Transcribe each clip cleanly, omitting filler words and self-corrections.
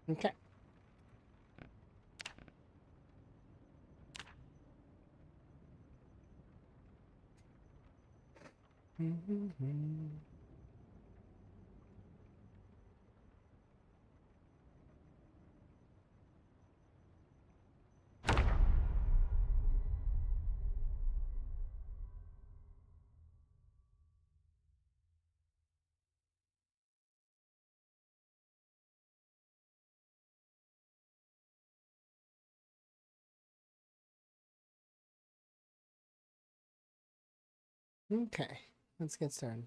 Okay. Okay, let's get started.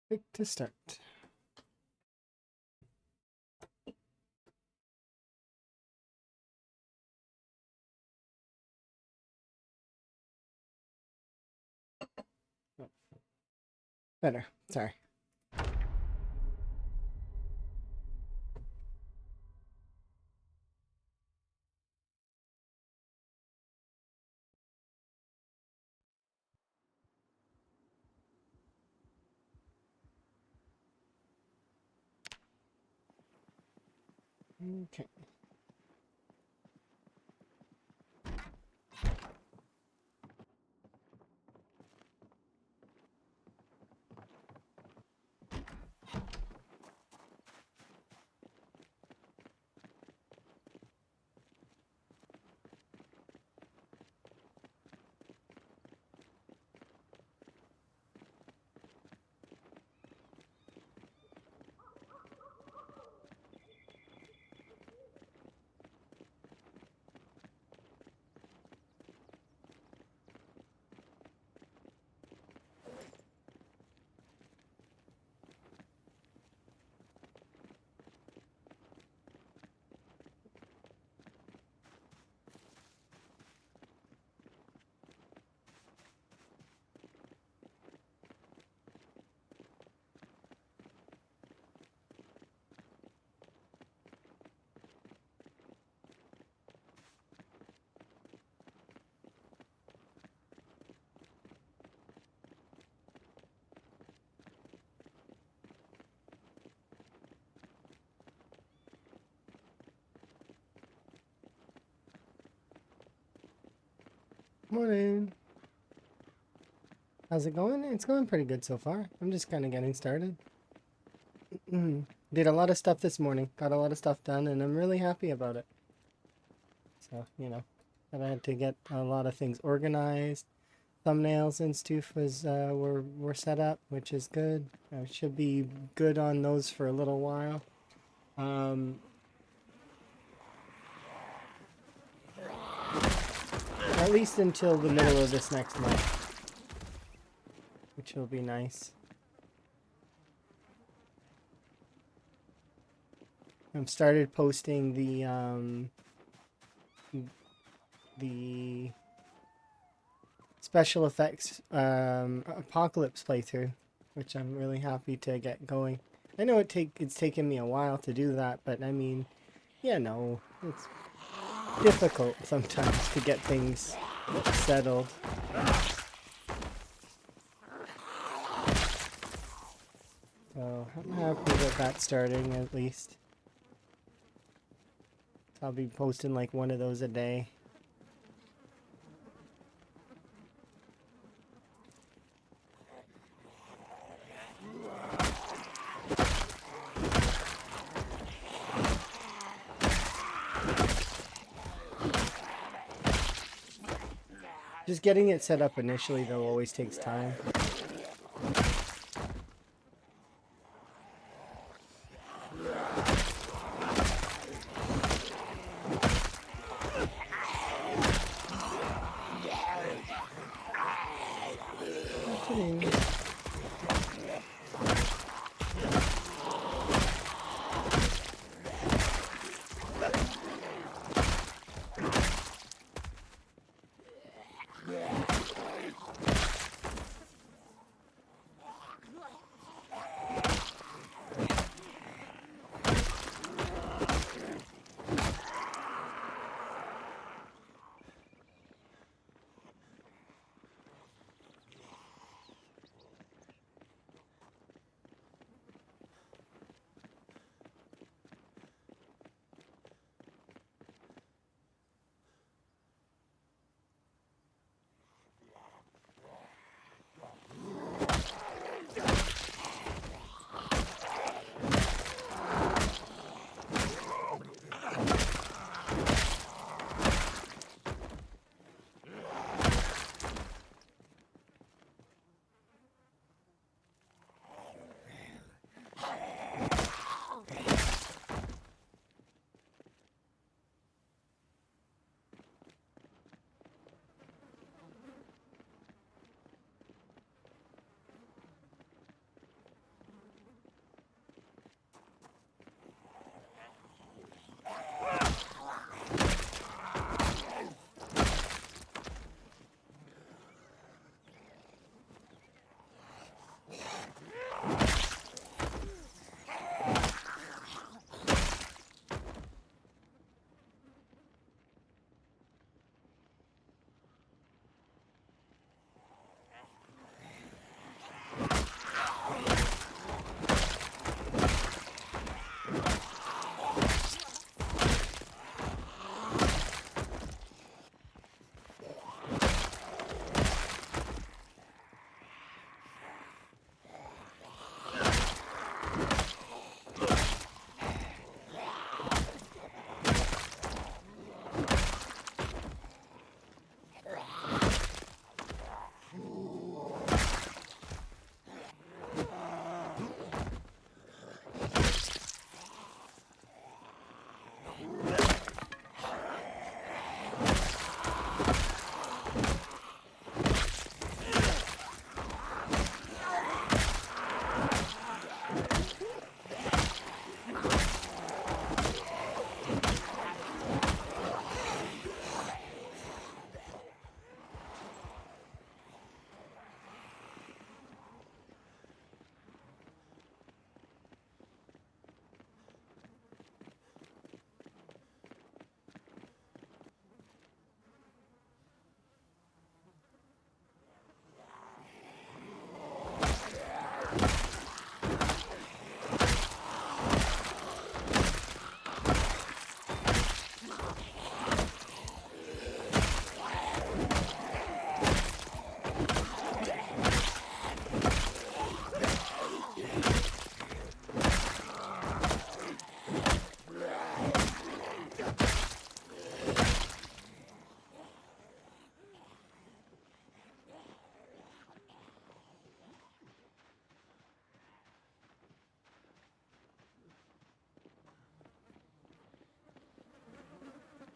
Click to start. Better. Sorry. Okay. Morning. How's it going? It's going pretty good so far. I'm just kind of getting started. Did a lot of stuff this morning. Got a lot of stuff done, and I'm really happy about it. So, but I had to get a lot of things organized. Thumbnails and stuff were set up, which is good. I should be good on those for a little while. At least until the middle of this next month, which will be nice. I've started posting the special effects apocalypse playthrough, which I'm really happy to get going. I know it's taken me a while to do that, but I mean, it's difficult sometimes to get things settled. So I'm happy that that's starting at least. I'll be posting like one of those a day. Just getting it set up initially, though, always takes time.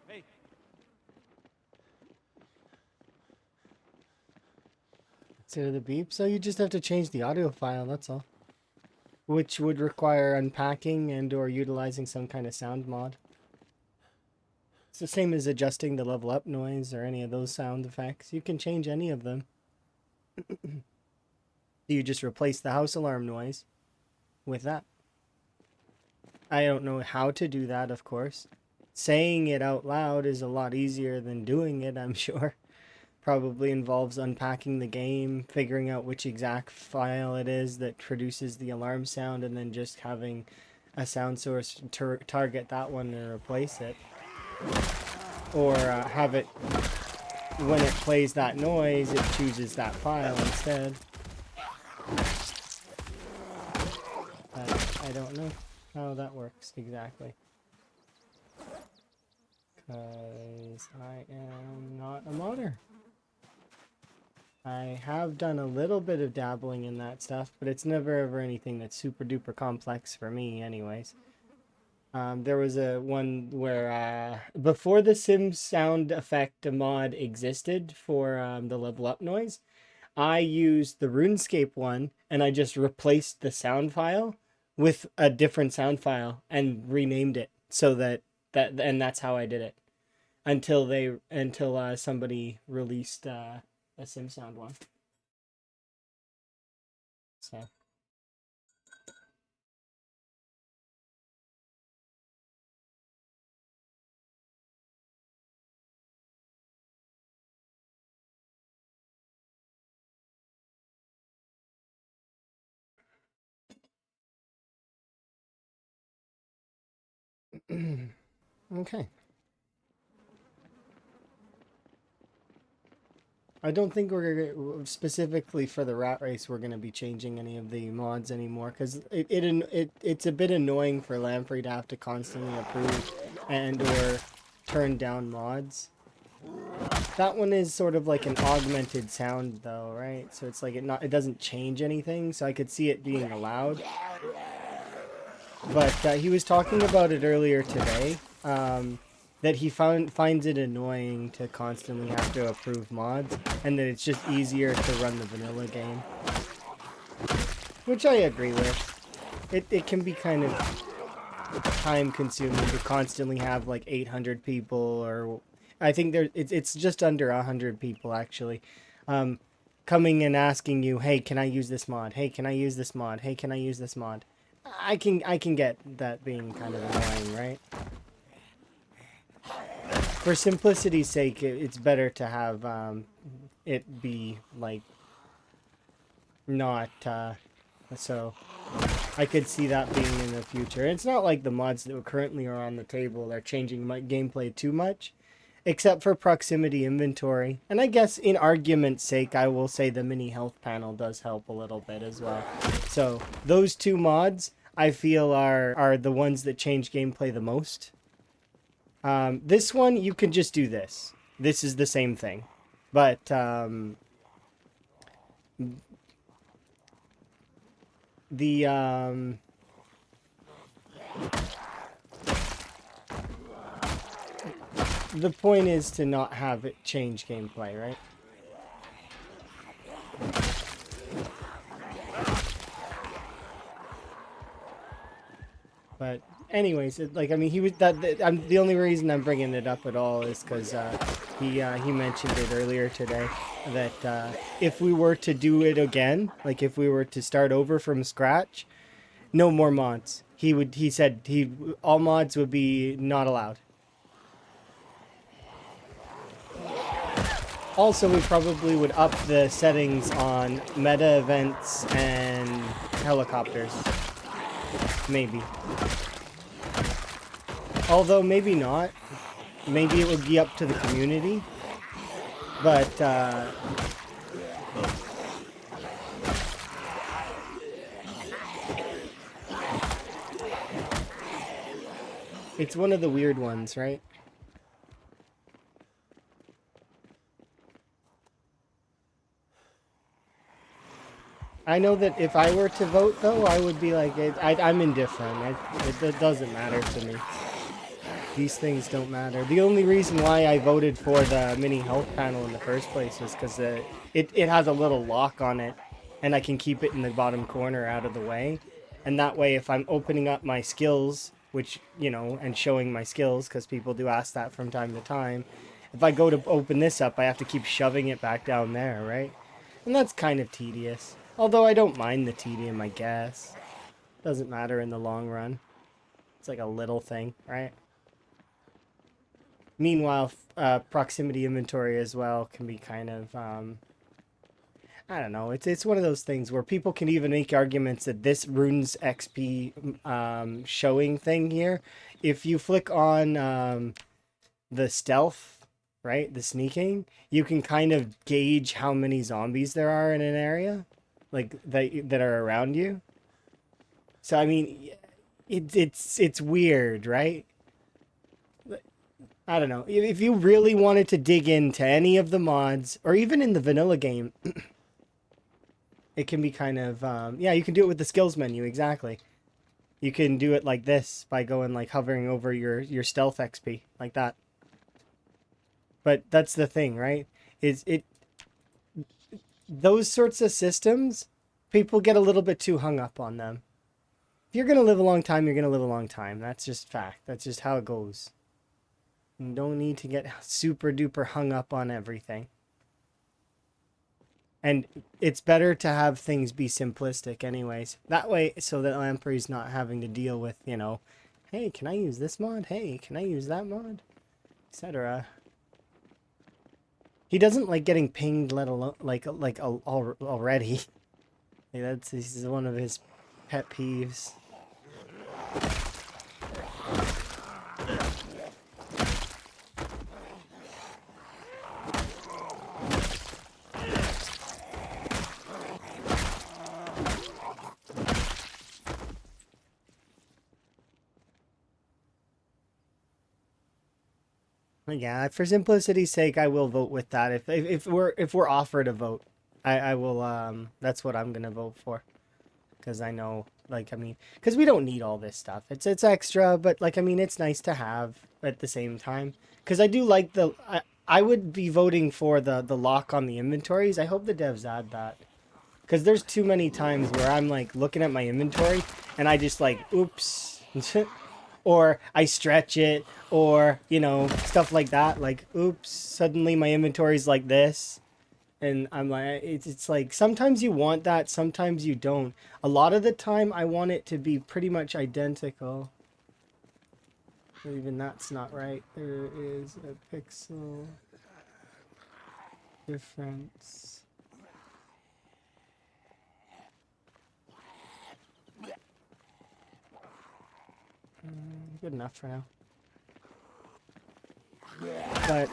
Hey. To the beep, so you just have to change the audio file, that's all. Which would require unpacking and or utilizing some kind of sound mod. It's the same as adjusting the level up noise or any of those sound effects. You can change any of them. You just replace the house alarm noise with that. I don't know how to do that, of course. Saying it out loud is a lot easier than doing it, I'm sure. Probably involves unpacking the game, figuring out which exact file it is that produces the alarm sound, and then just having a sound source target that one and replace it. Or have it, when it plays that noise, it chooses that file instead. I don't know how that works exactly. Because I am not a modder. I have done a little bit of dabbling in that stuff, but it's never ever anything that's super duper complex for me, anyways. There was a one where before the Sims sound effect mod existed for the level up noise, I used the RuneScape one and I just replaced the sound file with a different sound file and renamed it so that and that's how I did it until somebody released a Sim sound one. So okay. I don't think specifically for the rat race we're gonna be changing any of the mods anymore because it's a bit annoying for Lamprey to have to constantly approve and or turn down mods. That one is sort of like an augmented sound though, right? So it's like it doesn't change anything, so I could see it being allowed. But he was talking about it earlier today. That he finds it annoying to constantly have to approve mods, and that it's just easier to run the vanilla game, which I agree with. It can be kind of time consuming to constantly have like 800 people, or I think it's just under 100 people actually, coming and asking you, hey, can I use this mod? Hey, can I use this mod? Hey, can I use this mod? I can get that being kind of annoying, right? For simplicity's sake, it's better to have it be like not so I could see that being in the future. It's not like the mods that currently are on the table are changing my gameplay too much, except for proximity inventory. And I guess in argument's sake, I will say the mini health panel does help a little bit as well. So those two mods I feel are the ones that change gameplay the most. This one, you can just do this. This is the same thing. But, the point is to not have it change gameplay, right? But anyways, like I mean, he was I'm the only reason I'm bringing it up at all is because he mentioned it earlier today that if we were to do it again, like if we were to start over from scratch, no more mods. He said all mods would be not allowed. Also, we probably would up the settings on meta events and helicopters. Maybe. Although, maybe not. Maybe it would be up to the community. But, it's one of the weird ones, right? I know that if I were to vote, though, I would be like, I'm indifferent. It doesn't matter to me. These things don't matter. The only reason why I voted for the mini health panel in the first place was because it has a little lock on it, and I can keep it in the bottom corner out of the way. And that way, if I'm opening up my skills, which, you know, and showing my skills, because people do ask that from time to time, if I go to open this up, I have to keep shoving it back down there, right? And that's kind of tedious. Although I don't mind the tedium, I guess. Doesn't matter in the long run. It's like a little thing, right? Meanwhile, proximity inventory as well can be kind of, I don't know. It's one of those things where people can even make arguments that this runes XP showing thing here, if you flick on the stealth, right, the sneaking, you can kind of gauge how many zombies there are in an area, like that are around you. So I mean, it's weird, right? I don't know. If you really wanted to dig into any of the mods, or even in the vanilla game, it can be kind of, yeah, you can do it with the skills menu, exactly. You can do it like this by going, like, hovering over your stealth XP, like that. But that's the thing, right? Is it, those sorts of systems, people get a little bit too hung up on them. If you're going to live a long time, you're going to live a long time. That's just fact. That's just how it goes. You don't need to get super duper hung up on everything. And it's better to have things be simplistic anyways. That way, so that Lamprey's not having to deal with, you know, hey, can I use this mod? Hey, can I use that mod? Etc. He doesn't like getting pinged, let alone already. Like, this is one of his pet peeves. Yeah, for simplicity's sake, I will vote with that. If we're offered a vote, I will that's what I'm gonna vote for. Because I know, like, I mean, because we don't need all this stuff. It's extra, but like, I mean, it's nice to have at the same time. Because I do like I would be voting for the lock on the inventories. I hope the devs add that. Because there's too many times where I'm like looking at my inventory and I just like, oops. Or I stretch it, or, you know, stuff like that. Like, oops, suddenly my inventory's like this. And I'm like, it's like, sometimes you want that, sometimes you don't. A lot of the time, I want it to be pretty much identical. Even that's not right. There is a pixel difference. Good enough for now. But,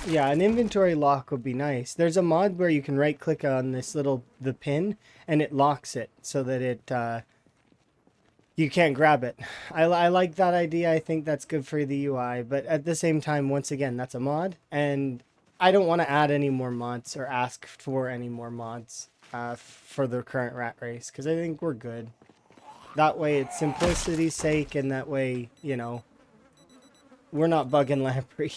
yeah, an inventory lock would be nice. There's a mod where you can right click on this the pin, and it locks it so that it, you can't grab it. I like that idea. I think that's good for the UI, but at the same time, once again, that's a mod, and I don't want to add any more mods or ask for any more mods, for the current rat race, because I think we're good. That way, it's simplicity's sake, and that way, you know, we're not bugging Lamprey.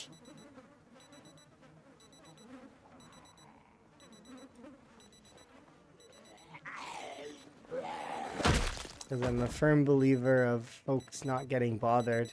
Because I'm a firm believer of folks not getting bothered.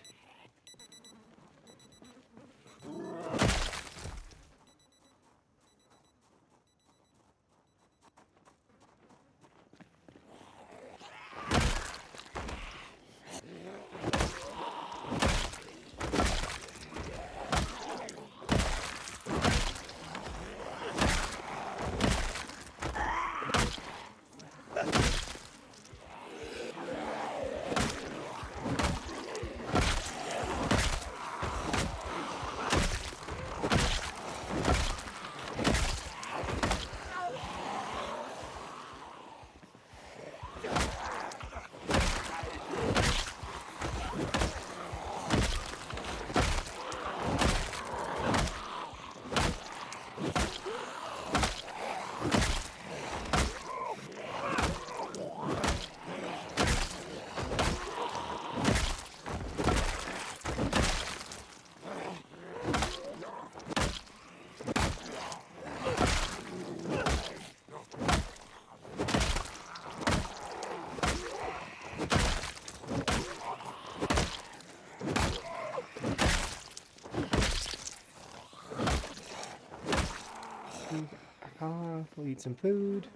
We'll eat some food.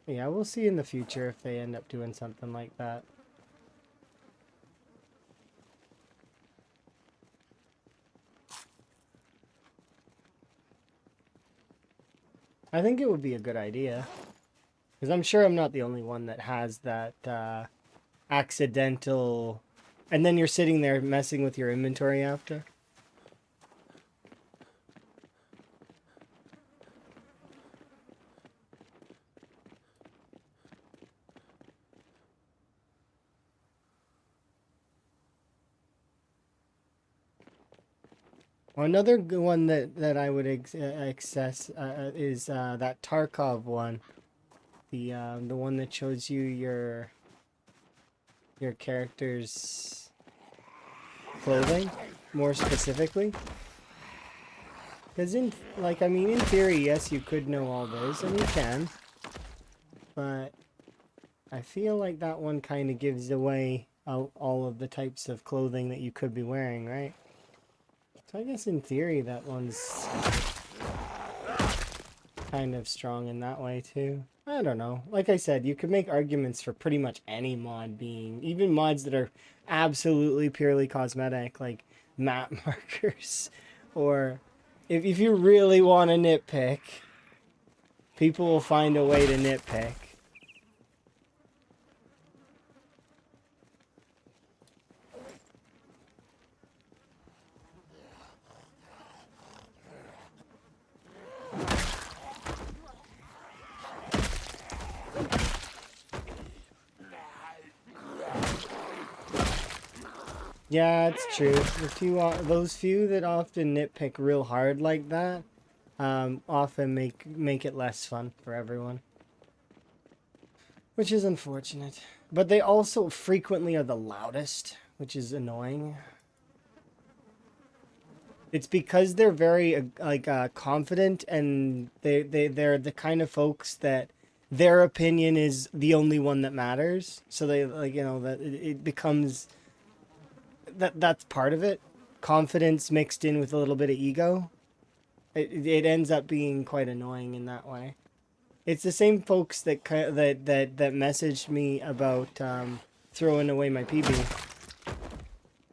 Yeah, we'll see in the future if they end up doing something like that. I think it would be a good idea. Because I'm sure I'm not the only one that has that accidental... And then you're sitting there messing with your inventory after. Another good one that I would access is that Tarkov one, the one that shows you your character's clothing more specifically. Because I mean, in theory, yes, you could know all those, and you can, but I feel like that one kind of gives away all of the types of clothing that you could be wearing, right? So I guess in theory that one's kind of strong in that way too. I don't know. Like I said, you could make arguments for pretty much any mod being, even mods that are absolutely purely cosmetic, like map markers, or if you really want to nitpick, people will find a way to nitpick. Yeah, it's true. Those few that often nitpick real hard like that, often make it less fun for everyone, which is unfortunate. But they also frequently are the loudest, which is annoying. It's because they're very confident, and they're the kind of folks that their opinion is the only one that matters. So they that it becomes that's part of it. Confidence mixed in with a little bit of ego. It ends up being quite annoying in that way. It's the same folks that messaged me about throwing away my PB.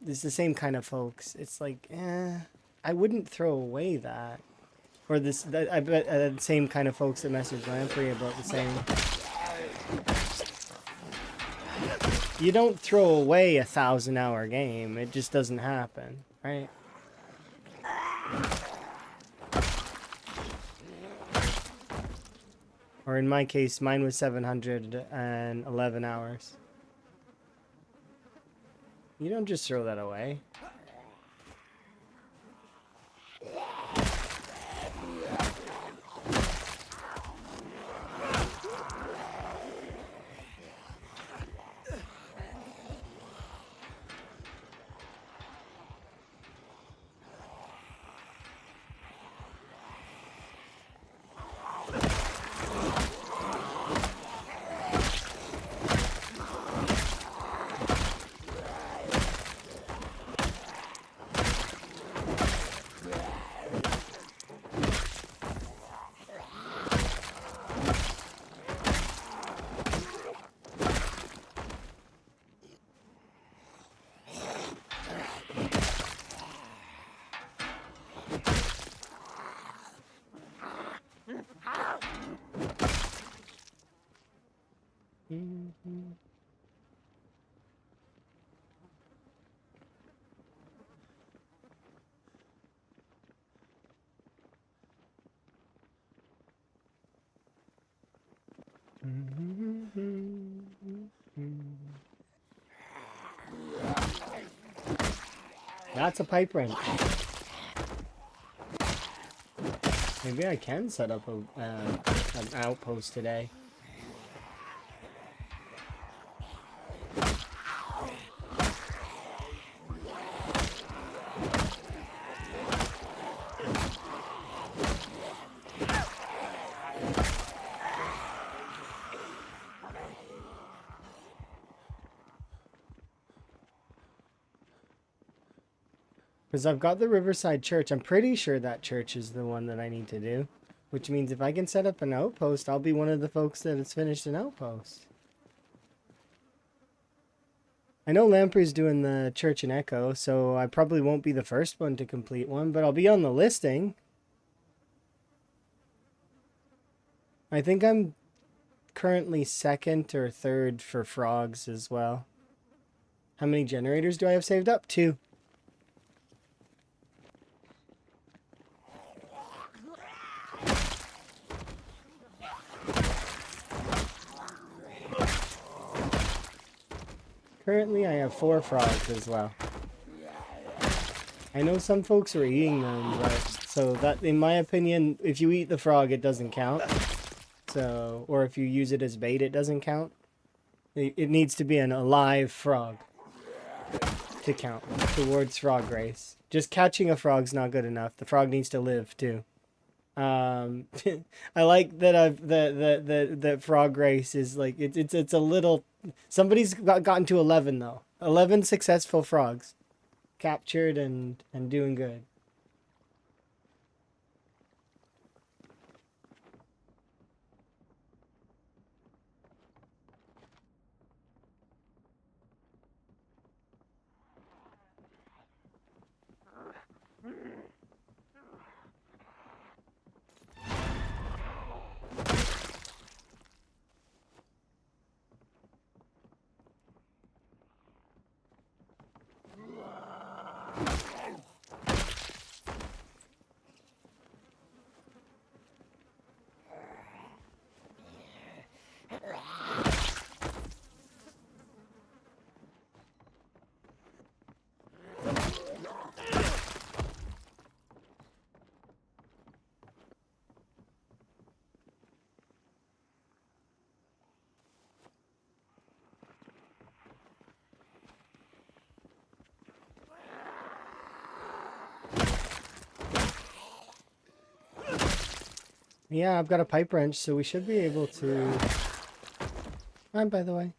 It's the same kind of folks. It's like, I wouldn't throw away that. Or I bet the same kind of folks that messaged Lamprey about the same. You don't throw away a 1,000-hour game. It just doesn't happen, right? Or in my case, mine was 711 hours. You don't just throw that away. That's a pipe wrench. Maybe I can set up an outpost today. Because I've got the Riverside Church. I'm pretty sure that church is the one that I need to do. Which means if I can set up an outpost, I'll be one of the folks that has finished an outpost. I know Lamprey's doing the church in Echo, so I probably won't be the first one to complete one, but I'll be on the listing. I think I'm currently second or third for frogs as well. How many generators do I have saved up? 2. Currently, I have 4 frogs as well. I know some folks are eating them, but so that, in my opinion, if you eat the frog, it doesn't count. So, or if you use it as bait, it doesn't count. It needs to be an alive frog to count towards frog race. Just catching a frog's not good enough. The frog needs to live too. I like that the frog race is like it's a little. Somebody's gotten to 11 though. 11 successful frogs captured and doing good. Yeah, I've got a pipe wrench, so we should be able to. And by the way,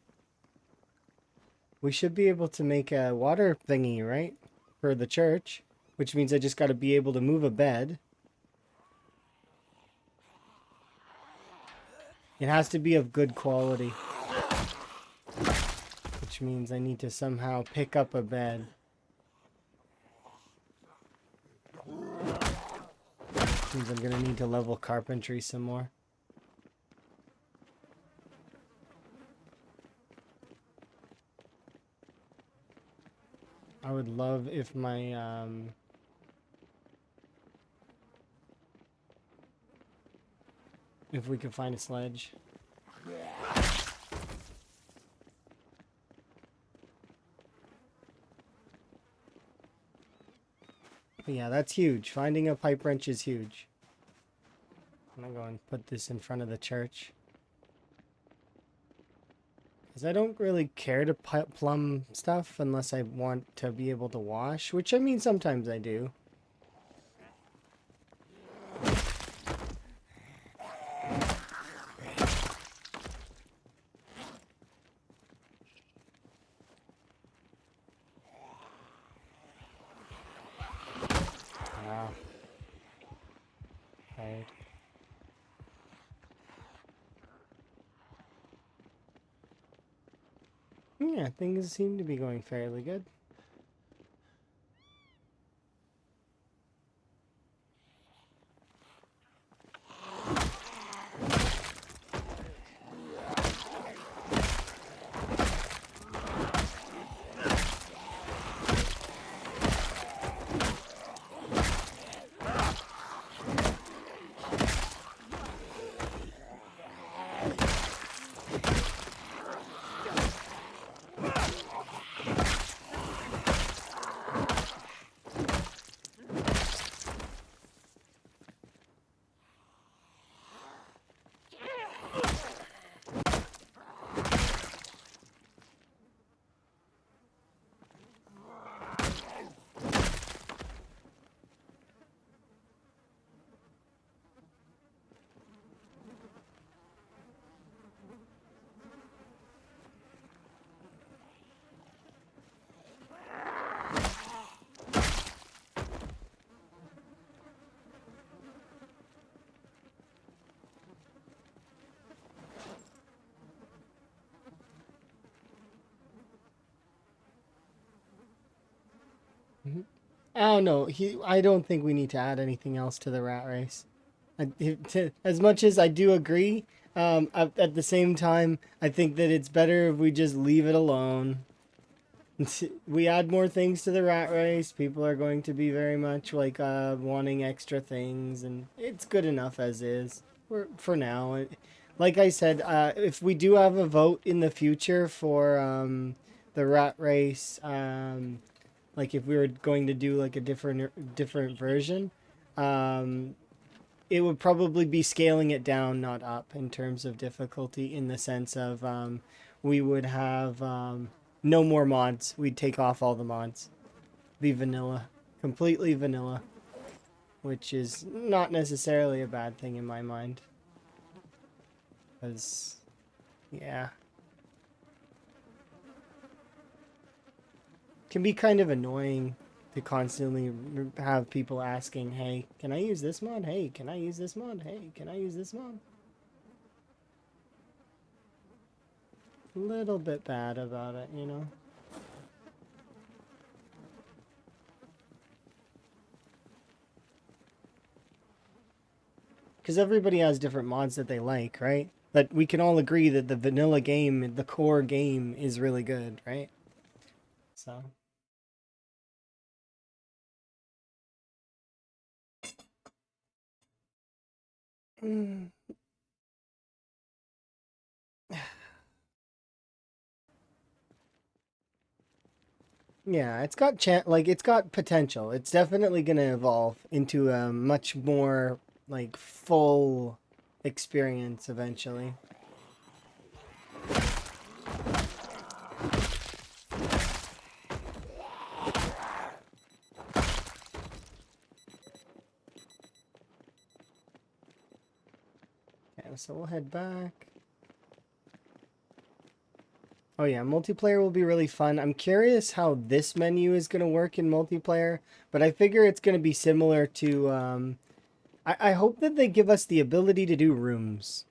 we should be able to make a water thingy, right? For the church, which means I just got to be able to move a bed. It has to be of good quality, which means I need to somehow pick up a bed. Means I'm gonna need to level carpentry some more. I would love if my if we could find a sledge. But yeah, that's huge. Finding a pipe wrench is huge. I'm gonna go and put this in front of the church. Because I don't really care to plumb stuff unless I want to be able to wash, which I mean sometimes I do. Wow. Tired. Yeah, things seem to be going fairly good. Oh no, I don't think we need to add anything else to the rat race. As much as I do agree, at the same time, I think that it's better if we just leave it alone. We add more things to the rat race. People are going to be very much like wanting extra things, and it's good enough as is for now. Like I said, if we do have a vote in the future for the rat race Like if we were going to do like a different version, um, it would probably be scaling it down, not up, in terms of difficulty. In the sense of we would have no more mods. We'd take off all the mods. Be vanilla, completely vanilla, which is not necessarily a bad thing in my mind. Because, yeah, can be kind of annoying to constantly have people asking, hey, can I use this mod? Hey, can I use this mod? Hey, can I use this mod? A little bit bad about it, you know? Because everybody has different mods that they like, right? But we can all agree that the vanilla game, the core game, is really good, right? So. Mm. Yeah, it's got it's got potential. It's definitely going to evolve into a much more like full experience eventually. Okay, so we'll head back. Oh yeah, multiplayer will be really fun. I'm curious how this menu is going to work in multiplayer, but I figure it's going to be similar to I hope that they give us the ability to do rooms.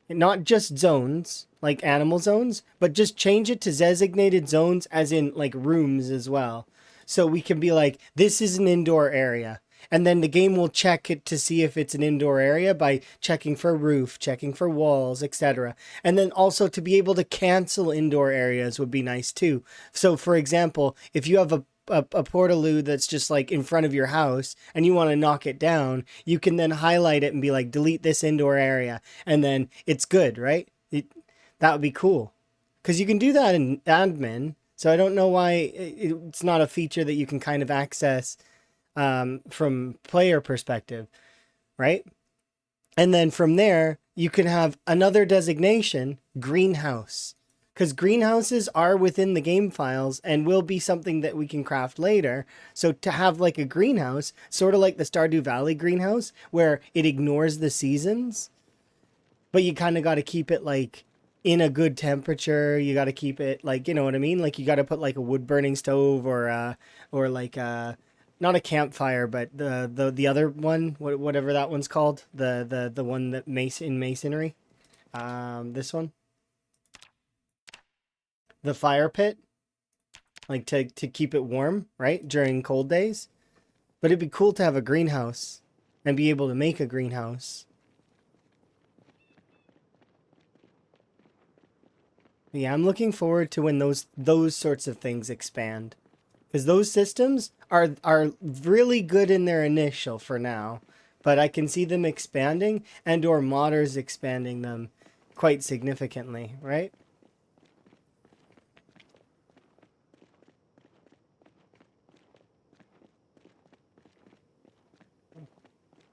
Not just zones, like animal zones, but just change it to designated zones as in like rooms as well. So we can be like, this is an indoor area. And then the game will check it to see if it's an indoor area by checking for roof, checking for walls, etc. And then also to be able to cancel indoor areas would be nice too. So for example, if you have a portaloo that's just like in front of your house and you want to knock it down, you can then highlight it and be like, delete this indoor area. And then it's good, right? That would be cool. Because you can do that in admin. So I don't know why it's not a feature that you can kind of access from player perspective, right? And then from there, you can have another designation, greenhouse. Because greenhouses are within the game files and will be something that we can craft later. So to have like a greenhouse, sort of like the Stardew Valley greenhouse, where it ignores the seasons, but you kind of got to keep it like in a good temperature. You got to keep it like, you know what I mean? Like you got to put like a wood burning stove or like not a campfire, but the other one, whatever that one's called, the one that in masonry. This one, the fire pit, like to keep it warm, right, during cold days. But it'd be cool to have a greenhouse and be able to make a greenhouse. Yeah, I'm looking forward to when those sorts of things expand. Because those systems are really good in their initial for now, but I can see them expanding and or modders expanding them quite significantly, right?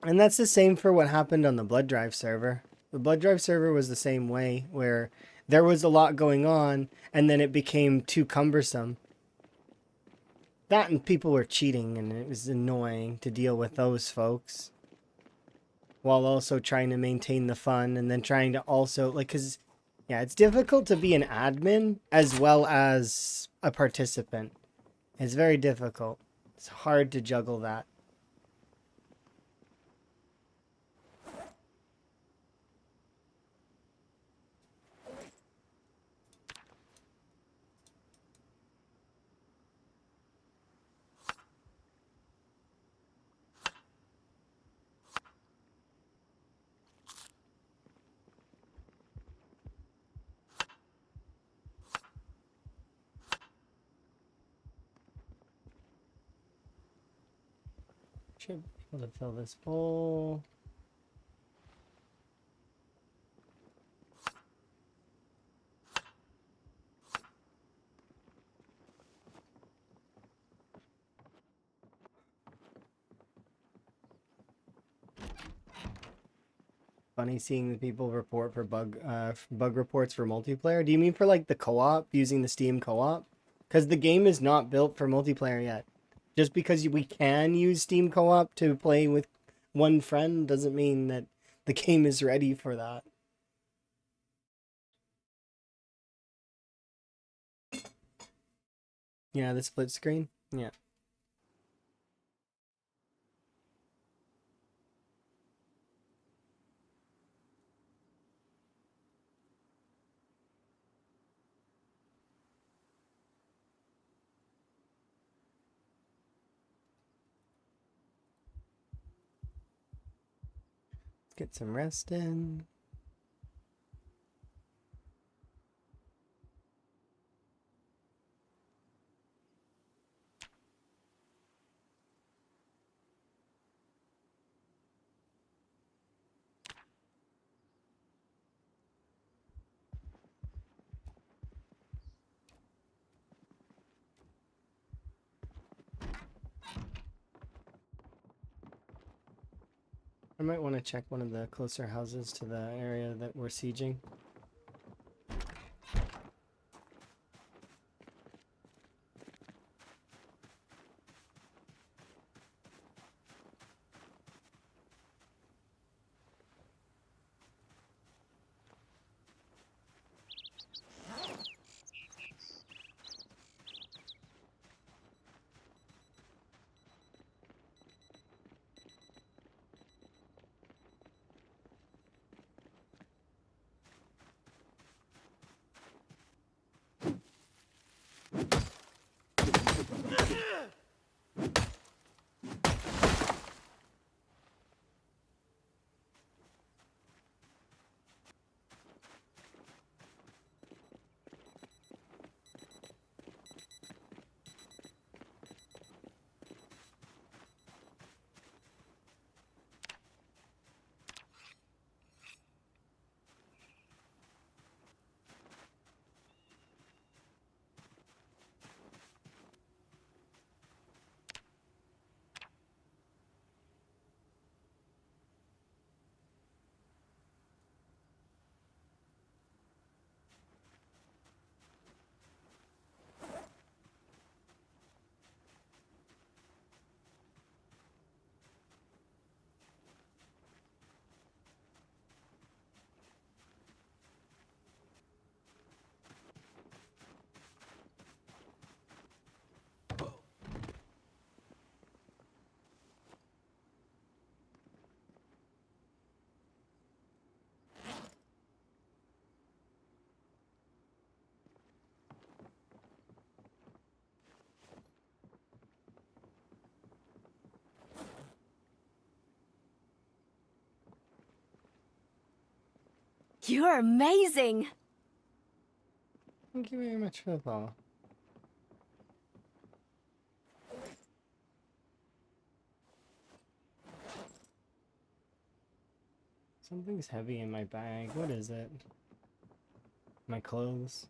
And that's the same for what happened on the Blood Drive server. The Blood Drive server was the same way, where there was a lot going on, and then it became too cumbersome. That and people were cheating, and it was annoying to deal with those folks. While also trying to maintain the fun, and then trying to also, like, because, yeah, it's difficult to be an admin as well as a participant. It's very difficult. It's hard to juggle that. Should be able to fill this bowl. funny seeing the people report for bug reports for multiplayer. Do you mean for like the co-op, using the Steam co-op? Because the game is not built for multiplayer yet. Just because we can use Steam co-op to play with one friend doesn't mean that the game is ready for that. Yeah, the split screen. Yeah. Get some rest in. I might want to check one of the closer houses to the area that we're sieging. You're amazing! Thank you very much for the follow. Something's heavy in my bag. What is it? My clothes.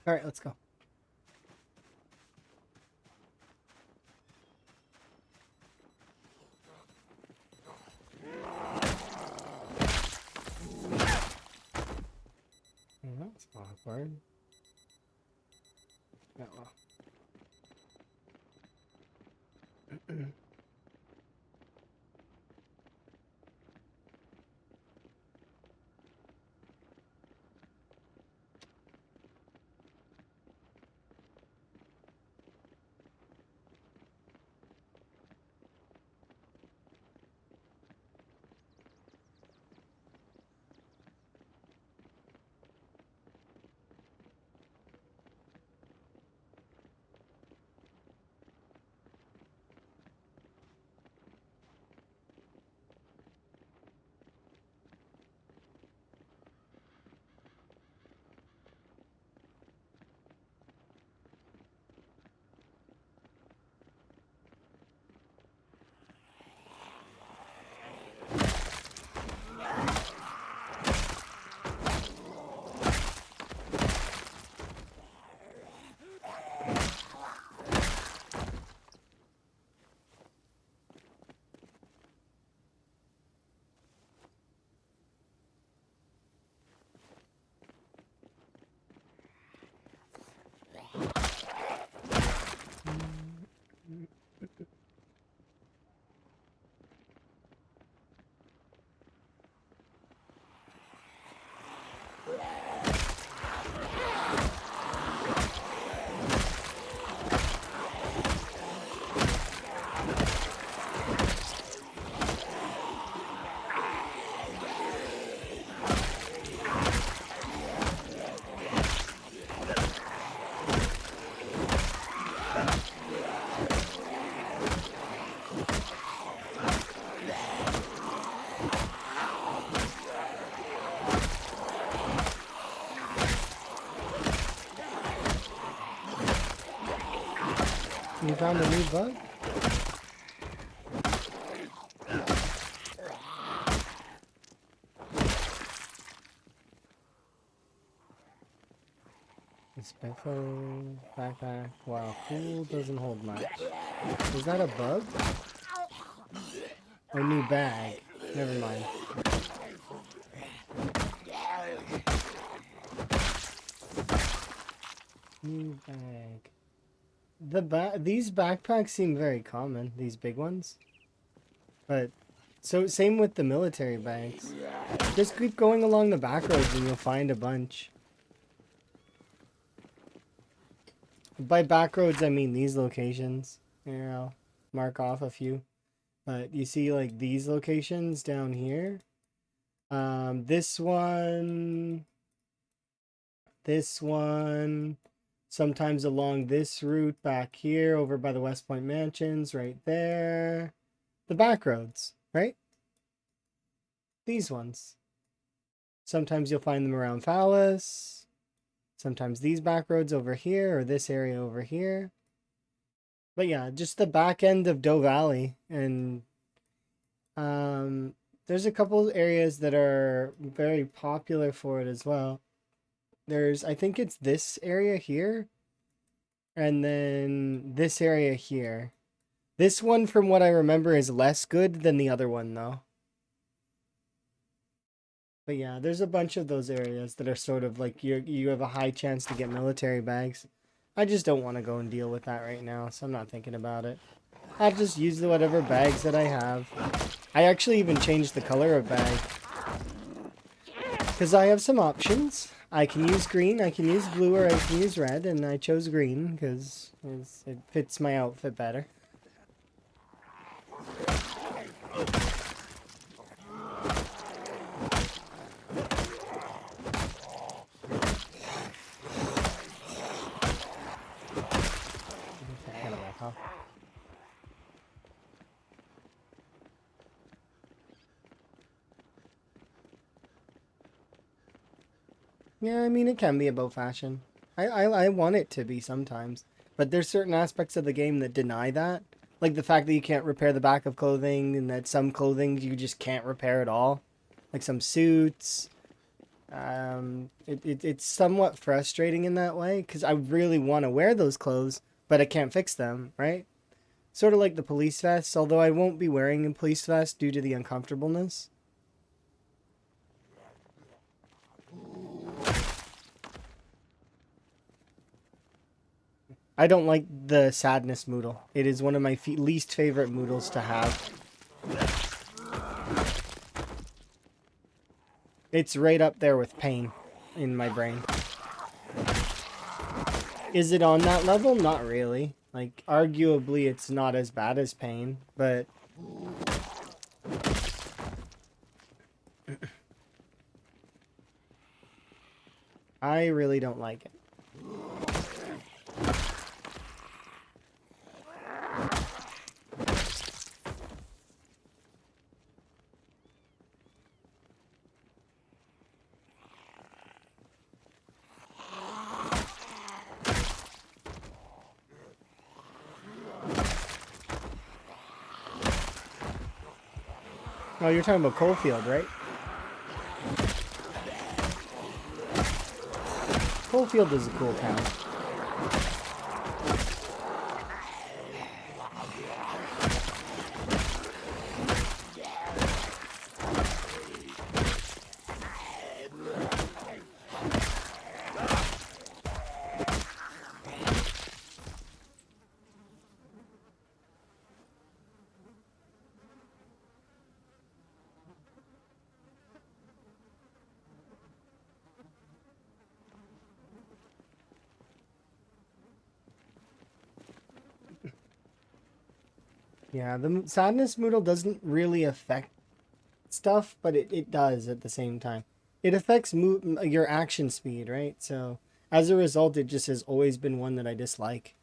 All right, let's go. That's awkward. Oh well. You found a new bug? Spiffo backpack. Wow, cool doesn't hold much. Is that a bug? Or new bag? Never mind. New bag. These backpacks seem very common, these big ones. But so same with the military bags. Just keep going along the back roads and you'll find a bunch. By back roads I mean these locations. Here, I'll mark off a few. But you see like these locations down here. This one, sometimes along this route back here over by the West Point Mansions right there. The back roads, right? These ones. Sometimes you'll find them around Phallus. Sometimes these back roads over here or this area over here. But yeah, just the back end of Doe Valley. And there's a couple areas that are very popular for it as well. I think it's this area here. And then this area here. This one, from what I remember, is less good than the other one, though. But yeah, there's a bunch of those areas that are sort of like you have a high chance to get military bags. I just don't want to go and deal with that right now, so I'm not thinking about it. I'll just use whatever bags that I have. I actually even changed the color of bag. Because I have some options. I can use green, I can use blue, or I can use red, and I chose green because it fits my outfit better. Yeah, I mean, it can be about fashion. I want it to be sometimes. But there's certain aspects of the game that deny that. Like the fact that you can't repair the back of clothing, and that some clothing you just can't repair at all. Like some suits. It's somewhat frustrating in that way, because I really want to wear those clothes, but I can't fix them, right? Sort of like the police vest, although I won't be wearing a police vest due to the uncomfortableness. I don't like the sadness moodle. It is one of my least favorite moodles to have. It's right up there with pain in my brain. Is it on that level? Not really. Like, arguably it's not as bad as pain, but... I really don't like it. Oh, you're talking about Coalfield, right? Coalfield is a cool town. Yeah, the sadness moodle doesn't really affect stuff, but it does at the same time. It affects your action speed, right? So, as a result, it just has always been one that I dislike.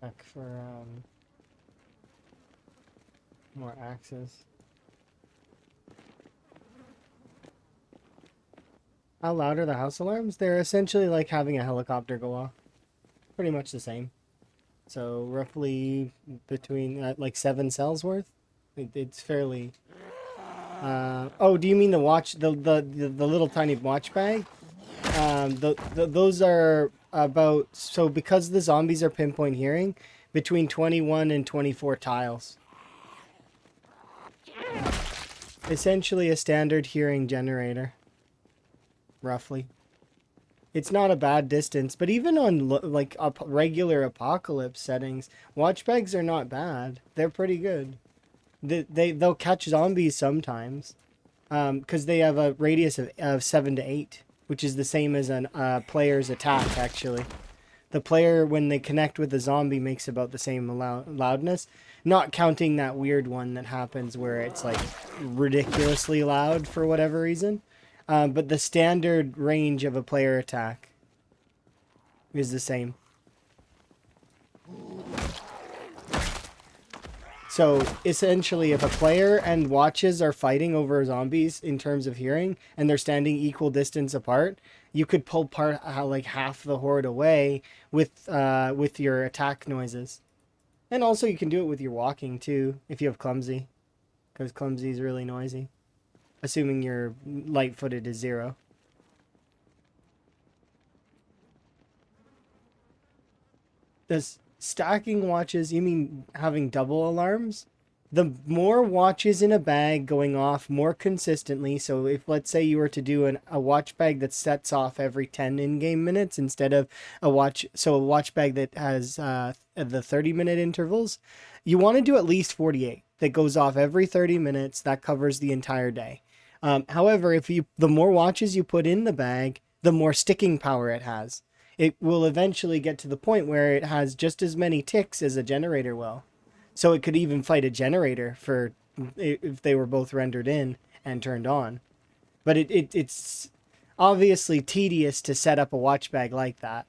Back for more axes. How loud are the house alarms? They're essentially like having a helicopter go off. Pretty much the same. So roughly between like 7 cells worth. It's fairly. Oh, do you mean the watch? The little tiny watch bag? Those are about, so because the zombies are pinpoint hearing, between 21 and 24 tiles. Essentially a standard hearing generator. Roughly. It's not a bad distance, but even on like regular apocalypse settings, watch bags are not bad. They're pretty good. They'll catch zombies sometimes, because they have a radius of 7 to 8, which is the same as a player's attack. Actually, the player, when they connect with the zombie, makes about the same loudness, not counting that weird one that happens where it's like ridiculously loud for whatever reason. But the standard range of a player attack is the same. So essentially, if a player and watches are fighting over zombies in terms of hearing, and they're standing equal distance apart, you could pull like half the horde away with your attack noises. And also you can do it with your walking too, if you have clumsy, because clumsy is really noisy. Assuming your light-footed is 0. Does stacking watches, you mean having double alarms? The more watches in a bag going off more consistently, so if let's say you were to do a watch bag that sets off every 10 in-game minutes instead of a watch bag that has the 30-minute intervals, you want to do at least 48 that goes off every 30 minutes. That covers the entire day. However, the more watches you put in the bag, the more sticking power it has. It will eventually get to the point where it has just as many ticks as a generator will. So it could even fight a generator for if they were both rendered in and turned on. But it's obviously tedious to set up a watch bag like that.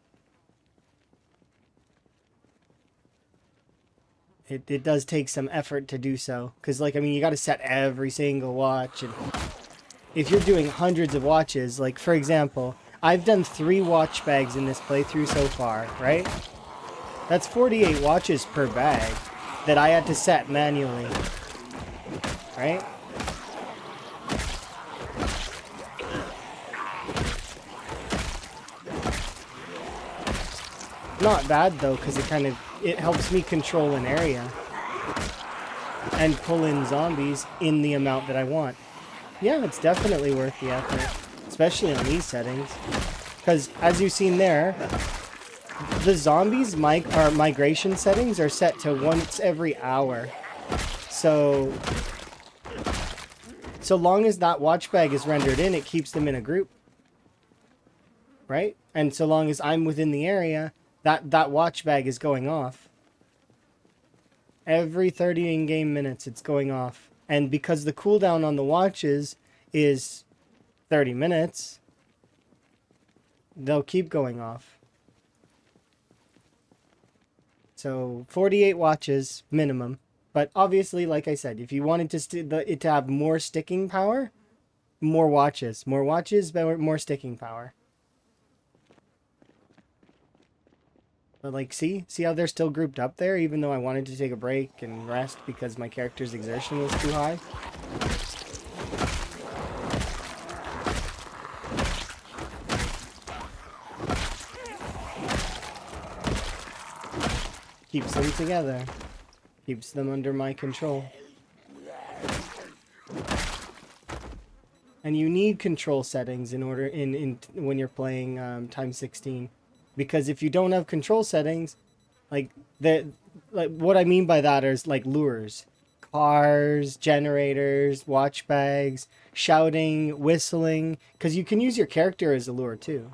It does take some effort to do so. Because, like, I mean, you got to set every single watch. And if you're doing hundreds of watches, like, for example, I've done 3 watch bags in this playthrough so far, right? That's 48 watches per bag that I had to set manually, right? Not bad though, because it helps me control an area and pull in zombies in the amount that I want. Yeah, it's definitely worth the effort, especially on these settings, because as you've seen there, the zombies migration settings are set to once every hour. So long as that watch bag is rendered in, it keeps them in a group, right? And so long as I'm within the area, that watch bag is going off. Every 30 in-game minutes, it's going off. And because the cooldown on the watches is 30 minutes, they'll keep going off. So 48 watches minimum. But obviously, like I said, if you wanted it to have more sticking power, more watches. More watches, more sticking power. But like, see how they're still grouped up there, even though I wanted to take a break and rest because my character's exertion was too high? Keeps them together. Keeps them under my control. And you need control settings in order when you're playing times 16. Because if you don't have control settings, like what I mean by that is like lures, cars, generators, watch bags, shouting, whistling, because you can use your character as a lure too.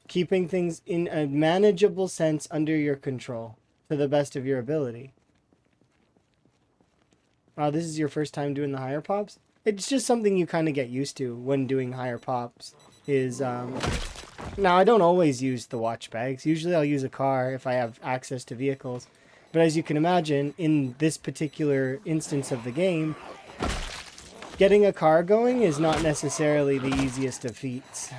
Keeping things in a manageable sense under your control to the best of your ability. Wow, this is your first time doing the higher pops? It's just something you kind of get used to when doing higher pops. Is Now, I don't always use the watch bags. Usually I'll use a car if I have access to vehicles. But as you can imagine, in this particular instance of the game, getting a car going is not necessarily the easiest of feats.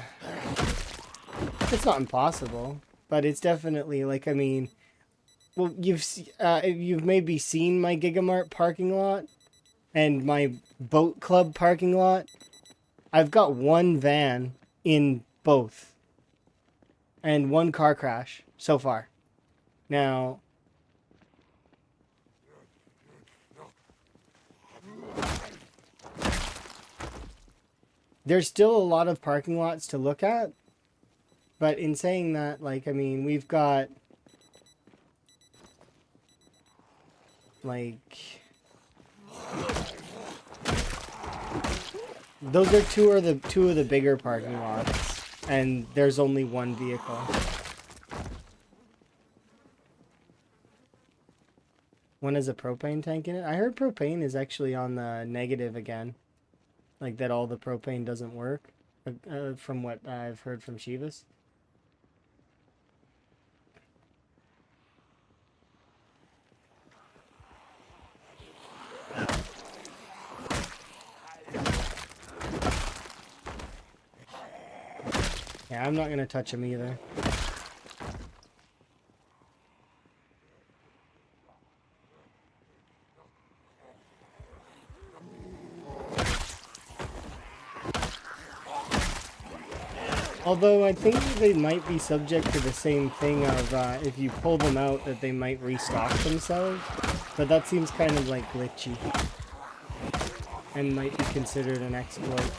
It's not impossible, but it's definitely, like, I mean, well, you've maybe seen my Gigamart parking lot and my boat club parking lot. I've got one van in both and one car crash so far. Now, there's still a lot of parking lots to look at, but in saying that, like, I mean, we've got, like, those are two of the bigger parking lots, and there's only one vehicle. One has a propane tank in it. I heard propane is actually on the negative again. Like that all the propane doesn't work, from what I've heard from Shivas. Yeah, I'm not gonna touch him either. Although I think they might be subject to the same thing of if you pull them out that they might restock themselves. But that seems kind of like glitchy. And might be considered an exploit.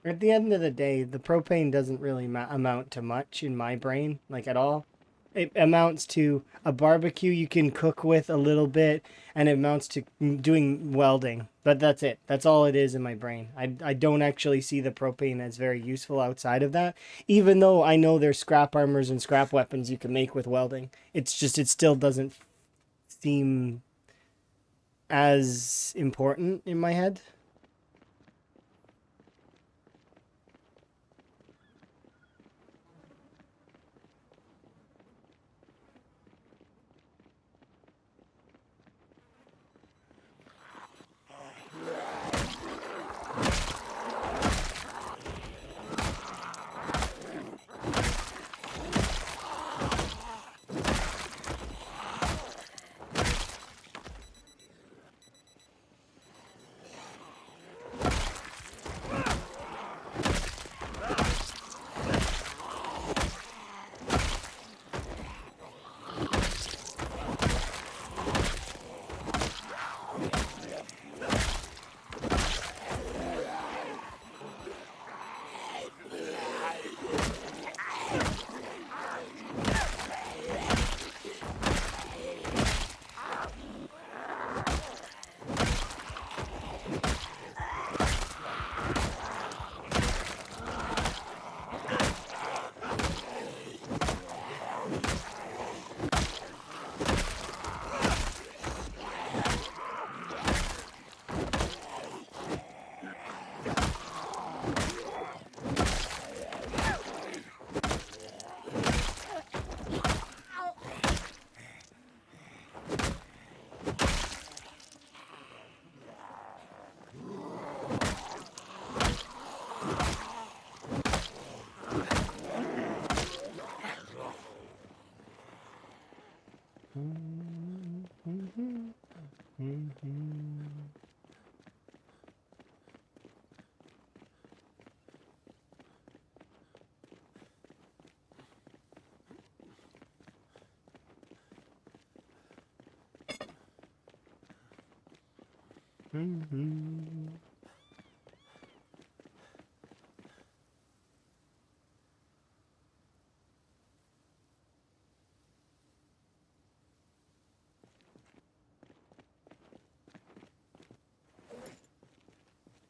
At the end of the day, the propane doesn't really amount to much in my brain, like at all. It amounts to a barbecue you can cook with a little bit, and it amounts to doing welding. But that's it. That's all it is in my brain. I don't actually see the propane as very useful outside of that, even though I know there's scrap armors and scrap weapons you can make with welding. It's just, it still doesn't seem as important in my head.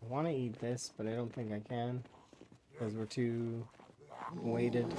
I want to eat this, but I don't think I can. Because we're too weighted.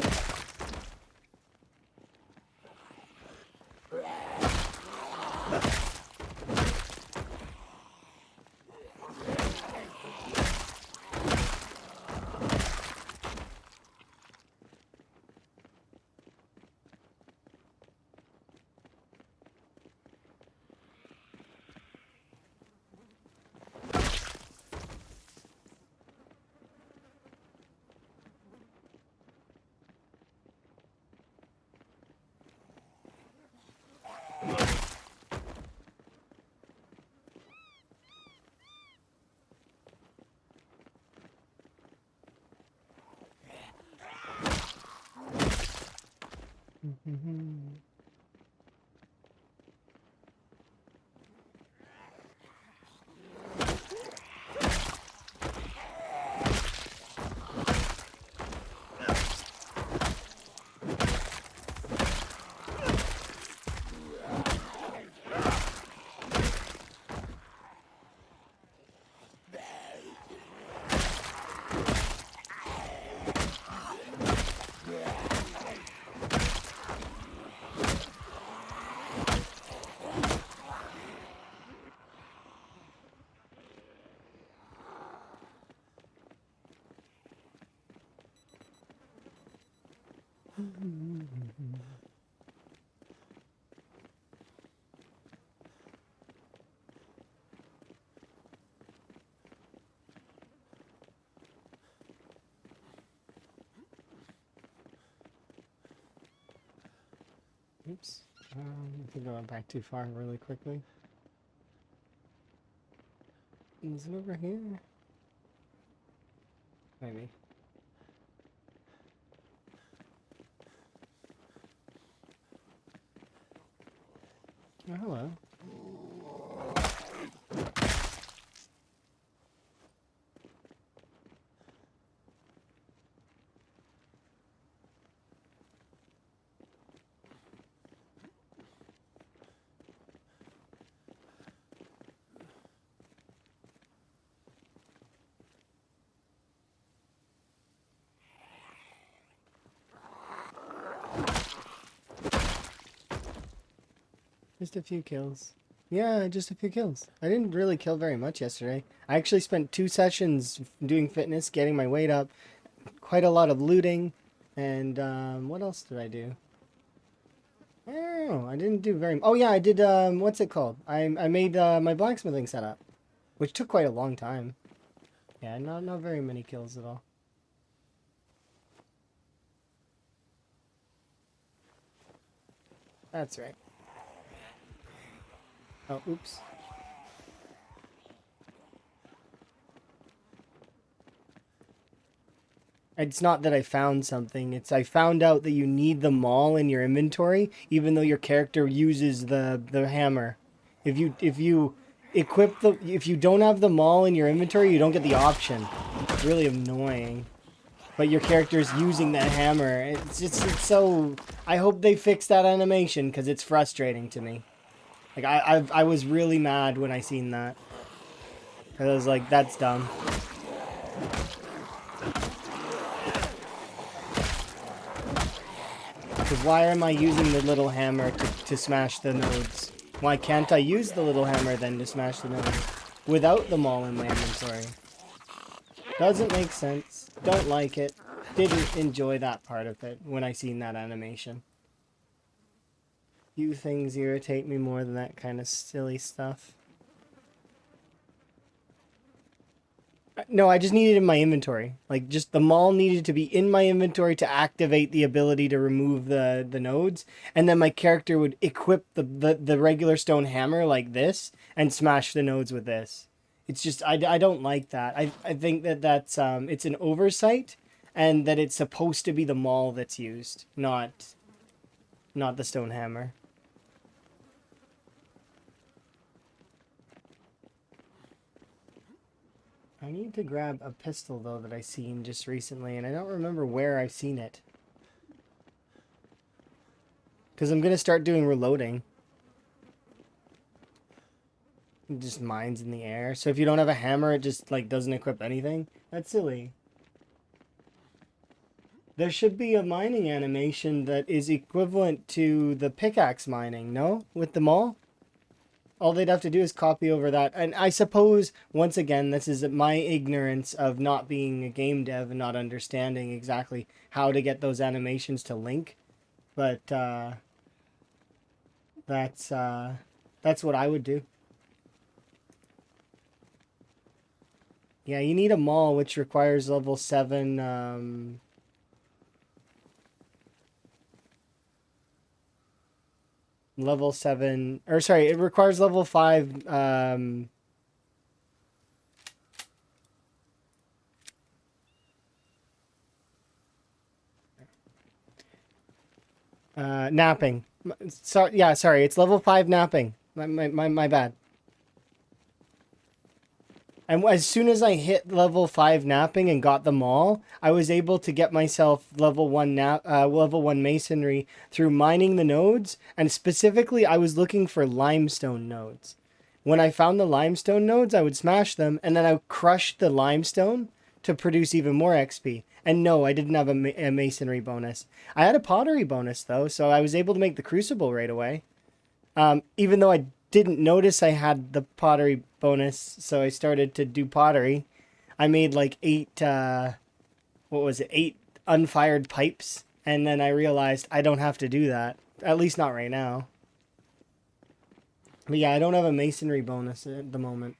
Oops. I think I went back too far really quickly. Is it over here? Maybe. Oh, hello. Just a few kills. Yeah, just a few kills. I didn't really kill very much yesterday. I actually spent 2 sessions doing fitness, getting my weight up, quite a lot of looting, and what else did I do? I don't know. I didn't do very. Oh yeah, I did. What's it called? I made my blacksmithing setup, which took quite a long time. Yeah, not very many kills at all. That's right. Oh, oops. It's not that I found something. It's I found out that you need the maul in your inventory, even though your character uses the hammer. If you if you don't have the maul in your inventory, you don't get the option. It's really annoying. But your character's using that hammer. It's so. I hope they fix that animation because it's frustrating to me. Like I was really mad when I seen that. Cause I was like, that's dumb. Because why am I using the little hammer to smash the nodes? Why can't I use the little hammer then to smash the nodes without them all in my inventory? Doesn't make sense. Don't like it. Didn't enjoy that part of it when I seen that animation. Few things irritate me more than that kind of silly stuff. No, I just needed it in my inventory. Like, just the maul needed to be in my inventory to activate the ability to remove the nodes. And then my character would equip the regular stone hammer like this and smash the nodes with this. It's just, I don't like that. I think that's, it's an oversight and that it's supposed to be the maul that's used, not the stone hammer. I need to grab a pistol, though, that I seen just recently, and I don't remember where I've seen it. Because I'm going to start doing reloading. It just mines in the air. So if you don't have a hammer, it just, like, doesn't equip anything. That's silly. There should be a mining animation that is equivalent to the pickaxe mining, no? With the mall? All they'd have to do is copy over that. And I suppose, once again, this is my ignorance of not being a game dev and not understanding exactly how to get those animations to link. But that's what I would do. Yeah, you need a mall, which requires level 7... level 7, or sorry, it requires level 5 napping. Sorry, yeah, sorry, it's level 5 napping. My bad. And as soon as I hit level 5 napping and got them all, I was able to get myself level 1 level 1 masonry through mining the nodes, and specifically I was looking for limestone nodes. When I found the limestone nodes, I would smash them, and then I would crush the limestone to produce even more XP. And no, I didn't have a masonry bonus. I had a pottery bonus though, so I was able to make the crucible right away. Even though I didn't notice I had the pottery bonus, so I started to do pottery. I made like 8, what was it, 8 unfired pipes, and then I realized I don't have to do that. At least not right now. But yeah, I don't have a masonry bonus at the moment.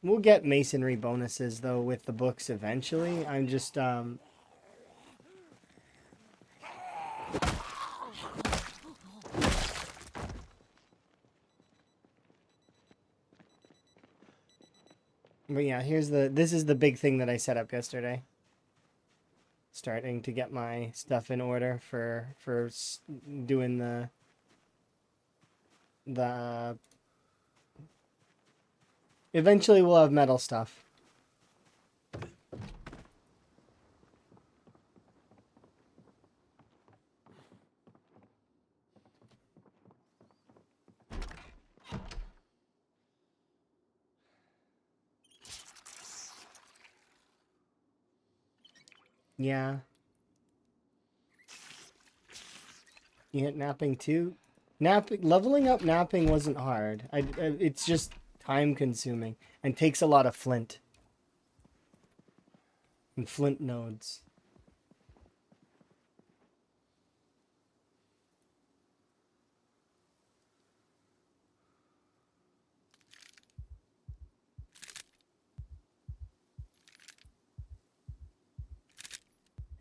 We'll get masonry bonuses though with the books eventually. I'm just but yeah, this is the big thing that I set up yesterday. Starting to get my stuff in order for doing the eventually we'll have metal stuff. Yeah. You hit napping too? Leveling up napping wasn't hard. It's just time consuming and takes a lot of flint. And flint nodes.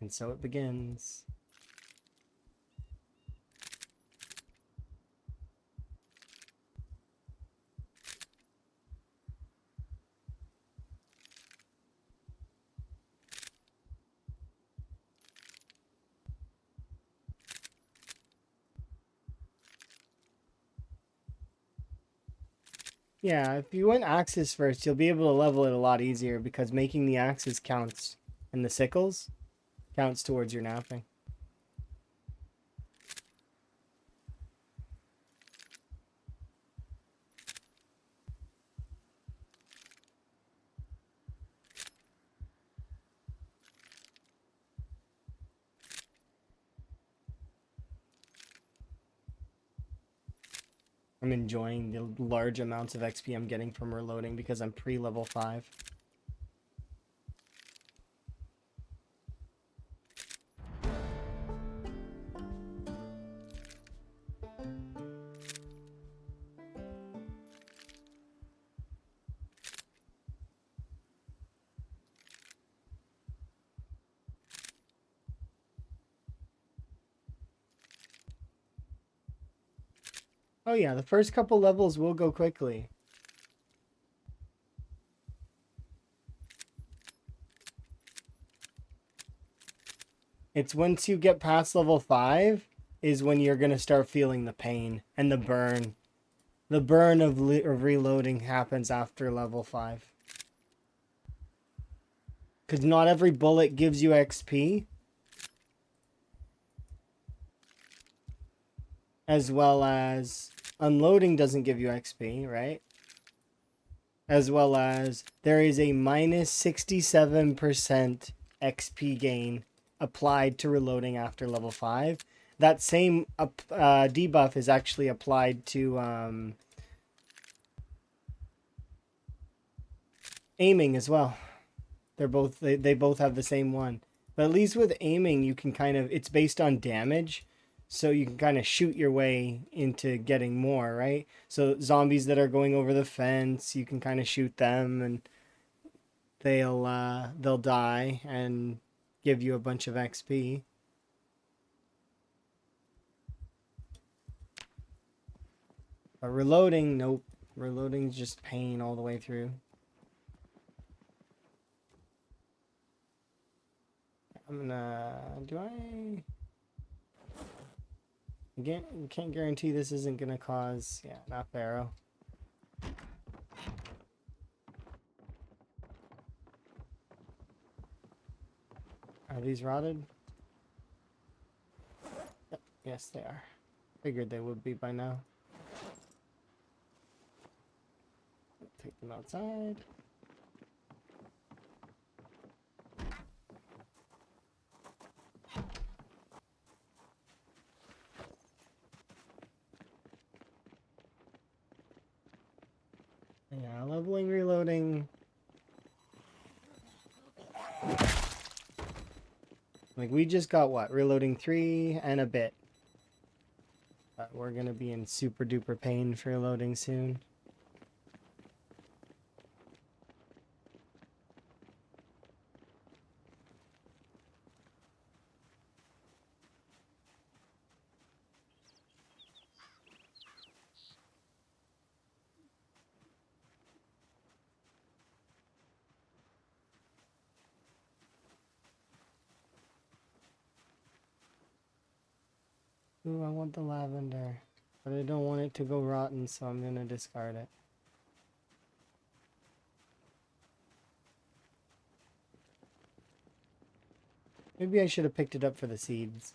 And so it begins. Yeah, if you went axes first, you'll be able to level it a lot easier because making the axes counts. And the sickles counts towards your napping. I'm enjoying the large amounts of XP I'm getting from reloading because I'm pre-level 5. Oh yeah, the first couple levels will go quickly. It's once you get past level 5 is when you're going to start feeling the pain and the burn. The burn of reloading happens after level 5. Because not every bullet gives you XP. As well as unloading doesn't give you XP, right? as well as there is a minus 67% XP gain applied to reloading after level 5. That same debuff is actually applied to aiming as well. They both have the same one. But at least with aiming, you can kind of, it's based on damage. So you can kind of shoot your way into getting more, right? So zombies that are going over the fence, you can kind of shoot them and they'll die and give you a bunch of XP. But reloading, nope. Reloading's just pain all the way through. I'm gonna, do I? Again, can't guarantee this isn't gonna cause, yeah, enough arrow. Are these rotted? Yep, yes they are. Figured they would be by now. Take them outside. Yeah, leveling, reloading. Like, we just got what? Reloading 3 and a bit. But we're gonna be in super duper pain for reloading soon. Ooh, I want the lavender. But I don't want it to go rotten, so I'm gonna discard it. Maybe I should have picked it up for the seeds.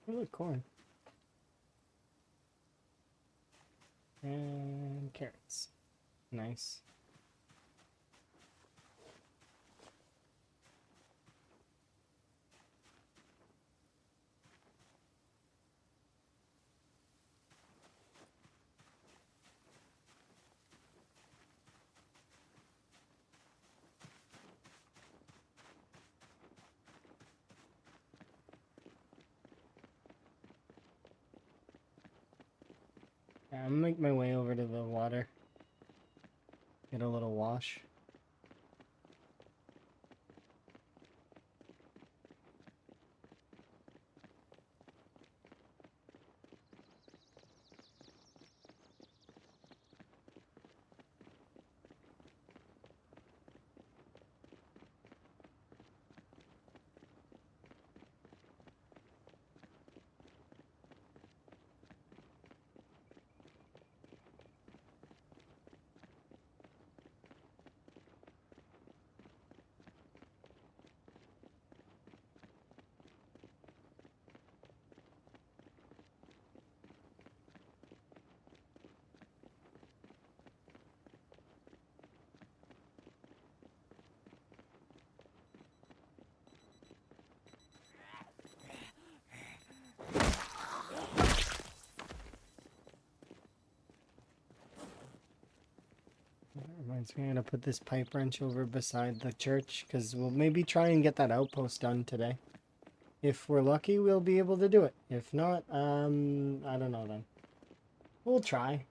Oh, look, corn. And carrots. Nice. Yeah, I'm gonna make my way over to the water. Get a little wash. So we're gonna put this pipe wrench over beside the church, because we'll maybe try and get that outpost done today. If we're lucky, we'll be able to do it. If not, I don't know then. We'll try.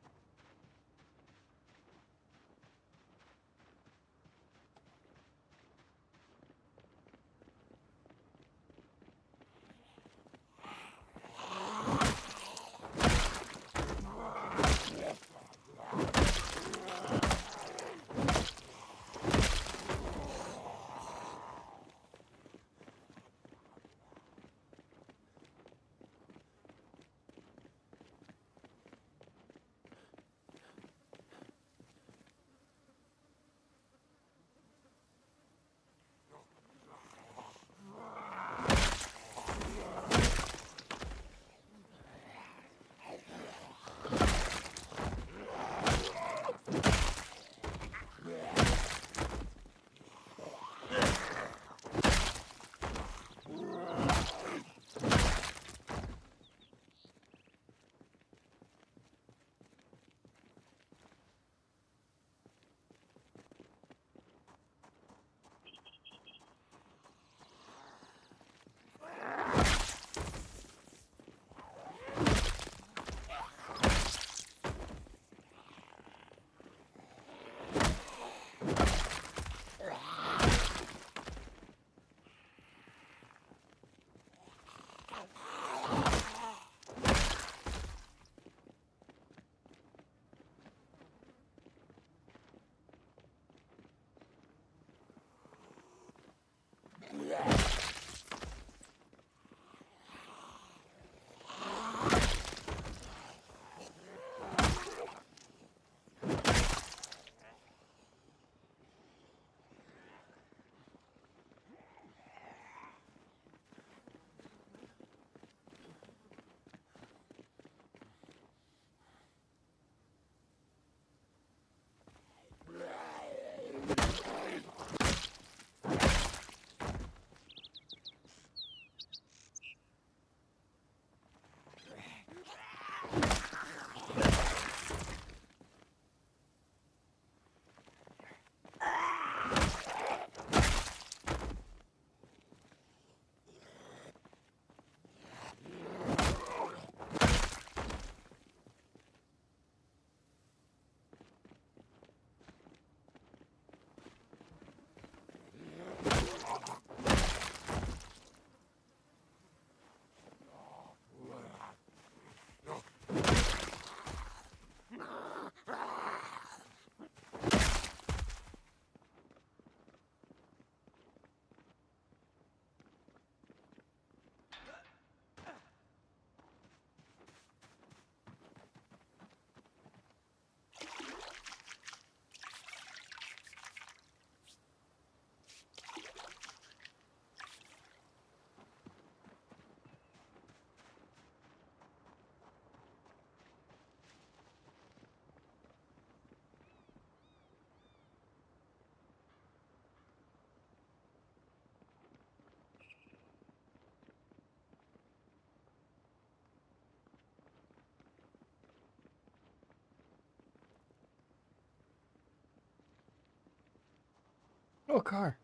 Oh, car.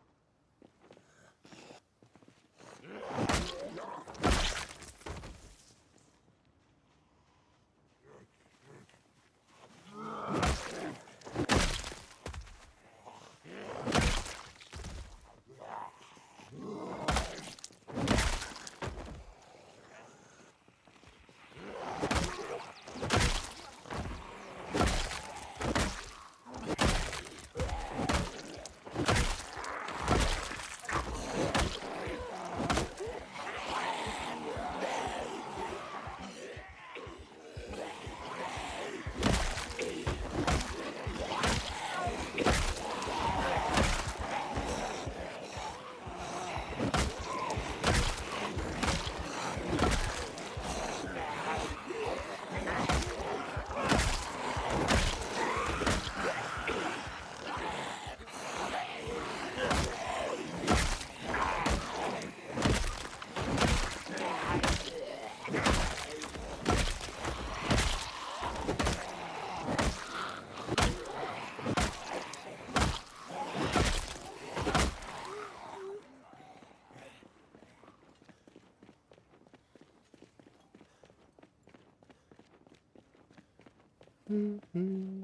Mm-hmm.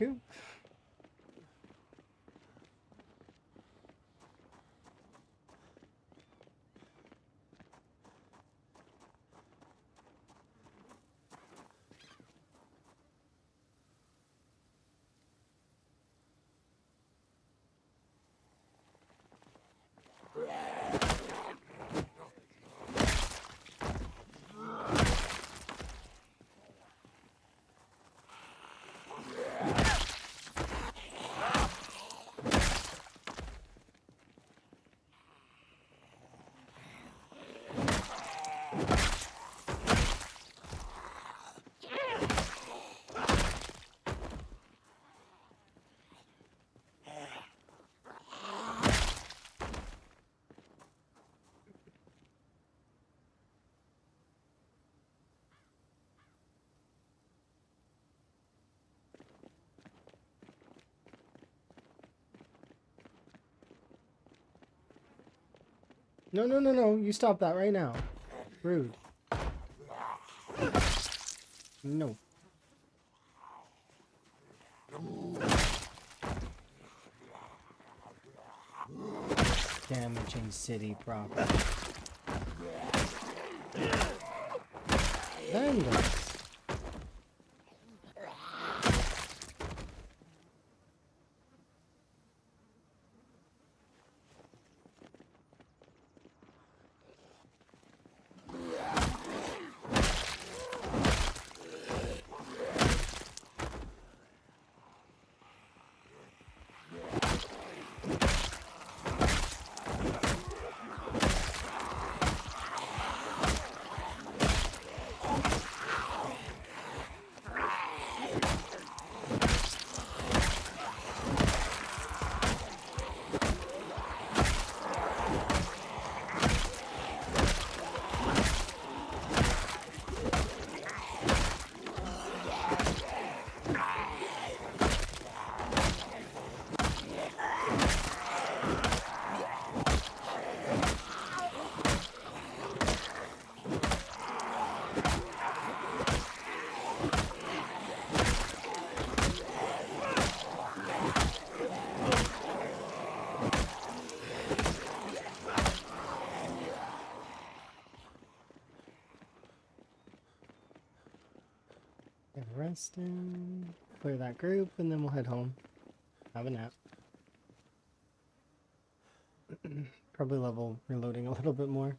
you? No, no, no, no. You stop that right now. Rude. No. Damaging city property. Vandals. Get rested. Clear that group, and then we'll head home. Have a nap. Probably level reloading a little bit more.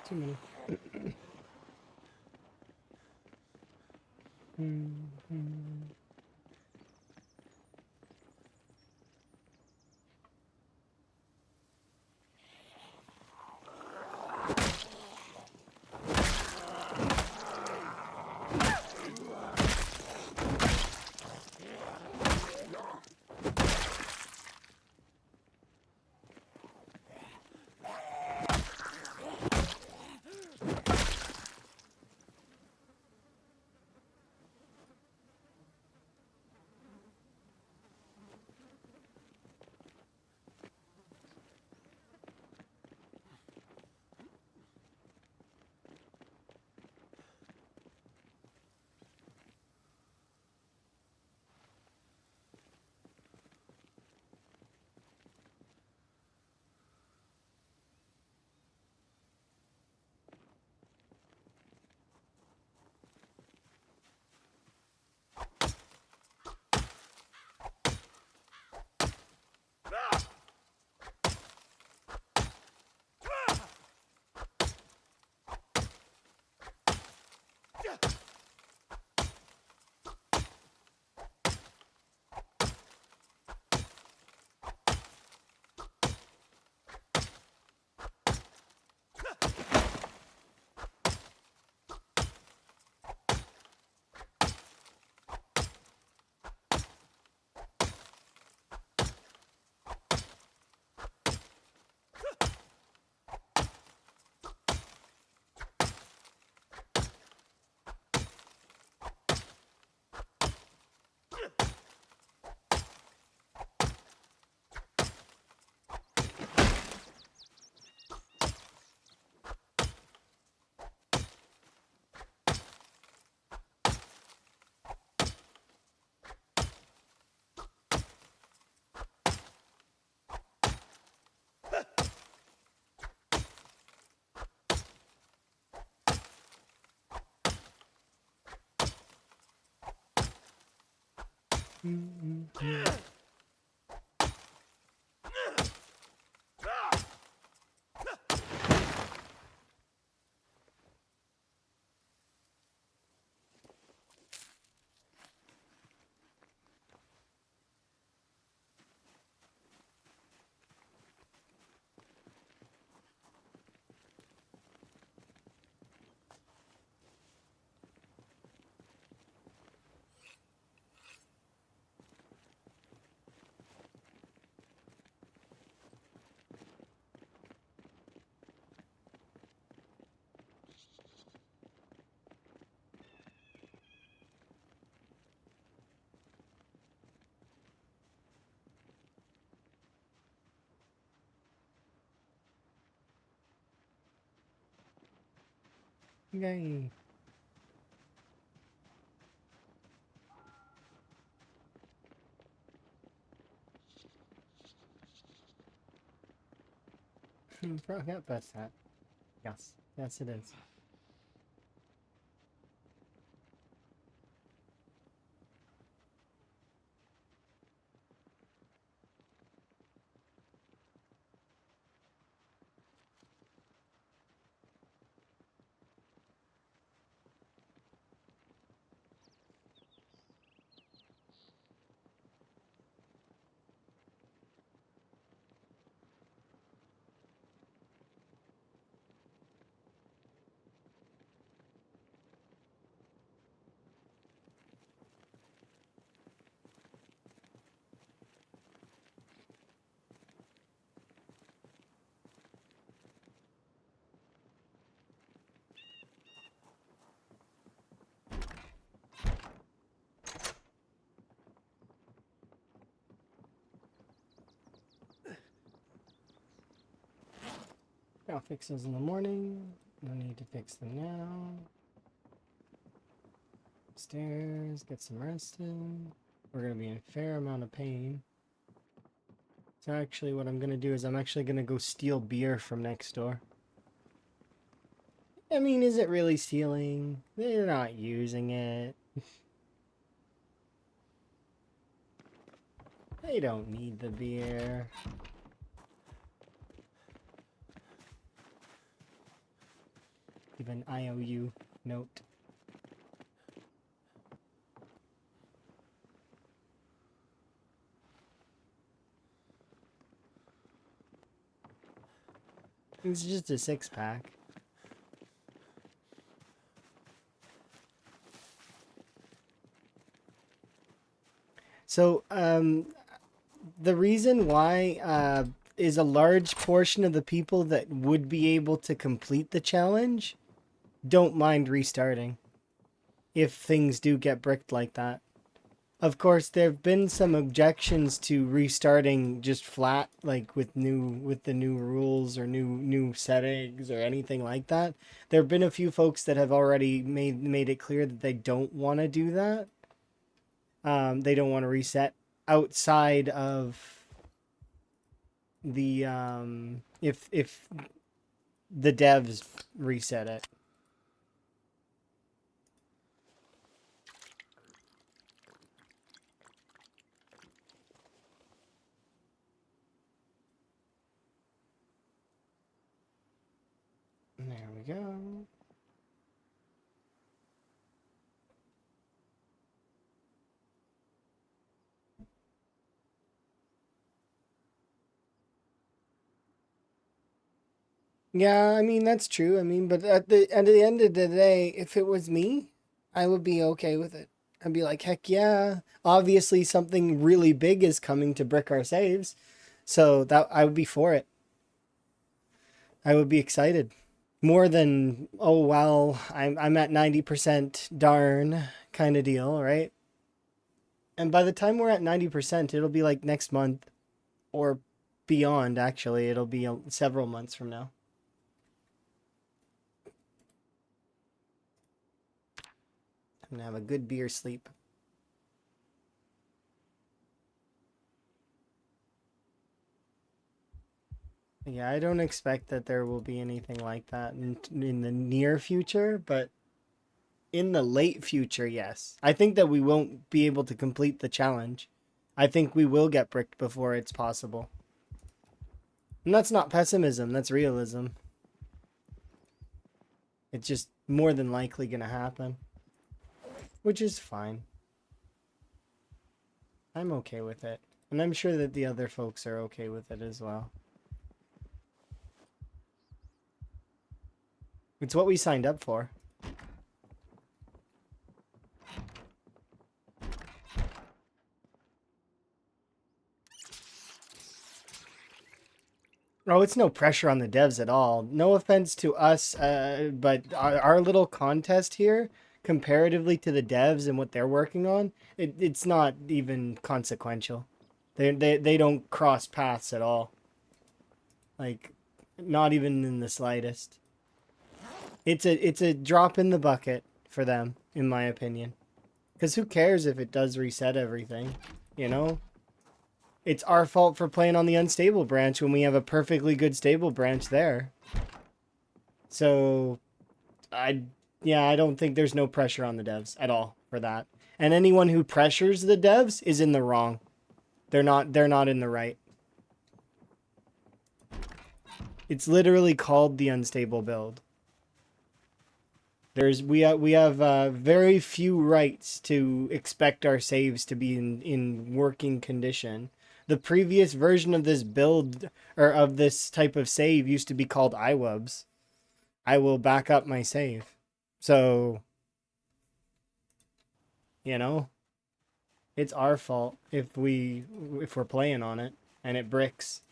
Too many. Yay. Forgot that's that. Yes. Yes, it is. I'll fix those in the morning. No need to fix them now. Upstairs, get some rest in. We're gonna be in a fair amount of pain. So actually what I'm gonna do is I'm actually gonna go steal beer from next door. I mean, is it really stealing? They're not using it. They don't need the beer. Give an IOU note. It's just a 6-pack. So, the reason why is a large portion of the people that would be able to complete the challenge don't mind restarting if things do get bricked like that. Of course, there have been some objections to restarting just flat, like with the new rules or new settings or anything like that. There have been a few folks that have already made it clear that they don't want to do that. They don't want to reset outside of the if the devs reset it. There we go. Yeah, I mean that's true. I mean, but at the end of the day, if it was me, I would be okay with it. I'd be like, heck yeah. Obviously something really big is coming to brick our saves. So that I would be for it. I would be excited. More than, oh well, I'm at 90% darn kind of deal, right? And by the time we're at 90%, it'll be like next month or beyond actually. It'll be several months from now. I'm gonna have a good beer sleep. Yeah, I don't expect that there will be anything like that in the near future, but In the late future, yes. I think that we won't be able to complete the challenge. I think we will get bricked before it's possible. And that's not pessimism, that's realism. It's just more than likely gonna happen. Which is fine. I'm okay with it. And I'm sure that the other folks are okay with it as well. It's what we signed up for. Oh, it's no pressure on the devs at all. No offense to us, but our little contest here, comparatively to the devs and what they're working on, it's not even consequential. They don't cross paths at all. Like, not even in the slightest. It's a drop in the bucket for them, in my opinion. Because who cares if it does reset everything, you know? It's our fault for playing on the unstable branch when we have a perfectly good stable branch there. So, I don't think there's no pressure on the devs at all for that. And anyone who pressures the devs is in the wrong. They're not in the right. It's literally called the unstable build. We have very few rights to expect our saves to be in working condition. The previous version of this build, or of this type of save, used to be called iWubs. I will back up my save. So, you know, it's our fault if we're playing on it and it bricks.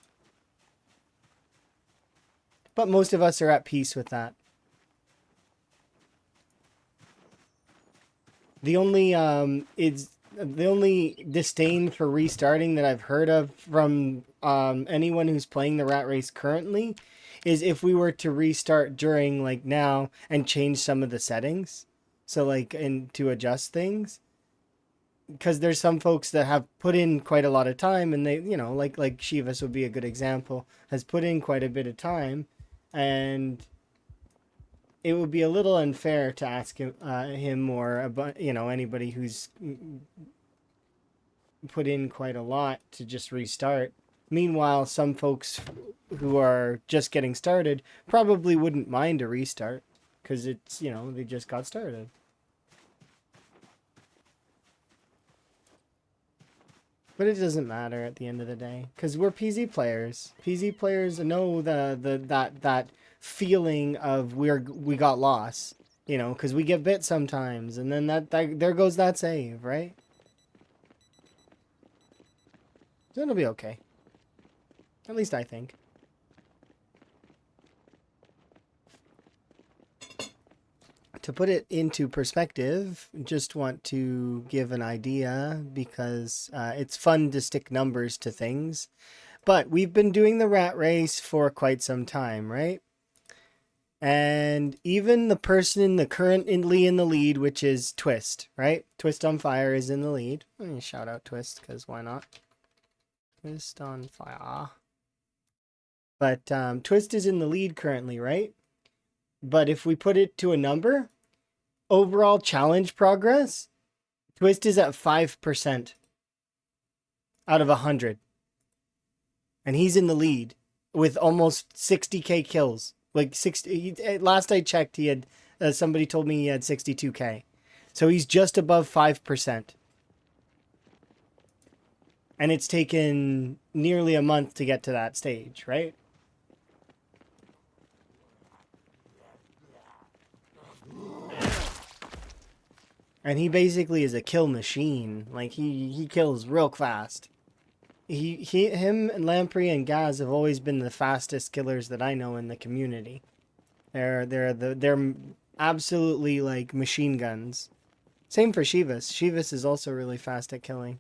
But most of us are at peace with that. The only disdain for restarting that I've heard of from anyone who's playing the rat race currently is if we were to restart during like now and change some of the settings, so like and to adjust things, because there's some folks that have put in quite a lot of time, and they, you know, like Shivas would be a good example, has put in quite a bit of time, and it would be a little unfair to ask him more about, you know, anybody who's put in quite a lot to just restart. Meanwhile, some folks who are just getting started probably wouldn't mind a restart because it's, you know, they just got started. But it doesn't matter at the end of the day because we're PZ players. PZ players know that feeling of we got lost, you know, because we get bit sometimes, and then that there goes that save, right? So it'll be okay. At least I think. To put it into perspective, just want to give an idea because it's fun to stick numbers to things. But we've been doing the rat race for quite some time, right? And even the person currently in the lead, which is Twist, right? Twist on Fire is in the lead. Let me shout out Twist, because why not? Twist on Fire. But Twist is in the lead currently, right? But if we put it to a number, overall challenge progress, Twist is at 5% out of 100. And he's in the lead with almost 60k kills. Like 60, last I checked, he had, somebody told me he had 62k. So he's just above 5%. And it's taken nearly a month to get to that stage, right? And he basically is a kill machine. Like he kills real fast. Him and Lamprey and Gaz have always been the fastest killers that I know in the community. They're absolutely like machine guns. Same for Shivas. Shivas is also really fast at killing.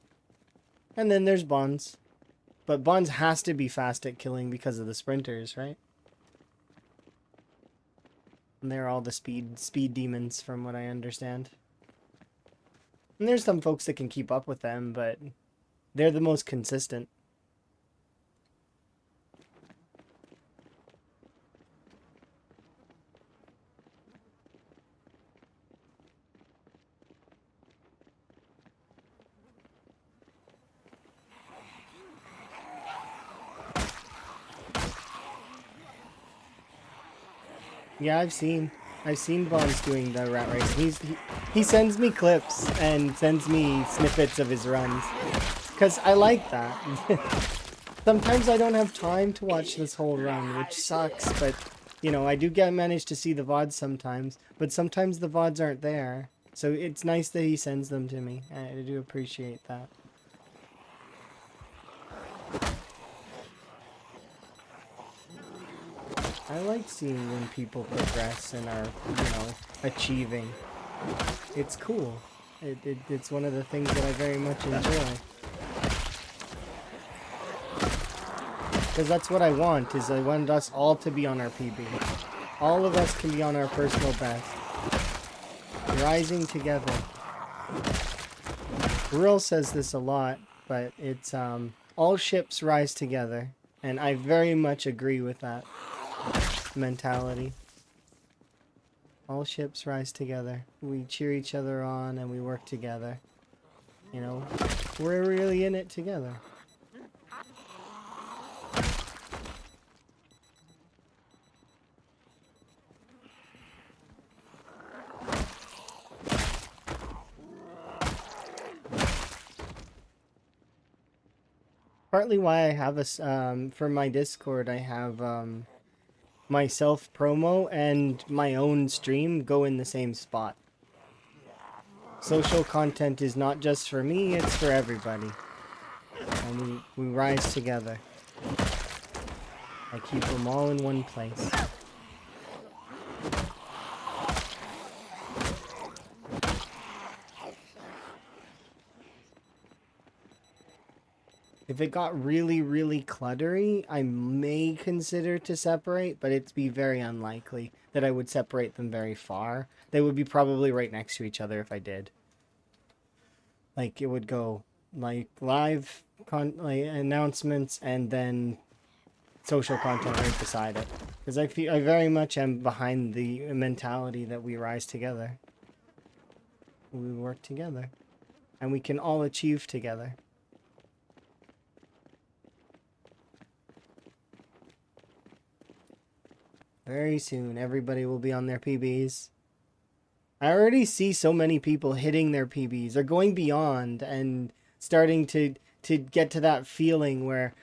And then there's Bonds. But Bonds has to be fast at killing because of the sprinters, right? And they're all the speed demons from what I understand. And there's some folks that can keep up with them, but they're the most consistent. Yeah, I've seen Bonds doing the rat race. He sends me clips and sends me snippets of his runs. Because I like that. Sometimes I don't have time to watch this whole run, which sucks, but, you know, I do manage to see the VODs sometimes, but sometimes the VODs aren't there. So it's nice that he sends them to me. I do appreciate that. I like seeing when people progress and are, you know, achieving. It's cool. It's one of the things that I very much enjoy. Because that's what I want, is I want us all to be on our PB. All of us can be on our personal best. Rising together. Rural says this a lot, but it's, all ships rise together. And I very much agree with that mentality. All ships rise together. We cheer each other on and we work together. You know, we're really in it together. Partly why I have for my Discord, I have my self promo and my own stream go in the same spot. Social content is not just for me, it's for everybody. And we rise together. I keep them all in one place. If it got really, really cluttery, I may consider to separate, but it'd be very unlikely that I would separate them very far. They would be probably right next to each other if I did. Like, it would go, like, live like, announcements and then social content right beside it. Because I very much am behind the mentality that we rise together. We work together. And we can all achieve together. Very soon, everybody will be on their PBs. I already see so many people hitting their PBs or going beyond and starting to get to that feeling where...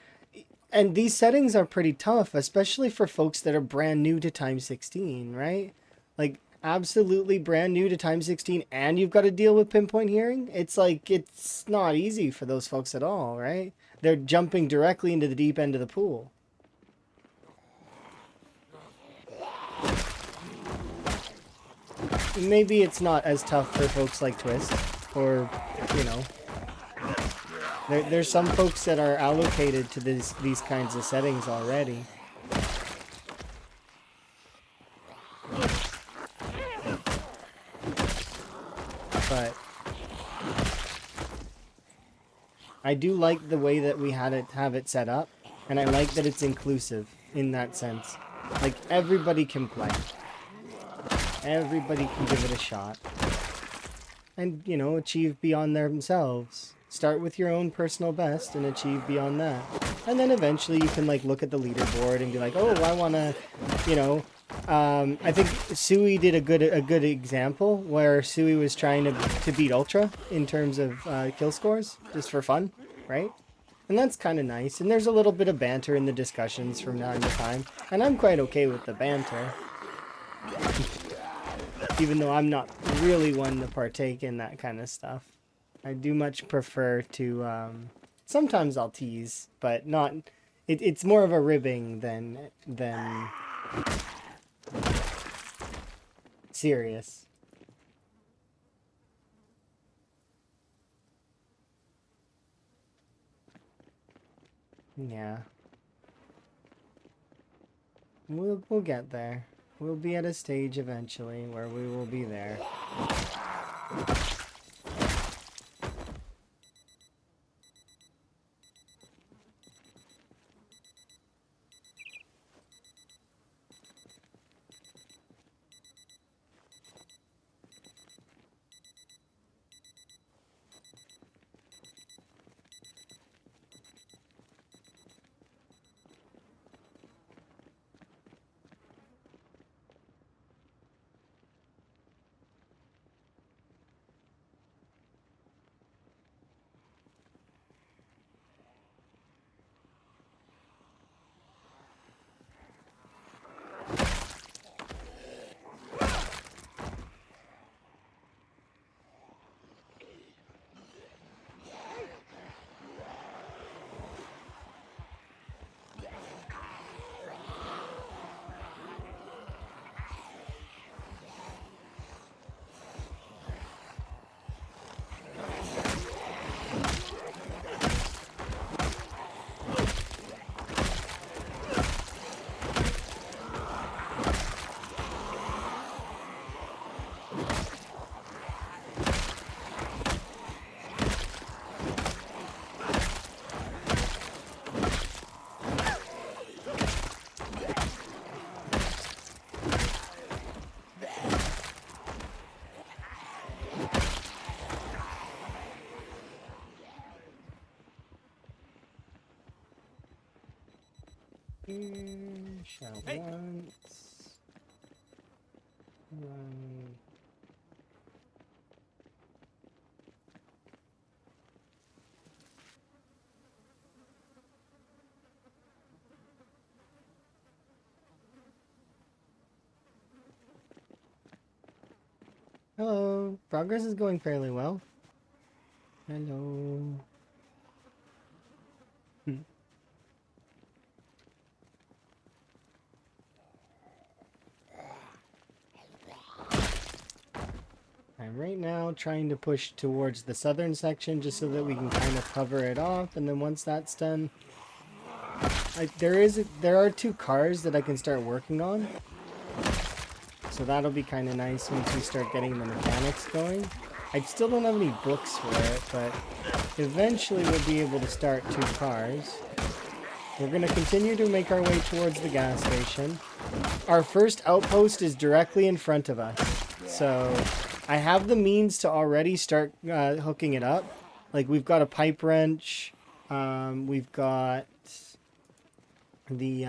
And these settings are pretty tough, especially for folks that are brand new to Time 16, right? Like, absolutely brand new to Time 16, and you've got to deal with pinpoint hearing? It's like, it's not easy for those folks at all, right? They're jumping directly into the deep end of the pool. Maybe it's not as tough for folks like Twist, or, you know, there's some folks that are allocated to these kinds of settings already. But I do like the way that we have it set up, and I like that it's inclusive in that sense. Like, everybody can play. Everybody can give it a shot. And, you know, achieve beyond themselves. Start with your own personal best and achieve beyond that. And then eventually you can, like, look at the leaderboard and be like, oh, I want to, you know... I think Sui did a good example where Sui was trying to beat Ultra in terms of kill scores, just for fun, right? And that's kind of nice. And there's a little bit of banter in the discussions from time to time. And I'm quite okay with the banter. Even though I'm not really one to partake in that kind of stuff. I do much prefer to, sometimes I'll tease, but not, it's more of a ribbing than serious. Yeah. We'll get there. We'll be at a stage eventually where we will be there. Shout Hey. once. Run. Hello. Progress is going fairly well. Hello. I'm right now trying to push towards the southern section just so that we can kind of cover it off, and then once that's done, there are 2 cars that I can start working on. So that'll be kind of nice once we start getting the mechanics going. I still don't have any books for it, but eventually we'll be able to start 2 cars. We're going to continue to make our way towards the gas station. Our first outpost is directly in front of us. So I have the means to already start hooking it up. Like, we've got a pipe wrench. We've got the...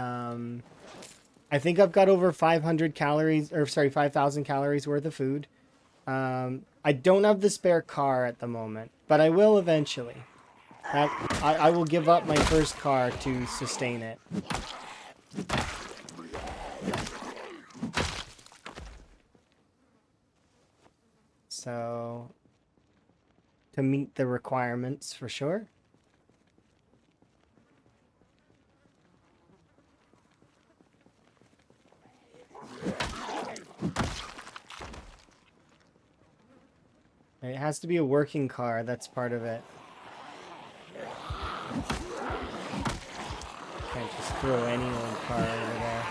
I think I've got over 500 calories, or sorry, 5,000 calories worth of food. I don't have the spare car at the moment, but I will eventually. I will give up my first car to sustain it. So, to meet the requirements for sure. It has to be a working car, that's part of it. Can't just throw any old car over there.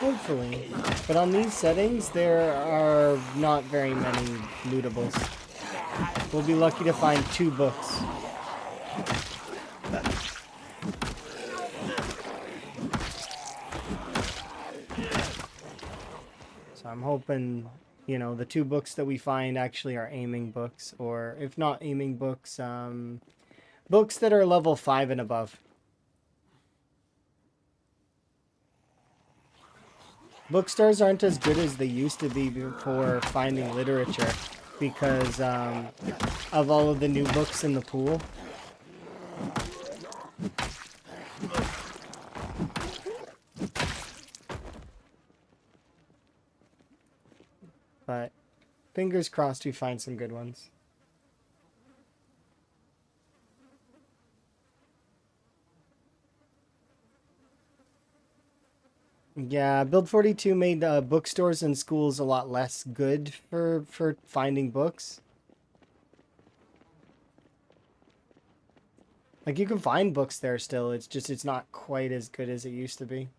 Hopefully. But on these settings, there are not very many lootables. We'll be lucky to find 2 books. So I'm hoping, you know, the 2 books that we find actually are aiming books, or if not aiming books, books that are level 5 and above. Bookstores aren't as good as they used to be for finding literature because of all of the new books in the pool. But fingers crossed we find some good ones. Yeah, Build 42 made bookstores and schools a lot less good for finding books. Like, you can find books there still, it's just it's not quite as good as it used to be.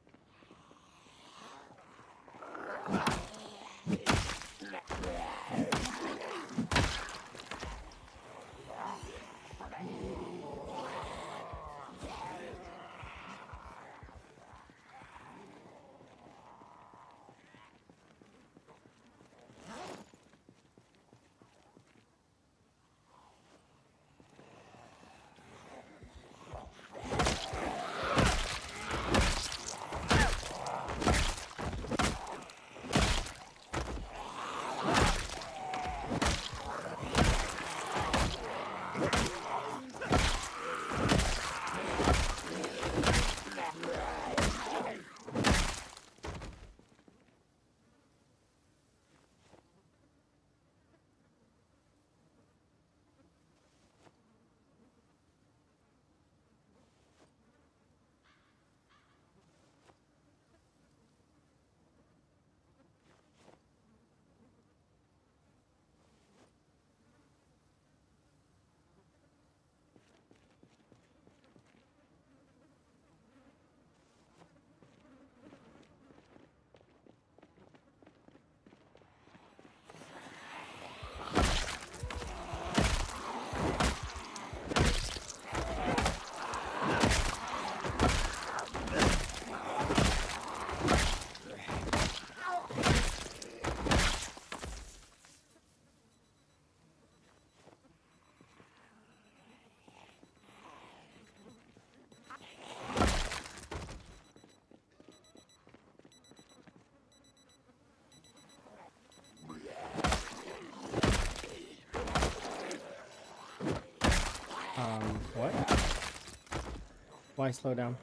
Why slow down?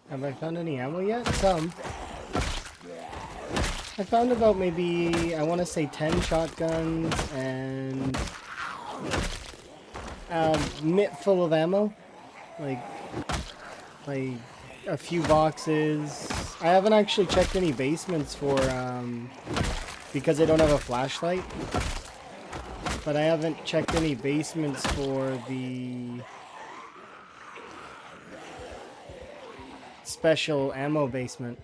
Have I found any ammo yet? Some. I found about maybe, I want to say 10 shotguns and a mitt full of ammo. Like a few boxes. I haven't actually checked any basements for, because I don't have a flashlight. But I haven't checked any basements for the special ammo basement.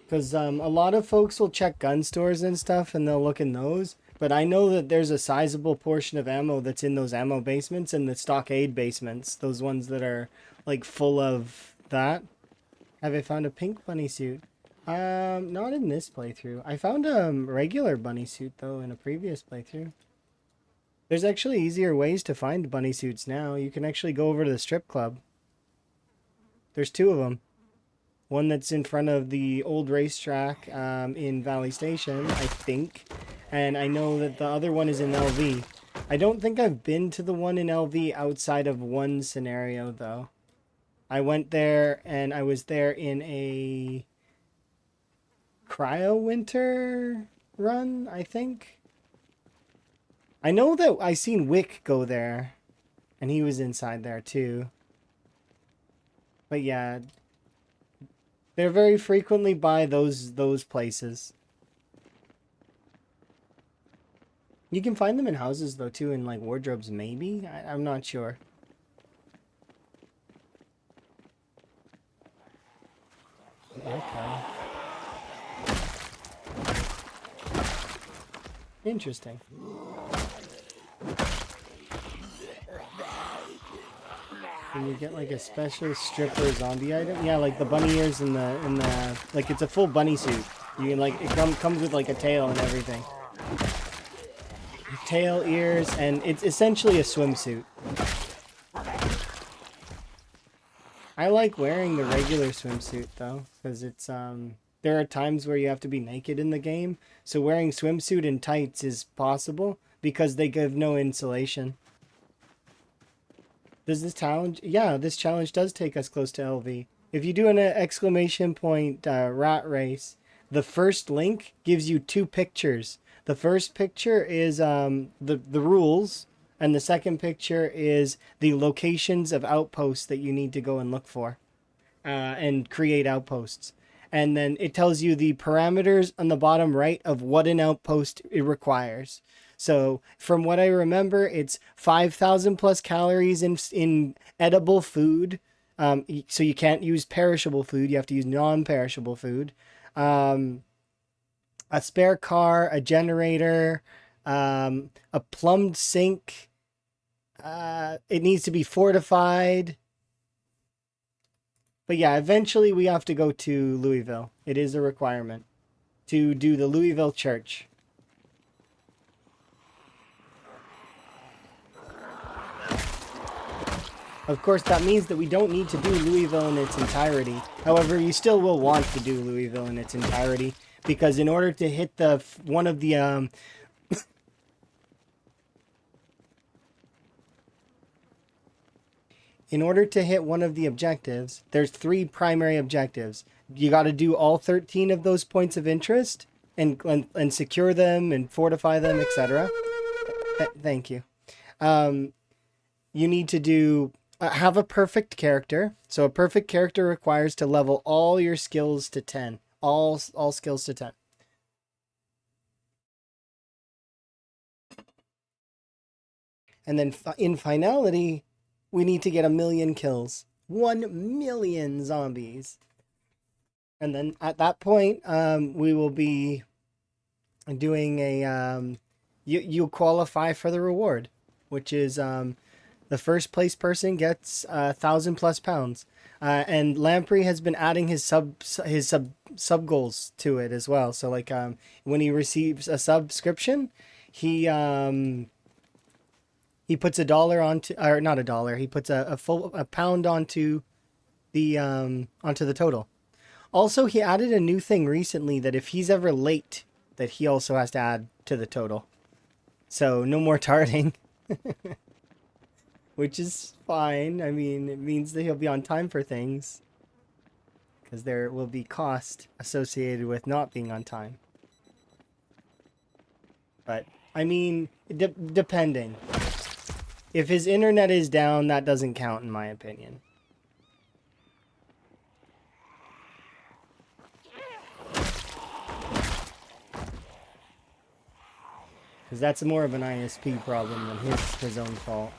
Because a lot of folks will check gun stores and stuff and they'll look in those. But I know that there's a sizable portion of ammo that's in those ammo basements and the stockade basements. Those ones that are like full of that. Have I found a pink bunny suit? Not in this playthrough. I found a regular bunny suit though in a previous playthrough. There's actually easier ways to find bunny suits now. You can actually go over to the strip club. There's two of them. One that's in front of the old racetrack in Valley Station, I think. And I know that the other one is in LV. I don't think I've been to the one in LV outside of one scenario, though. I went there, and I was there in a cryo winter run, I think. I know that I seen Wick go there, and he was inside there, too. But yeah, they're very frequently by those places. You can find them in houses though too, in like wardrobes maybe? I'm not sure. Okay. Interesting. Can you get like a special stripper zombie item? Yeah, like the bunny ears in the like it's a full bunny suit. You can like it comes with like a tail and everything. Tail, ears, and it's essentially a swimsuit. I like wearing the regular swimsuit though, because it's there are times where you have to be naked in the game, so wearing swimsuit and tights is possible because they give no insulation. Does this challenge? Yeah, this challenge does take us close to LV. If you do an exclamation point rat race, the first link gives you two pictures. The first picture is the rules, and the second picture is the locations of outposts that you need to go and look for and create outposts. And then it tells you the parameters on the bottom right of what an outpost it requires. So from what I remember, it's 5,000 plus calories in edible food. So you can't use perishable food. You have to use non-perishable food. A spare car, a generator, a plumbed sink. It needs to be fortified. But yeah, eventually we have to go to Louisville. It is a requirement to do the Louisville Church. Of course, that means that we don't need to do Louisville in its entirety. However, you still will want to do Louisville in its entirety, because in order to hit the one of the in order to hit one of the objectives, there's 3 primary objectives. You got to do all 13 of those points of interest and secure them and fortify them, etc. Thank you. You need to do have a perfect character. So a perfect character requires to level all your skills to 10. All skills to 10. And then in finality, we need to get 1 million kills. 1 million zombies. And then at that point, we will be doing a... you qualify for the reward, which is the first place person gets 1,000 plus pounds. And Lamprey has been adding his sub goals to it as well. So like when he receives a subscription, he puts $1 onto, or not $1. He puts a pound onto the total. Also, he added a new thing recently that if he's ever late, that he also has to add to the total. So no more tarding. Which is fine. I mean, it means that he'll be on time for things. Because there will be cost associated with not being on time. But, I mean, depending. If his internet is down, that doesn't count in my opinion. Because that's more of an ISP problem than his own fault.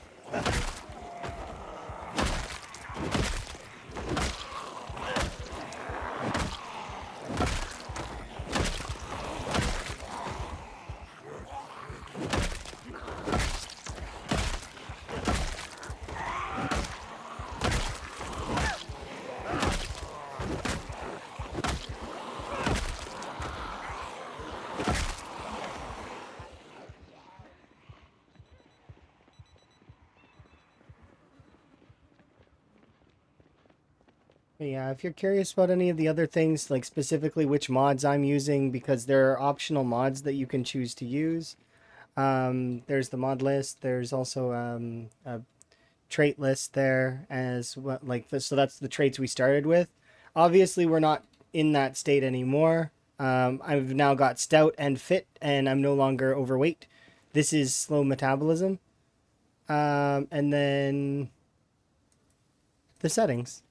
Yeah, if you're curious about any of the other things, like specifically which mods I'm using, because there are optional mods that you can choose to use. There's the mod list. There's also a trait list there as well. Like this, so that's the traits we started with. Obviously, we're not in that state anymore. I've now got stout and fit, and I'm no longer overweight. This is slow metabolism. And then the settings.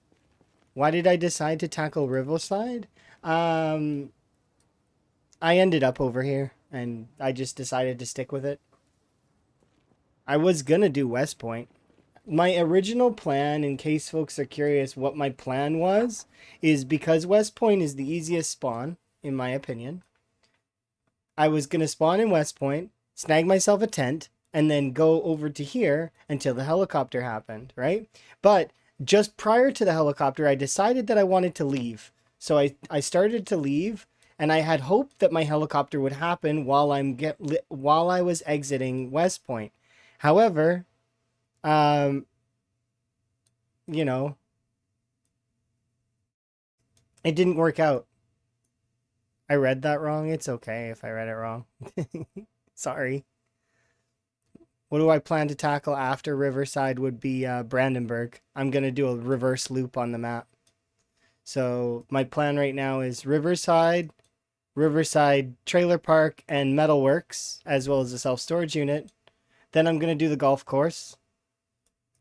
Why did I decide to tackle Riverside? I ended up over here, and I just decided to stick with it. I was gonna do West Point. My original plan, in case folks are curious what my plan was, is because West Point is the easiest spawn, in my opinion. I was gonna spawn in West Point, snag myself a tent, and then go over to here until the helicopter happened, right? But just prior to the helicopter, I decided that I wanted to leave. So I started to leave, and I had hoped that my helicopter would happen while I was exiting West Point. However, you know, it didn't work out. I read that wrong. It's okay if I read it wrong. Sorry. What do I plan to tackle after Riverside would be Brandenburg. I'm going to do a reverse loop on the map. So my plan right now is Riverside Trailer Park, and Metalworks, as well as a self-storage unit. Then I'm going to do the golf course.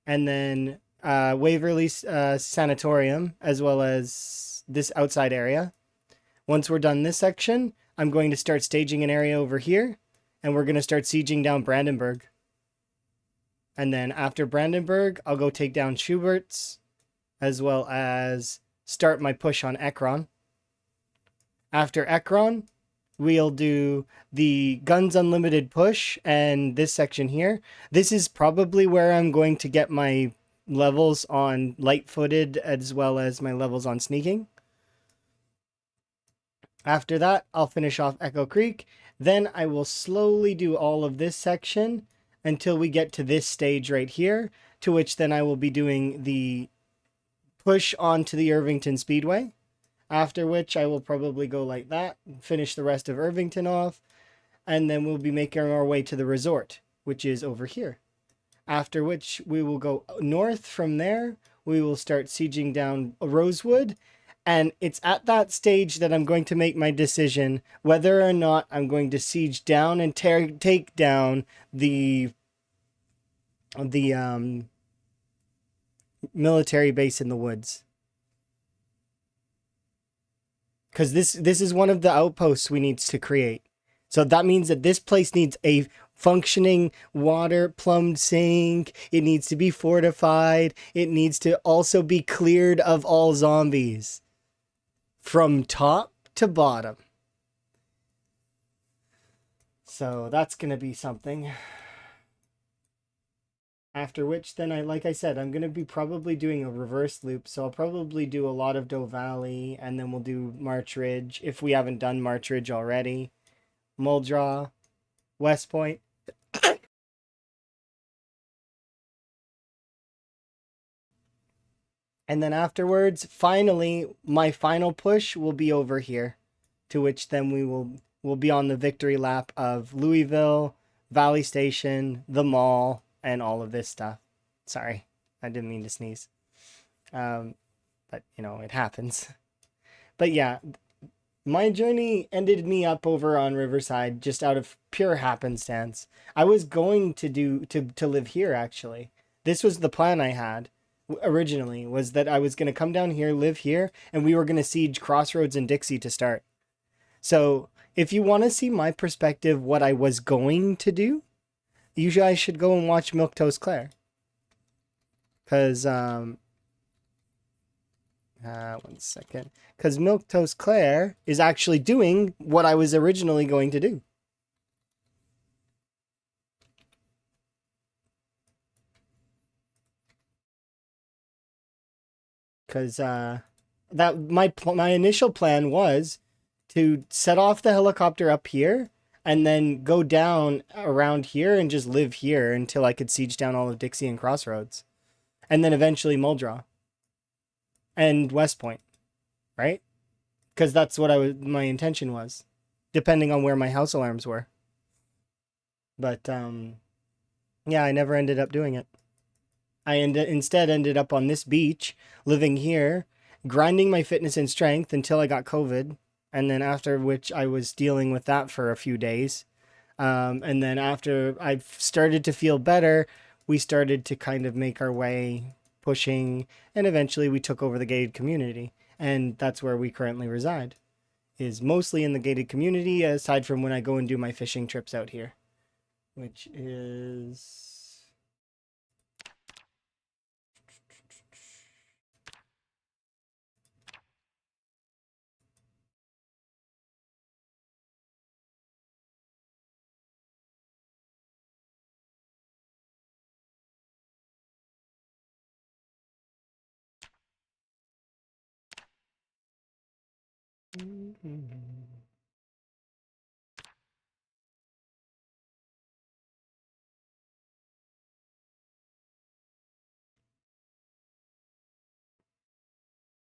And then Waverly Sanatorium, as well as this outside area. Once we're done this section, I'm going to start staging an area over here. And we're going to start sieging down Brandenburg. And then after Brandenburg, I'll go take down Schubert's, as well as start my push on Ekron. After Ekron, we'll do the Guns Unlimited push and this section here. This is probably where I'm going to get my levels on light-footed as well as my levels on sneaking. After that, I'll finish off Echo Creek. Then I will slowly do all of this section until we get to this stage right here, to which then I will be doing the push onto the Irvington Speedway. After which I will probably go like that, finish the rest of Irvington off, and then we'll be making our way to the resort, which is over here. After which we will go north from there. We will start sieging down Rosewood, and it's at that stage that I'm going to make my decision whether or not I'm going to siege down and take down the military base in the woods. Because this is one of the outposts we need to create. So that means that this place needs a functioning water plumbed sink. It needs to be fortified. It needs to also be cleared of all zombies. From top to bottom. So that's going to be something. After which, then like I said, I'm going to be probably doing a reverse loop. So I'll probably do a lot of Doe Valley, and then we'll do March Ridge, if we haven't done March Ridge already. Muldraw, West Point. And then afterwards, finally, my final push will be over here. To which then we'll be on the victory lap of Louisville, Valley Station, the mall, and all of this stuff. Sorry, I didn't mean to sneeze. But you know, it happens. But yeah, my journey ended me up over on Riverside just out of pure happenstance. I was going to live here actually. This was the plan I had originally, was that I was going to come down here, live here, and we were going to siege Crossroads and Dixie to start. So, if you want to see my perspective what I was going to do, you guys should go and watch Milquetoast Claire. Cuz one second. Because Milquetoast Claire is actually doing what I was originally going to do. Because that my initial plan was to set off the helicopter up here and then go down around here and just live here until I could siege down all of Dixie and Crossroads. And then eventually Muldraw. And West Point. Right? Because that's what my intention was. Depending on where my house alarms were. But, yeah, I never ended up doing it. I instead ended up on this beach, living here, grinding my fitness and strength until I got COVID. And then after which I was dealing with that for a few days. And then after I started to feel better, we started to kind of make our way, pushing, and eventually we took over the gated community. And that's where we currently reside, is mostly in the gated community, aside from when I go and do my fishing trips out here, which is...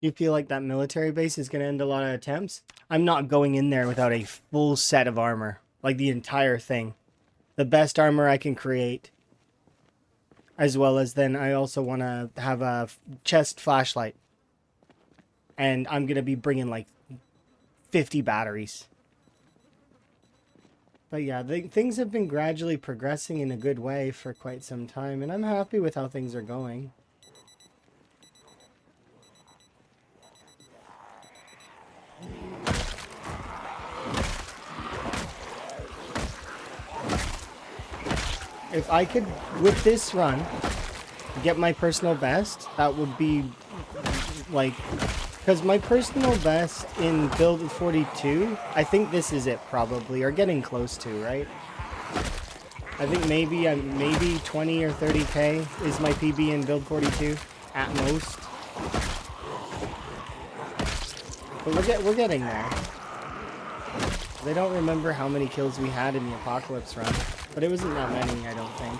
You feel like that military base is going to end a lot of attempts? I'm not going in there without a full set of armor. Like the entire thing. The best armor I can create. As well as then I also want to have a chest flashlight. And I'm going to be bringing like 50 batteries. But yeah, things have been gradually progressing in a good way for quite some time. And I'm happy with how things are going. If I could, with this run, get my personal best, that would be, like, because my personal best in build 42, I think this is it probably, or getting close to, right? I think maybe 20 or 30k is my PB in build 42, at most. But we're getting there. I don't remember how many kills we had in the Apocalypse run, but it wasn't that many, I don't think.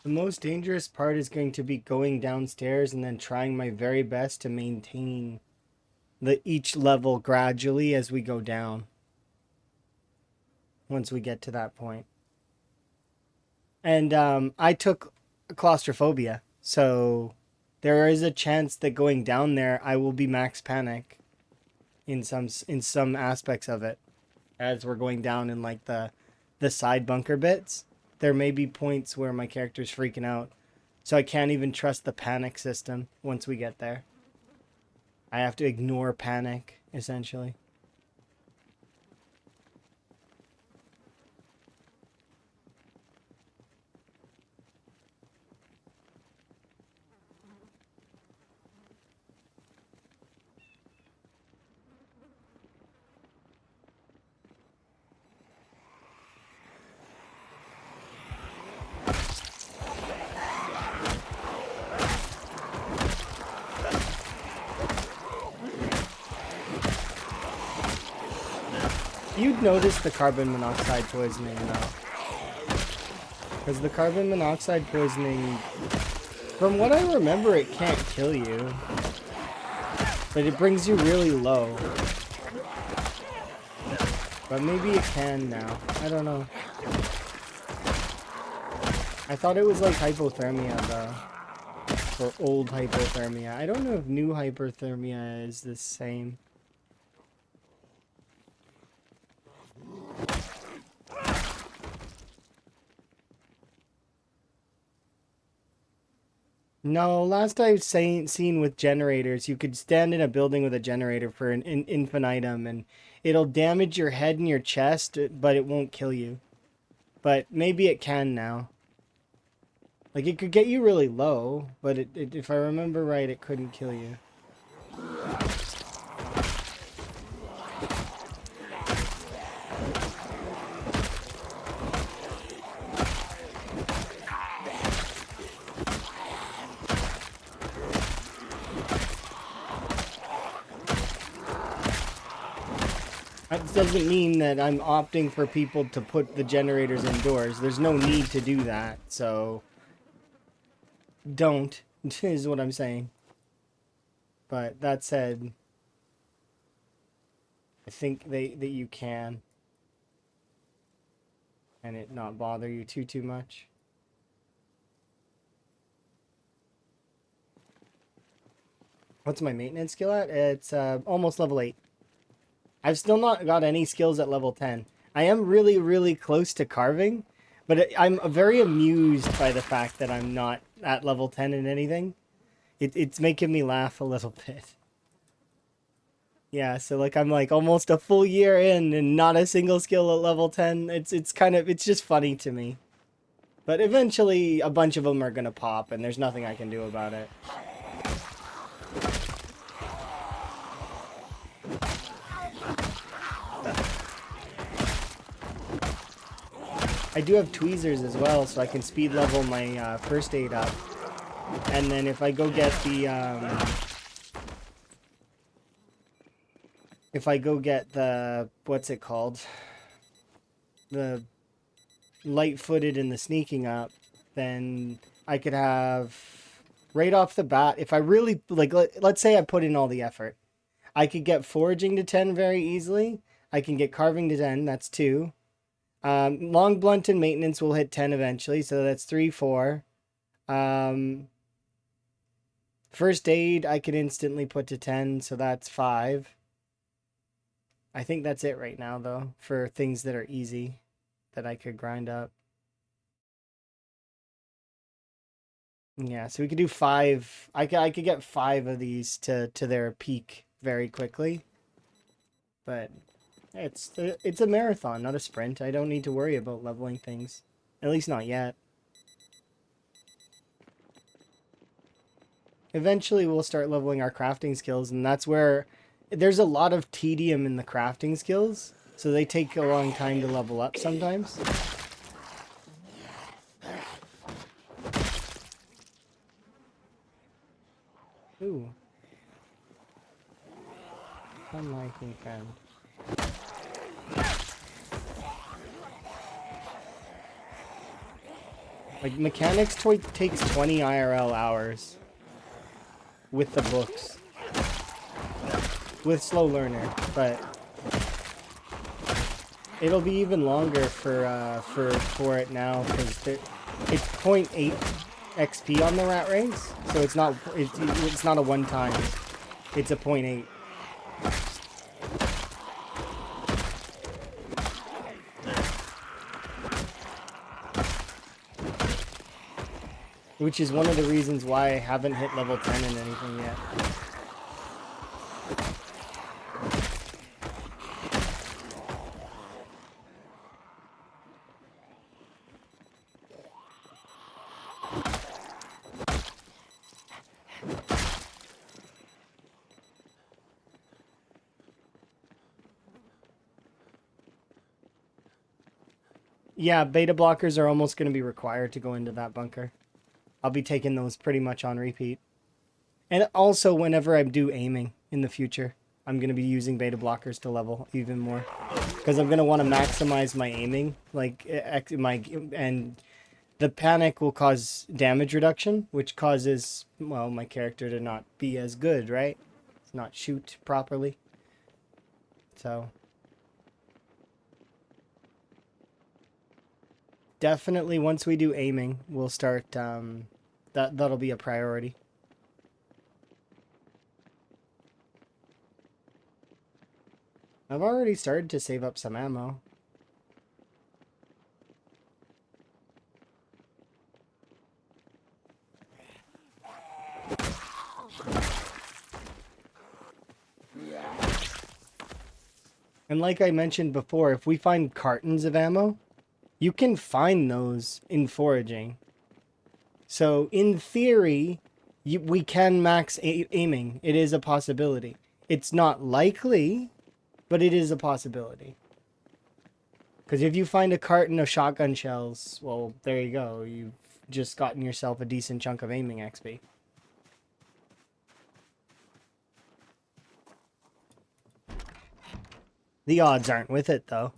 The most dangerous part is going to be going downstairs and then trying my very best to maintain each level gradually as we go down. Once we get to that point. And I took claustrophobia, so there is a chance that going down there I will be max panic in some aspects of it as we're going down in like the side bunker bits. There may be points where my character's freaking out. So I can't even trust the panic system once we get there. I have to ignore panic, essentially. notice the carbon monoxide poisoning now. Because the carbon monoxide poisoning, from what I remember, it can't kill you. But it brings you really low. But maybe it can now. I don't know. I thought it was like hypothermia though. Or old hypothermia. I don't know if new hypothermia is the same. No, last I've seen with generators, you could stand in a building with a generator for an infinitum, and it'll damage your head and your chest, but it won't kill you. But maybe it can now. Like, it could get you really low, but if I remember right, it couldn't kill you. That doesn't mean that I'm opting for people to put the generators indoors. There's no need to do that, so don't, is what I'm saying. But that said, I think that you can, and it not bother you too much. What's my maintenance skill at? It's almost level 8. I've still not got any skills at level 10. I am really close to carving, but I'm very amused by the fact that I'm not at level 10 in anything. It's making me laugh a little bit. Yeah, so like I'm like almost a full year in and not a single skill at level 10. It's just funny to me. But eventually a bunch of them are gonna pop and there's nothing I can do about it. I do have tweezers as well, so I can speed level my first aid up. And then if I go get the what's it called? The light-footed and the sneaking up, then I could have right off the bat, if I really like, let's say I put in all the effort, I could get foraging to 10 very easily. I can get carving to 10, that's 2. Long blunt and maintenance will hit 10 eventually, so that's 3, 4. First aid I could instantly put to 10, so that's 5. I think that's it right now, though, for things that are easy that I could grind up. Yeah, so we could do 5. I could get 5 of these to their peak very quickly. But it's a marathon, not a sprint. I don't need to worry about leveling things. At least not yet. Eventually we'll start leveling our crafting skills, and that's where there's a lot of tedium in the crafting skills, so they take a long time to level up sometimes. Ooh. Unlikely friend. Like, mechanics takes 20 IRL hours with the books. With slow learner, but it'll be even longer for it now because it's 0.8 XP on the rat race, so it's not a one time. It's a 0.8. Which is one of the reasons why I haven't hit level 10 in anything yet. Yeah, beta blockers are almost going to be required to go into that bunker. I'll be taking those pretty much on repeat. And also whenever I do aiming in the future. I'm going to be using beta blockers to level even more. Because I'm going to want to maximize my aiming. Like, and the panic will cause damage reduction, which causes, well, my character to not be as good, right? Not shoot properly. So definitely once we do aiming, we'll start that'll be a priority. I've already started to save up some ammo. And like I mentioned before, if we find cartons of ammo, you can find those in foraging. So in theory, we can max aiming. It is a possibility. It's not likely, but it is a possibility. Because if you find a carton of shotgun shells, well, there you go. You've just gotten yourself a decent chunk of aiming XP. The odds aren't with it, though.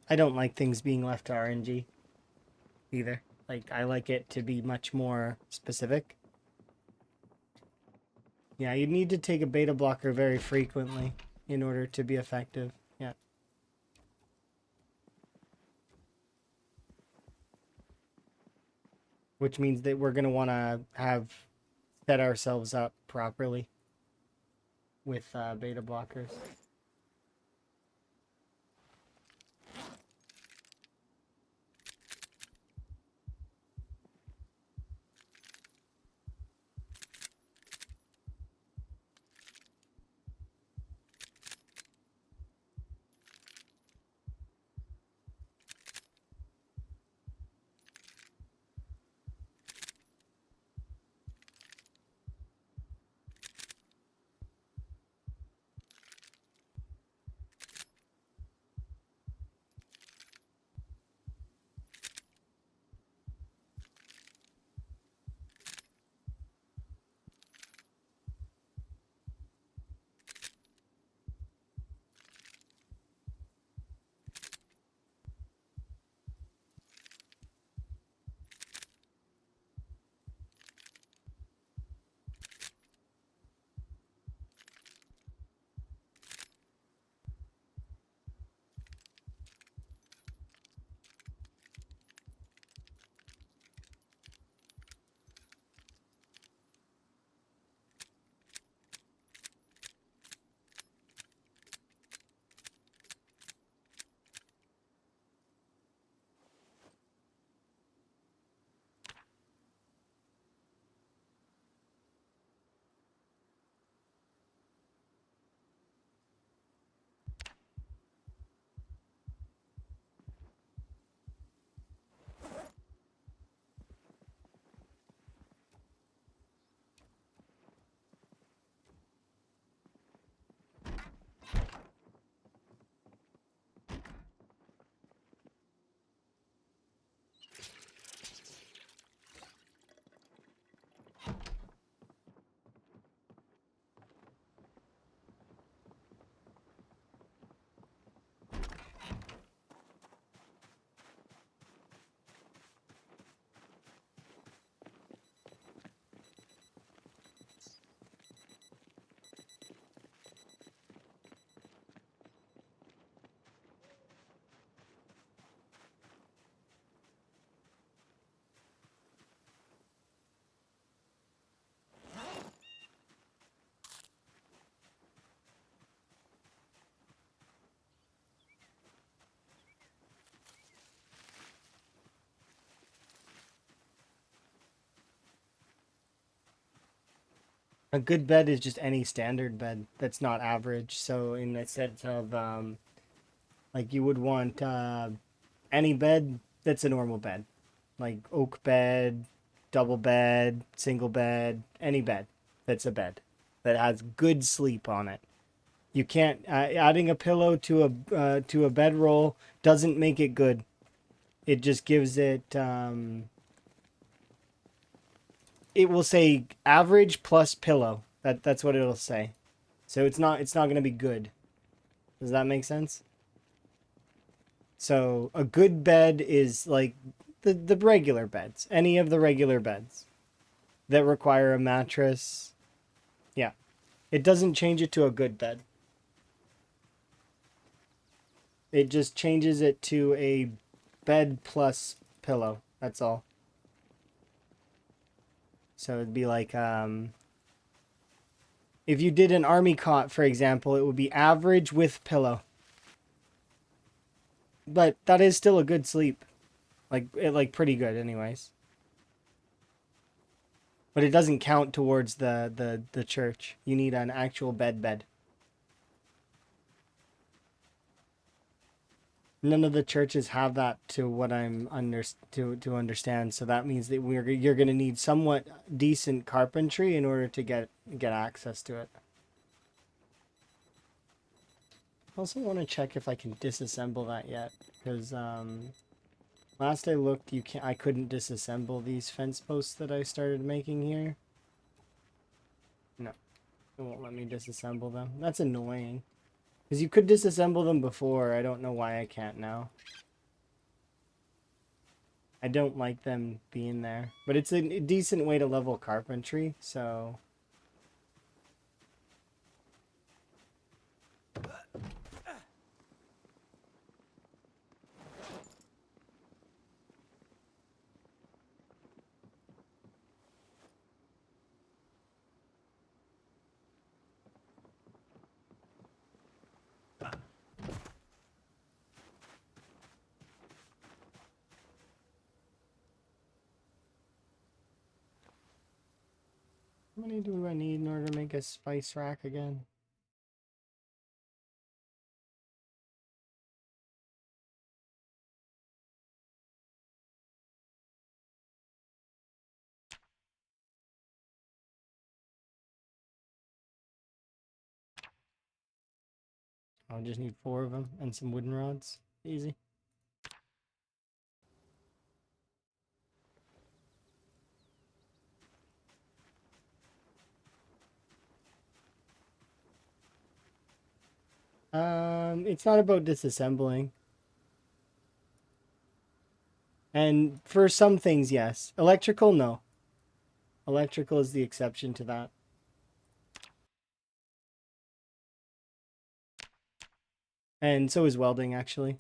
I don't like things being left to RNG either. Like, I like it to be much more specific. Yeah, you need to take a beta blocker very frequently in order to be effective. Yeah. Which means that we're going to want to have set ourselves up properly with beta blockers. A good bed is just any standard bed that's not average. So in the sense of like you would want any bed that's a normal bed, like oak bed, double bed, single bed, any bed that's a bed that has good sleep on it. You can't adding a pillow to a bedroll doesn't make it good. it just gives it, it will say average plus pillow. That's what it'll say. So it's not going to be good. Does that make sense? So a good bed is like the regular beds, any of the regular beds that require a mattress. Yeah. It doesn't change it to a good bed. It just changes it to a bed plus pillow. That's all. So it'd be like, if you did an army cot, for example, it would be average with pillow. But that is still a good sleep. Like pretty good anyways. But it doesn't count towards the church. You need an actual bed. None of the churches have that to what I'm to understand. So that means that you're going to need somewhat decent carpentry in order to get access to it. I also want to check if I can disassemble that yet, because last I looked, I couldn't disassemble these fence posts that I started making here. No, it won't let me disassemble them. That's annoying. Because you could disassemble them before. I don't know why I can't now. I don't like them being there. But it's a decent way to level carpentry, so... How many do I need in order to make a spice rack again? I'll just need 4 of them and some wooden rods. Easy. It's not about disassembling. And for some things, yes. Electrical, no. Electrical is the exception to that. And so is welding, actually.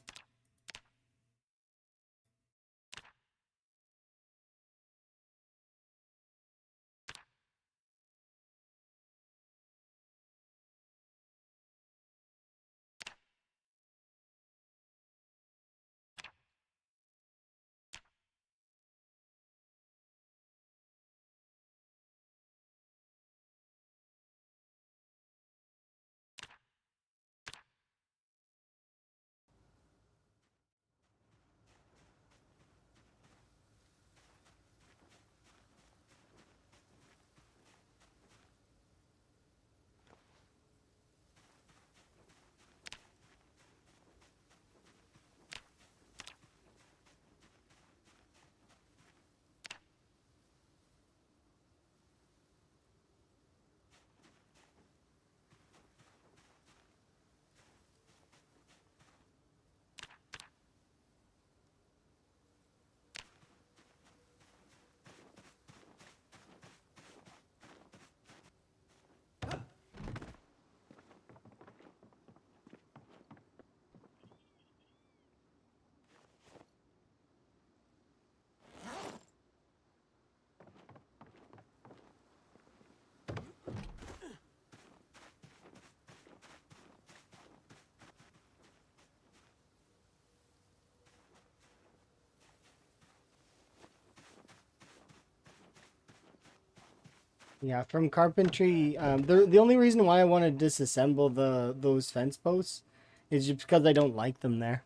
Yeah, from carpentry, the only reason why I want to disassemble those fence posts is just because I don't like them there.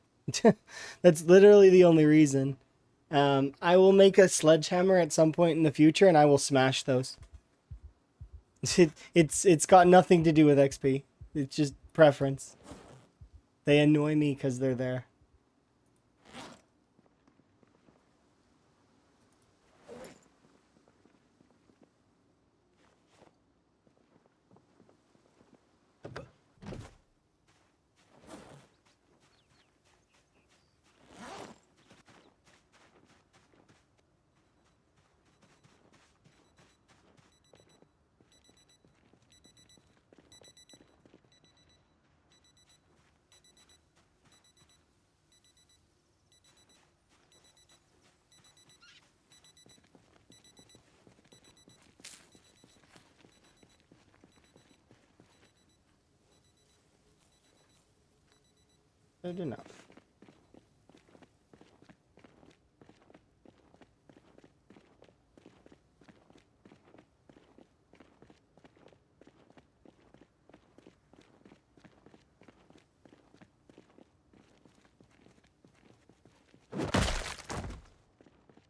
That's literally the only reason. I will make a sledgehammer at some point in the future, and I will smash those. It's got nothing to do with XP. It's just preference. They annoy me because they're there. good enough.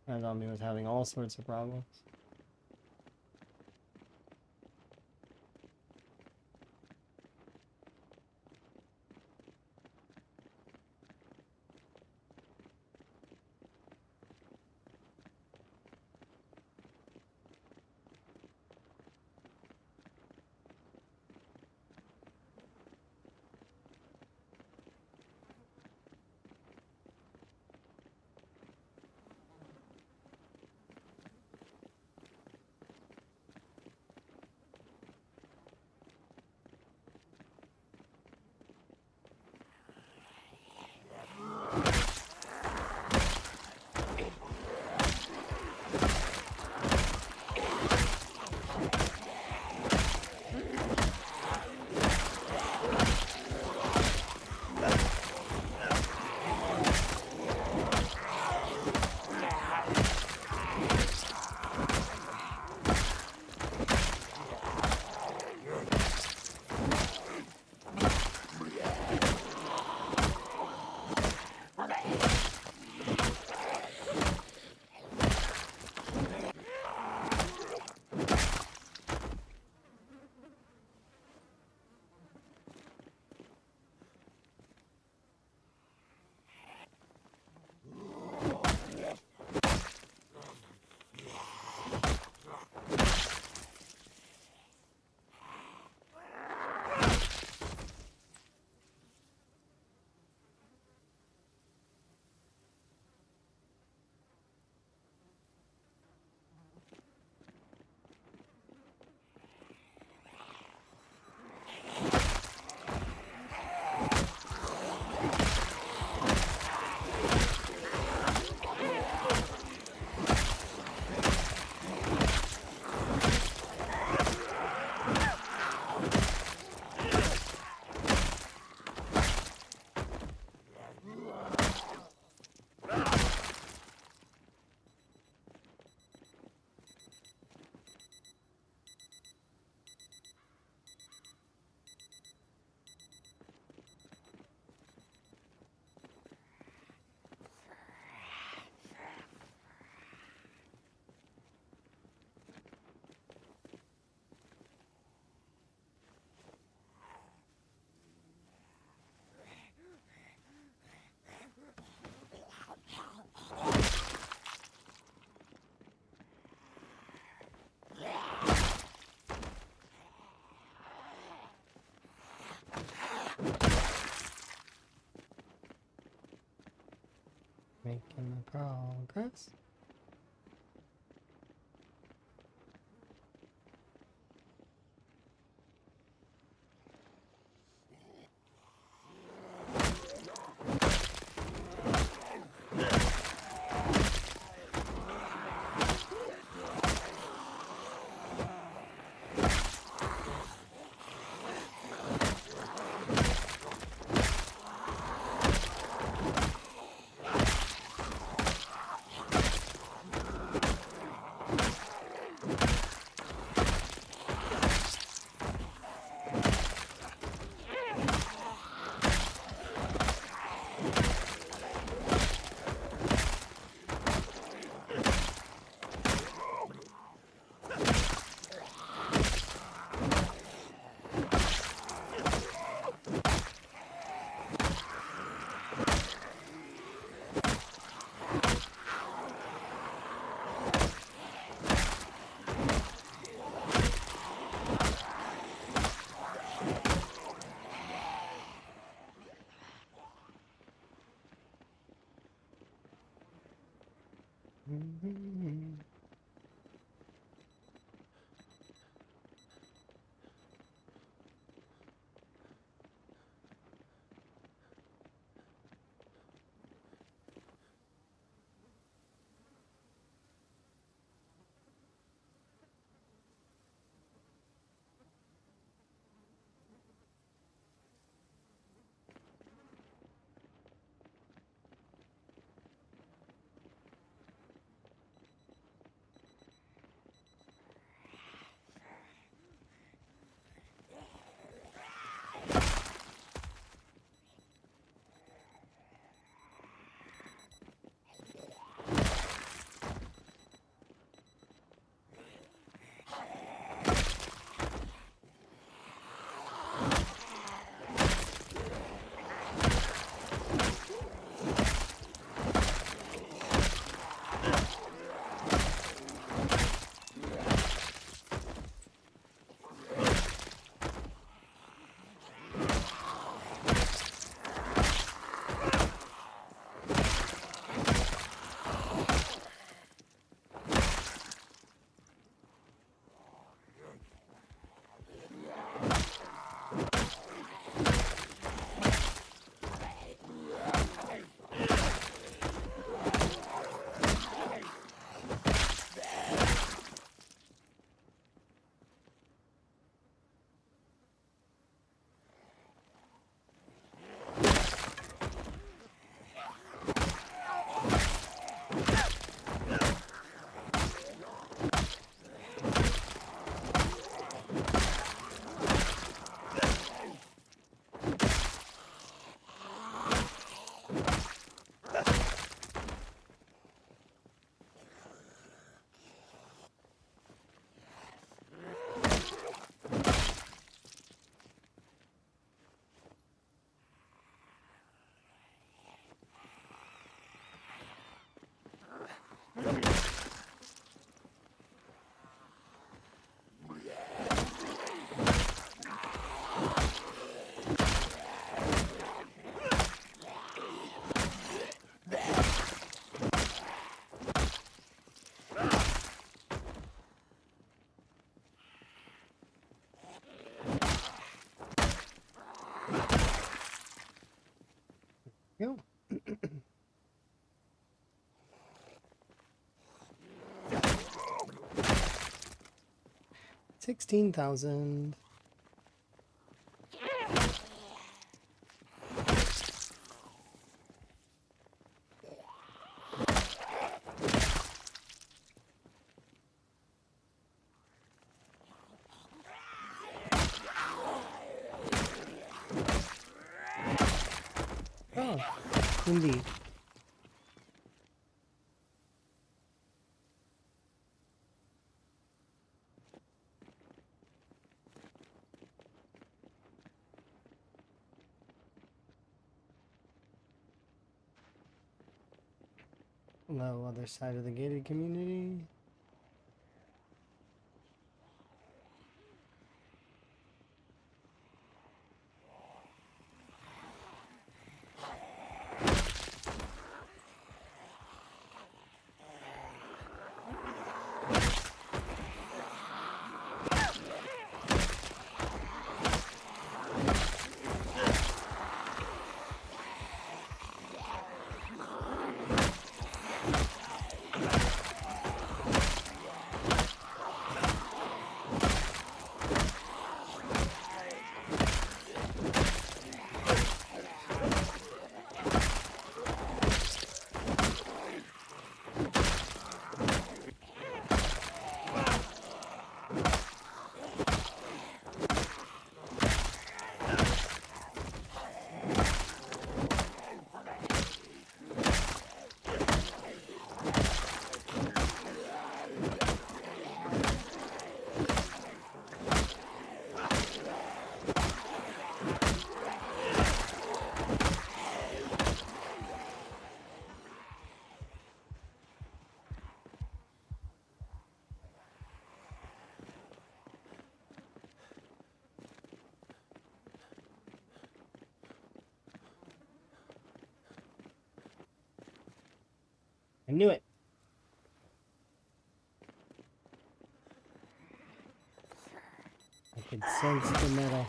That zombie was having all sorts of problems. Making progress. 16,000. Oh, indeed. Hello, other side of the gated community. I knew it. I could sense the metal.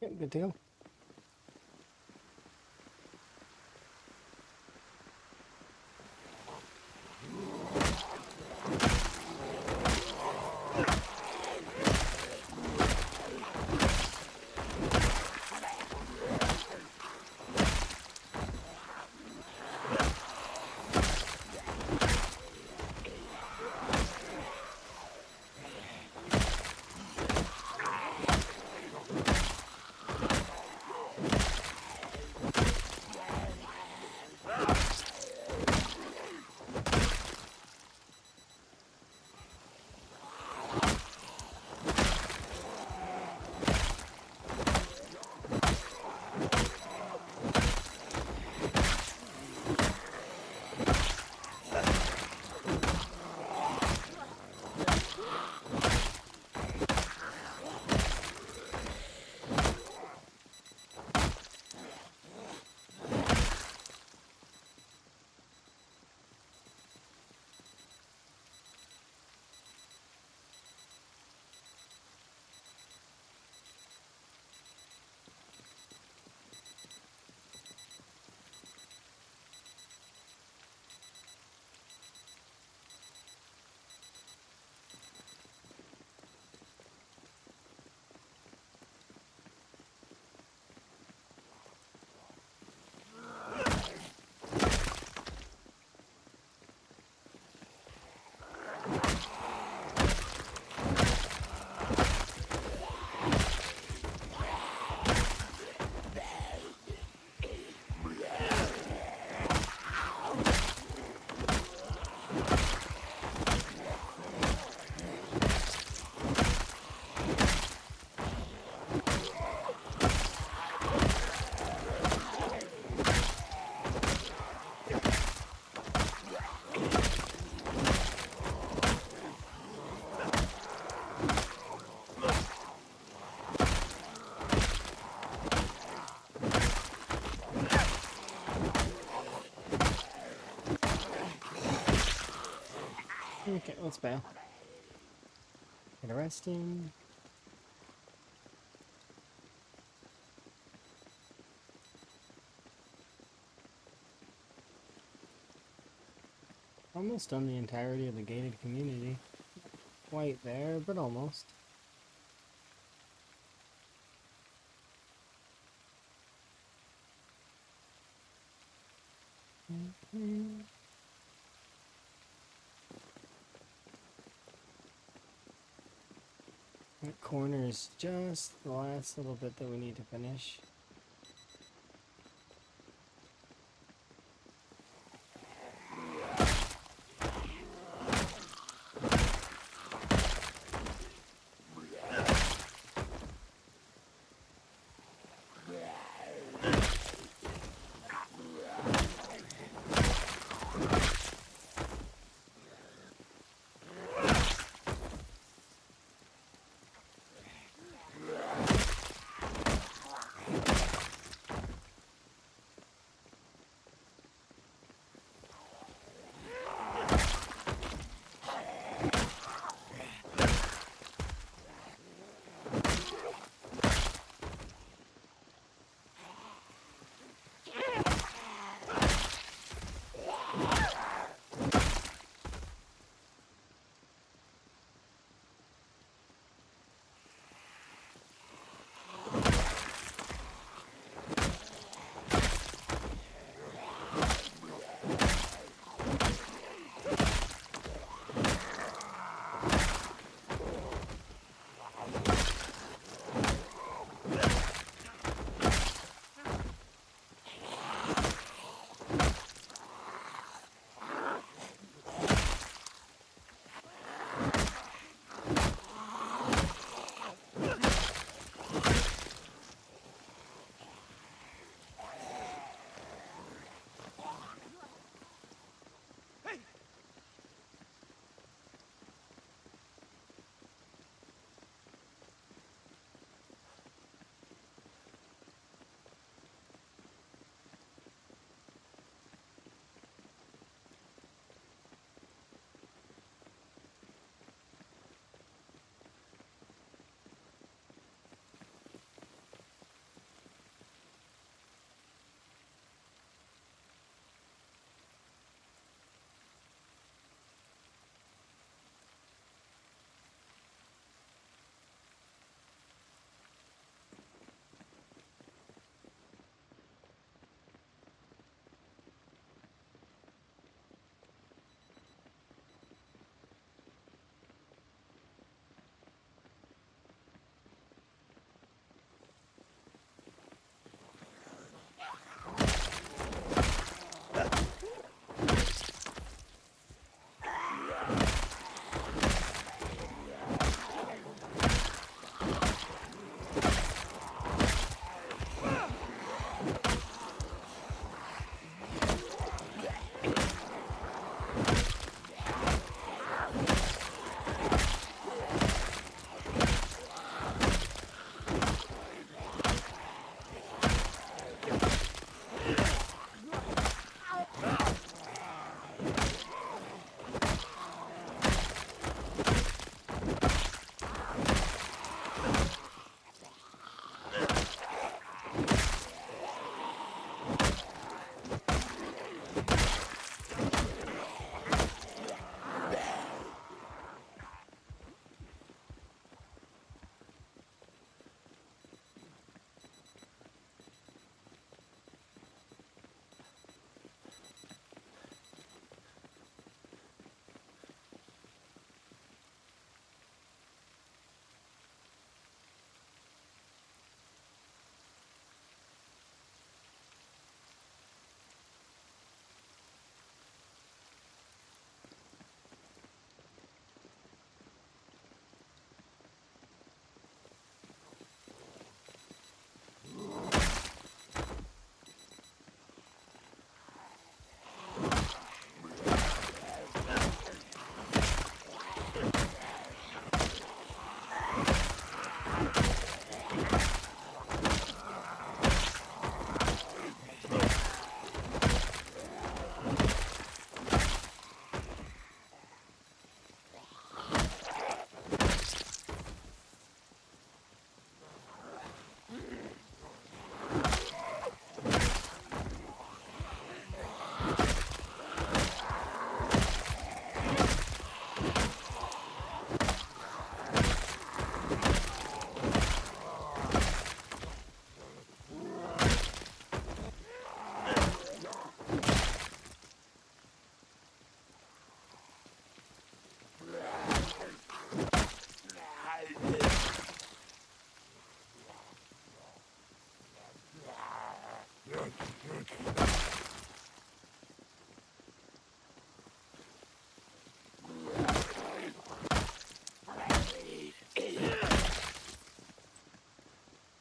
Yeah, good to go. Okay, let's bail. Get arrested. Almost done the entirety of the gated community. Quite there, but almost. That corner is just the last little bit that we need to finish.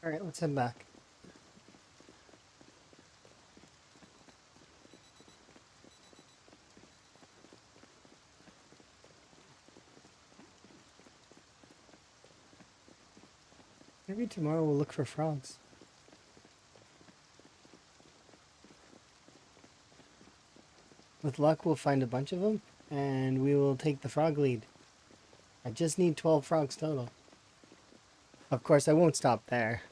Alright, let's head back. Maybe tomorrow we'll look for frogs. With luck, we'll find a bunch of them, and we will take the frog lead. I just need 12 frogs total. Of course, I won't stop there.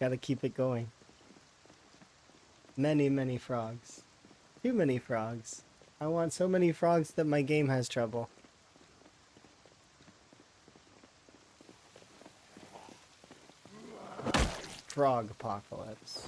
Gotta keep it going. Many, many frogs. Too many frogs. I want so many frogs that my game has trouble. Frog apocalypse.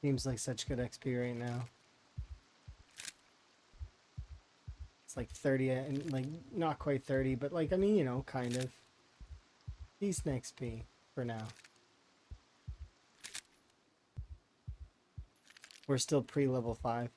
Seems like such good XP right now. It's like 30, and like not quite 30, but like, I mean, you know, kind of. Decent XP for now. We're still pre-level 5.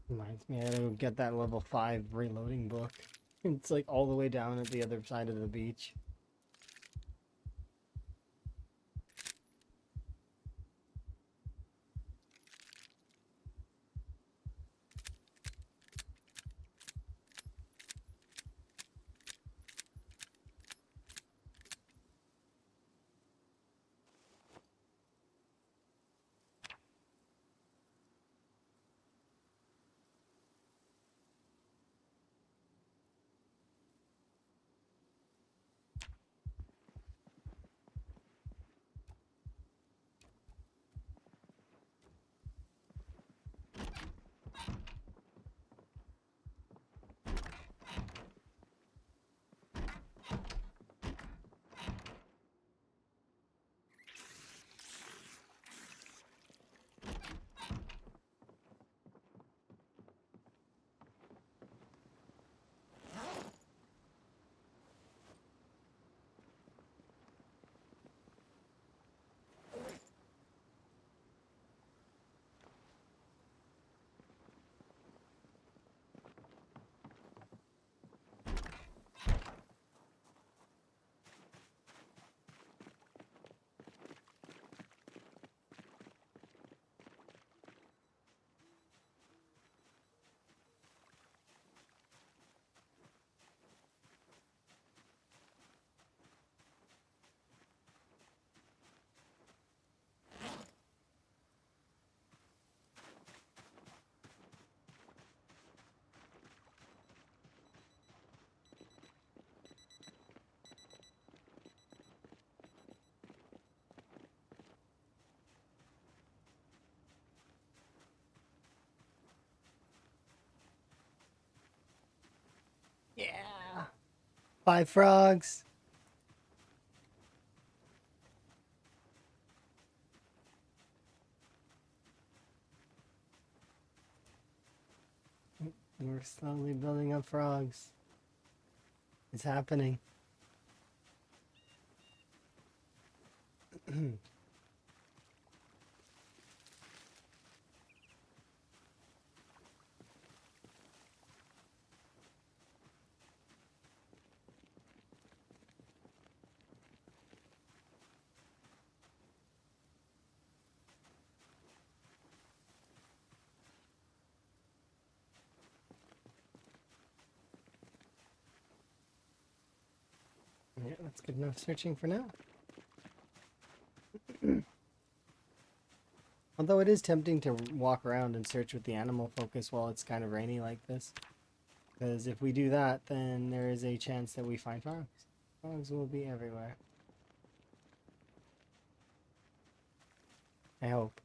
Reminds me, I gotta go get that level 5 reloading book. It's like all the way down at the other side of the beach. 5 frogs. We're slowly building up frogs. It's happening. Yeah, that's good enough searching for now. Although it is tempting to walk around and search with the animal focus while it's kind of rainy like this. Because if we do that, then there is a chance that we find frogs. Frogs will be everywhere. I hope.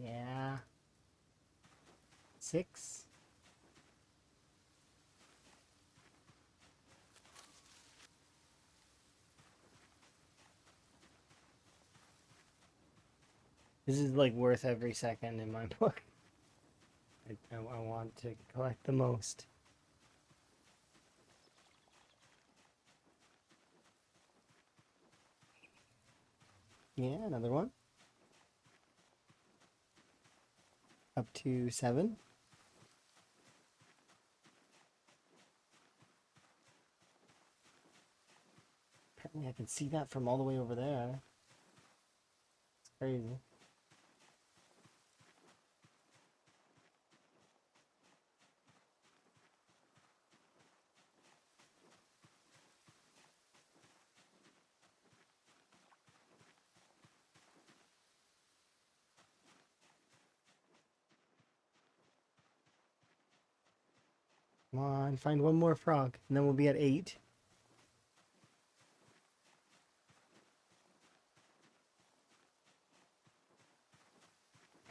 Yeah. 6. This is like worth every second in my book. I want to collect the most. Yeah, another one. Up to 7. Apparently I can see that from all the way over there. It's crazy. Come on, find one more frog, and then we'll be at 8.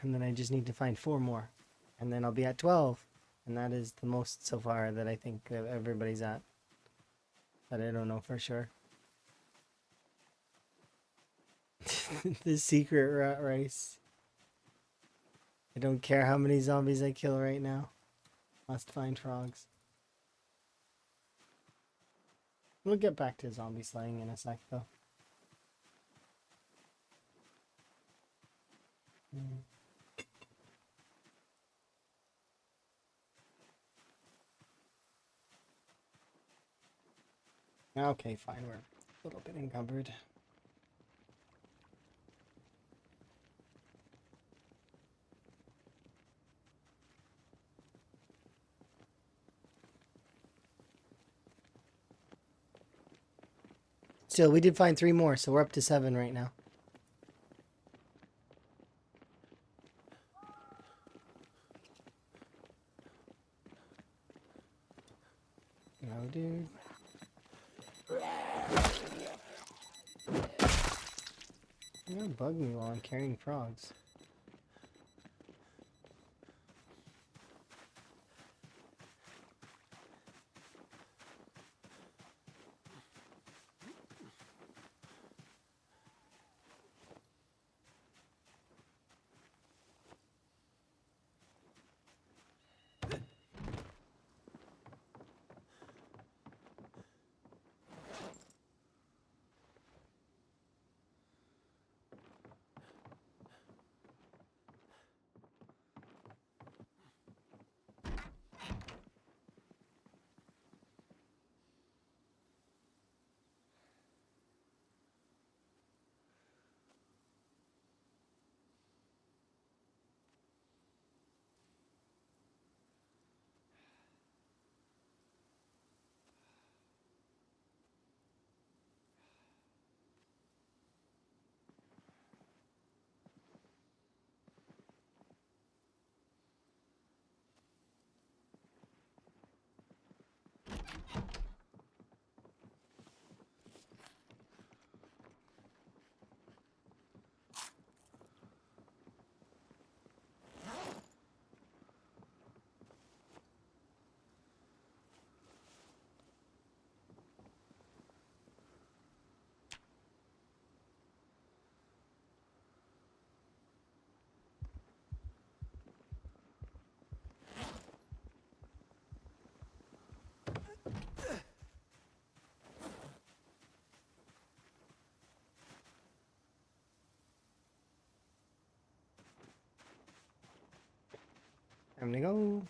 And then I just need to find 4 more. And then I'll be at 12. And that is the most so far that I think that everybody's at. But I don't know for sure. The secret rat race. I don't care how many zombies I kill right now. Must find frogs. We'll get back to zombie slaying in a sec though. Okay, fine. We're a little bit encumbered. Still, we did find 3 more, so we're up to 7 right now. No, dude. You're gonna bug me while I'm carrying frogs. Time to go.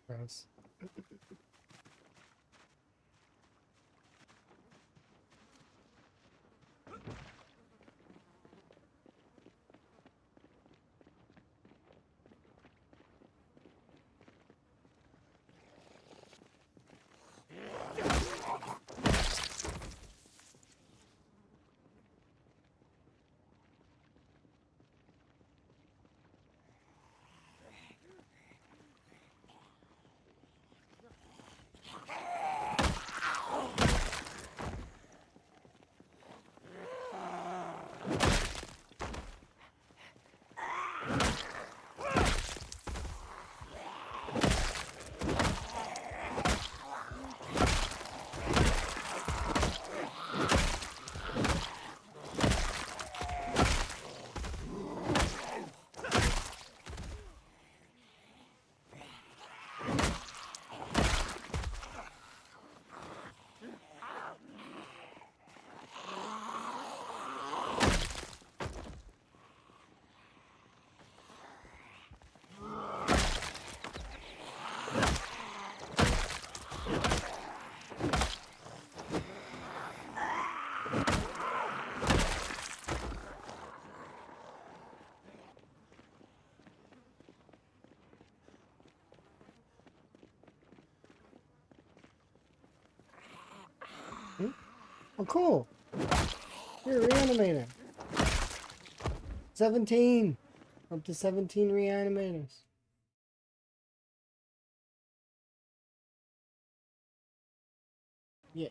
Gross. Oh, cool. You're reanimating. 17. Up to 17 reanimators. Yeah.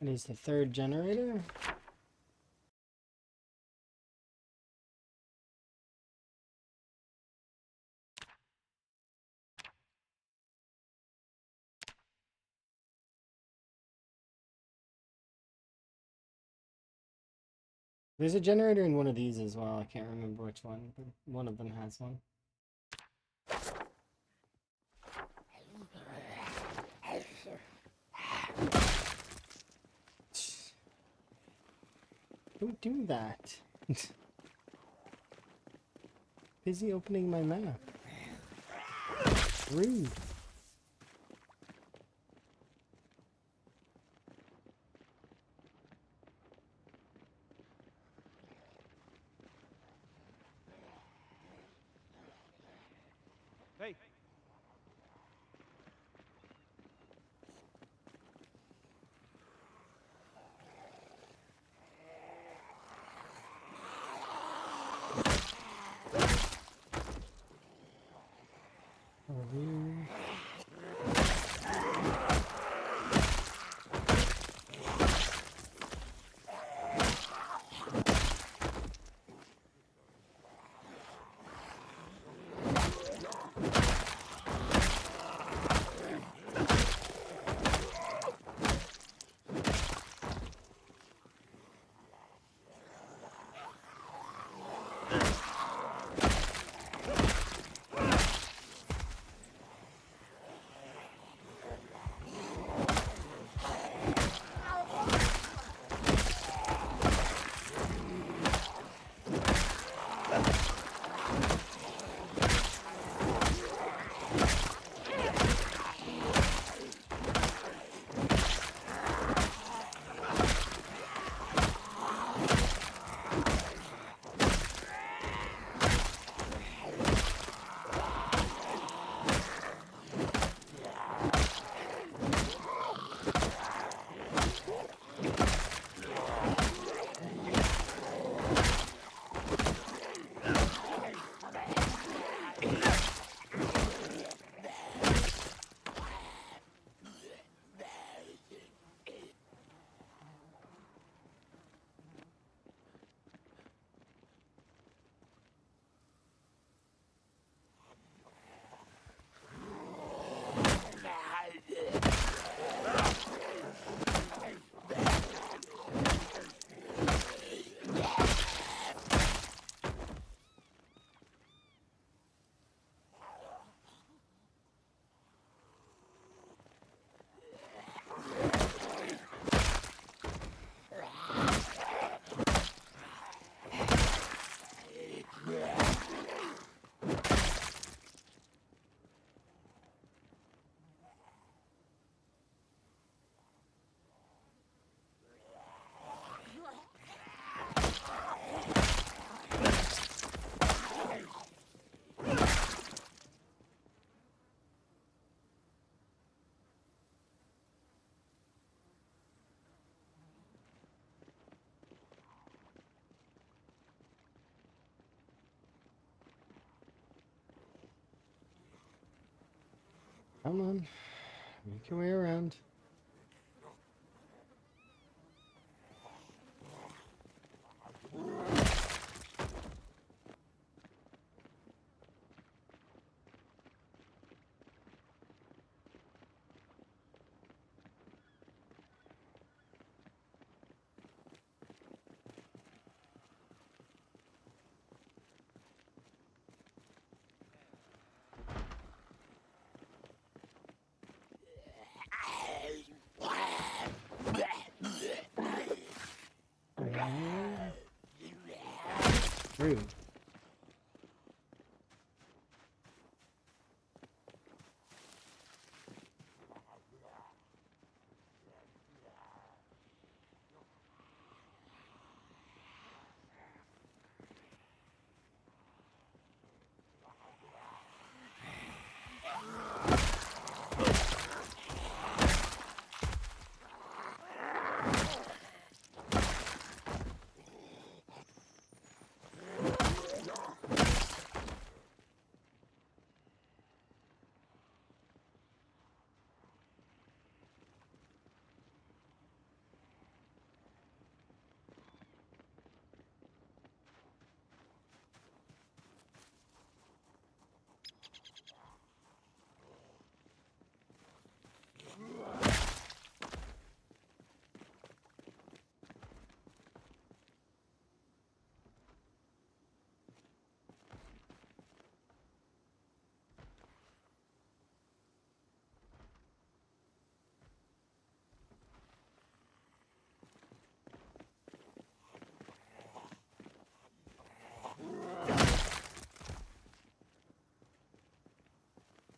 It is the third generator. There's a generator in one of these as well. I can't remember which one, but one of them has one. Don't do that. Busy opening my map. Rude. Hey. Review. Come on. Make your way around. Rude.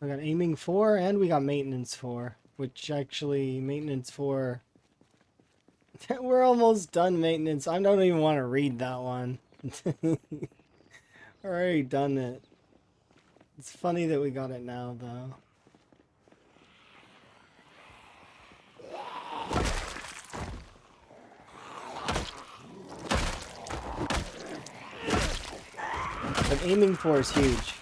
We got aiming 4 and we got maintenance 4, which actually maintenance 4 we're almost done maintenance. I don't even want to read that one. Already done it. It's funny that we got it now though. But aiming 4 is huge.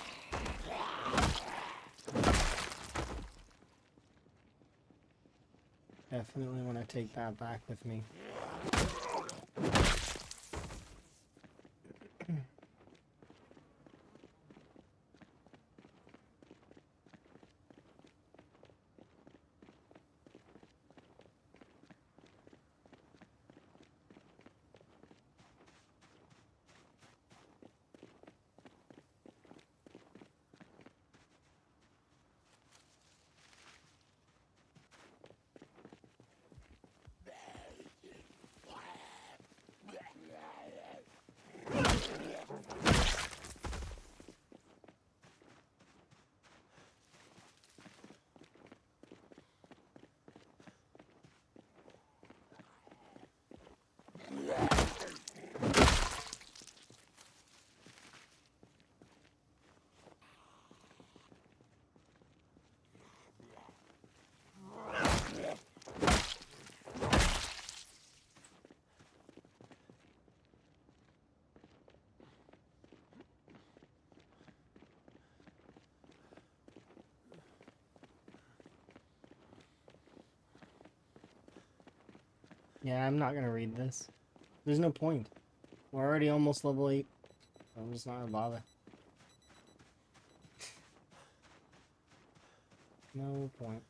Definitely want to take that back with me. Yeah, I'm not gonna read this. There's no point. We're already almost level 8. I'm just not gonna bother. No point.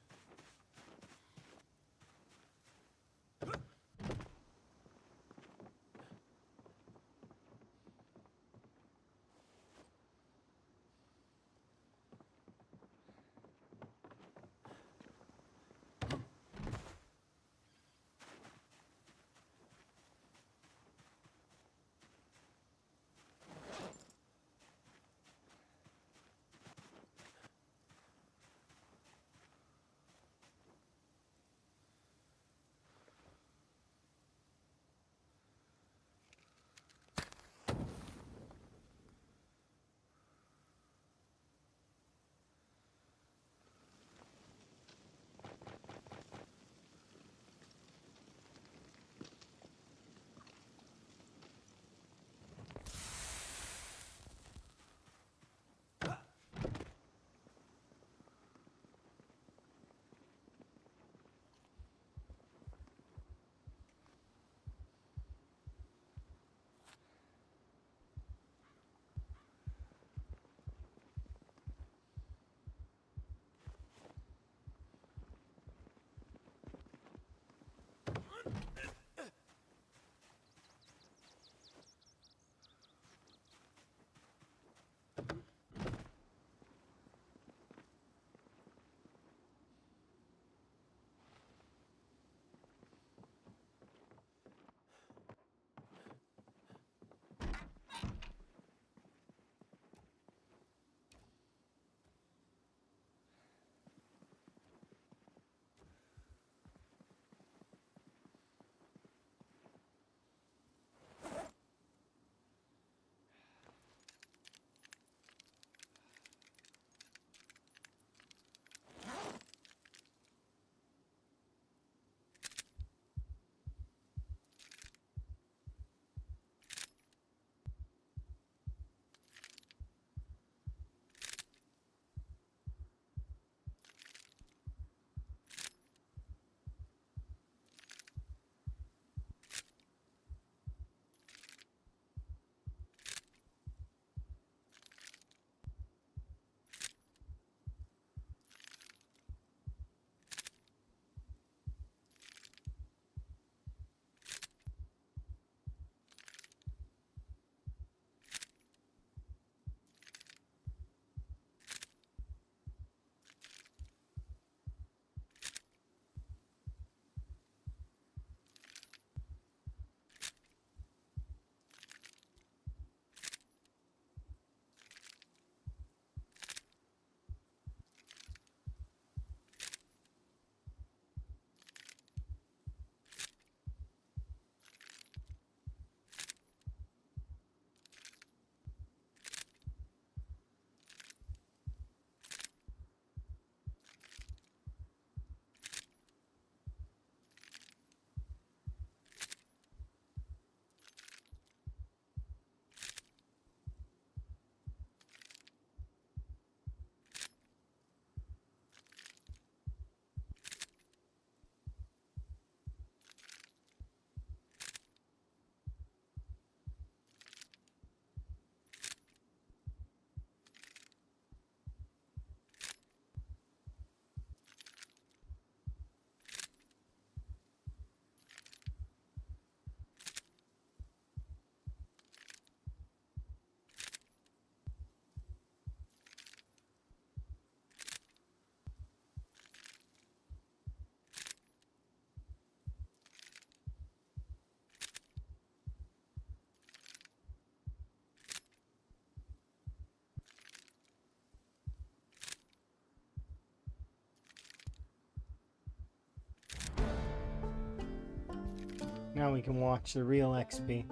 Now we can watch the real XP.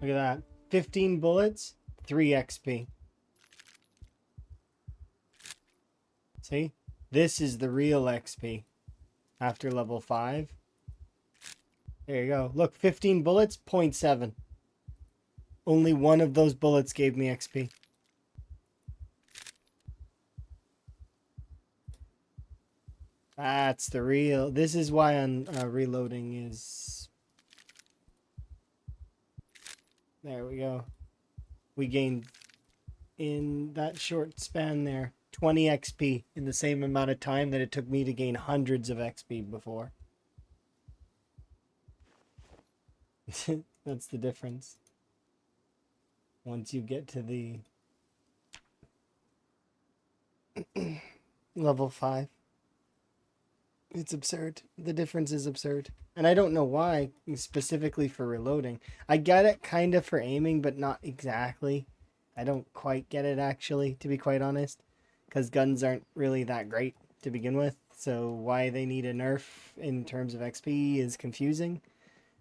Look at that. 15 bullets, 3 XP. See? This is the real XP after level 5. There you go. Look, 15 bullets, 0.7. Only one of those bullets gave me XP. That's the real... This is why on reloading is... There we go. We gained, in that short span there, 20 XP in the same amount of time that it took me to gain hundreds of XP before. That's the difference. Once you get to the level 5. It's absurd. The difference is absurd. And I don't know why, specifically for reloading. I get it kind of for aiming, but not exactly. I don't quite get it, actually, to be quite honest. Because guns aren't really that great to begin with. So why they need a nerf in terms of XP is confusing.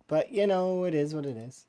But, you know, it is what it is.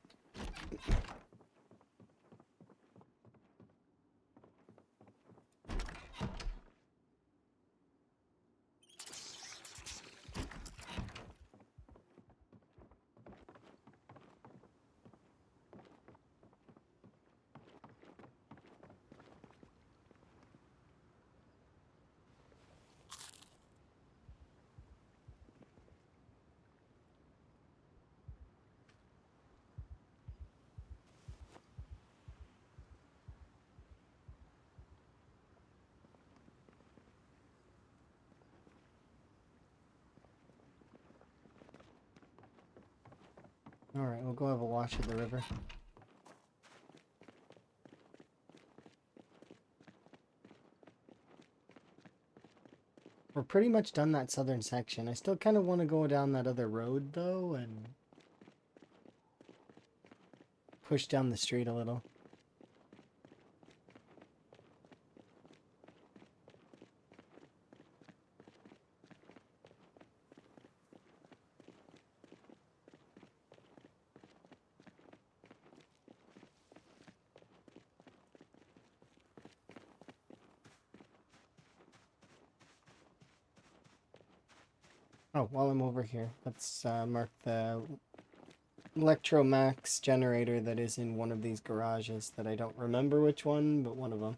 Alright, we'll go have a wash at the river. We're pretty much done that southern section. I still kind of want to go down that other road, though, and push down the street a little. Oh, while I'm over here, let's mark the Electromax generator that is in one of these garages that I don't remember which one, but one of them.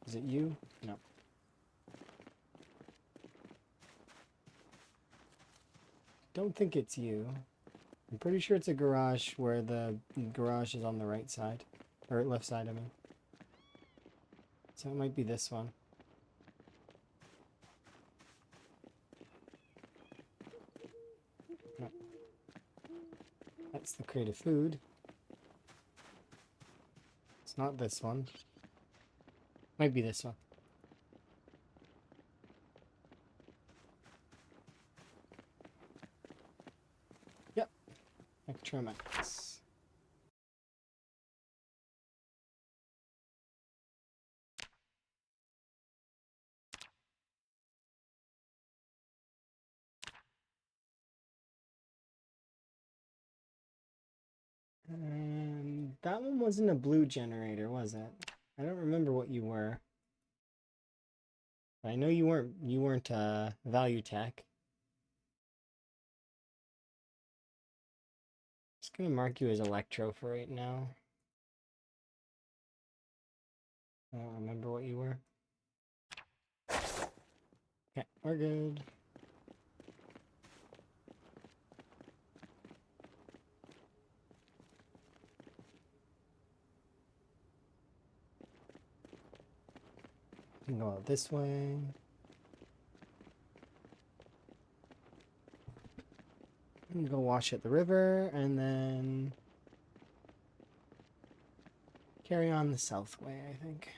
Is it you? No. Don't think it's you. I'm pretty sure it's a garage where the garage is on the right side. Or left side, I mean. So it might be this one. That's the creative food. It's not this one. Might be this one. Yep. Electromax. That one wasn't a blue generator, was it? I don't remember what you were. I know you weren't value tech. Just gonna mark you as electro for right now. I don't remember what you were. Okay, we're good. We can go out this way. We can go wash at the river and then carry on the south way, I think.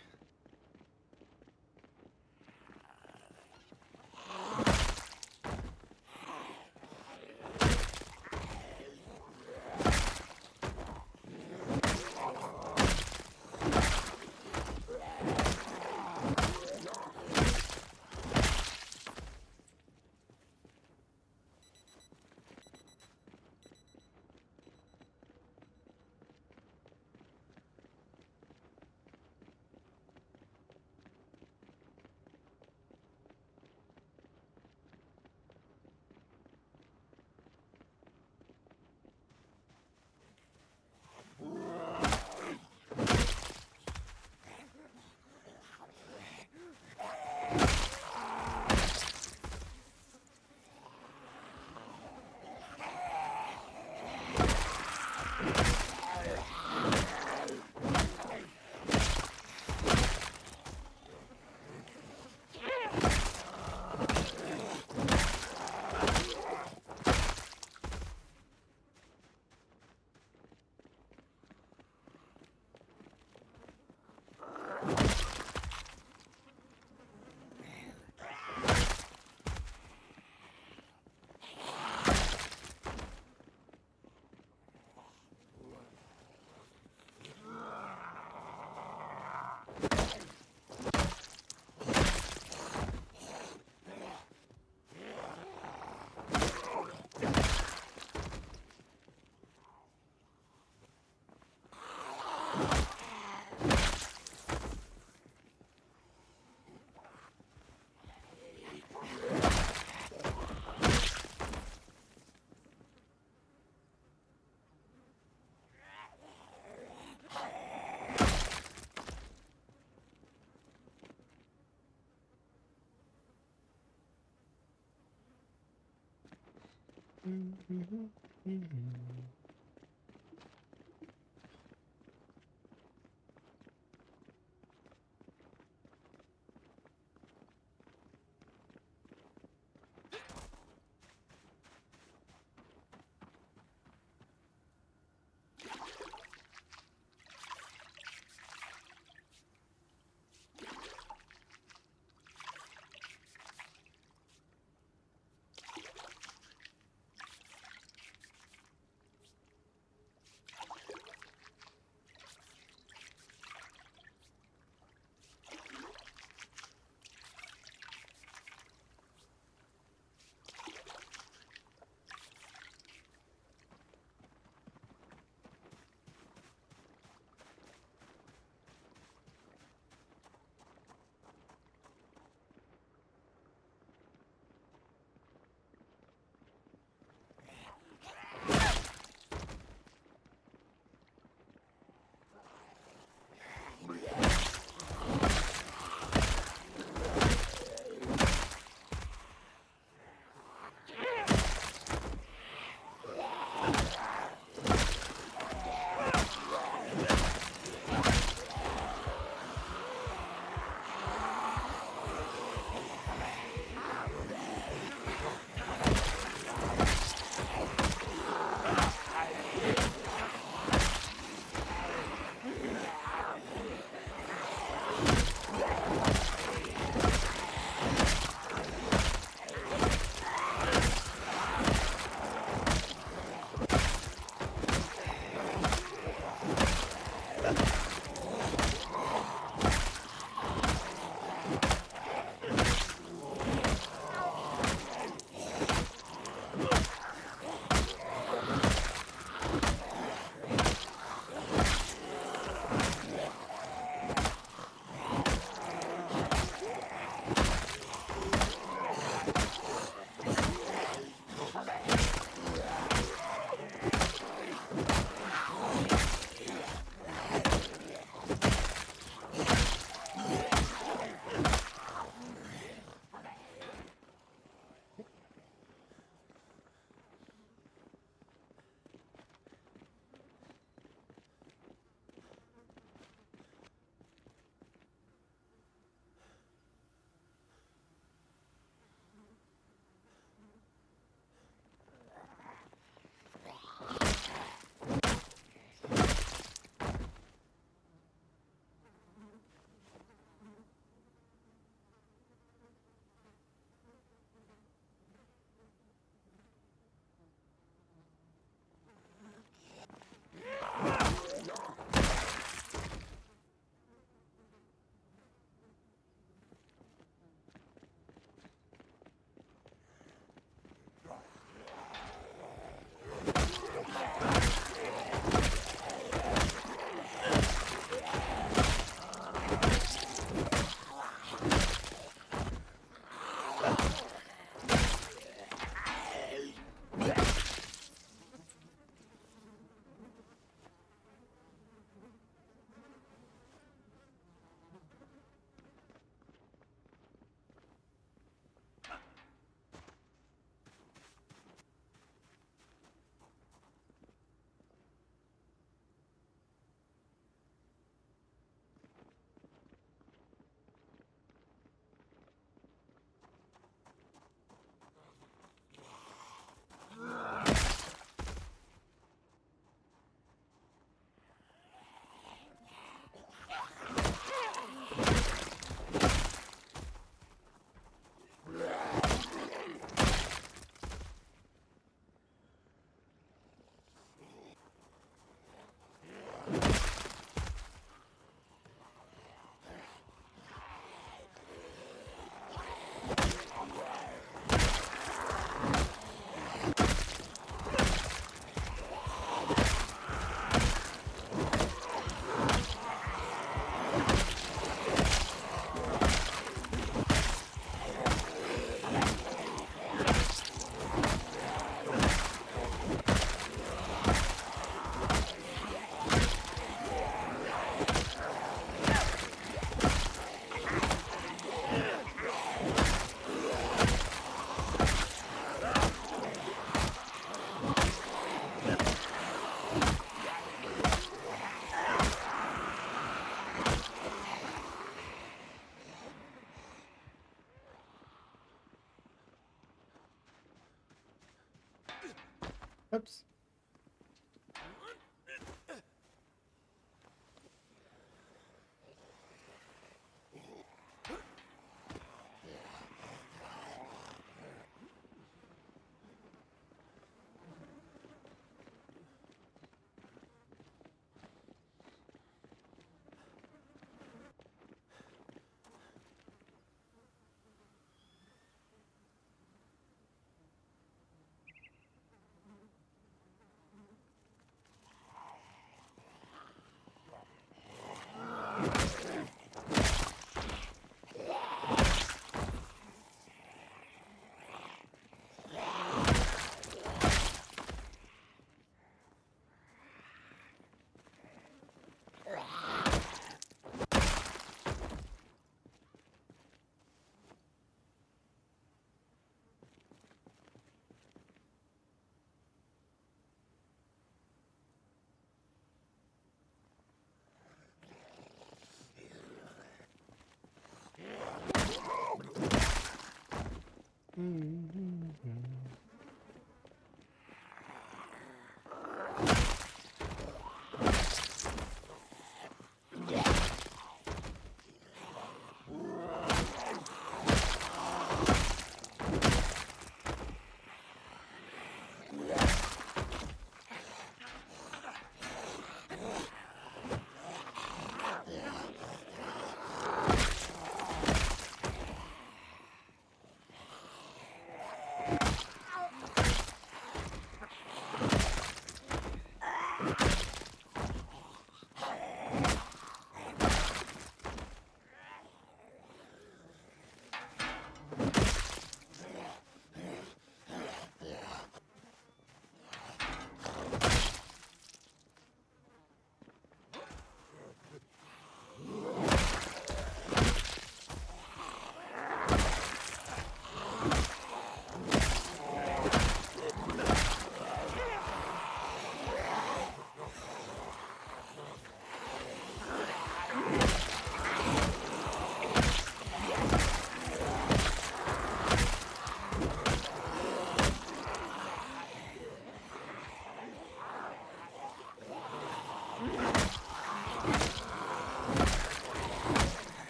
Oops.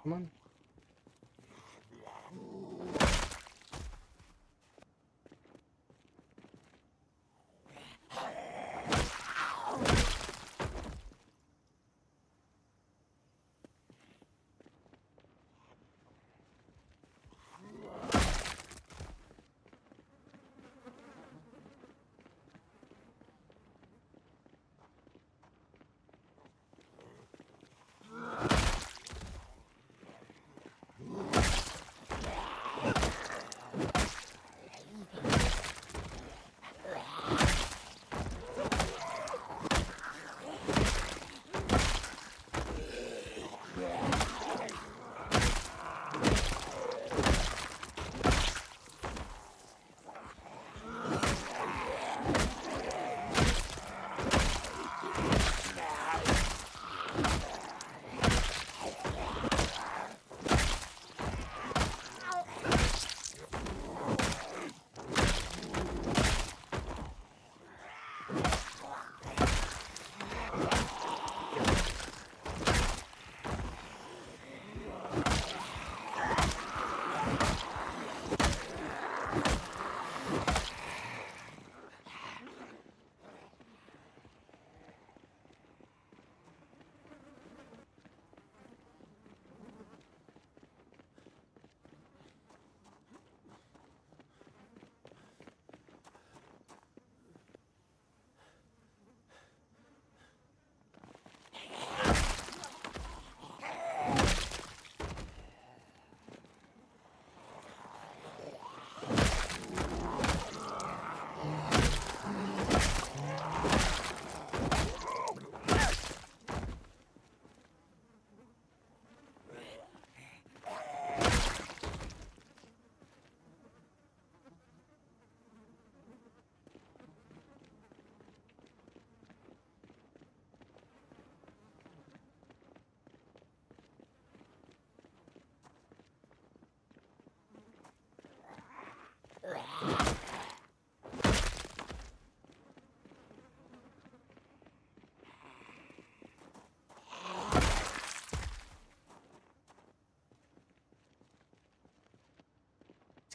Come on.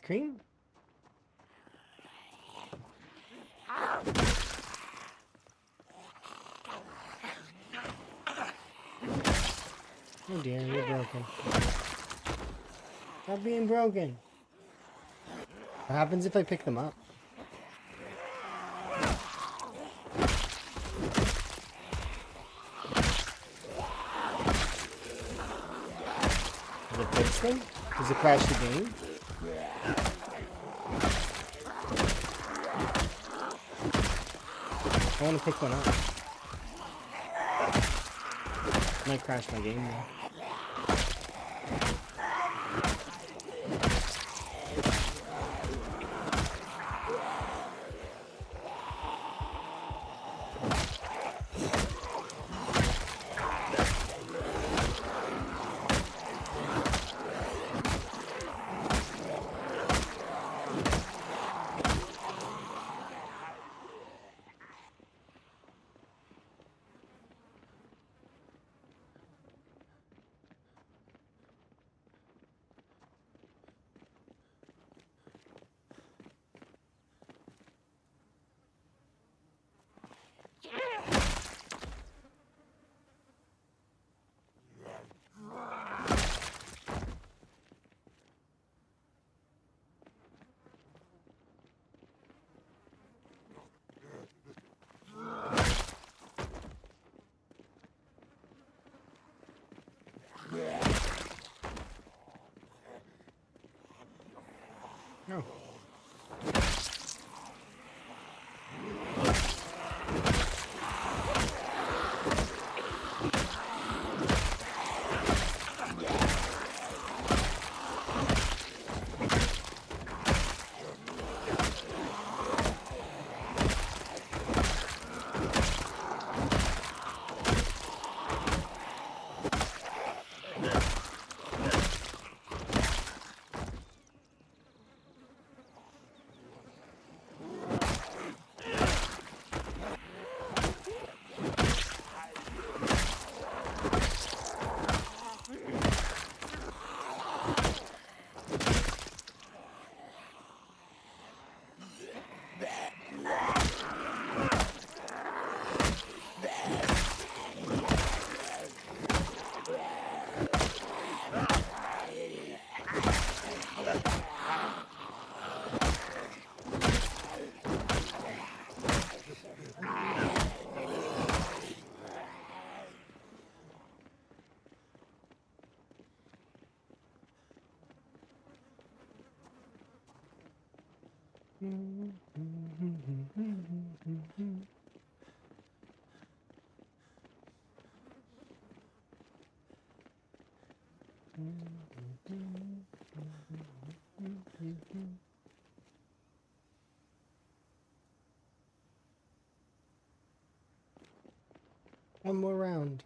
Scream? Oh dear, you're broken. Stop being broken. What happens if I pick them up? Does it fix them? Does it crash the game? I want to pick one up. Might crash my game though. No. One more round.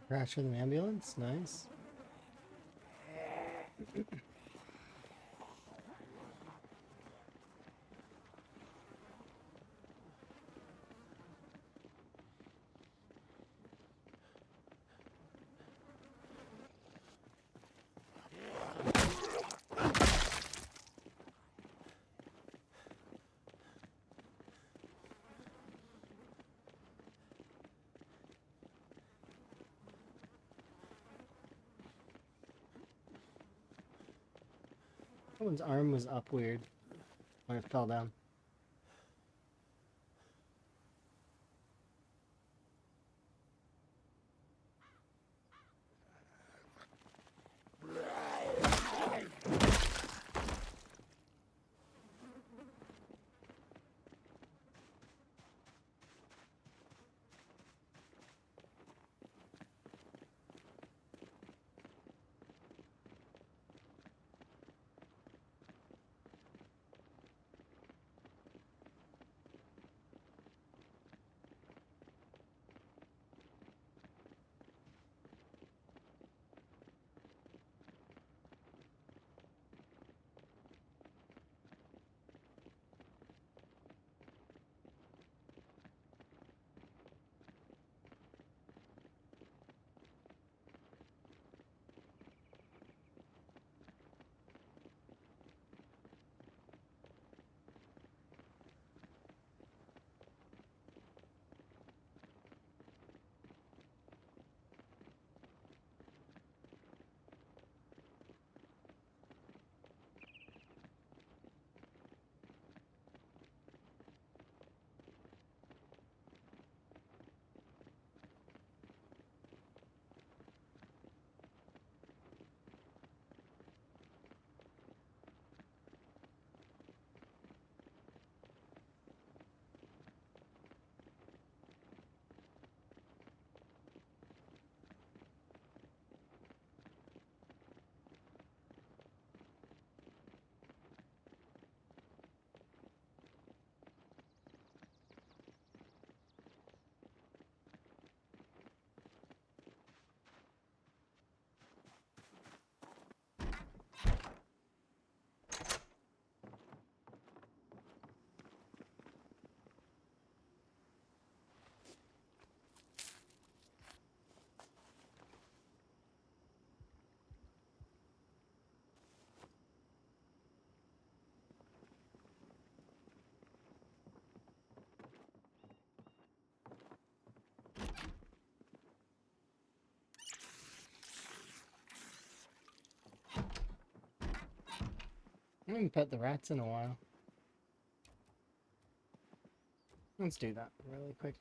Crash with an ambulance, nice. Someone's arm was up weird when it fell down. I haven't pet the rats in a while. Let's do that really quick.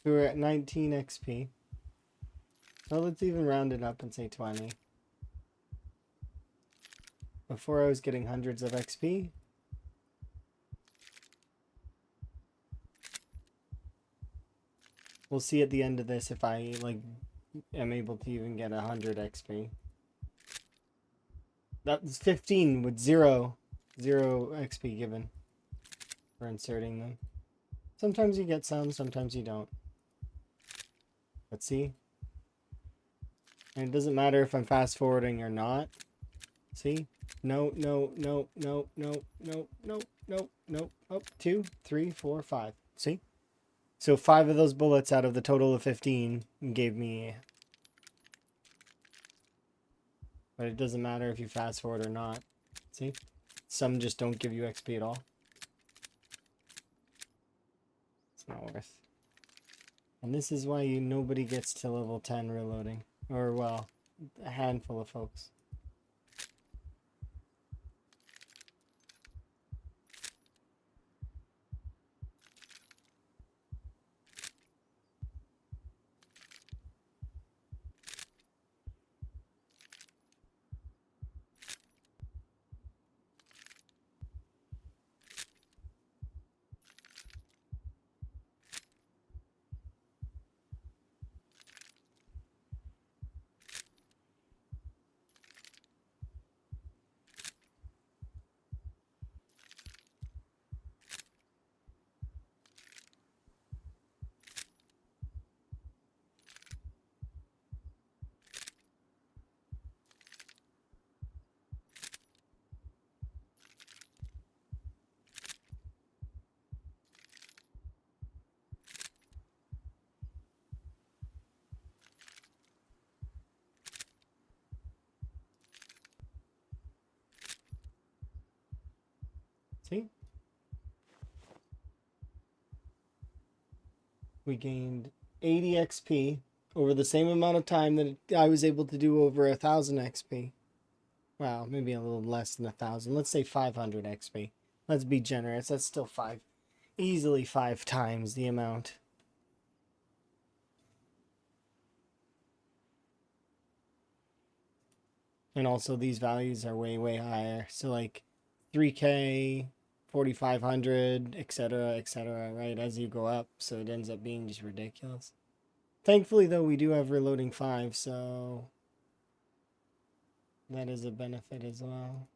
We were at 19 XP. So let's even round it up and say 20. Before I was getting hundreds of XP. We'll see at the end of this if I am able to even get 100 XP. That's 15 with zero XP given for inserting them. Sometimes you get some, sometimes you don't. Let's see. And it doesn't matter if I'm fast forwarding or not. See? No. Oh, 2, 3, 4, 5. See? So 5 of those bullets out of the total of 15 gave me. But it doesn't matter if you fast forward or not. See? Some just don't give you XP at all. It's not worth. And this is why nobody gets to level 10 reloading. Or, well, a handful of folks. See? We gained 80 XP over the same amount of time that I was able to do over 1,000 XP. Well, maybe a little less than 1,000. Let's say 500 XP. Let's be generous. That's still easily 5 times the amount. And also these values are way, way higher. So like 3K, 4,500, etc., right? As you go up. So it ends up being just ridiculous. Thankfully, though, we do have reloading 5, so that is a benefit as well.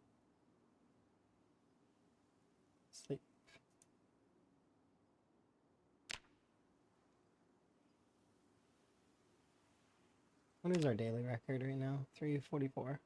Sleep. What is our daily record right now? 344.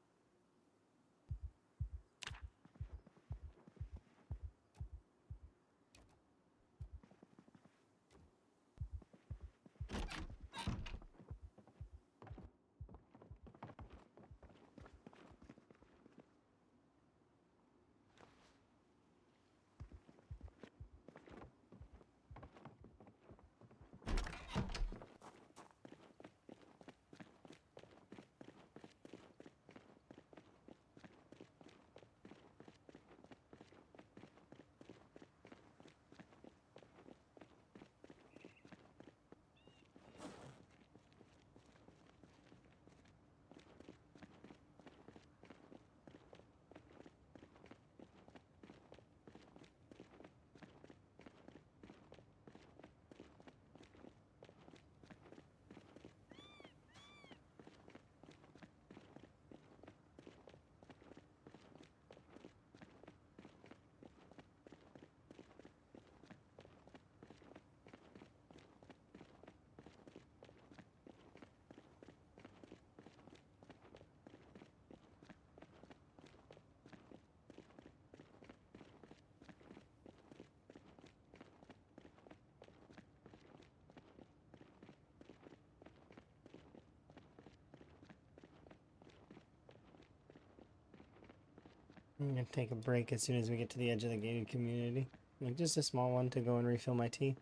I'm gonna take a break as soon as we get to the edge of the gated community. Like just a small one to go and refill my tea.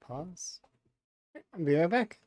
Pause. I'll be right back.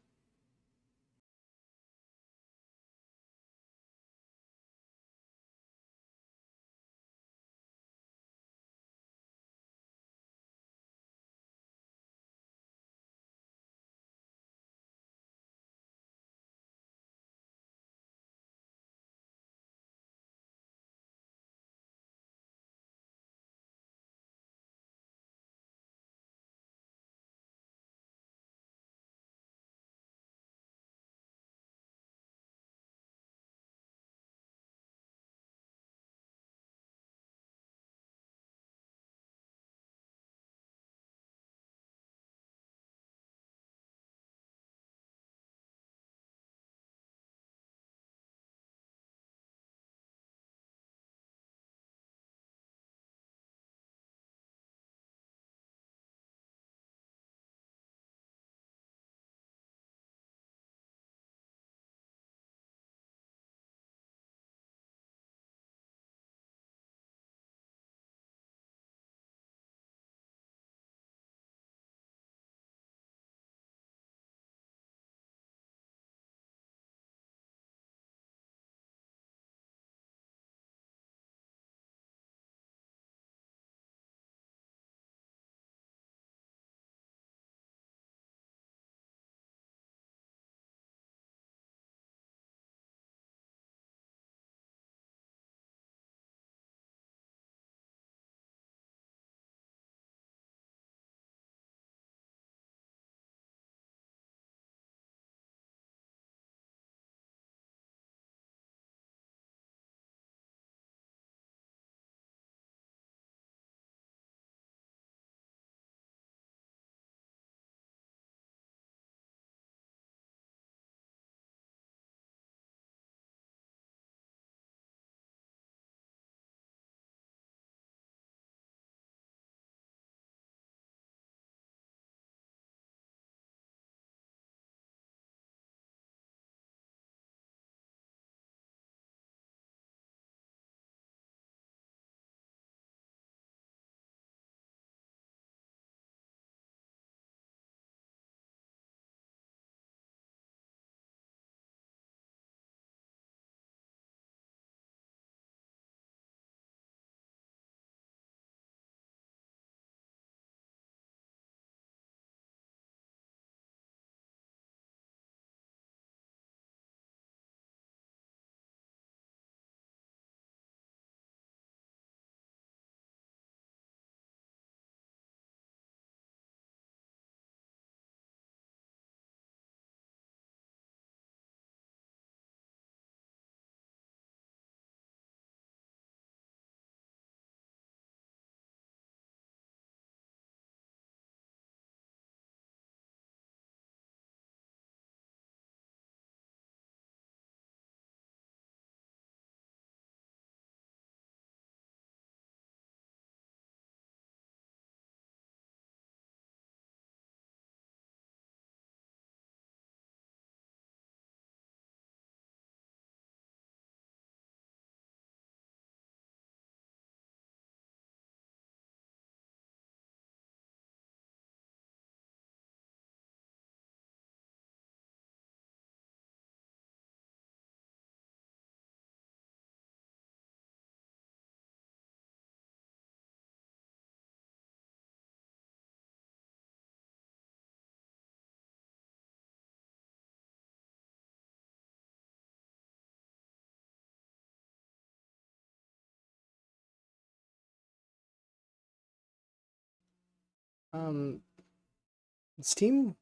Steam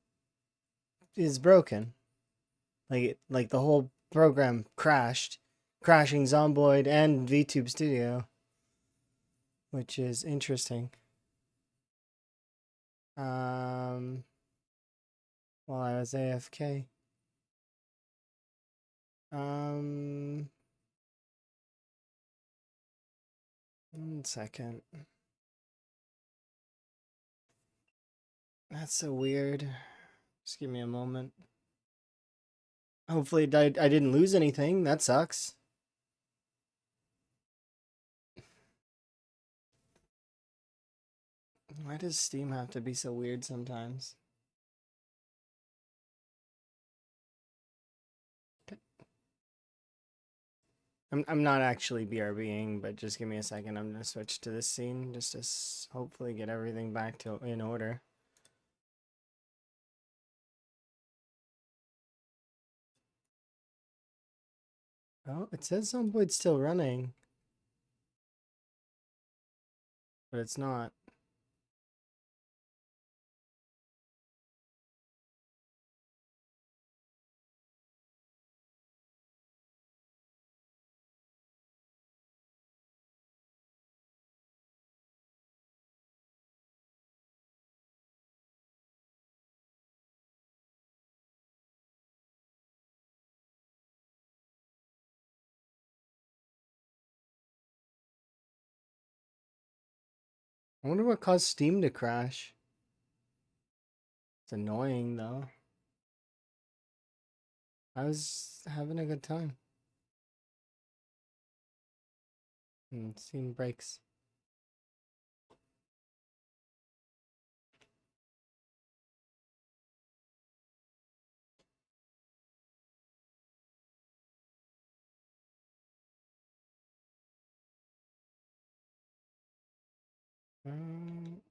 is broken. Like the whole program crashed, crashing Zomboid and VTube Studio, which is interesting. While I was AFK. 1 second. That's so weird. Just give me a moment. Hopefully I didn't lose anything. That sucks. Why does Steam have to be so weird sometimes? I'm not actually BRBing, but just give me a second. I'm gonna switch to this scene just to hopefully get everything back to in order. Oh, it says Zomboid's still running, but it's not. I wonder what caused Steam to crash. It's annoying though. I was having a good time. Steam breaks. Um,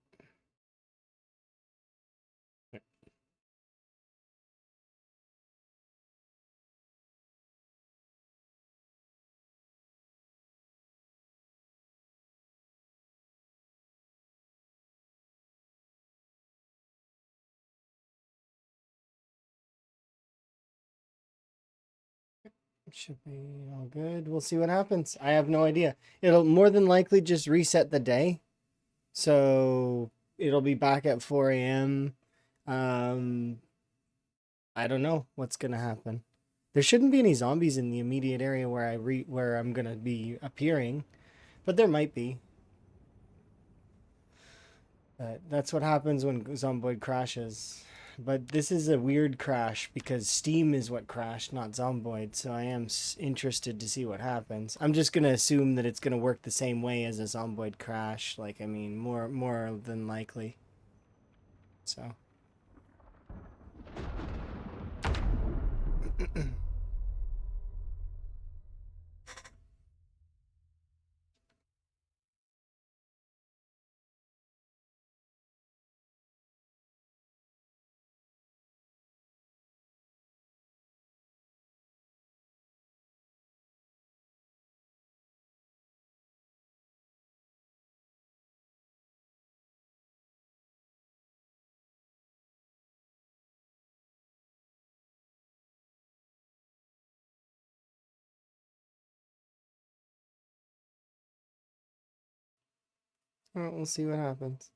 Should be all good. We'll see what happens. I have no idea. It'll more than likely just reset the day. So it'll be back at 4 a.m. I don't know what's gonna happen. There shouldn't be any zombies in the immediate area where I'm gonna be appearing, but there might be. That's what happens when Zomboid crashes. But this is a weird crash because Steam is what crashed, not Zomboid. So I am interested to see what happens. I'm just gonna assume that it's gonna work the same way as a Zomboid crash. Like, I mean, more than likely. So. Well, we'll see what happens.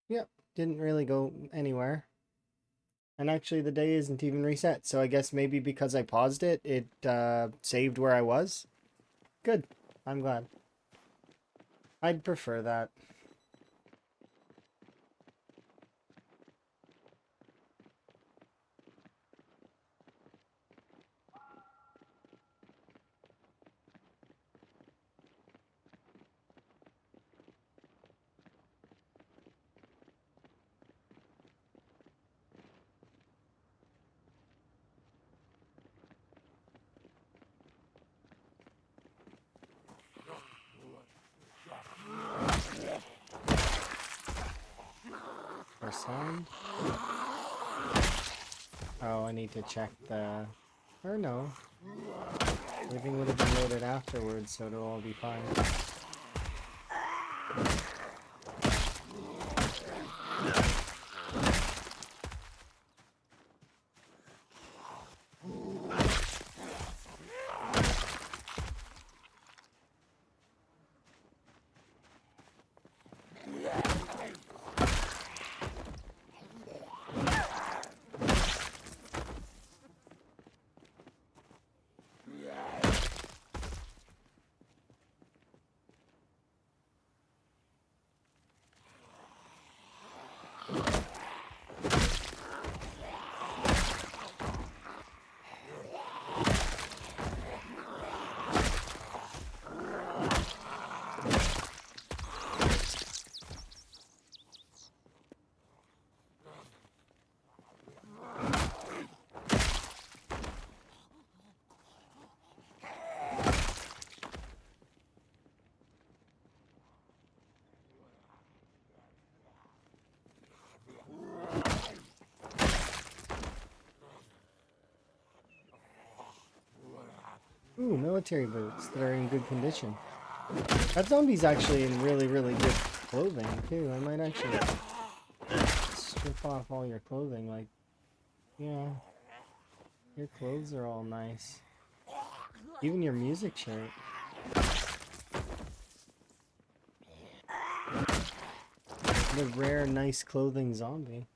Yep, didn't really go anywhere. And actually, the day isn't even reset. So I guess maybe because I paused it, it saved where I was. Good. I'm glad. I'd prefer that. sound. Oh, I need to check the... Or no. Everything would have been loaded afterwards, so it'll all be fine. Ooh, military boots that are in good condition. That zombie's actually in really, really good clothing, too. I might actually strip off all your clothing, like, yeah. Your clothes are all nice. Even your music shirt. The rare, nice clothing zombie.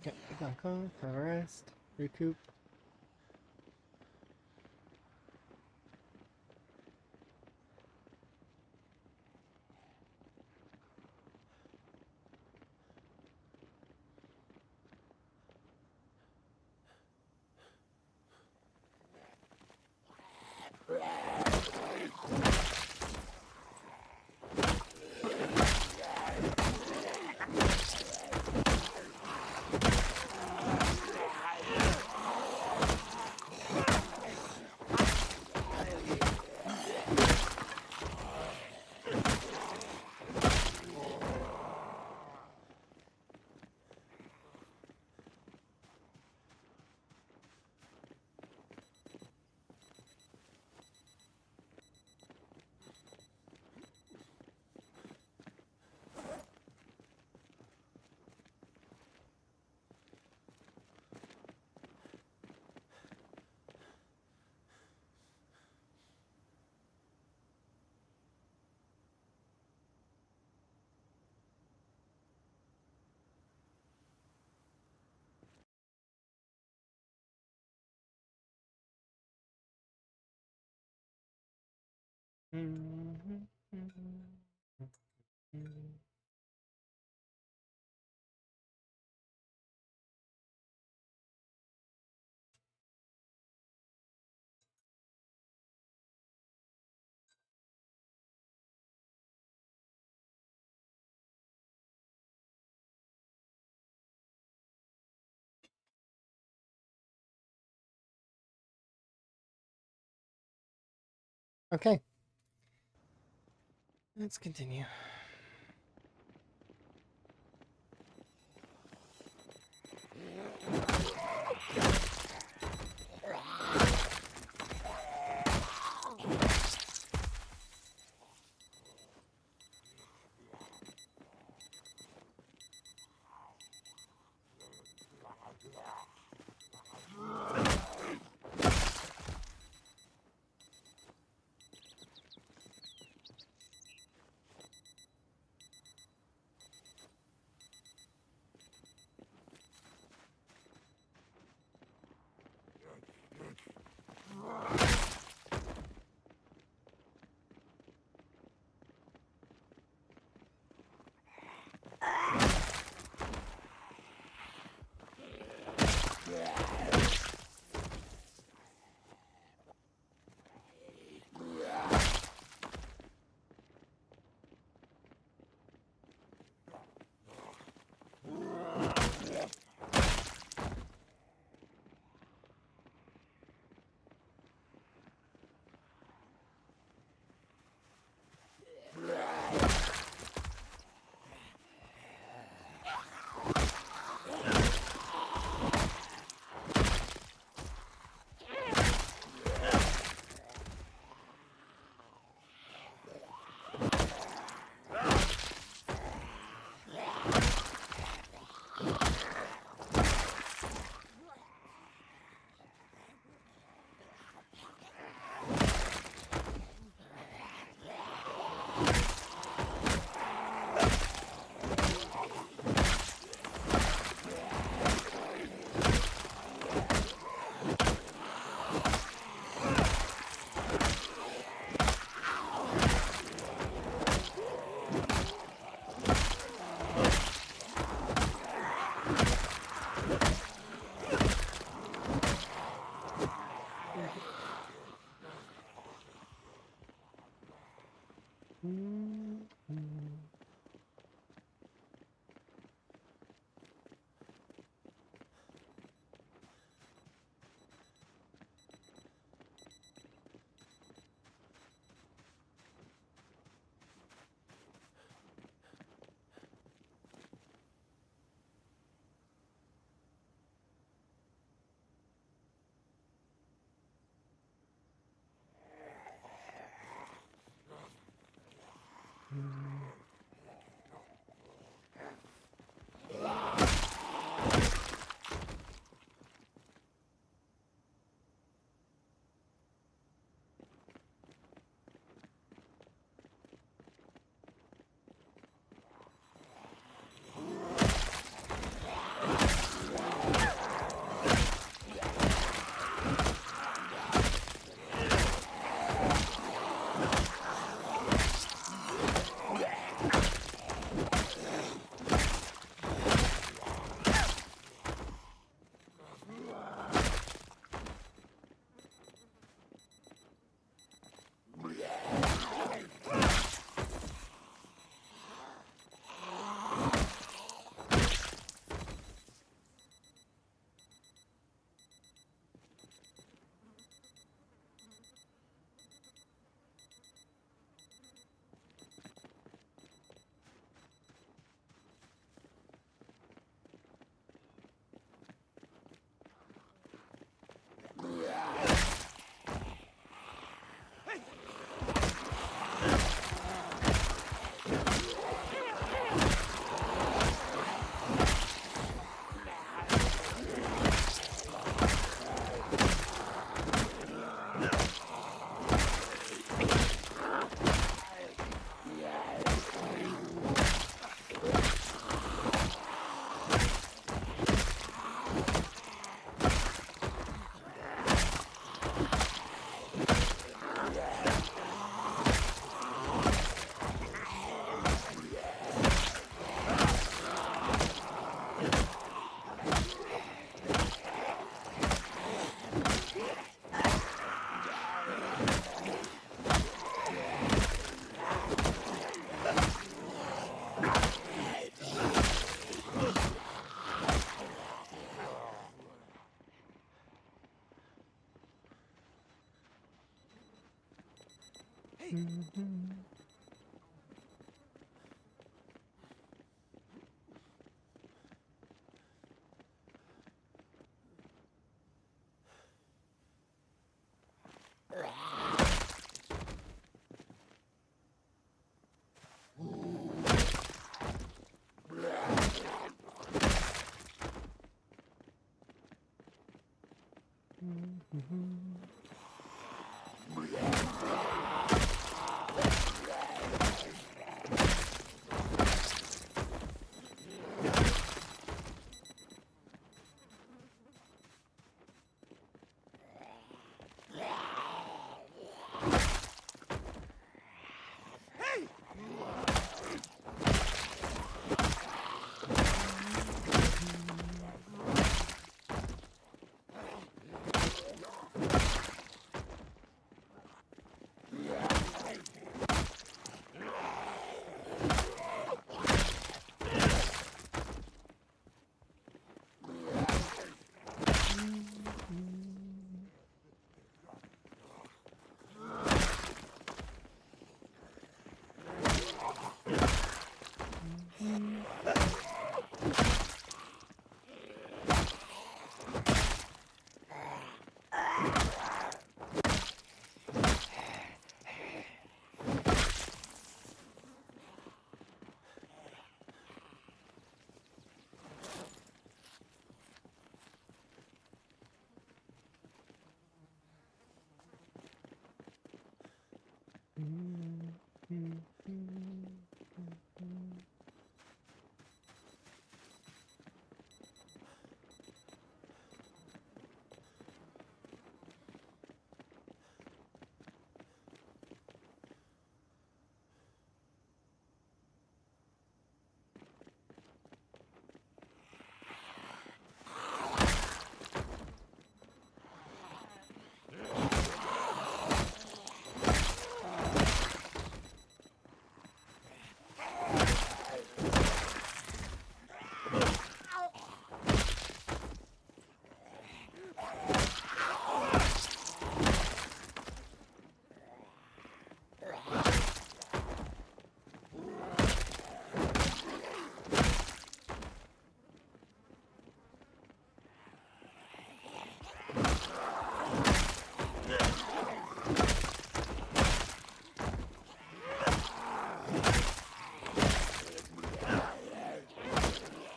Okay, back on, have a rest, recoup. Okay. Let's continue.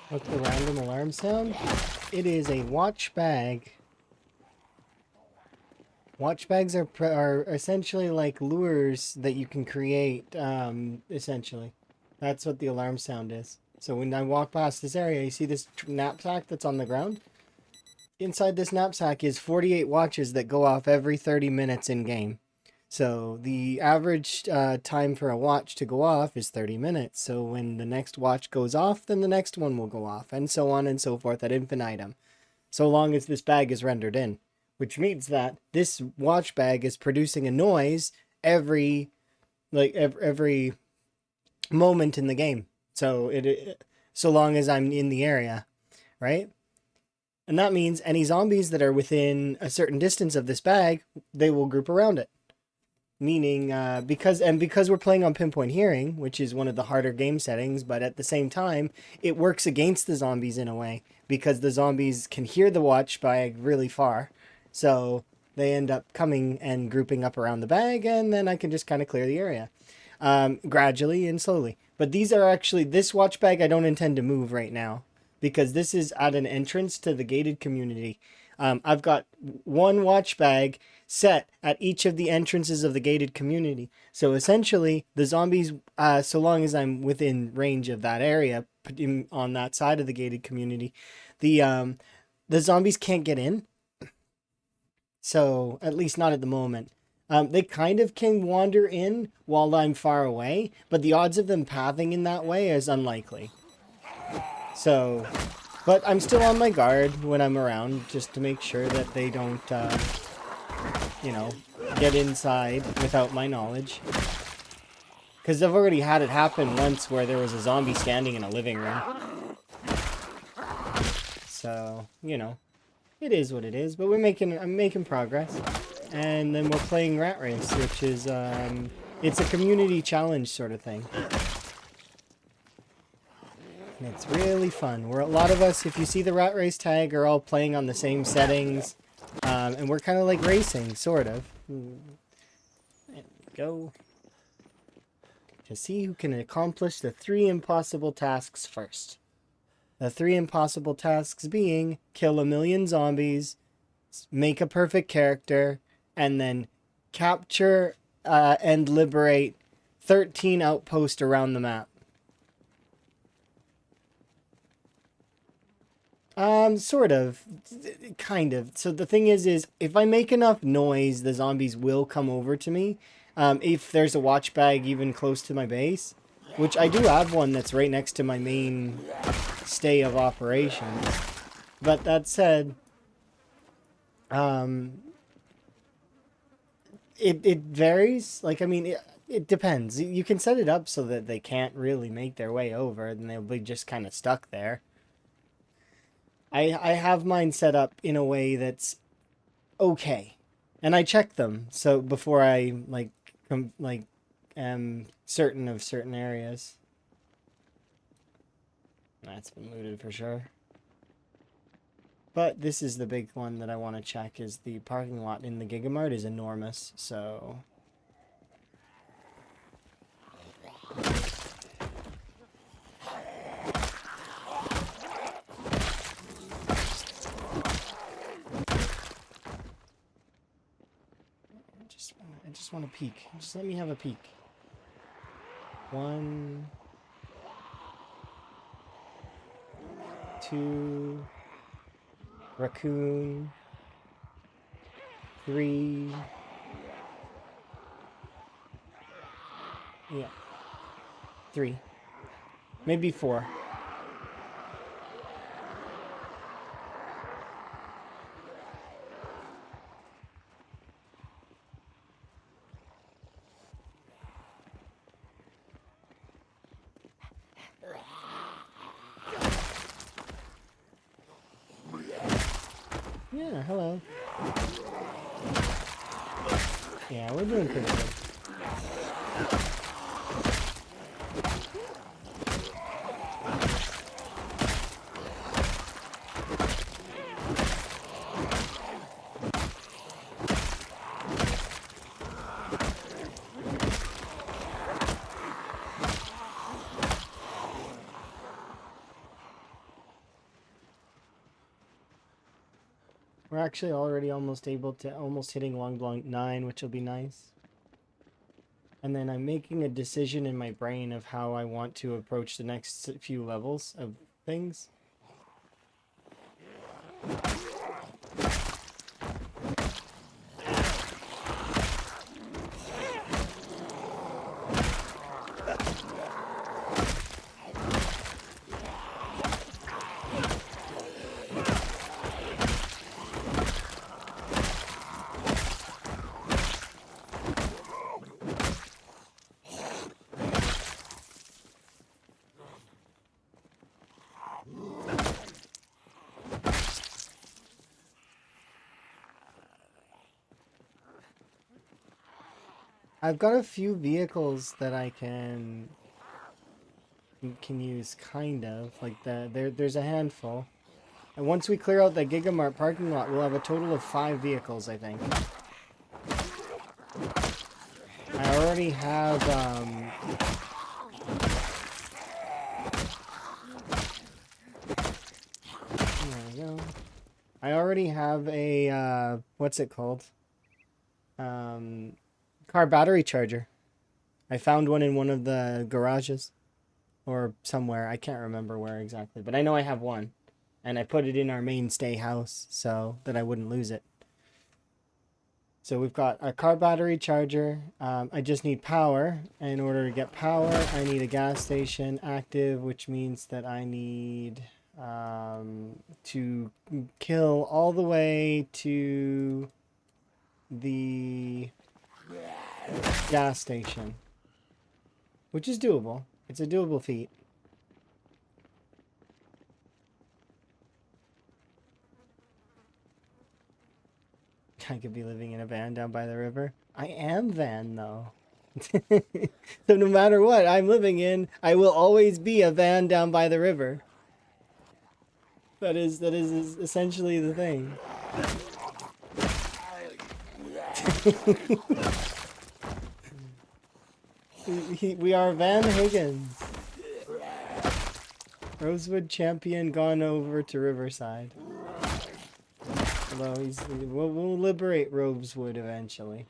What's the random alarm sound? It is a watch bag. Watch bags are essentially like lures that you can create, essentially. That's what the alarm sound is. So when I walk past this area, you see this knapsack that's on the ground? Inside this knapsack is 48 watches that go off every 30 minutes in game. So the average time for a watch to go off is 30 minutes. So when the next watch goes off, then the next one will go off, and so on and so forth ad infinitum. So long as this bag is rendered in. Which means that this watch bag is producing a noise every moment in the game. So so long as I'm in the area, right? And that means any zombies that are within a certain distance of this bag, they will group around it. Meaning, because we're playing on pinpoint hearing, which is one of the harder game settings, but at the same time, it works against the zombies in a way, because the zombies can hear the watch bag really far. So they end up coming and grouping up around the bag, and then I can just kind of clear the area. Gradually and slowly. But these are actually, this watch bag I don't intend to move right now, because this is at an entrance to the gated community. I've got one watch bag set at each of the entrances of the gated community. So essentially, the zombies, so long as I'm within range of that area, on that side of the gated community, the zombies can't get in. So, at least not at the moment. They kind of can wander in while I'm far away, but the odds of them pathing in that way is unlikely. So, but I'm still on my guard when I'm around, just to make sure that they don't, get inside without my knowledge. Because I've already had it happen once where there was a zombie standing in a living room. So, it is what it is, but I'm making progress. And then we're playing Rat Race, which is, It's a community challenge sort of thing. And it's really fun. We're a lot of us, if you see the rat race tag, are all playing on the same settings. And we're kind of like racing, sort of. There we go. To see who can accomplish the 3 impossible tasks first. The 3 impossible tasks being kill 1,000,000 zombies, make a perfect character, and then capture and liberate 13 outposts around the map. Sort of. Kind of. So the thing is if I make enough noise, the zombies will come over to me. If there's a watch bag even close to my base, which I do have one that's right next to my main stay of operations. But that said, it varies. Like, I mean, it depends. You can set it up so that they can't really make their way over and they'll be just kind of stuck there. I have mine set up in a way that's okay, and I check them so before I am certain of certain areas. That's been looted for sure. But this is the big one that I want to check, is the parking lot in the Gigamart is enormous, so... I just want to peek. Just let me have a peek. 1, 2, raccoon, 3, yeah, 3, maybe 4. Yeah, hello. Yeah, we're doing pretty good. We're actually already almost hitting Long Blanc 9, which will be nice. And then I'm making a decision in my brain of how I want to approach the next few levels of things. I've got a few vehicles that I can use, kind of. Like there's a handful. And once we clear out the Gigamart parking lot, we'll have a total of 5 vehicles, I think. I already have there we go. I already have a what's it called? Car battery charger. I found one in one of the garages or somewhere. I can't remember where exactly, but I know I have one, and I put it in our mainstay house so that I wouldn't lose it. So we've got a car battery charger. I just need power. In order to get power, I need a gas station active, which means that I need to kill all the way to the gas station, which is doable. It's a doable feat. I could be living in a van down by the river. I am van, though. So no matter what I'm living in, I will always be a van down by the river. That is essentially the thing. We are Van Higgins. Rosewood champion gone over to Riverside. Although we'll liberate Rosewood eventually.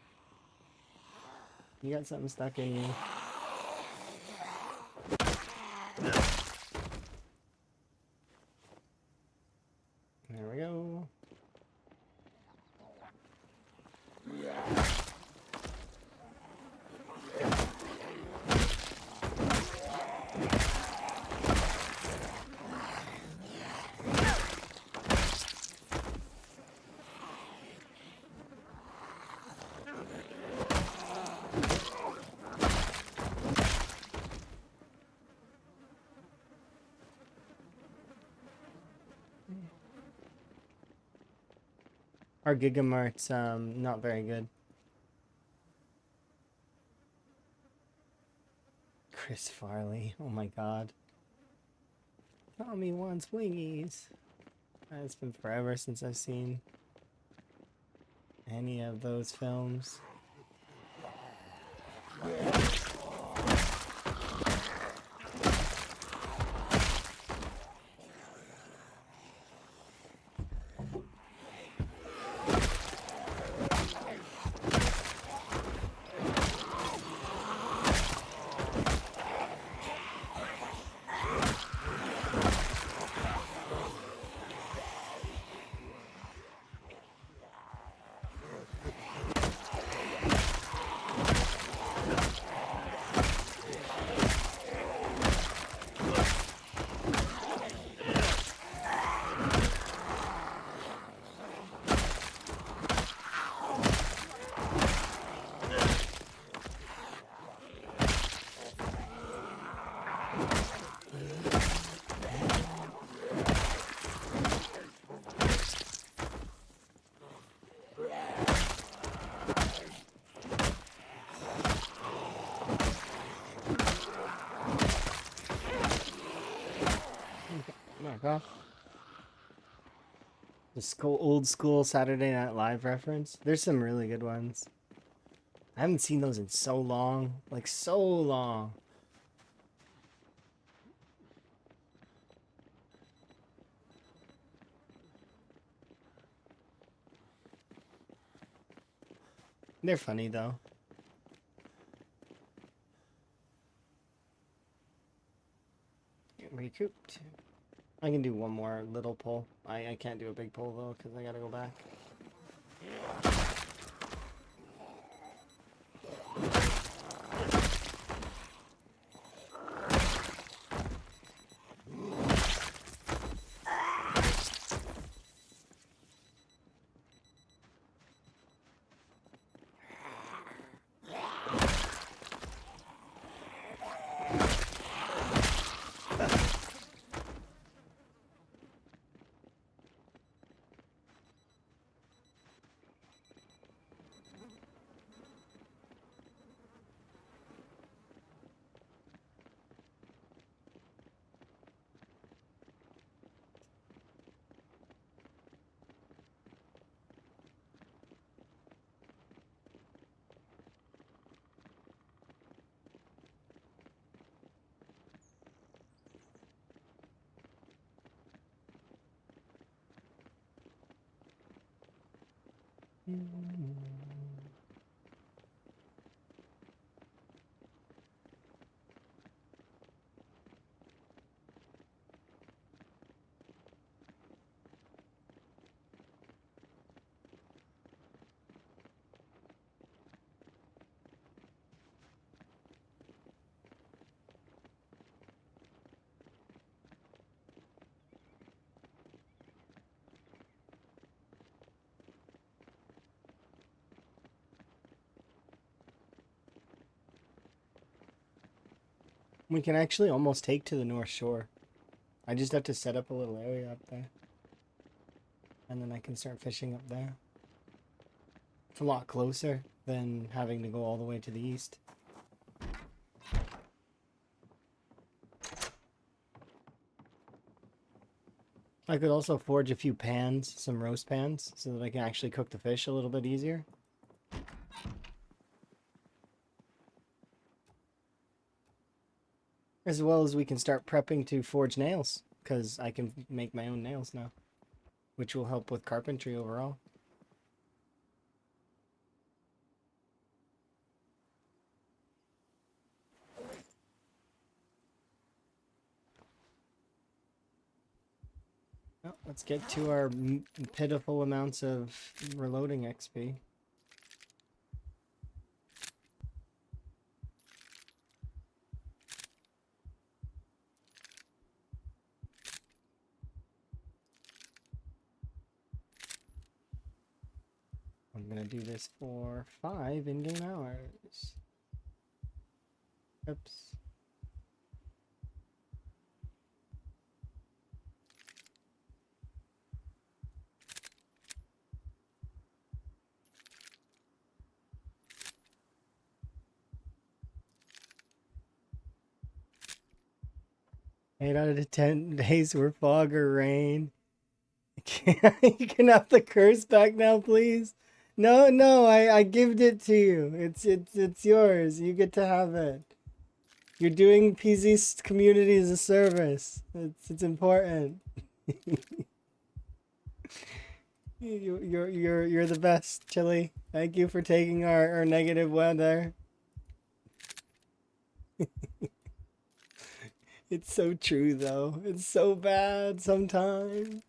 You got something stuck in you. There we go. Our Gigamart's not very good. Chris Farley, oh my god. Tommy wants wingies. It's been forever since I've seen any of those films. Off. The old school Saturday Night Live reference. There's some really good ones. I haven't seen those in so long. Like, so long. They're funny, though. Get recouped. I can do one more little pull. I can't do a big pull, though, because I gotta go back. We can actually almost take to the North Shore. I just have to set up a little area up there. And then I can start fishing up there. It's a lot closer than having to go all the way to the east. I could also forge a few pans, some roast pans, so that I can actually cook the fish a little bit easier. As well as we can start prepping to forge nails, because I can make my own nails now, which will help with carpentry overall. Well, let's get to our pitiful amounts of reloading XP. I'm gonna do this for 5 in-game hours. Oops. Eight out of 10 days were fog or rain. You can have the curse back now, please. No, no, I gived it to you. It's yours. You get to have it. You're doing PZ's community as a service. It's important. You're the best, Chili. Thank you for taking our negative weather. It's so true though. It's so bad sometimes.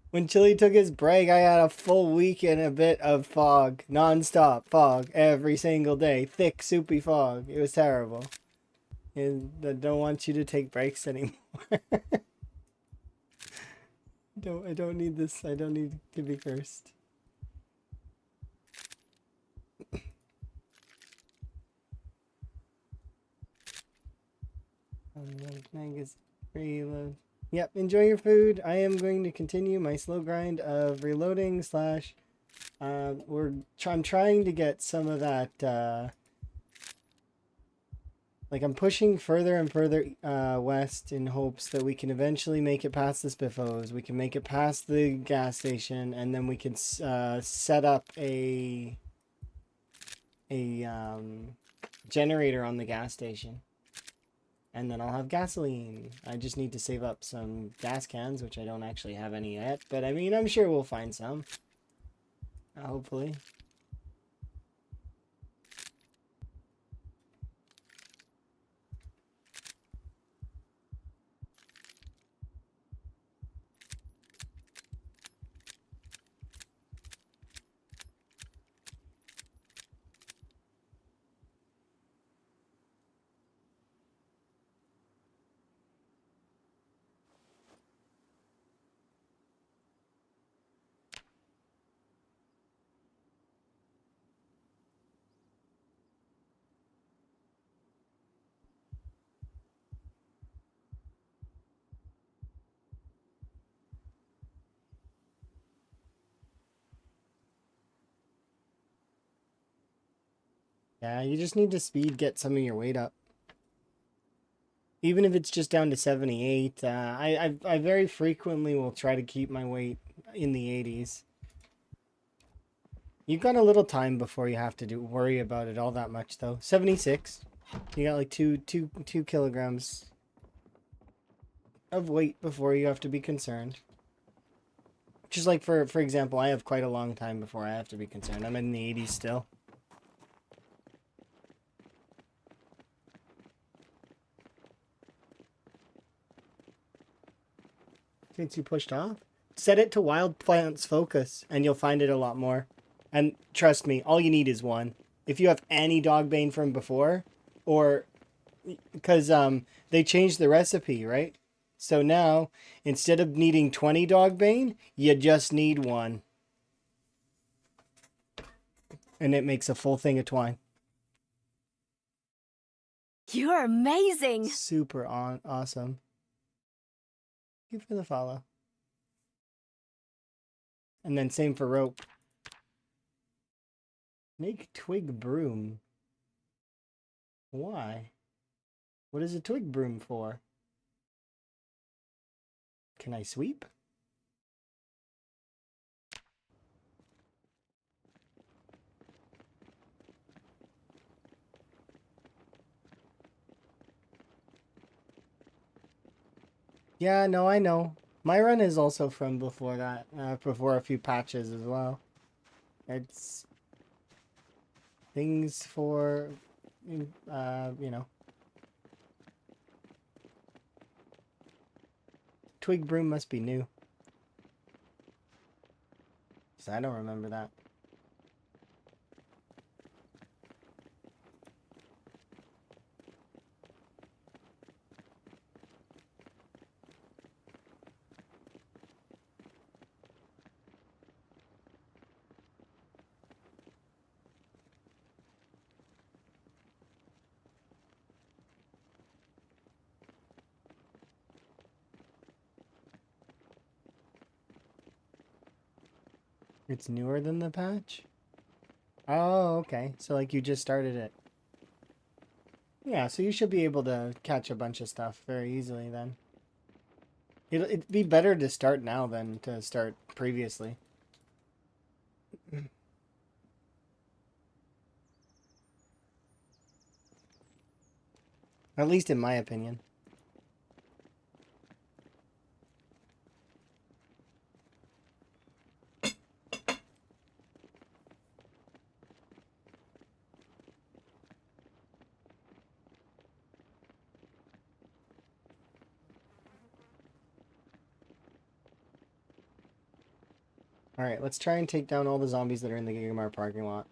When Chili took his break, I had a full week and a bit of fog. Non-stop fog every single day. Thick, soupy fog. It was terrible. And I don't want you to take breaks anymore. I don't need this. I don't need to be cursed. Reload. Yep, enjoy your food. I am going to continue my slow grind of reloading slash I'm trying to get some of that like I'm pushing further and further west in hopes that we can eventually make it past the Spiffos. We can make it past the gas station, and then we can set up a generator on the gas station. And then I'll have gasoline. I just need to save up some gas cans, which I don't actually have any yet. But I mean, I'm sure we'll find some. Hopefully. Yeah, you just need to get some of your weight up. Even if it's just down to 78, I very frequently will try to keep my weight in the 80s. You've got a little time before you have to worry about it all that much, though. 76. You got like two kilograms of weight before you have to be concerned. Just like for example, I have quite a long time before I have to be concerned. I'm in the 80s still. Since you pushed off? Set it to wild plants focus and you'll find it a lot more. And trust me, all you need is one. If you have any dogbane from before, or because they changed the recipe, right? So now, instead of needing 20 dogbane, you just need one. And it makes a full thing of twine. You're amazing. Super awesome. Thank you for the follow. And then same for rope. Make twig broom. Why? What is a twig broom for? Can I sweep? Yeah, no, I know. My run is also from before that, before a few patches as well. It's things for, you know. Twig Broom must be new. 'Cause I don't remember that. It's newer than the patch? Oh, okay. So like you just started it. Yeah, so you should be able to catch a bunch of stuff very easily then. It'd be better to start now than to start previously. At least in my opinion. Alright, let's try and take down all the zombies that are in the Gigamar parking lot.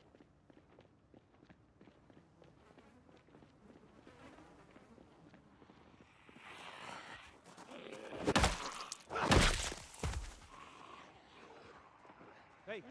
Hey.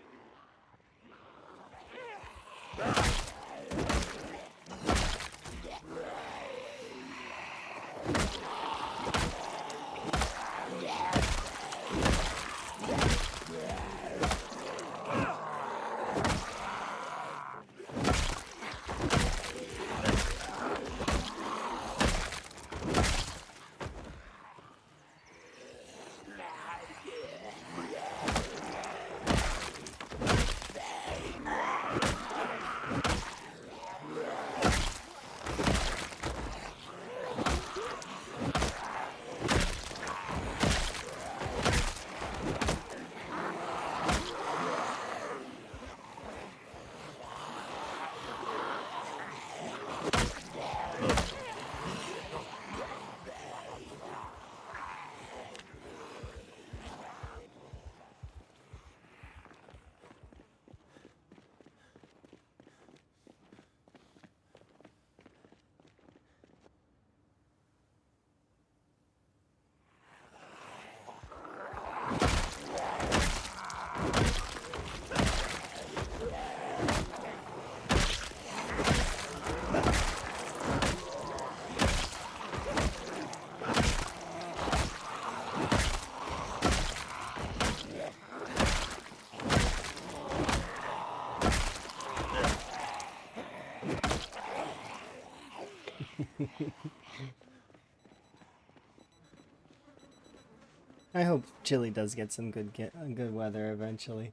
I hope Chile does get some good weather eventually.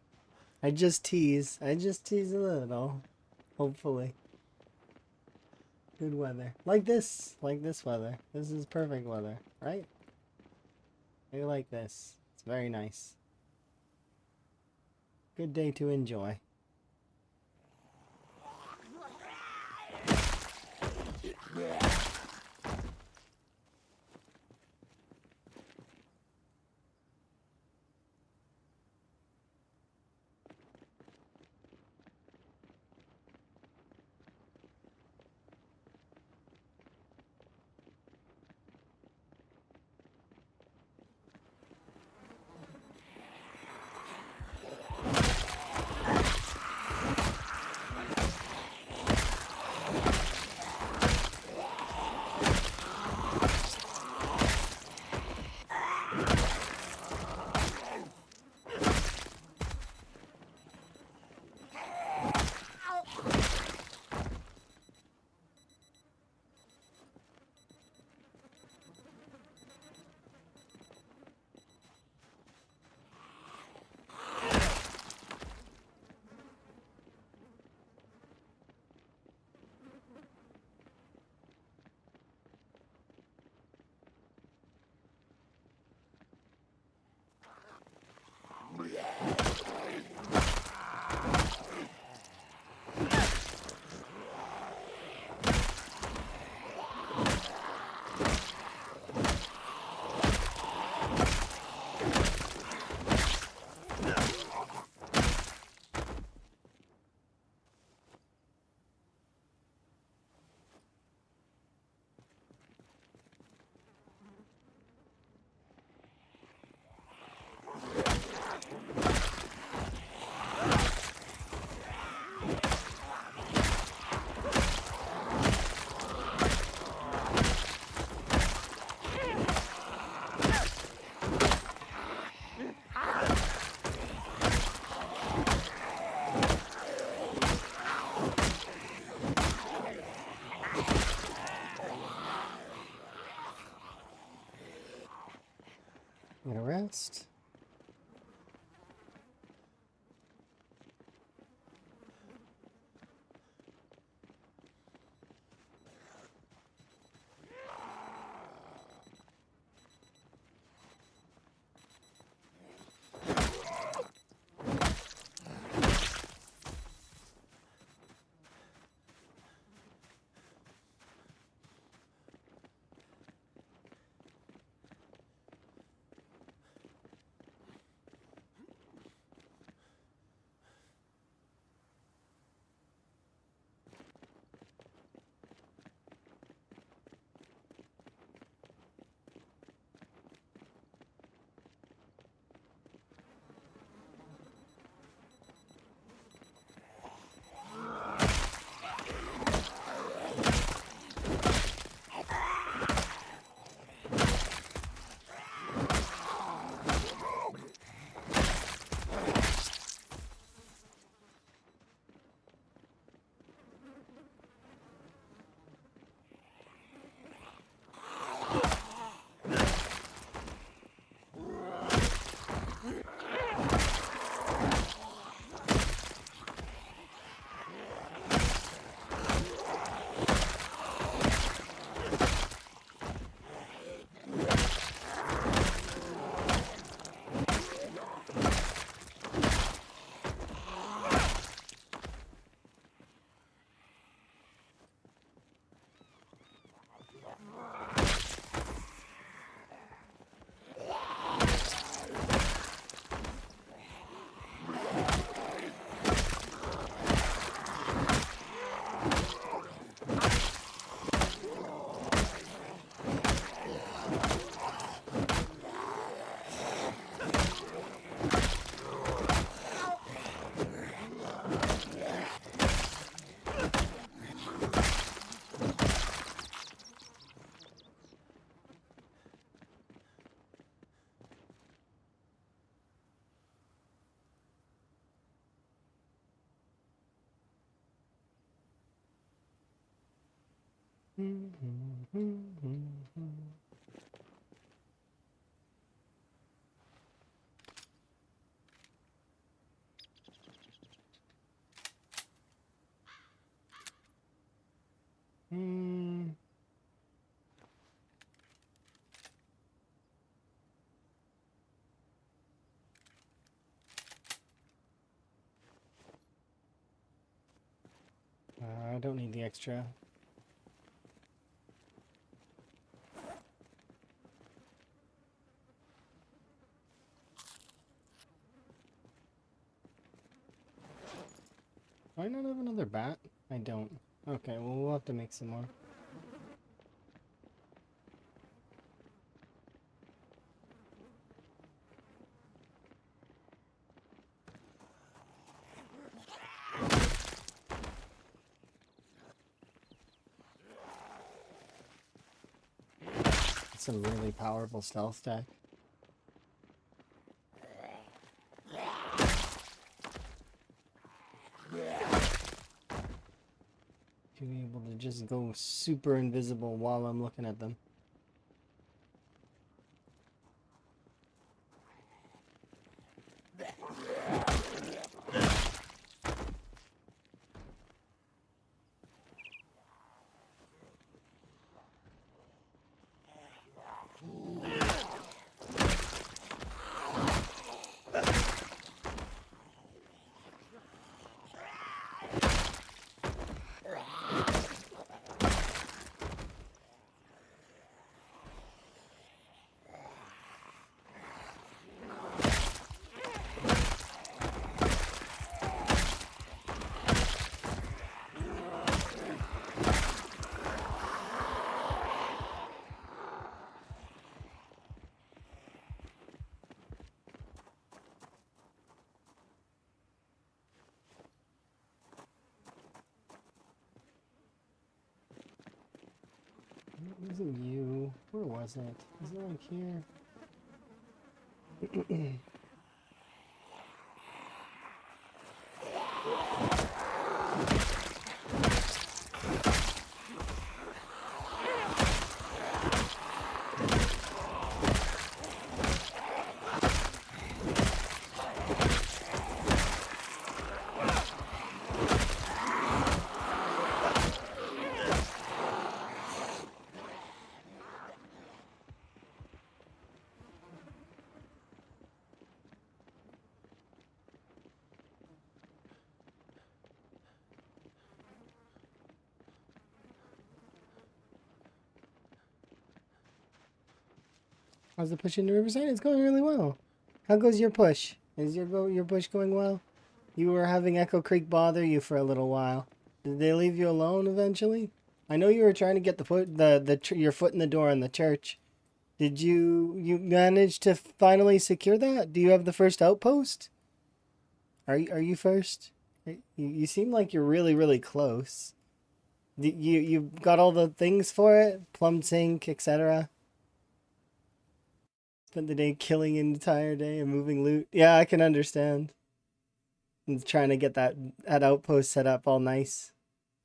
I just tease a little. Hopefully. Good weather. Like this weather. This is perfect weather, right? I like this. It's very nice. Good day to enjoy. Get a rest. I don't need the extra. Do I not have another bat? I don't. Okay, well, we'll have to make some more. Some really powerful stealth tech. To be able to just go super invisible while I'm looking at them. It wasn't you. Where was it? Was it like here? How's the push into Riverside? It's going really well. How goes your push? Is your push going well? You were having Echo Creek bother you for a little while. Did they leave you alone eventually? I know you were trying to get your foot in the door in the church. Did you manage to finally secure that? Do you have the first outpost? Are you first? You seem like you're really close. You got all the things for it? Plum sink, etc. Spent the day killing an entire day and moving loot. Yeah, I can understand. And trying to get that outpost set up all nice.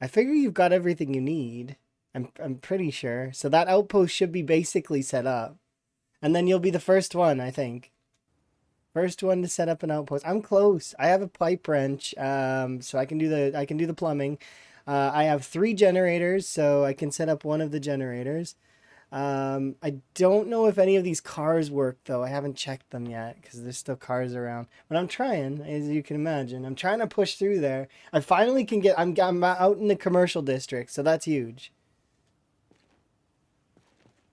I figure you've got everything you need. I'm pretty sure. So that outpost should be basically set up. And then you'll be the first one, I think. First one to set up an outpost. I'm close. I have a pipe wrench, so I can do the plumbing. I have 3 generators, so I can set up one of the generators. I don't know if any of these cars work though. I haven't checked them yet because there's still cars around. But I'm trying, as you can imagine. I'm trying to push through there. I finally can get. I'm out in the commercial district, so that's huge.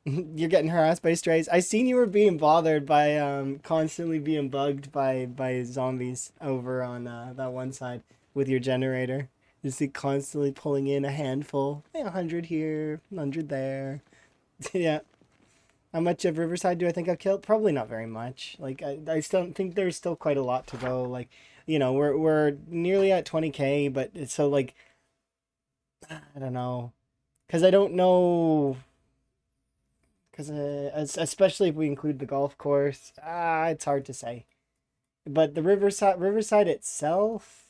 You're getting harassed by strays. I seen you were being bothered by constantly being bugged by zombies over on that one side with your generator. Just constantly pulling in a handful. 100 here, 100 there. Yeah. How much of Riverside do I think I've killed? Probably not very much. Like I still think there's still quite a lot to go. Like, we're nearly at 20K, but it's so like I don't know. Cuz I don't know. Because especially if we include the golf course, it's hard to say. But the Riverside itself,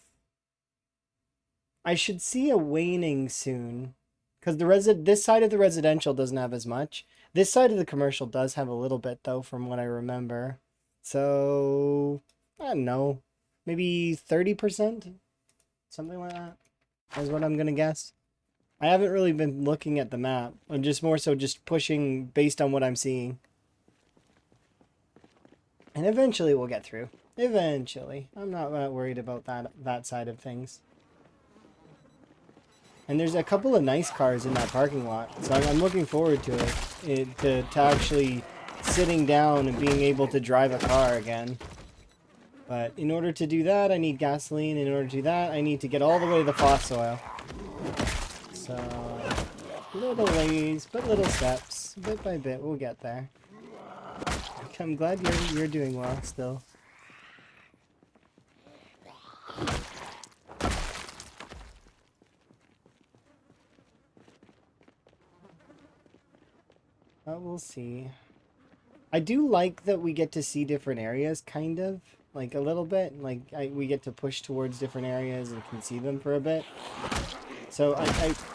I should see a waning soon, because this side of the residential doesn't have as much. This side of the commercial does have a little bit though, from what I remember. So I don't know, maybe 30%, something like that, is what I'm gonna guess. I haven't really been looking at the map. I'm just more so just pushing based on what I'm seeing. And eventually we'll get through. Eventually. I'm not worried about that side of things. And there's a couple of nice cars in that parking lot. So I'm looking forward to to actually sitting down and being able to drive a car again. But in order to do that, I need gasoline. In order to do that, I need to get all the way to the fossil. So little ways, but little steps, bit by bit, we'll get there. I'm glad you're doing well still. We'll see. I do like that we get to see different areas, kind of, like a little bit. Like we get to push towards different areas and can see them for a bit. So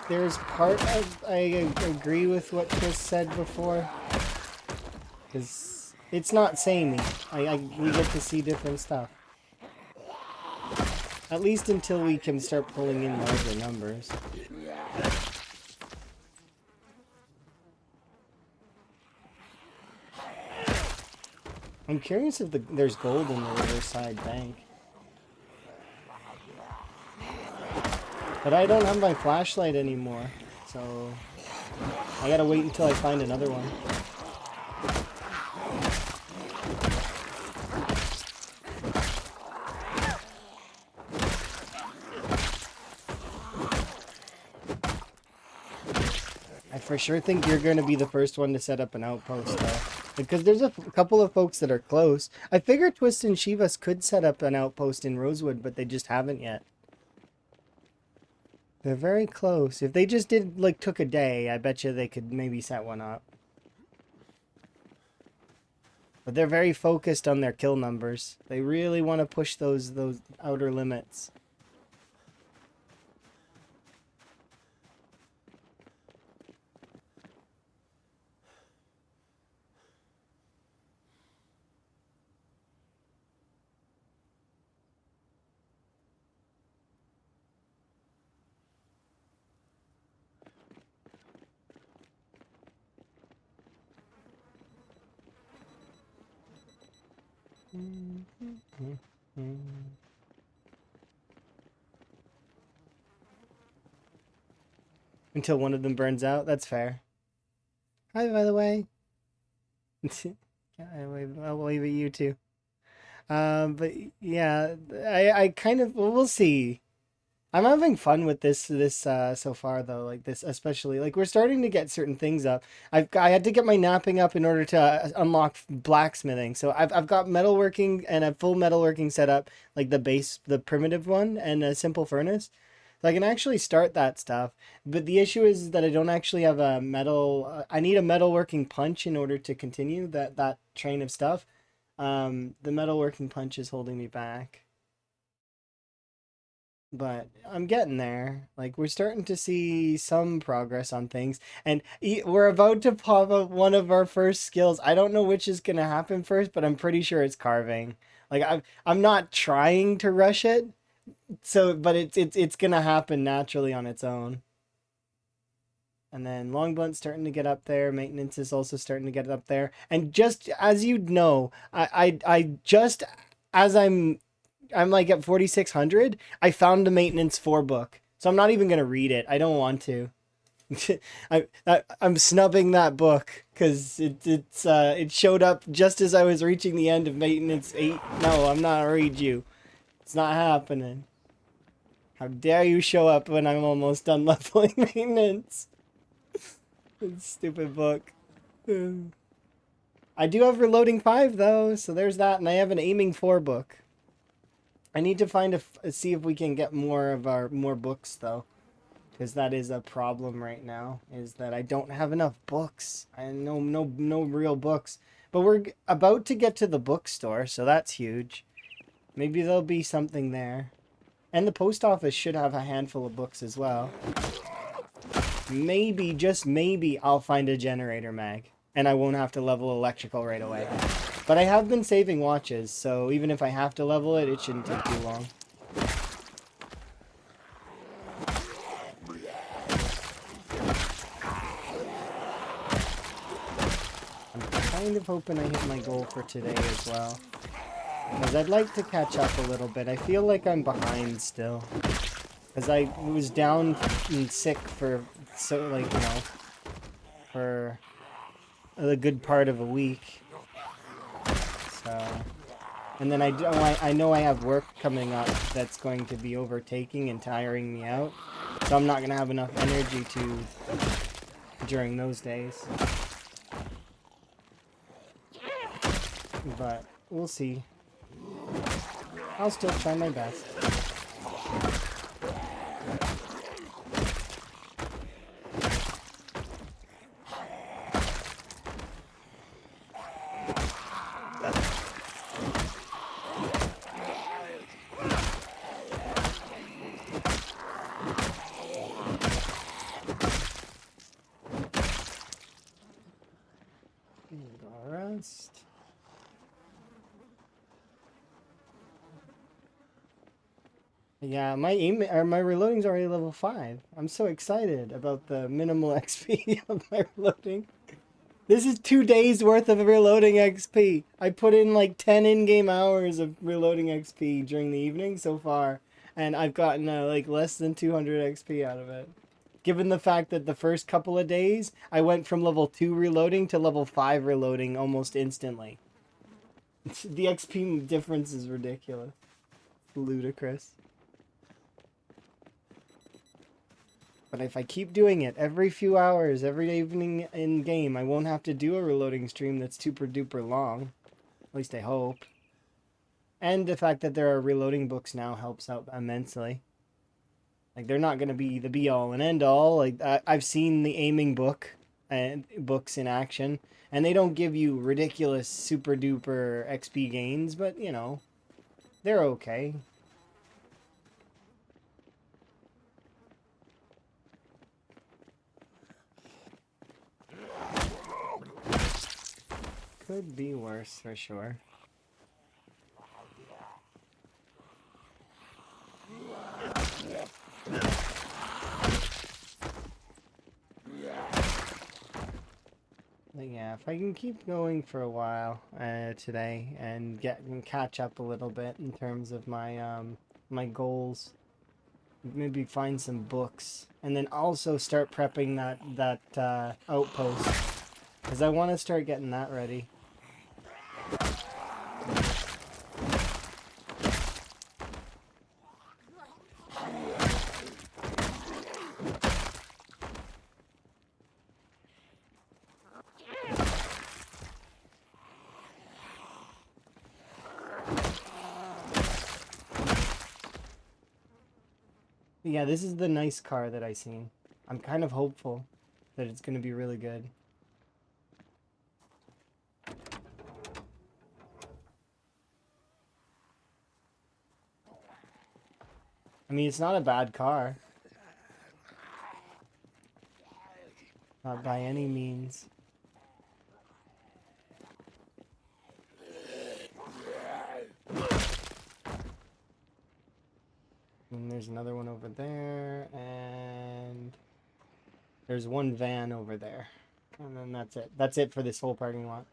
there's part of I agree with what Chris said before, because it's not samey. We get to see different stuff. At least until we can start pulling in larger numbers. I'm curious if there's gold in the Riverside Bank. But I don't have my flashlight anymore, so I gotta wait until I find another one. I for sure think you're going to be the first one to set up an outpost, though. Because there's a couple of folks that are close. I figure Twist and Shivas could set up an outpost in Rosewood, but they just haven't yet. They're very close. If they just took a day, I bet you they could maybe set one up. But they're very focused on their kill numbers. They really want to push those outer limits. Until one of them burns out. That's fair. Hi, by the way. I'll leave it you two. But yeah, I kind of we'll see. I'm having fun with this so far though. Like this, especially like we're starting to get certain things up. I had to get my napping up in order to unlock blacksmithing. So I've got metalworking and a full metalworking setup, like the base, the primitive one, and a simple furnace. So I can actually start that stuff. But the issue is that I don't actually have a metal. I need a metalworking punch in order to continue that train of stuff. The metalworking punch is holding me back. But I'm getting there. Like we're starting to see some progress on things, and we're about to pop up one of our first skills. I don't know which is gonna happen first, but I'm pretty sure it's carving. Like I'm not trying to rush it, so but it's gonna happen naturally on its own. And then long blunt's starting to get up there. Maintenance is also starting to get up there. And just as you know, I just as I'm like at 4600. I found the maintenance 4 book, so I'm not even gonna read it. I don't want to. I'm snubbing that book because it showed up just as I was reaching the end of maintenance 8. No, I'm not gonna read you. It's not happening. How dare you show up when I'm almost done leveling maintenance? Stupid book. I do have reloading 5 though, so there's that, and I have an aiming 4 book. I need to find see if we can get more books though, because that is a problem right now. Is that I don't have enough books. I no real books. But we're about to get to the bookstore, so that's huge. Maybe there'll be something there, and the post office should have a handful of books as well. Maybe, just maybe, I'll find a generator mag, and I won't have to level electrical right away. But I have been saving watches, so even if I have to level it, it shouldn't take too long. I'm kind of hoping I hit my goal for today as well, because I'd like to catch up a little bit. I feel like I'm behind still, because I was down and sick for for a good part of a week. So, and then I know I have work coming up that's going to be overtaking and tiring me out, so I'm not gonna have enough energy during those days. But we'll see. I'll still try my best. Yeah, my reloading's already level 5. I'm so excited about the minimal XP of my reloading. This is 2 days worth of reloading XP. I put in like 10 in-game hours of reloading XP during the evening so far, and I've gotten like less than 200 XP out of it. Given the fact that the first couple of days, I went from level 2 reloading to level 5 reloading almost instantly. The XP difference is ridiculous. Ludicrous. But if I keep doing it every few hours, every evening in game, I won't have to do a reloading stream that's super duper long. At least I hope. And the fact that there are reloading books now helps out immensely. Like, they're not going to be the be-all and end-all. Like, I've seen the aiming book and books in action, and they don't give you ridiculous super duper XP gains, but, you know, they're okay. Could be worse for sure. But yeah, if I can keep going for a while today and catch up a little bit in terms of my my goals, maybe find some books, and then also start prepping that outpost, because I want to start getting that ready. yeah, this is the nice car that I seen. I'm kind of hopeful that it's gonna be really good. I mean, it's not a bad car. Not by any means. And there's another one over there, and there's one van over there. And then that's it. That's it for this whole parking lot.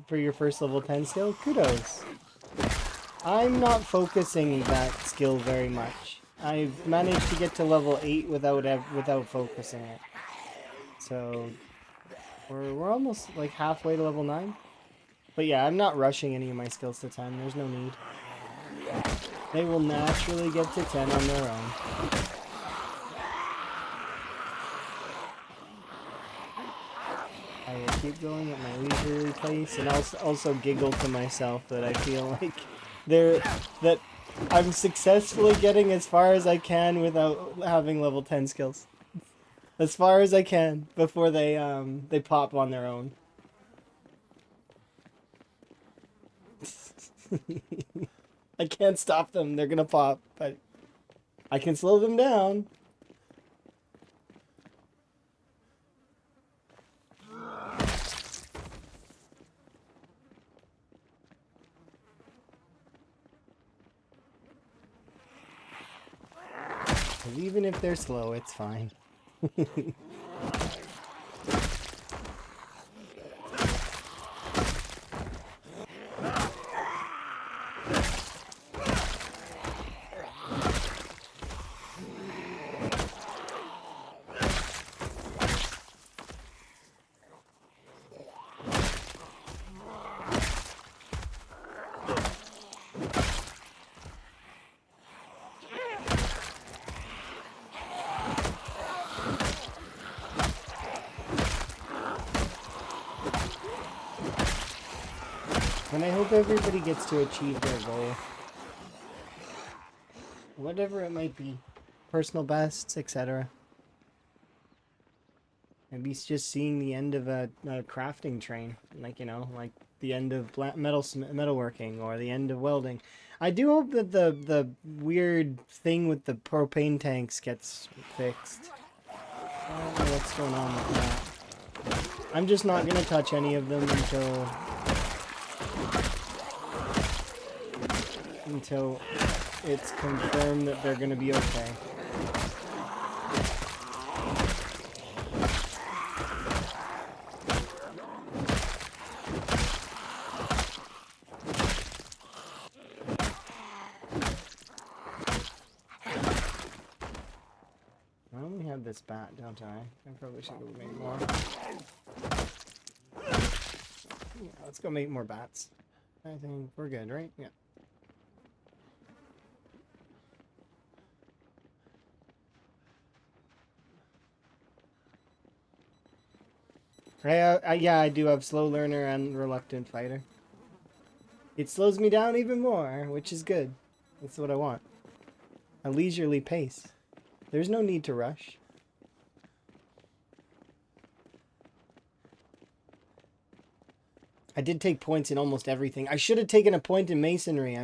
For your first level 10 skill, kudos. I'm not focusing that skill very much. I've managed to get to level 8 without focusing it. So we're almost like halfway to level 9. But yeah, I'm not rushing any of my skills to 10. There's no need. They will naturally get to 10 on their own. I keep going at my leisurely pace, and also giggle to myself that I feel like that I'm successfully getting as far as I can without having level 10 skills. As far as I can before they pop on their own. I can't stop them. They're gonna pop, but I can slow them down. Even if they're slow, it's fine. And I hope everybody gets to achieve their goal. Whatever it might be. Personal bests, etc. Maybe it's just seeing the end of a crafting train. Like, you know, like the end of metalworking or the end of welding. I do hope that the weird thing with the propane tanks gets fixed. I don't know what's going on with that. I'm just not going to touch any of them until it's confirmed that they're going to be okay. I only have this bat, don't I? I probably should have made more. Yeah, let's go make more bats. I think we're good, right? Yeah. Yeah, I do have slow learner and reluctant fighter. It slows me down even more, which is good. That's what I want. A leisurely pace. There's no need to rush. I did take points in almost everything. I should have taken a point in masonry.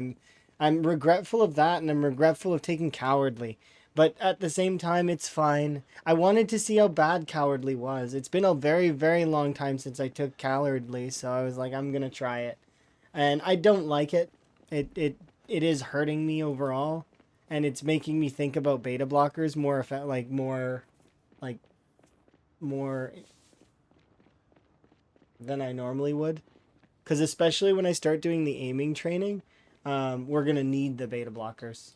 I'm regretful of that, and I'm regretful of taking cowardly. But at the same time, it's fine. I wanted to see how bad cowardly was. It's been a very, very long time since I took cowardly, so I was like, I'm gonna try it. And I don't like it. It is hurting me overall, and it's making me think about beta blockers more than I normally would. Because especially when I start doing the aiming training, we're gonna need the beta blockers.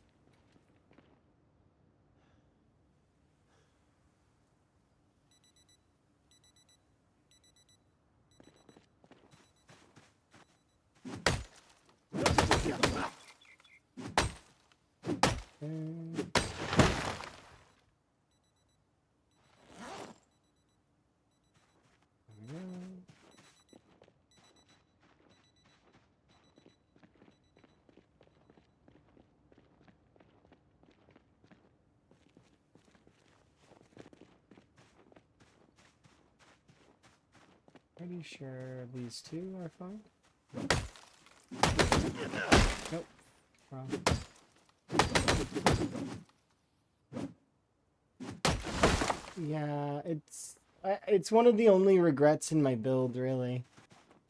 Pretty sure these two are fine. Nope. Wrong. Yeah, it's one of the only regrets in my build, really,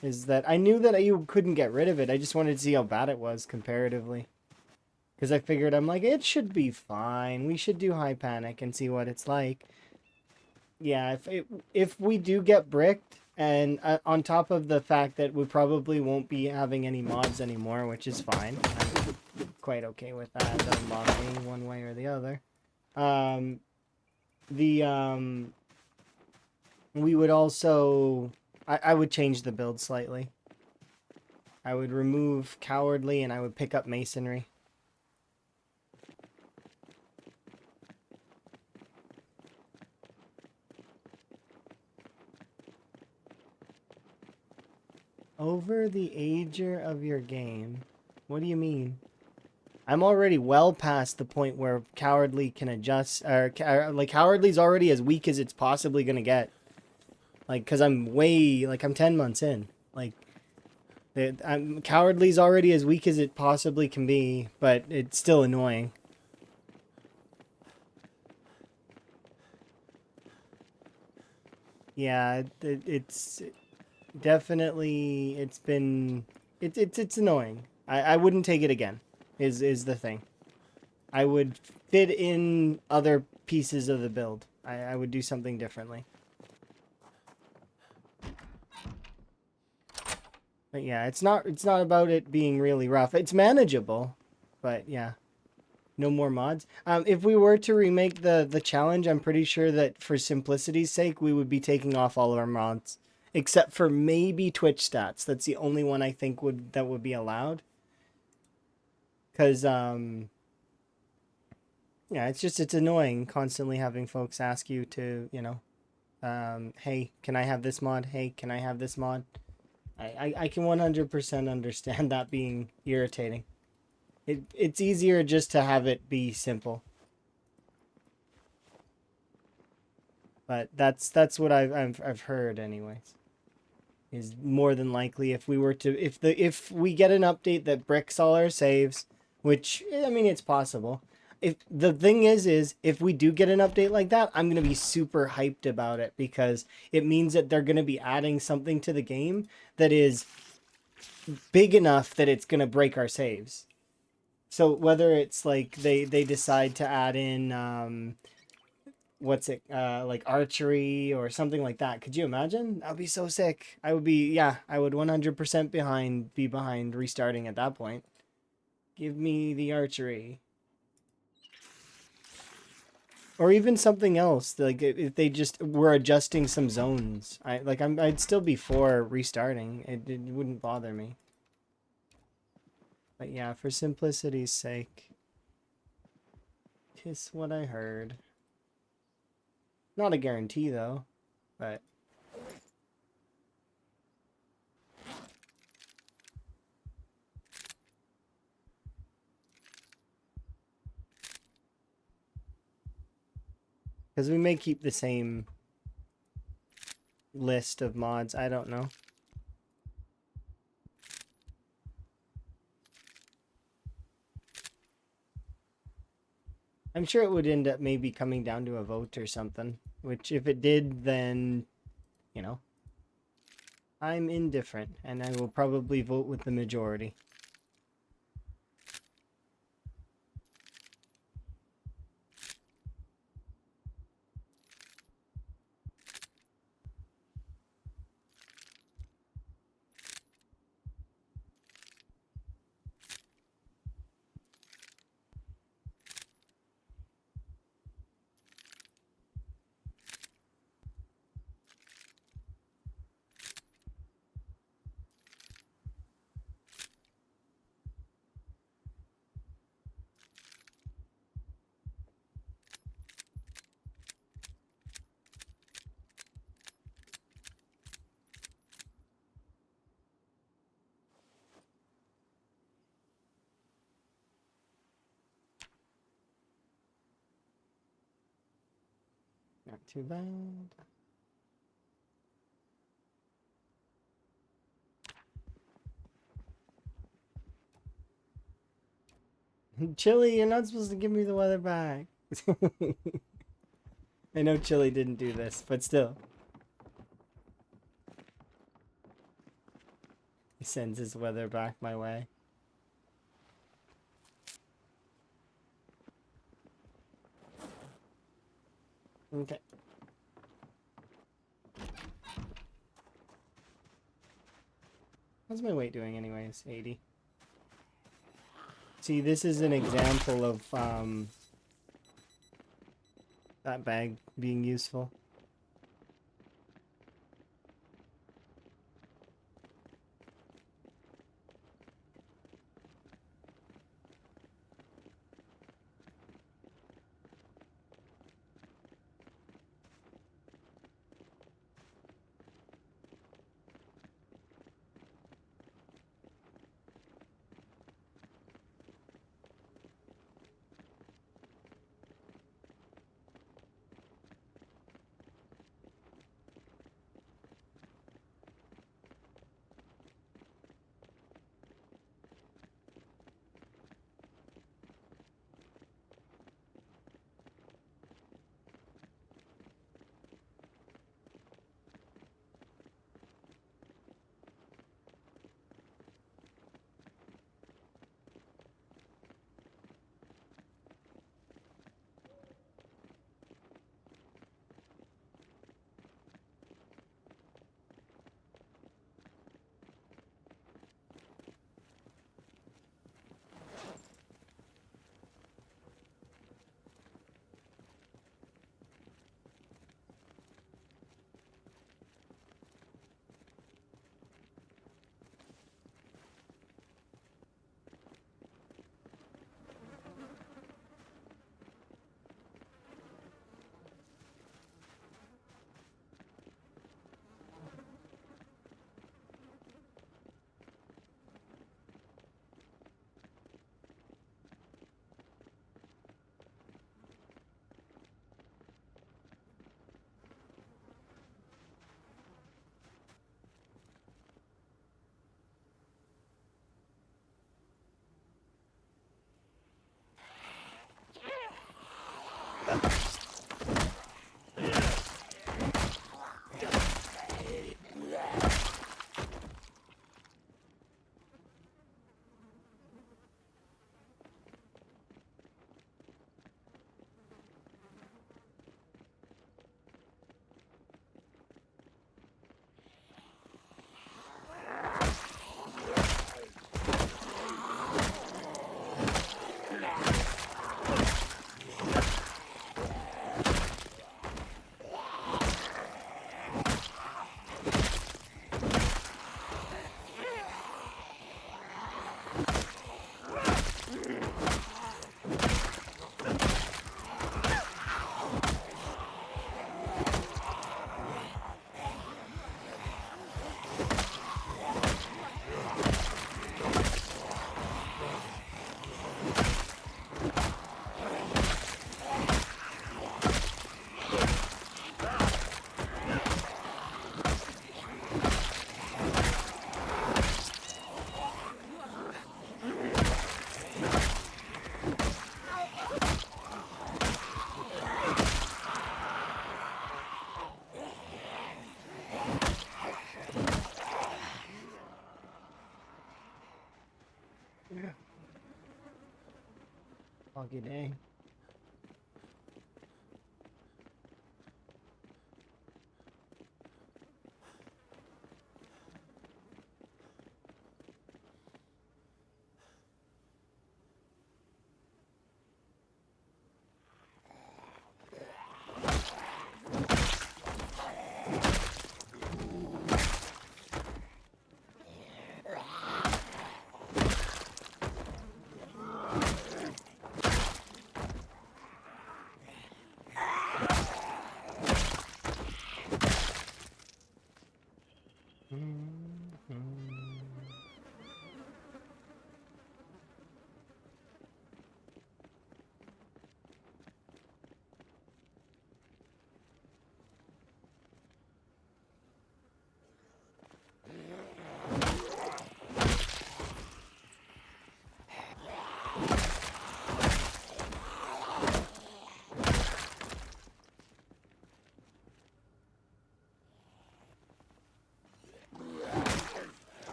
is that I knew that you couldn't get rid of it. I just wanted to see how bad it was comparatively. Because I figured, I'm like, it should be fine. We should do high panic and see what it's like. Yeah, if we do get bricked, and on top of the fact that we probably won't be having any mods anymore, which is fine. I'm quite okay with that. Doesn't bother me one way or the other. We would also, I would change the build slightly. I would remove cowardly and I would pick up masonry. Over the ager of your game? What do you mean? I'm already well past the point where cowardly can adjust, or like cowardly's already as weak as it's possibly gonna get. Like, cause I'm 10 months in. Like, cowardly's already as weak as it possibly can be, but it's still annoying. Yeah, it's definitely, it's annoying. I wouldn't take it again, is the thing. I would fit in other pieces of the build. I would do something differently. But yeah, it's not about it being really rough. It's manageable, but yeah. No more mods. If we were to remake the challenge, I'm pretty sure that for simplicity's sake, we would be taking off all of our mods, except for maybe Twitch stats. That's the only one I think that would be allowed. Cause yeah, it's annoying constantly having folks ask you to, hey, can I have this mod? Hey, can I have this mod? I can 100% understand that being irritating. It's easier just to have it be simple. But that's what I've heard anyways. Is more than likely if we were to if we get an update that bricks all our saves, which I mean it's possible. If the thing is if we do get an update like that, I'm gonna be super hyped about it because it means that they're gonna be adding something to the game that is big enough that it's gonna break our saves. So whether it's like they decide to add in like archery or something like that. Could you imagine? That would be so sick. I would 100% be behind restarting at that point. Give me the archery. Or even something else, like if they just were adjusting some zones. I'd still be for restarting. It wouldn't bother me. But yeah, for simplicity's sake. Tis what I heard. Not a guarantee though, but because we may keep the same list of mods. I don't know. I'm sure it would end up maybe coming down to a vote or something. Which, if it did, then, I'm indifferent, and I will probably vote with the majority. Not too bad. Chili, you're not supposed to give me the weather back. I know Chili didn't do this, but still. He sends his weather back my way. Okay. How's my weight doing anyways? 80. See, this is an example of that bag being useful. Foggy day.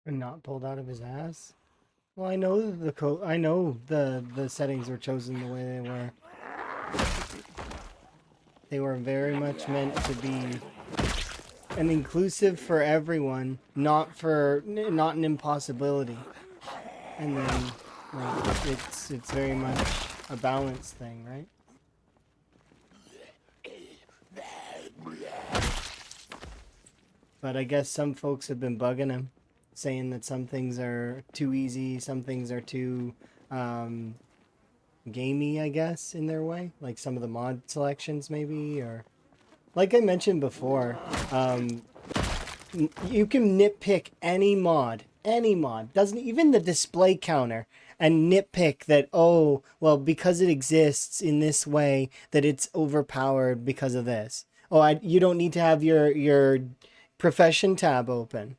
And not pulled out of his ass? Well, I know I know the settings were chosen the way they were. They were very much meant to be an inclusive for everyone, not an impossibility. And then like it's very much a balance thing, right? But I guess some folks have been bugging him, saying that some things are too easy, some things are too gamey, I guess, in their way. Like some of the mod selections, maybe, or like I mentioned before, you can nitpick any mod, doesn't even the display counter, and nitpick that, oh, well, because it exists in this way, that it's overpowered because of this. Oh, you don't need to have your profession tab open,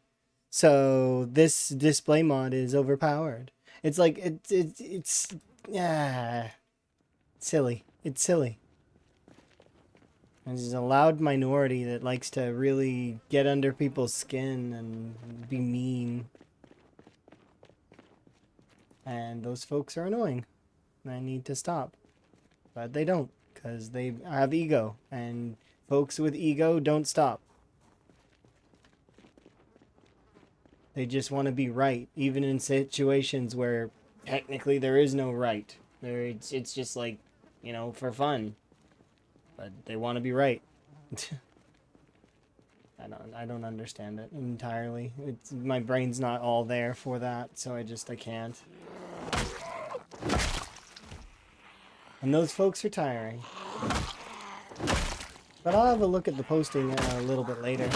so this display mod is overpowered. It's like it's silly. It's silly. There's a loud minority that likes to really get under people's skin and be mean, and those folks are annoying. I need to stop, but they don't, because they have ego, and folks with ego don't stop. They just want to be right, even in situations where technically there is no right. It's just like, you know, for fun. But they want to be right. I don't understand it entirely. My brain's not all there for that, so I can't. And those folks are tiring. But I'll have a look at the posting a little bit later.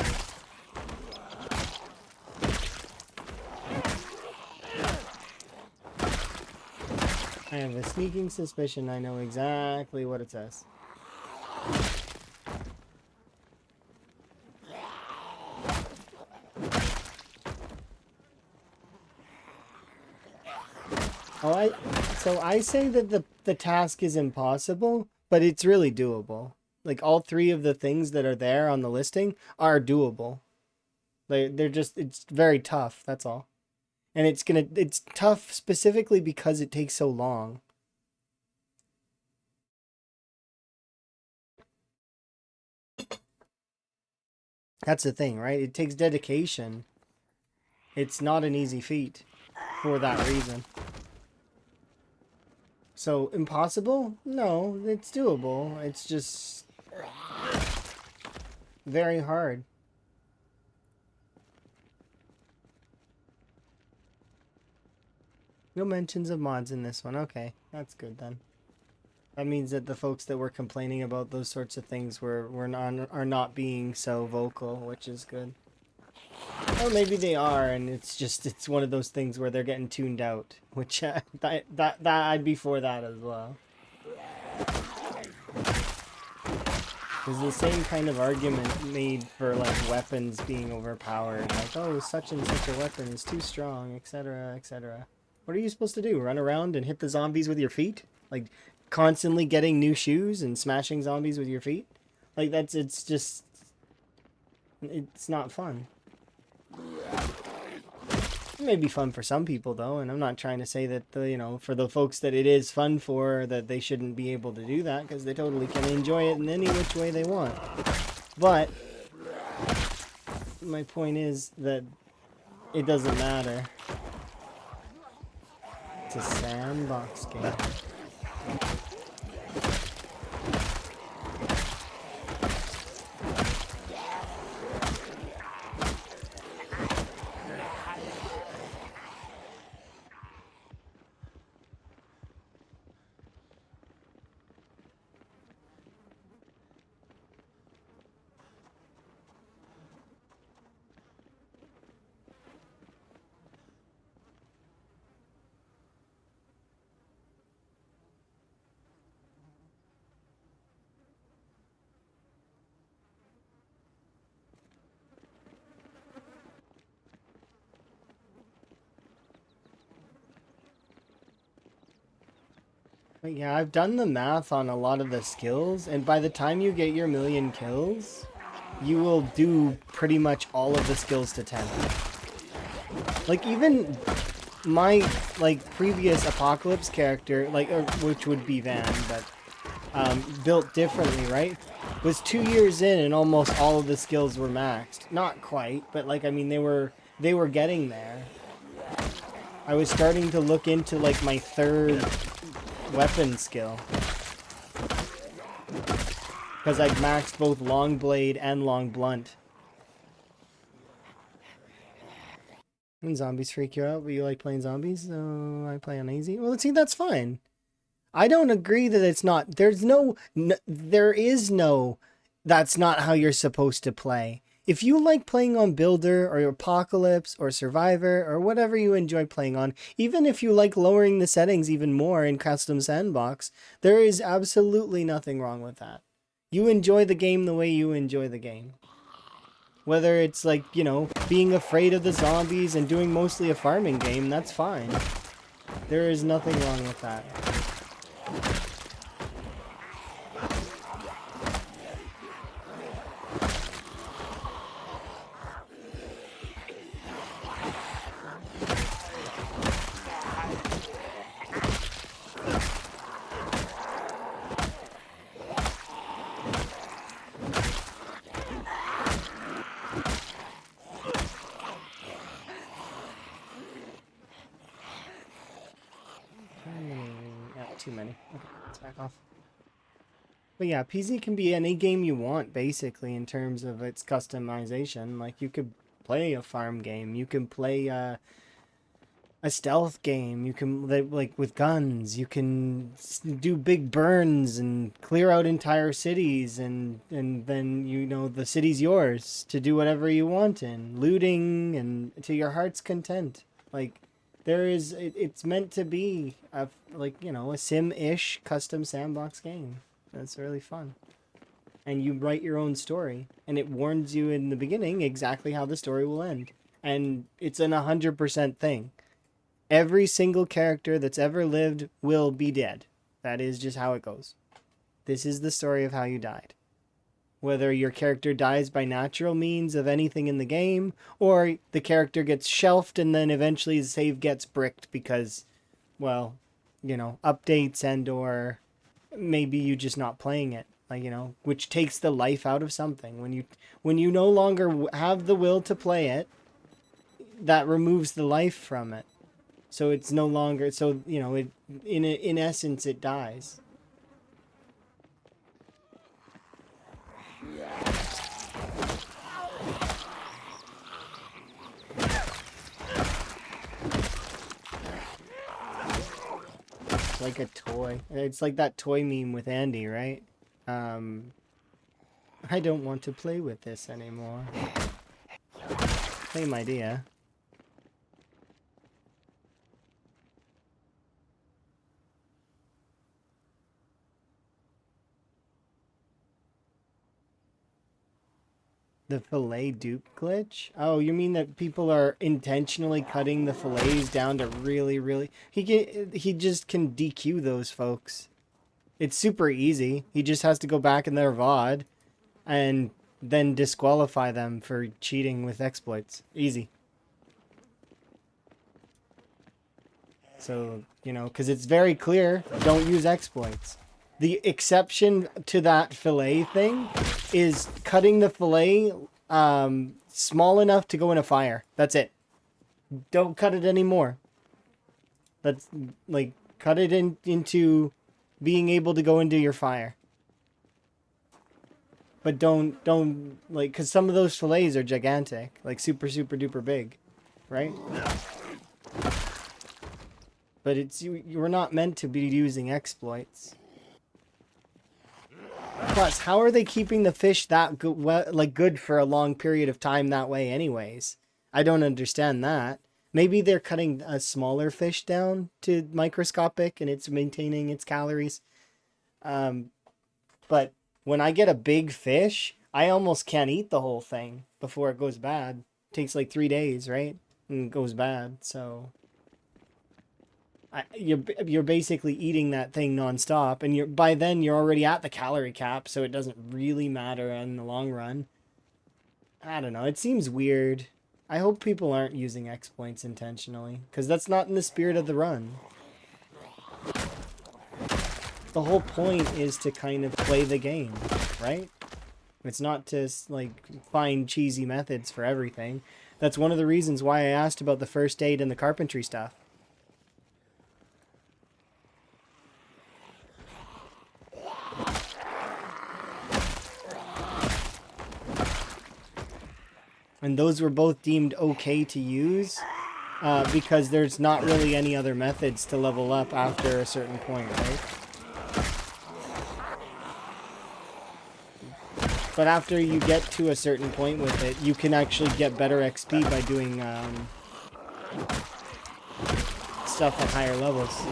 I have a sneaking suspicion I know exactly what it says. So I say that the task is impossible, but it's really doable. Like all three of the things that are there on the listing are doable. They're just, it's very tough, that's all. And it's tough specifically because it takes so long. That's the thing, right? It takes dedication. It's not an easy feat for that reason. So, impossible? No, it's doable. It's just very hard. No mentions of mods in this one. Okay, that's good then. That means that the folks that were complaining about those sorts of things are not being so vocal, which is good. Or maybe they are, and it's one of those things where they're getting tuned out, which that I'd be for that as well. There's the same kind of argument made for like weapons being overpowered, like, oh, such and such a weapon is too strong, etc., etc. What are you supposed to do? Run around and hit the zombies with your feet? Like constantly getting new shoes and smashing zombies with your feet? Like it's not fun. It may be fun for some people though, and I'm not trying to say that for the folks that it is fun for, that they shouldn't be able to do that, because they totally can enjoy it in any which way they want. But my point is that it doesn't matter. It's a sandbox game. But yeah, I've done the math on a lot of the skills, and by the time you get your 1,000,000 kills, you will do pretty much all of the skills to 10. Like, even my, like, previous Apocalypse character, like, which would be Van, but built differently, right? Was 2 years in and almost all of the skills were maxed. Not quite, but, like, I mean, they were getting there. I was starting to look into, like, my third weapon skill. Because I'd maxed both long blade and long blunt. When zombies freak you out, but you like playing zombies, so I play on easy. Well, see, that's fine. I don't agree that it's not. There is no, that's not how you're supposed to play. If you like playing on Builder or Apocalypse or Survivor or whatever you enjoy playing on, even if you like lowering the settings even more in Custom Sandbox, there is absolutely nothing wrong with that. You enjoy the game the way you enjoy the game. Whether it's like, you know, being afraid of the zombies and doing mostly a farming game, that's fine. There is nothing wrong with that. Yeah, too many. Okay, let's back off. But yeah, PZ can be any game you want, basically, in terms of its customization. Like, you could play a farm game. You can play a stealth game. You can, like, with guns. You can do big burns and clear out entire cities. And then, you know, the city's yours to do whatever you want in. Looting and to your heart's content. Like, it's meant to be, like, you know, a sim-ish custom sandbox game. That's really fun. And you write your own story, and it warns you in the beginning exactly how the story will end. And it's an 100% thing. Every single character that's ever lived will be dead. That is just how it goes. This is the story of how you died. Whether your character dies by natural means of anything in the game, or the character gets shelved and then eventually the save gets bricked because, well, you know, updates and or maybe you just not playing it, like, you know, which takes the life out of something. When you no longer have the will to play it, that removes the life from it. So it's no longer, so, you know, it in essence it dies. It's like a toy. It's like that toy meme with Andy, right? I don't want to play with this anymore. Same idea. The fillet dupe glitch? Oh, you mean that people are intentionally cutting the fillets down to really... He just can DQ those folks. It's super easy. He just has to go back in their VOD and then disqualify them for cheating with exploits. Easy. So, you know, because it's very clear, don't use exploits. The exception to that fillet thing is cutting the fillet small enough to go in a fire. That's it. Don't cut it anymore. That's, like, cut it into being able to go into your fire. But don't, like, because some of those fillets are gigantic. Like, super duper big. Right? But you're not meant to be using exploits. Plus, how are they keeping the fish that good, good for a long period of time that way anyways? I don't understand that. Maybe they're cutting a smaller fish down to microscopic and it's maintaining its calories. But when I get a big fish, I almost can't eat the whole thing before it goes bad. It takes like 3 days, right? And it goes bad, so... you're basically eating that thing nonstop, and by then you're already at the calorie cap, so it doesn't really matter in the long run. I don't know. It seems weird. I hope people aren't using exploits intentionally, because that's not in the spirit of the run. The whole point is to kind of play the game, right? It's not to, like, find cheesy methods for everything. That's one of the reasons why I asked about the first aid and the carpentry stuff. And those were both deemed okay to use because there's not really any other methods to level up after a certain point, right? But after you get to a certain point with it, you can actually get better XP by doing stuff at higher levels.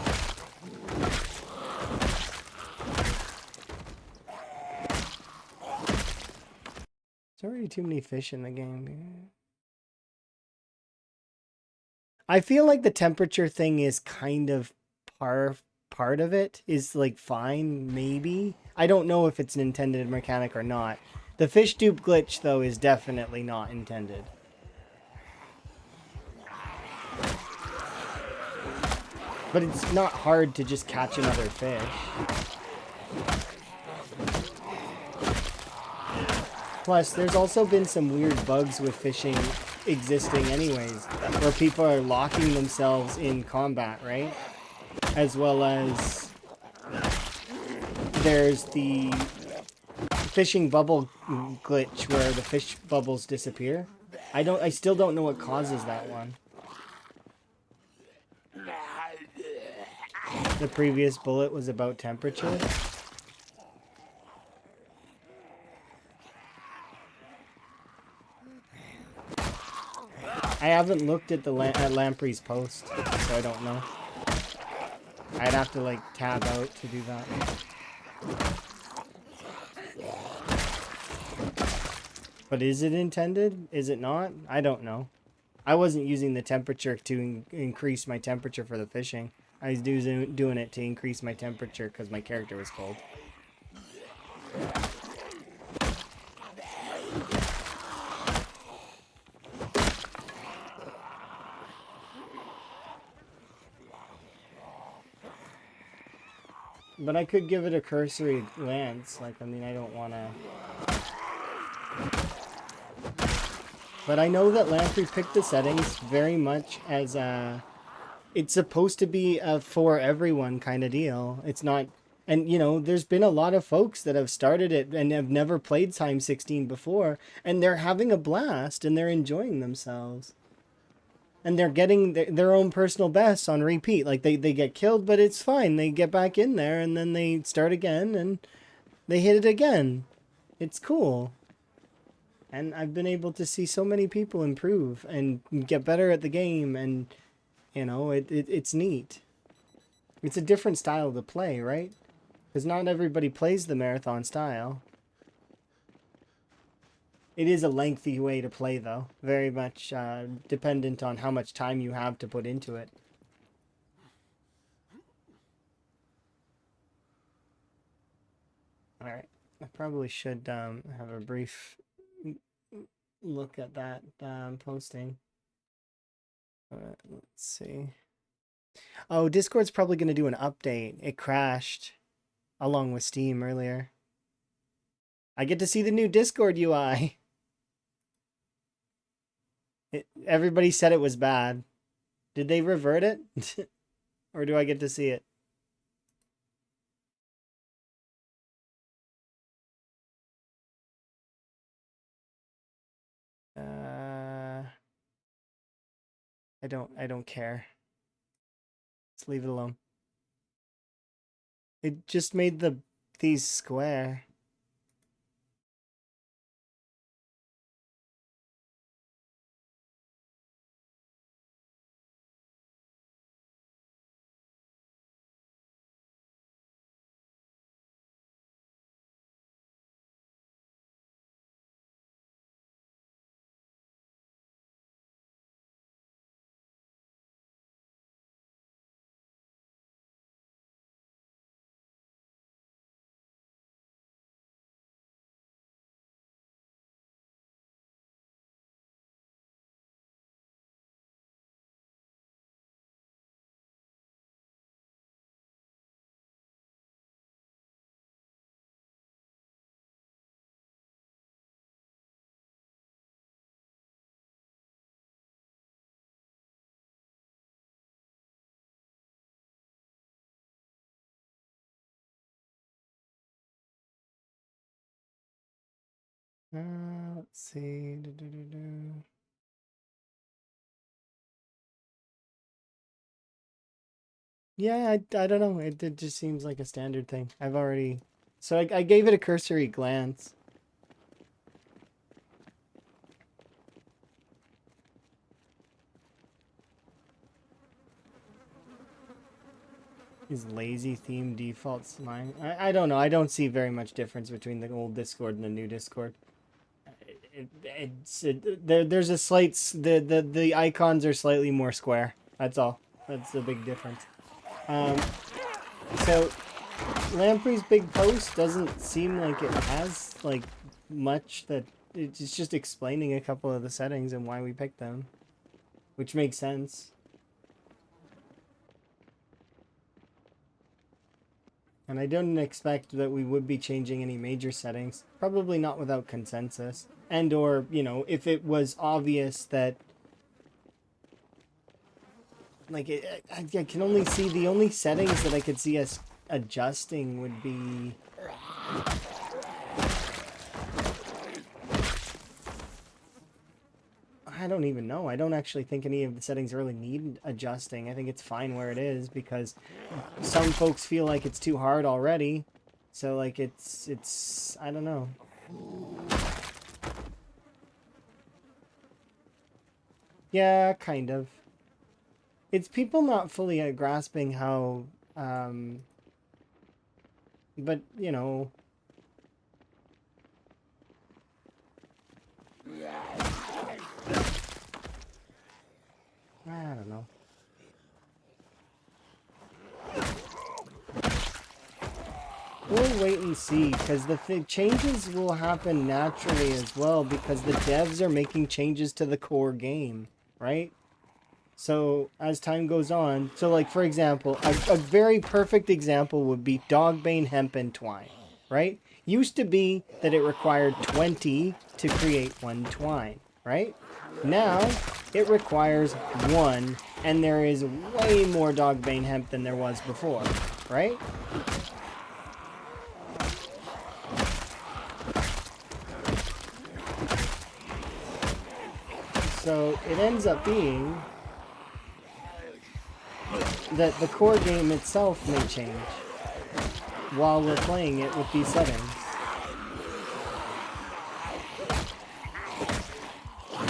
There's already too many fish in the game. I feel like the temperature thing is kind of part of it is like fine, maybe. I don't know if it's an intended mechanic or not. The fish dupe glitch though is definitely not intended. But it's not hard to just catch another fish. Plus, there's also been some weird bugs with fishing existing anyways, where people are locking themselves in combat, right? As well as there's the fishing bubble glitch where the fish bubbles disappear. I still don't know what causes that one. The previous bullet was about temperature. I haven't looked at at Lamprey's post, so I don't know. I'd have to like tab out to do that. But is it intended? Is it not? I don't know. I wasn't using the temperature to increase my temperature for the fishing. I was doing it to increase my temperature because my character was cold. But I could give it a cursory glance. Like, I mean, I don't want to... But I know that Lamprey picked the settings very much as a... It's supposed to be a for everyone kind of deal. It's not... And, you know, there's been a lot of folks that have started it and have never played Time 16 before. And they're having a blast and they're enjoying themselves. And they're getting their own personal bests on repeat. Like, they get killed, but it's fine. They get back in there, and then they start again, and they hit it again. It's cool. And I've been able to see so many people improve and get better at the game, and, you know, it's neat. It's a different style to play, right? Because not everybody plays the marathon style. It is a lengthy way to play, though. Very much dependent on how much time you have to put into it. Alright. I probably should have a brief look at that posting. Let's see. Oh, Discord's probably going to do an update. It crashed along with Steam earlier. I get to see the new Discord UI. Everybody said it was bad. Did they revert it? Or do I get to see it? I don't care. Let's leave it alone. It just made these square. Let's see. Yeah, I don't know. It just seems like a standard thing. I've already... So I gave it a cursory glance. Is lazy theme defaults mine? I don't know. I don't see very much difference between the old Discord and the new Discord. There's a slight... The icons are slightly more square. That's all. That's the big difference. So Lamprey's big post doesn't seem like it has like much that it's just explaining a couple of the settings and why we picked them, which makes sense. And I didn't expect that we would be changing any major settings, probably not without consensus, and or, you know, if it was obvious that like I can only see the only settings that I could see us adjusting would be I don't even know. I don't actually think any of the settings really need adjusting. I think it's fine where it is because some folks feel like it's too hard already. So like it's I don't know. Yeah, kind of. It's people not fully grasping how but you know, I don't know. We'll wait and see, because the changes will happen naturally as well, because the devs are making changes to the core game, right? So, as time goes on, so like, for example, a very perfect example would be Dogbane Hemp and Twine, right? Used to be that it required 20 to create one twine, right? Now, it requires 1, and there is way more Dogbane Hemp than there was before, right? So, it ends up being that the core game itself may change while we're playing it with these settings.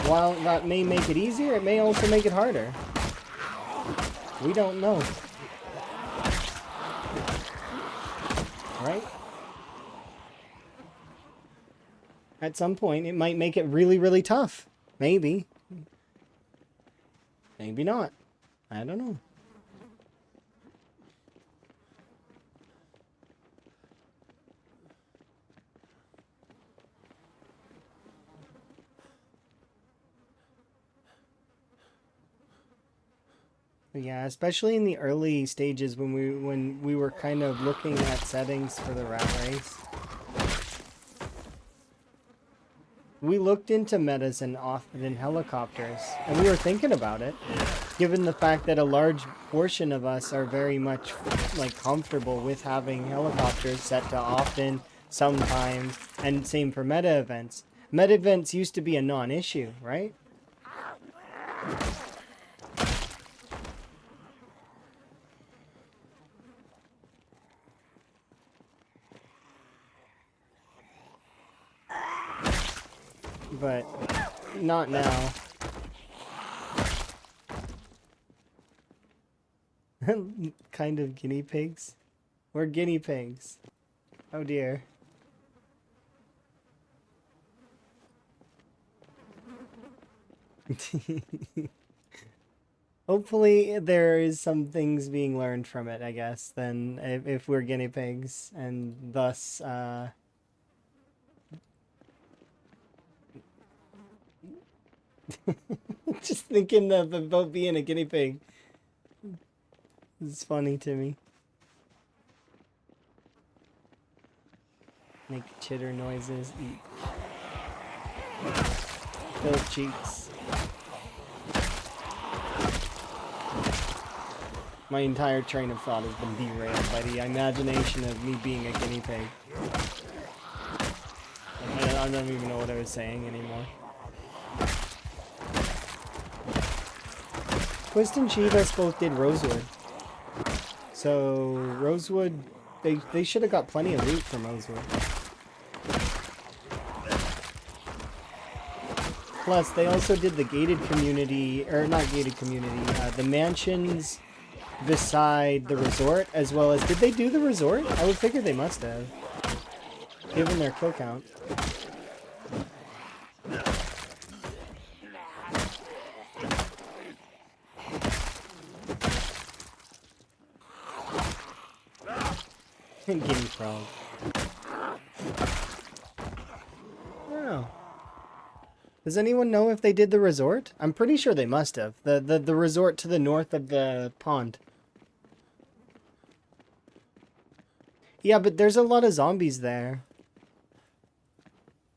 While that may make it easier, it may also make it harder. We don't know. Right? At some point, it might make it really, really tough. Maybe. Maybe not. I don't know. Yeah, especially in the early stages when we were kind of looking at settings for the rat race. We looked into metas and often helicopters, and we were thinking about it, given the fact that a large portion of us are very much like comfortable with having helicopters set to often, sometimes, and same for meta events. Meta events used to be a non-issue, right? But not now. Kind of guinea pigs? We're guinea pigs. Oh dear. Hopefully there is some things being learned from it, I guess, then if we're guinea pigs, and thus, just thinking about being a guinea pig. It's funny to me. Make chitter noises, eat. Fill cheeks. My entire train of thought has been derailed by the imagination of me being a guinea pig. I don't even know what I was saying anymore. Twist and Chivas both did Rosewood. So Rosewood, they should have got plenty of loot from Rosewood. Plus, they also did the gated community, or not gated community, the mansions beside the resort, as well as, did they do the resort? I would figure they must have, given their kill count. Guinea frog. I don't know. Does anyone know if they did the resort? I'm pretty sure they must have. The resort to the north of the pond. Yeah, but there's a lot of zombies there.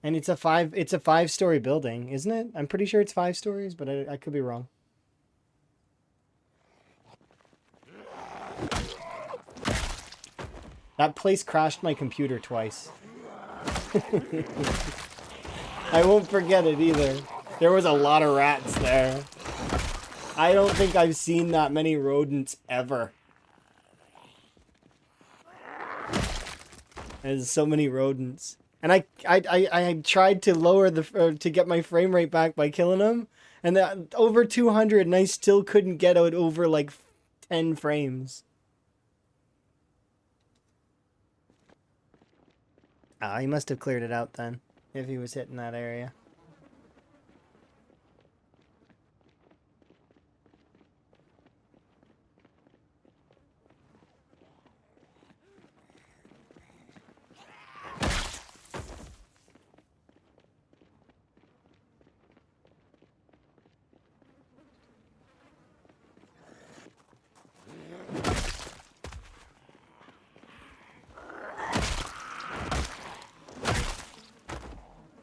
And it's a 5-story building, isn't it? I'm pretty sure it's 5 stories, but I could be wrong. That place crashed my computer twice. I won't forget it either. There was a lot of rats there. I don't think I've seen that many rodents ever. There's so many rodents. And I tried to lower to get my frame rate back by killing them, and over 200, and I still couldn't get out over like 10 frames. Ah, he must have cleared it out then, if he was hitting that area.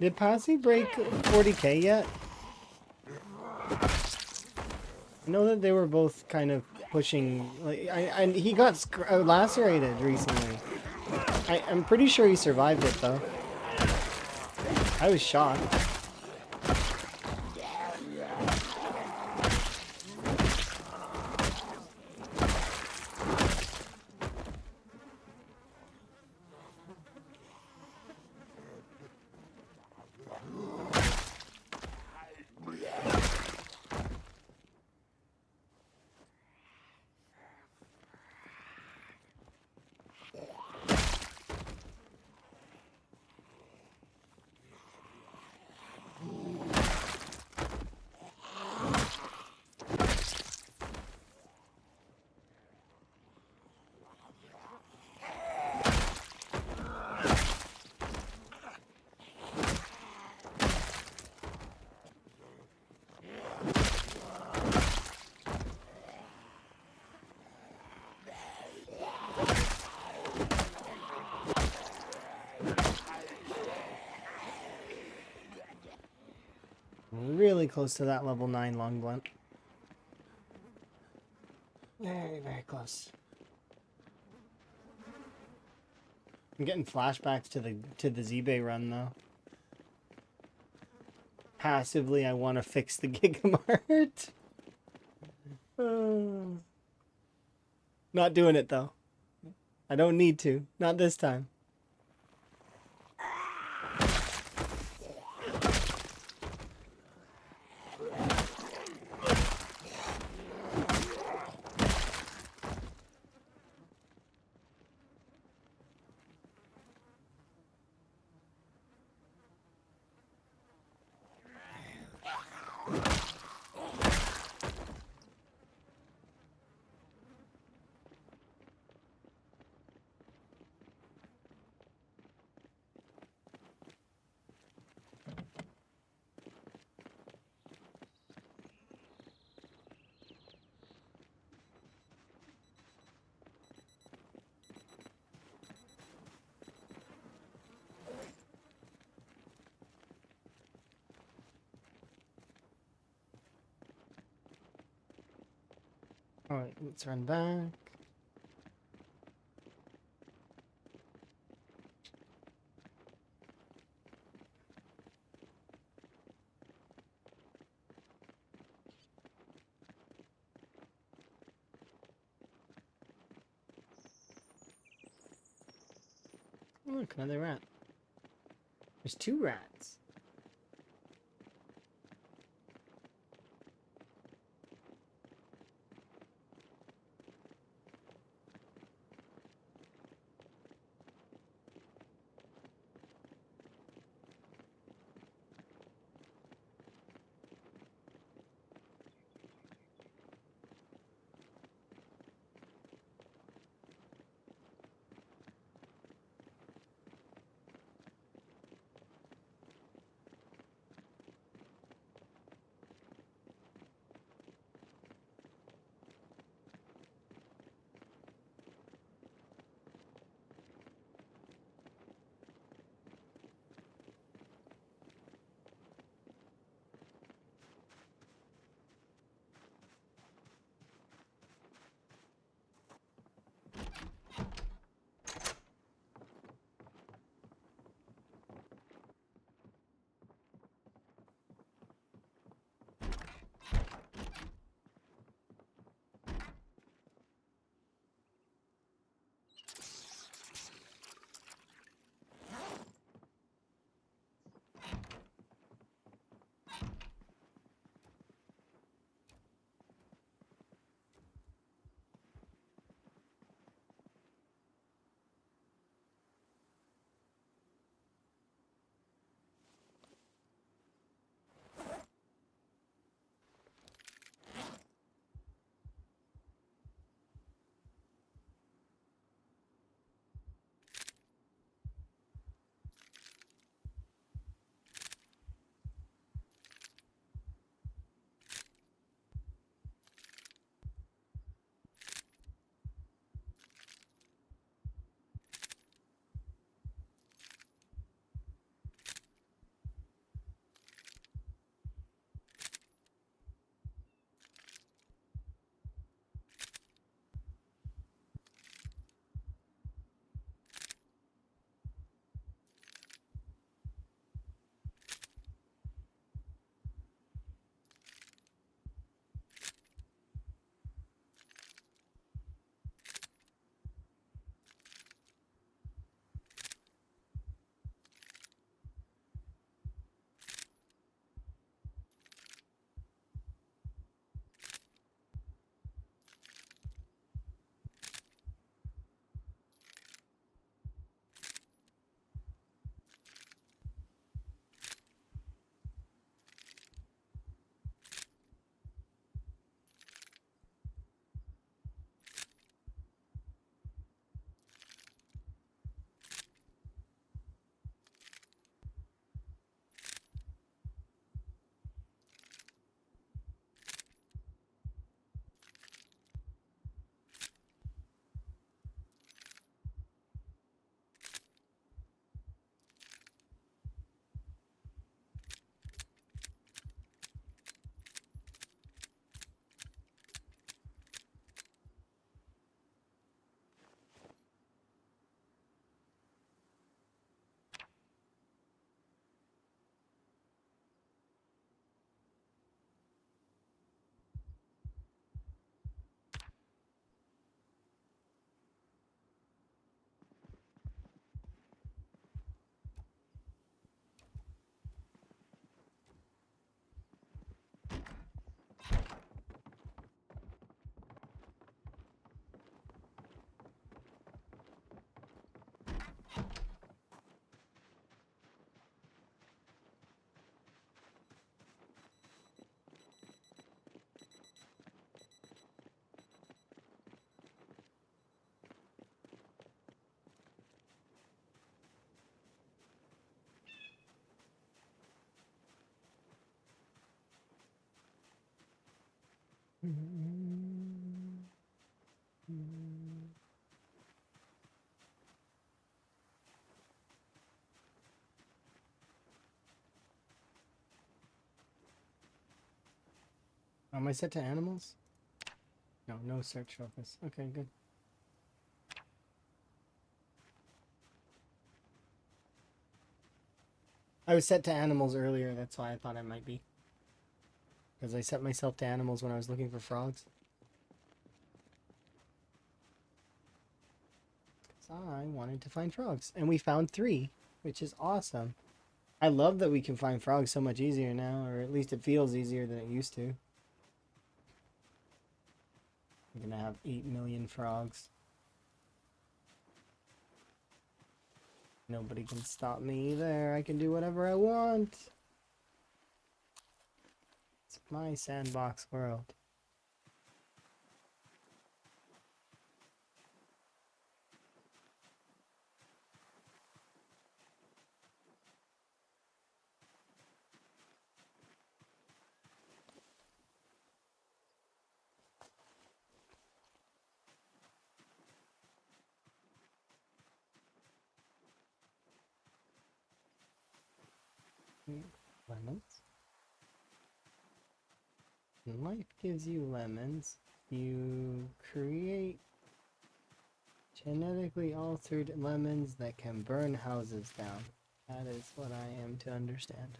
Did Posse break 40k yet? I know that they were both kind of pushing, like, and he got lacerated recently. I'm pretty sure he survived it though. I was shocked. Really close to that level 9 long blunt. Very, very close. I'm getting flashbacks to the Z-Bay run though. Passively, I want to fix the Gigamart. Not doing it though. I don't need to. Not this time. Alright, let's run back. Look, another rat. There's 2 rats. Am I set to animals? No, no search focus. Okay, good. I was set to animals earlier, that's why I thought I might be. Because I set myself to animals when I was looking for frogs. I wanted to find frogs. And we found 3, which is awesome. I love that we can find frogs so much easier now, or at least it feels easier than it used to. We're gonna have 8 million frogs. Nobody can stop me there. I can do whatever I want. It's my sandbox world. Lemons. Life gives you lemons. You create genetically altered lemons that can burn houses down. That is what I am to understand.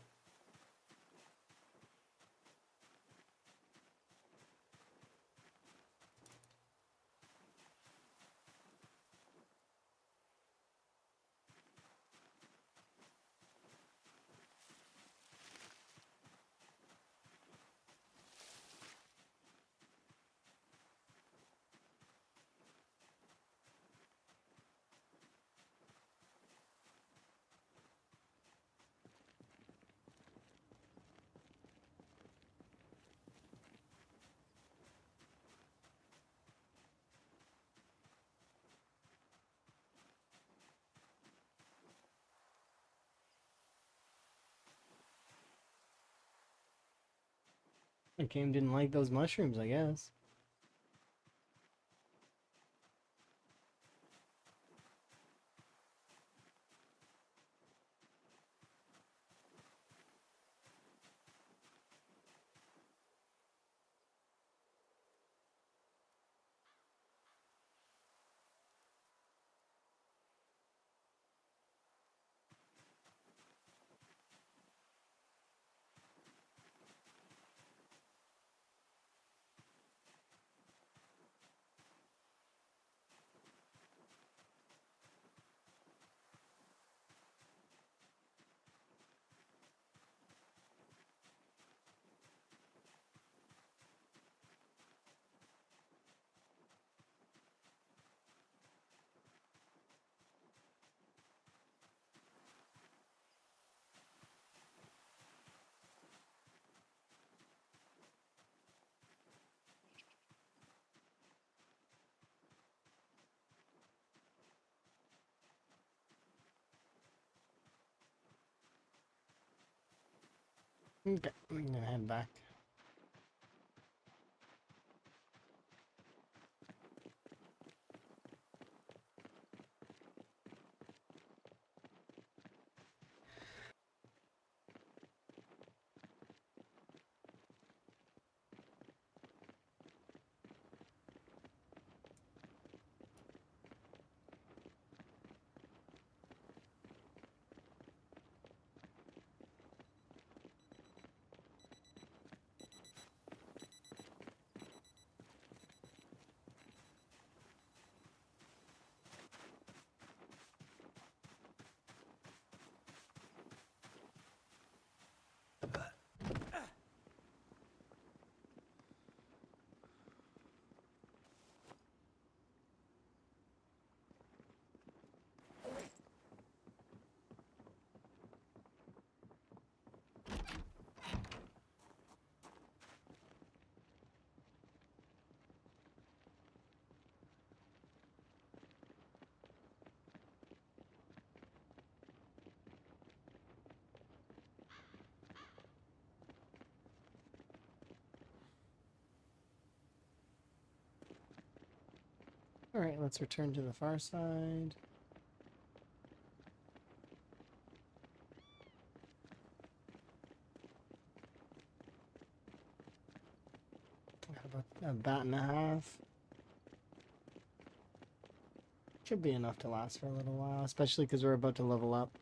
The game didn't like those mushrooms, I guess. Okay, I'm gonna head back. Alright, let's return to the far side. Got about a bat and a half. Should be enough to last for a little while, especially because we're about to level up.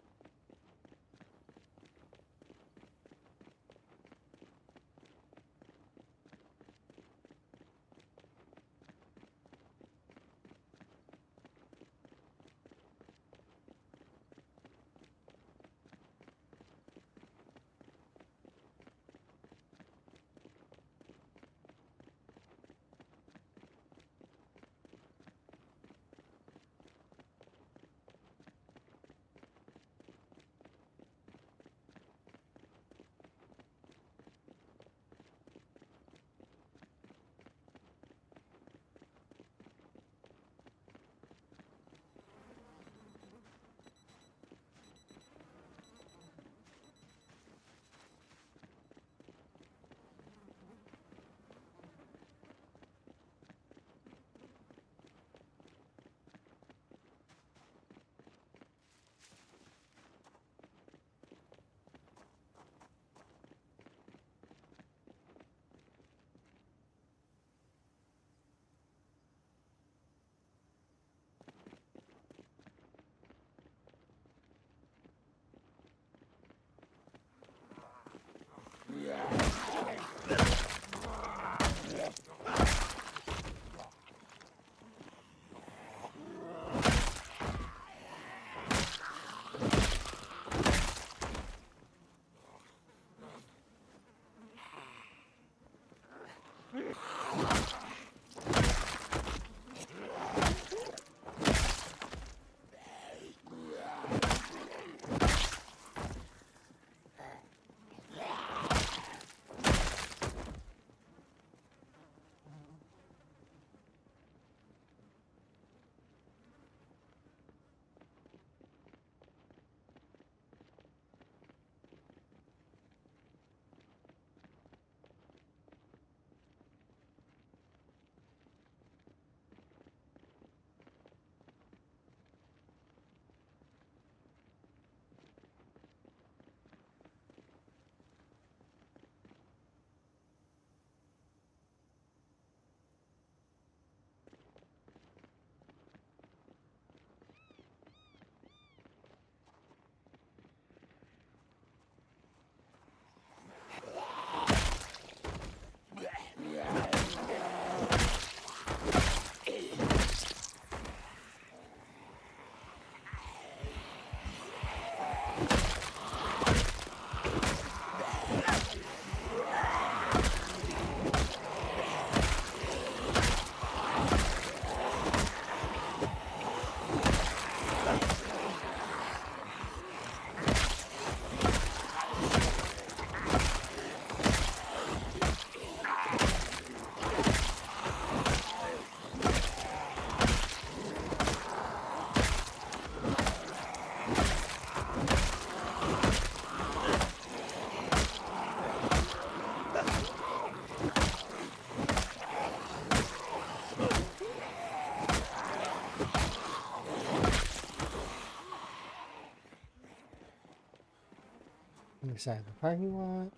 Other side of the parking lot.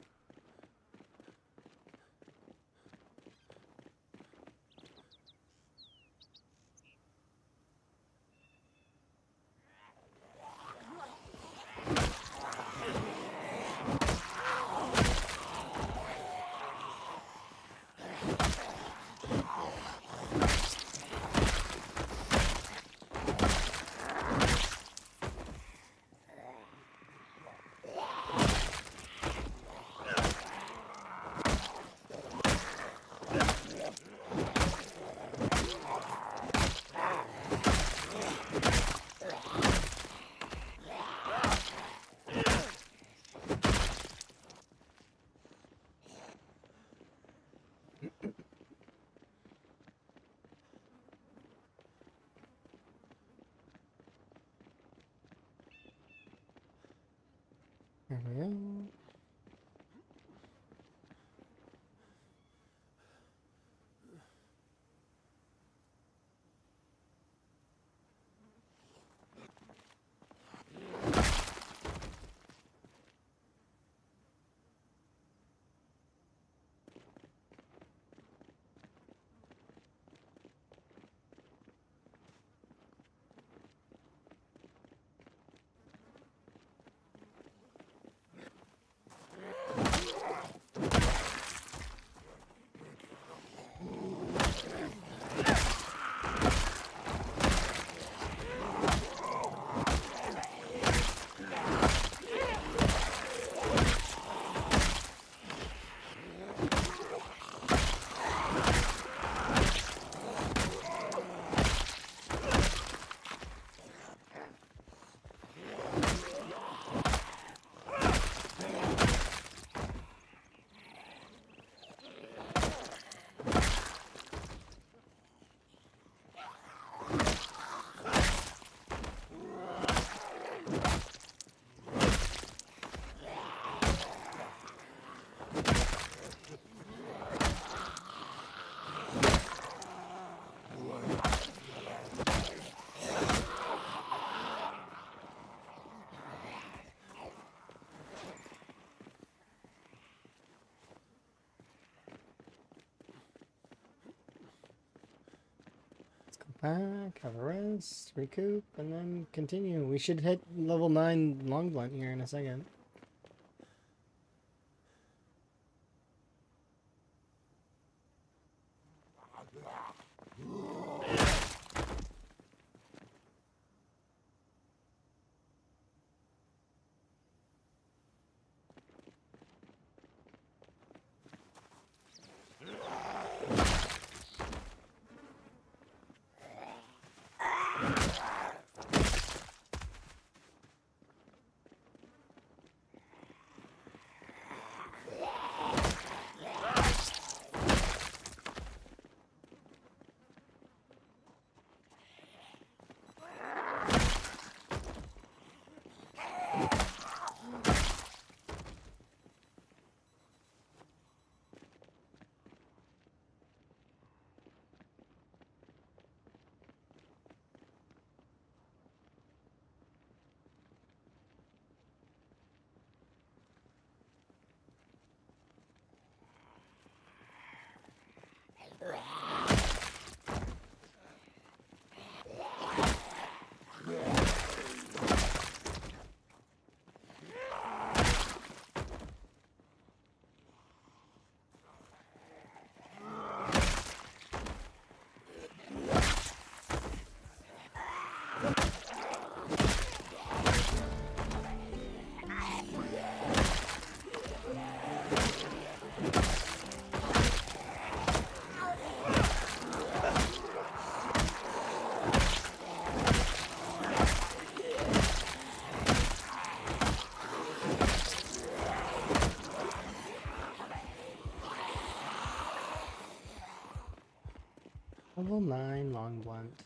There we go. Back, have a rest, recoup, and then continue. We should hit level 9 long blunt here in a second. Level 9 long blunt.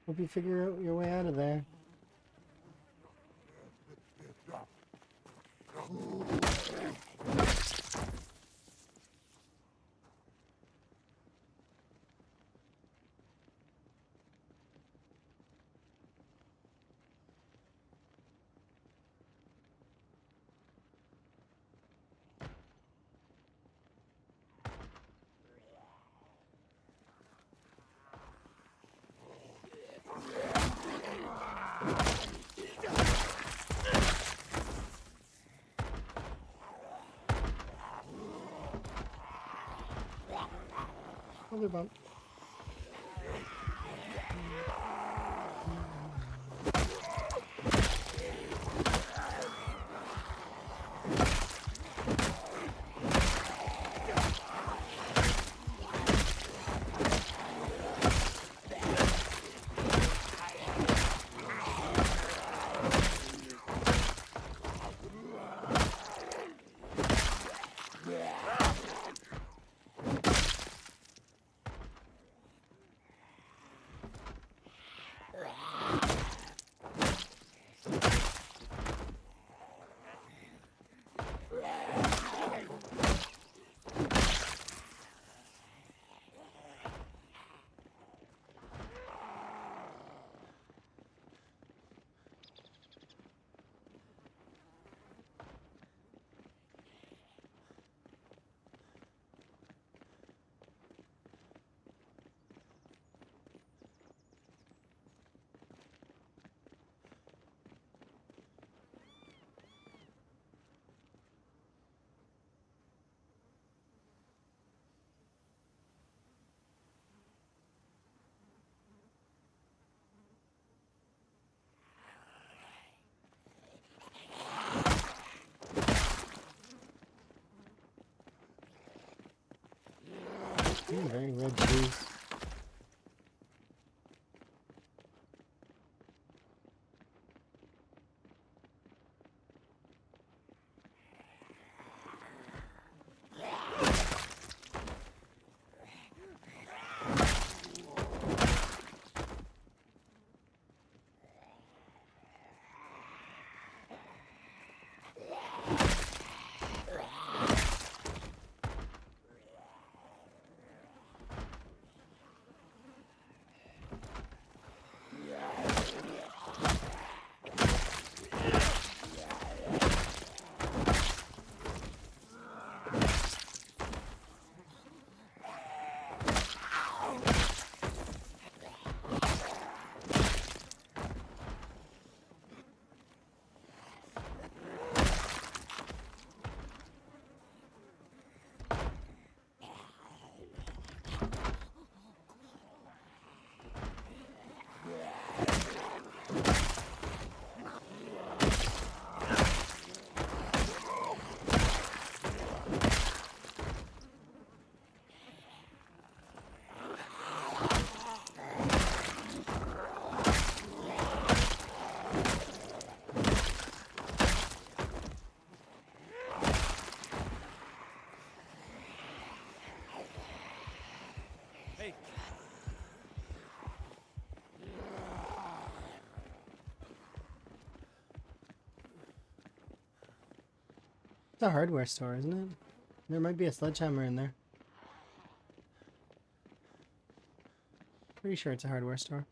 Hope you figure out your way out of there. Shoulder bump. Very red shoes. Hey, It's a hardware store, isn't it? There might be a sledgehammer in there. Pretty sure it's a hardware store.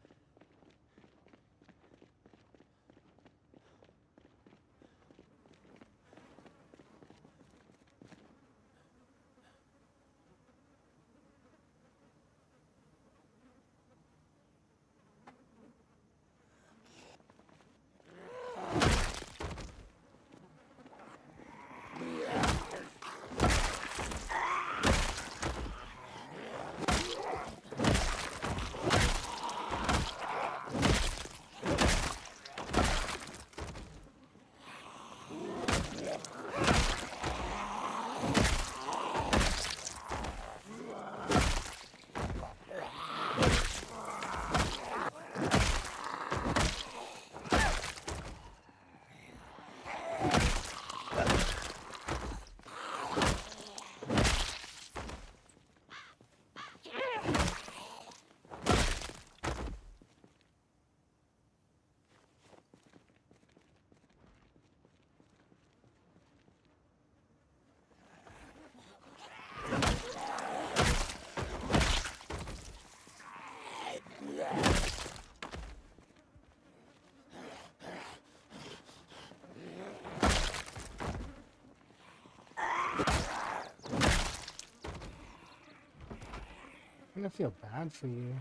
I'm gonna feel bad for you.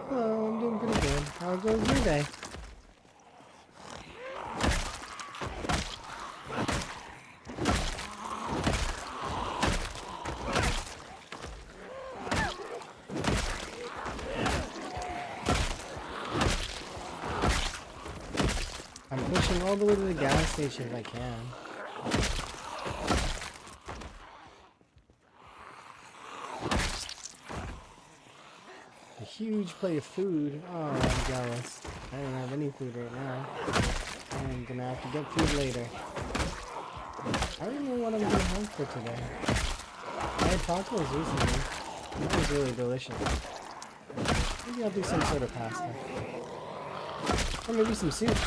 Hello, I'm doing pretty good. How goes your day? I'm pushing all the way to the gas station if I can. A huge plate of food. Oh, I'm jealous. I don't have any food right now. I'm gonna have to get food later. I don't know what I'm gonna have for today. I had tacos recently. That was really delicious. Maybe I'll do some sort of pasta. Or maybe some soup.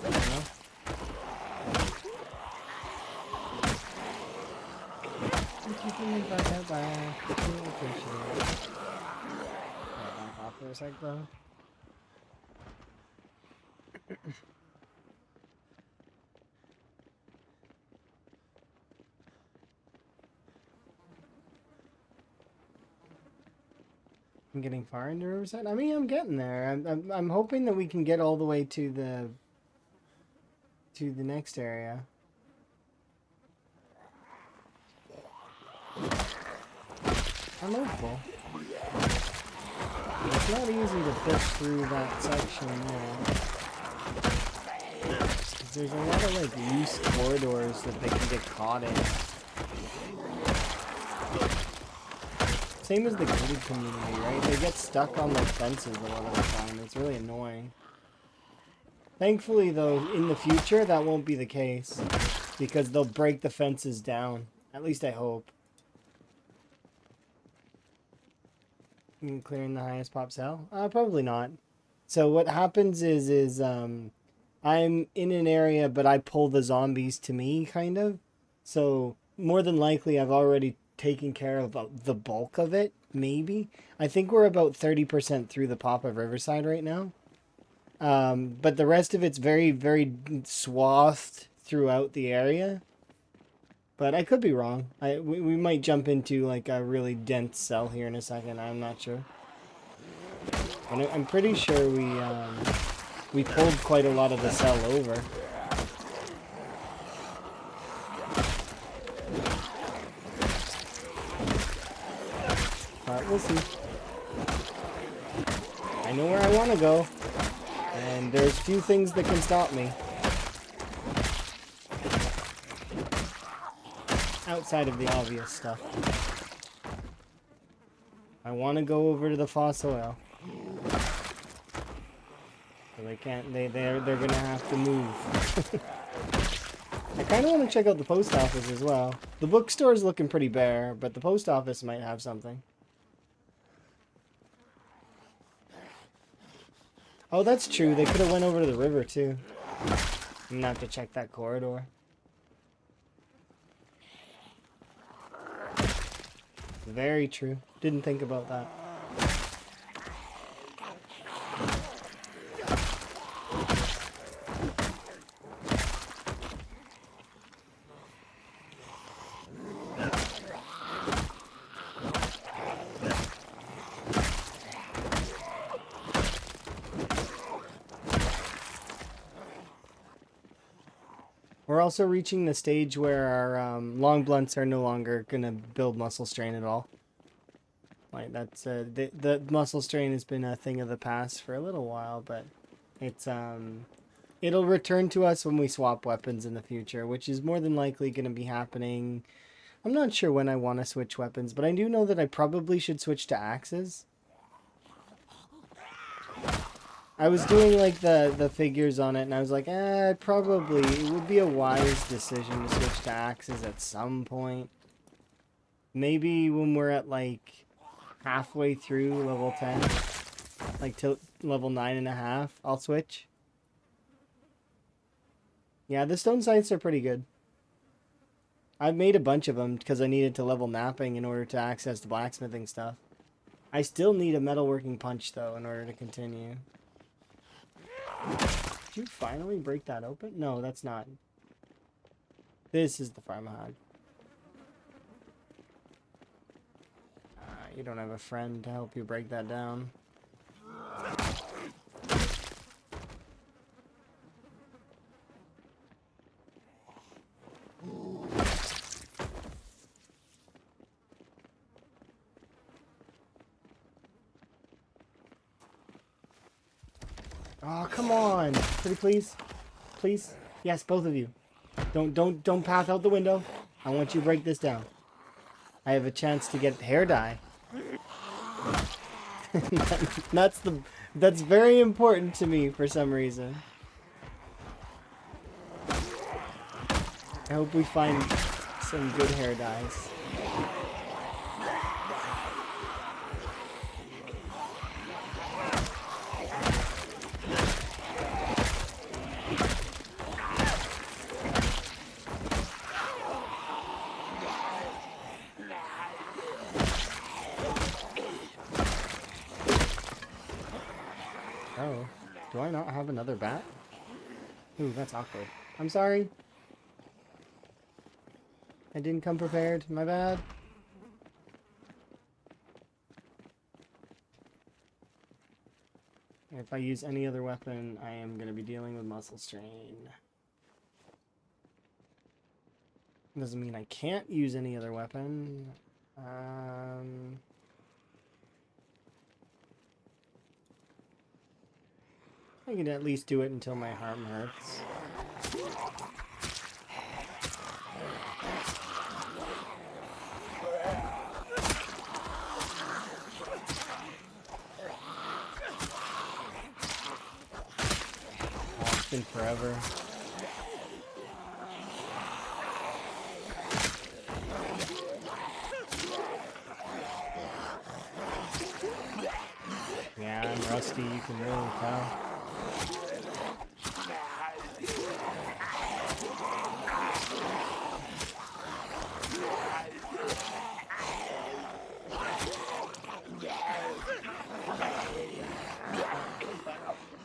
I don't know. Thank you for me back. Really appreciate it. Back off for a sec though. I'm getting far into Riverside. I mean, I'm getting there. I'm hoping that we can get all the way to the next area. I'm hopeful. It's not easy to push through that section there. There's a lot of like loose corridors that they can get caught in. Same as the gated community, right? They get stuck on like fences a lot of the time. It's really annoying. Thankfully though, in the future that won't be the case. Because they'll break the fences down. At least I hope. Clearing the highest pop cell? Probably not. So what happens is I'm in an area, but I pull the zombies to me, kind of. So more than likely, I've already taken care of the bulk of it, maybe. I think we're about 30% through the pop of Riverside right now. But the rest of it's very, very swathed throughout the area. But I could be wrong. We might jump into like a really dense cell here in a second. I'm not sure. But I'm pretty sure we pulled quite a lot of the cell over. But we'll see. I know where I want to go. And there's few things that can stop me. Outside of the obvious stuff. I want to go over to the fossil oil. So they can't, they're gonna have to move. I kind of want to check out the post office as well. The bookstore's looking pretty bare, but the post office might have something. Oh, that's true. They could have went over to the river too. I'm gonna have to check that corridor. Very true. Didn't think about that. We're also reaching the stage where our long blunts are no longer gonna build muscle strain at all. Like that's the muscle strain has been a thing of the past for a little while, but it's it'll return to us when we swap weapons in the future, which is more than likely gonna be happening. I'm not sure when I want to switch weapons, but I do know that I probably should switch to axes. I was doing like the figures on it, and I was like, probably it would be a wise decision to switch to axes at some point. Maybe when we're at like halfway through level 10, like to level 9.5, I'll switch. Yeah, the stone scythes are pretty good. I've made a bunch of them because I needed to level napping in order to access the blacksmithing stuff. I still need a metalworking punch though in order to continue. Did you finally break that open? No, that's not. This is the farmhog. You don't have a friend to help you break that down. Oh, come on. Pretty please? Please? Yes, both of you. Don't path out the window. I want you to break this down. I have a chance to get hair dye. That's very important to me for some reason. I hope we find some good hair dyes. Oh, do I not have another bat? Ooh, that's awkward. I'm sorry. I didn't come prepared. My bad. If I use any other weapon, I am going to be dealing with muscle strain. Doesn't mean I can't use any other weapon. I can at least do it until my arm hurts. Oh, it's been forever. Yeah, I'm rusty, you can really tell.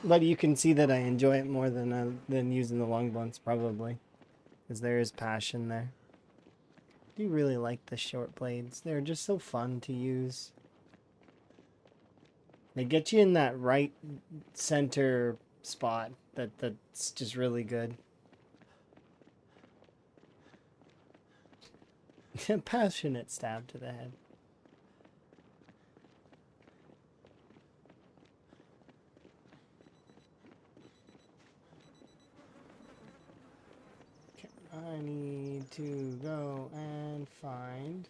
But you can see that I enjoy it more than using the long blunts, probably. Because there is passion there. I do really like the short blades. They're just so fun to use. They get you in that right center spot that's just really good. Passionate stab to the head. Okay, I need to go and find...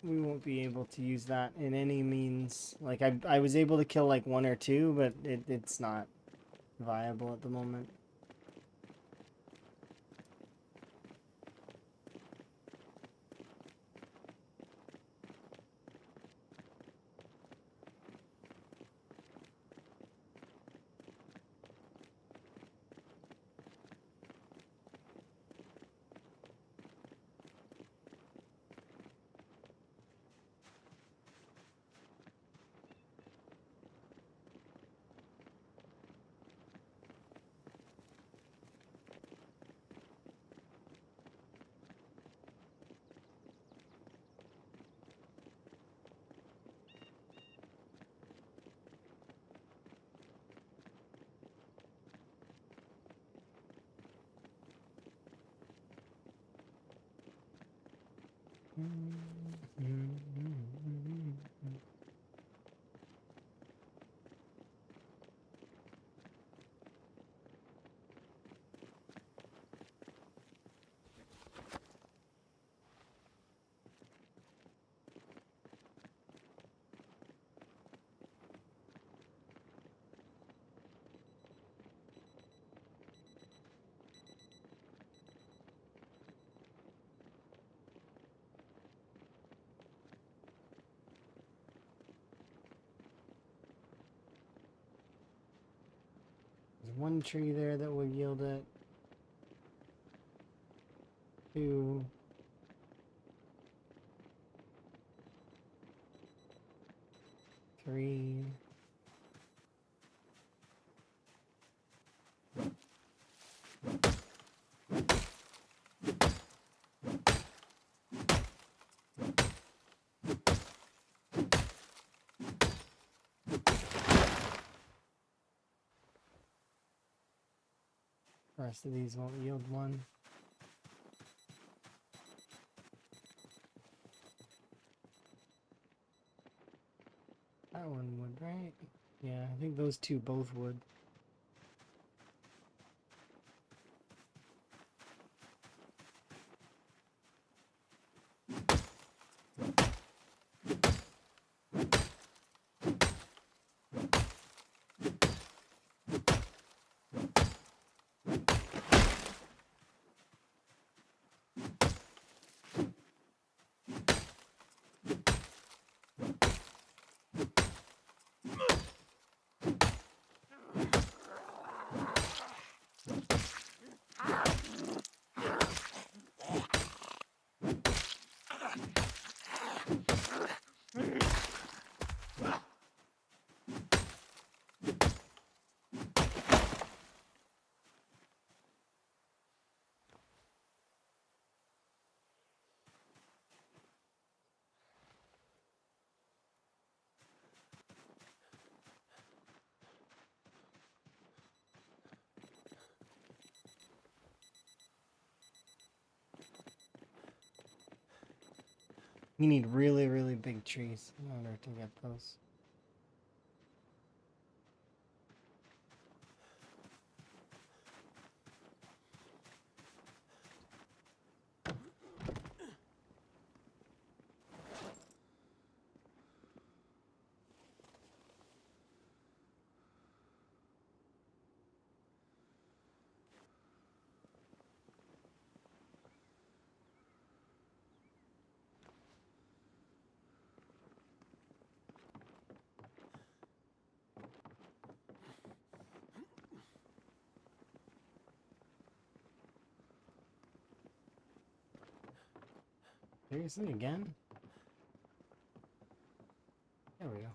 We won't be able to use that in any means. Like, I was able to kill like 1 or 2, but it's not viable at the moment. There's 1 tree there that will yield it. 2. 3. The rest of these won't yield 1. That one would, right? Yeah, I think those 2 both would. You need really, really big trees in order to get those. Seriously, again? There we go.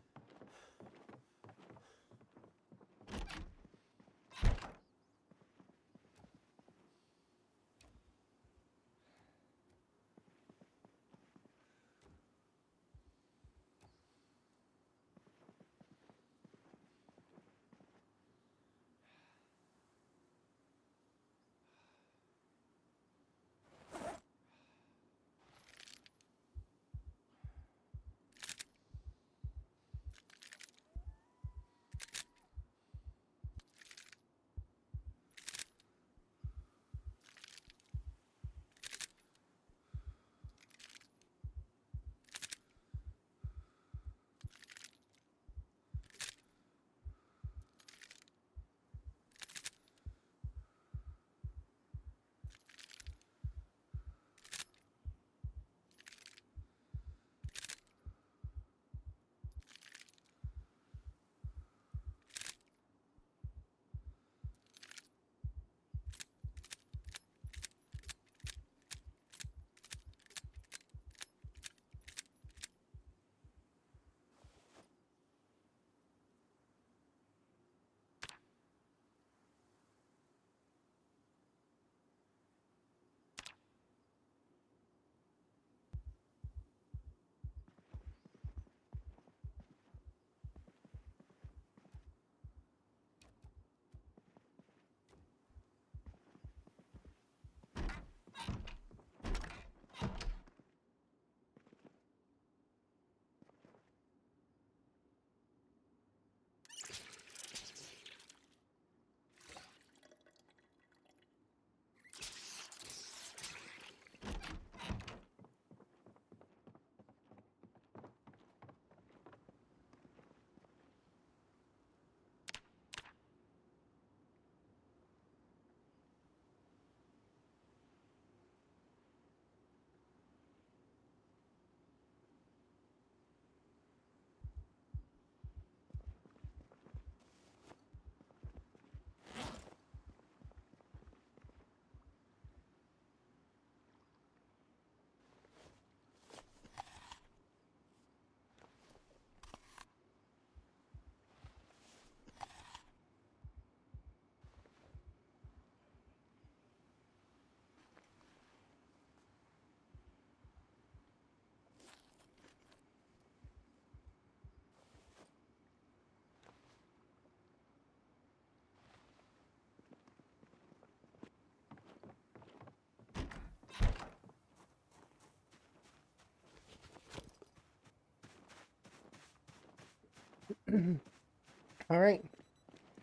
All right.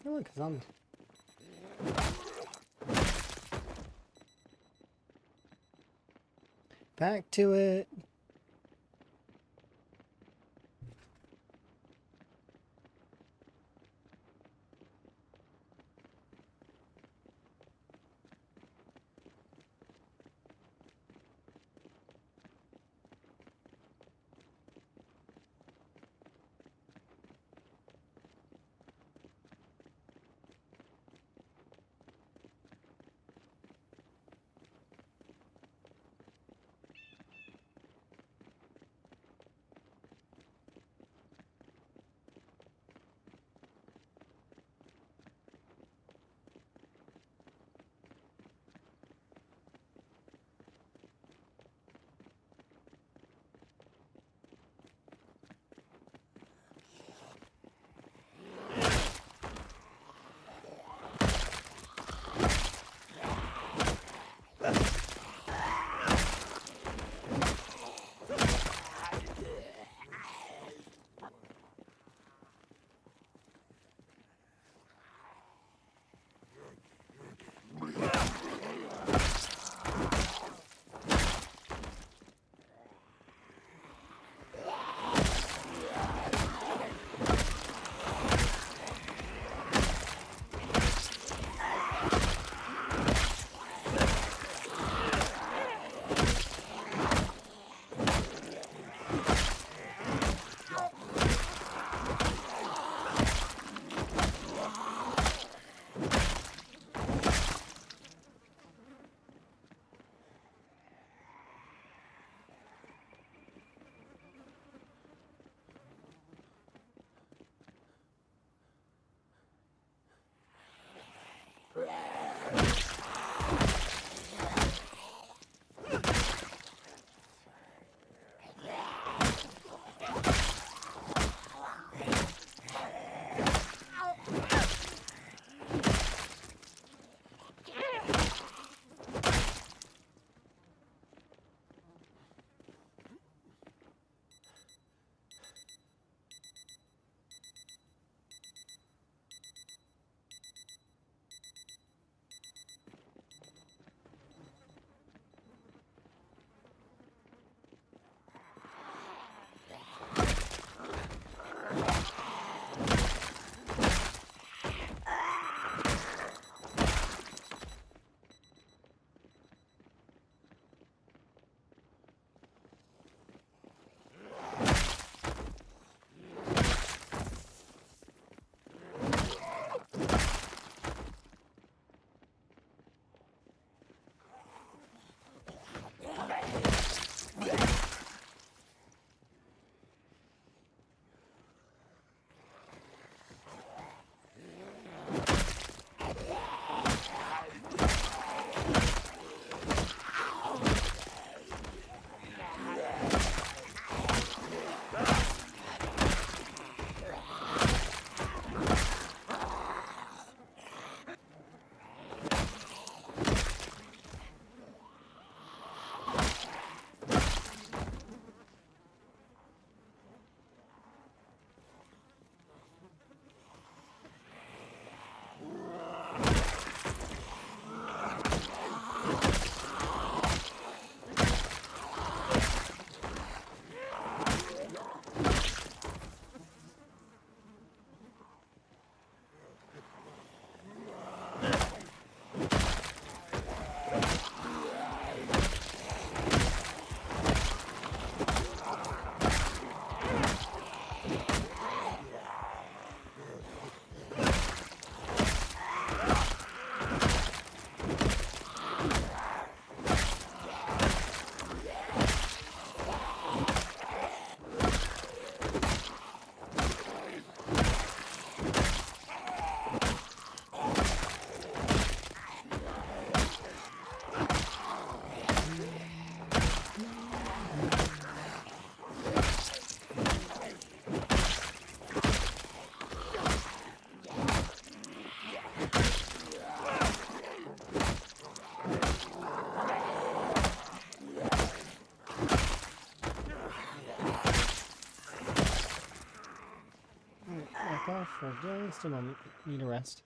Oh, look, it's on. Back to it. off for just a moment. Need a rest.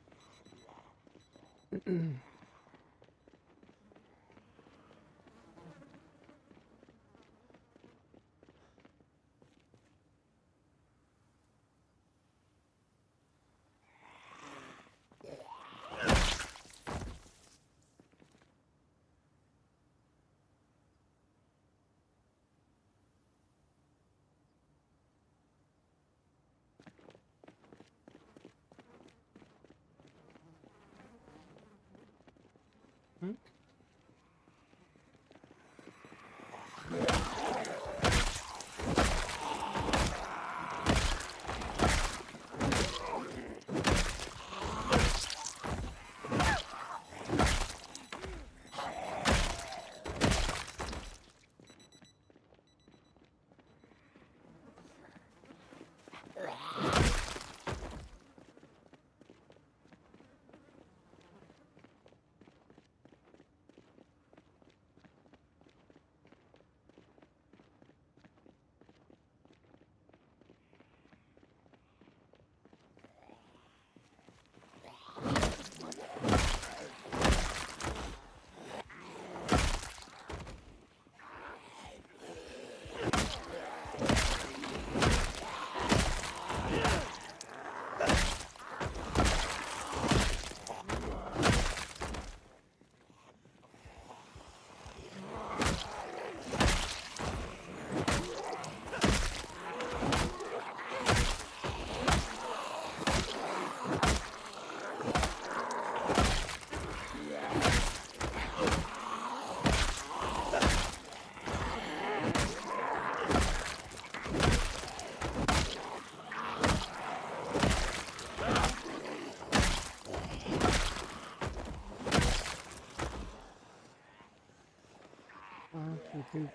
Hmm? Okay.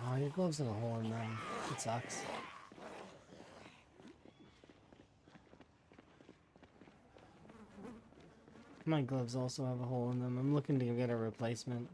Oh, your gloves have a hole in them. It sucks. My gloves also have a hole in them. I'm looking to get a replacement.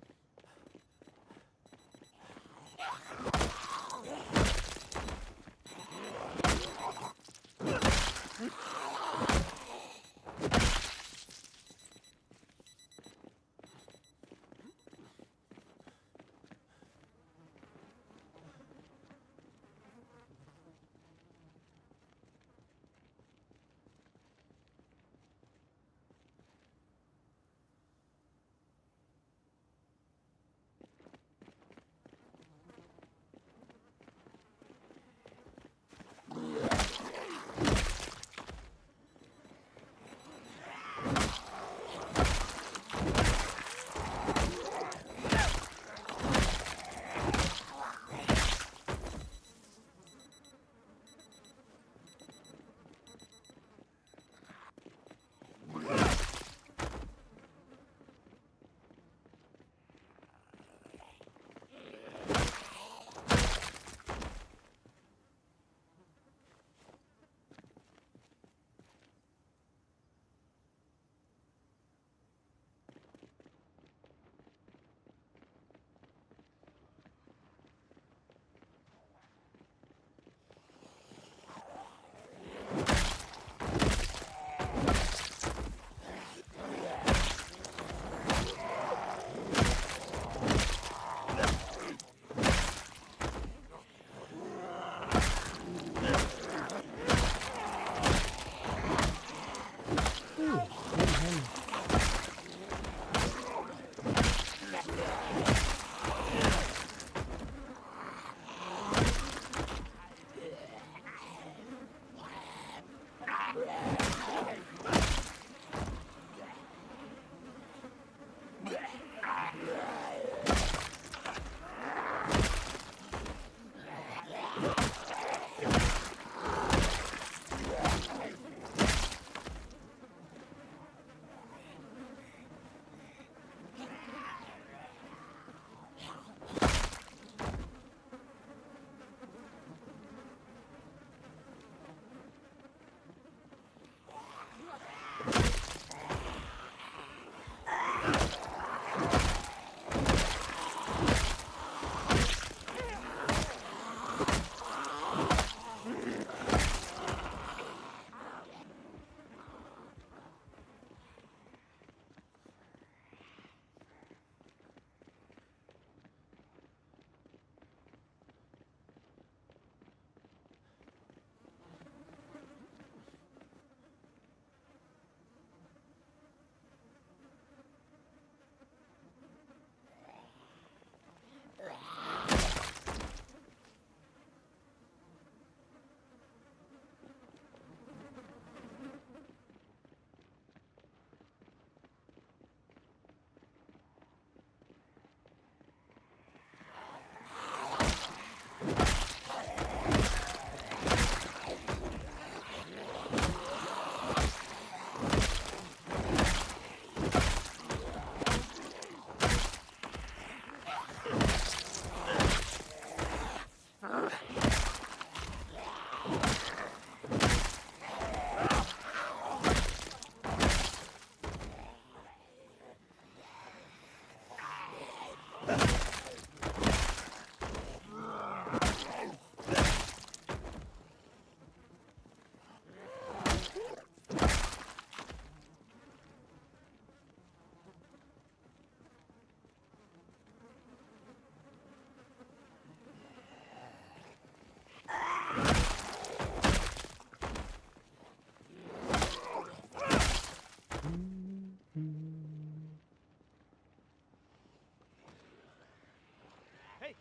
Hey.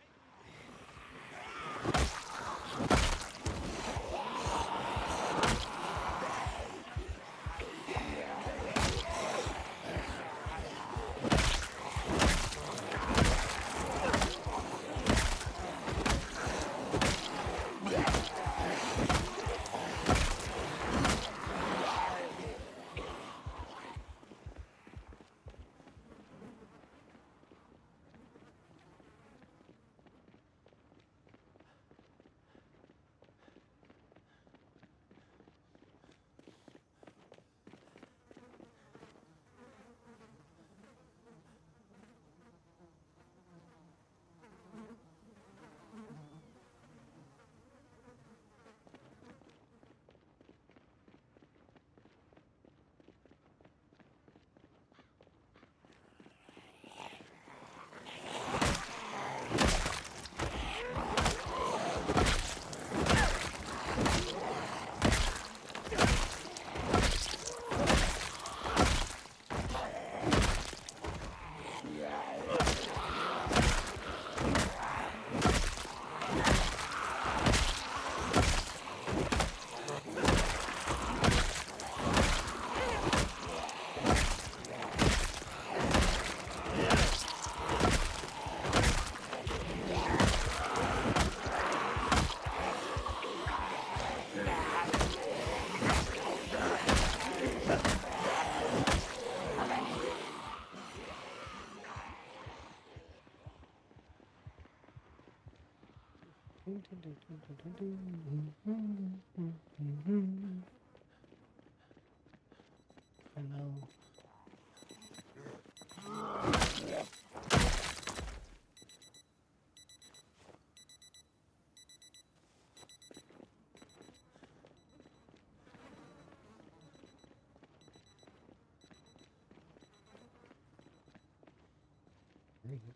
Hello.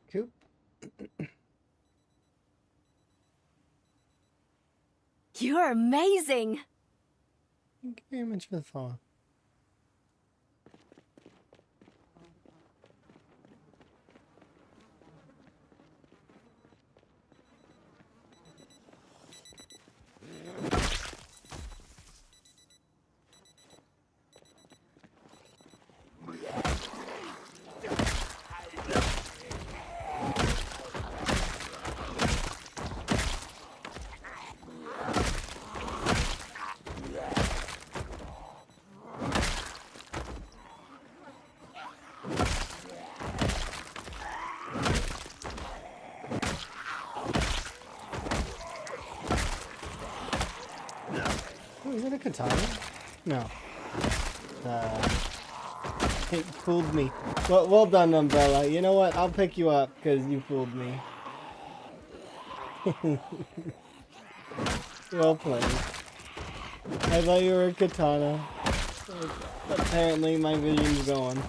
Coop. You're amazing. Thank you very much for the follow. Oh, is it a katana? No. It fooled me. Well done, Umbrella. You know what? I'll pick you up because you fooled me. Well played. I thought you were a katana. Apparently my vision's going.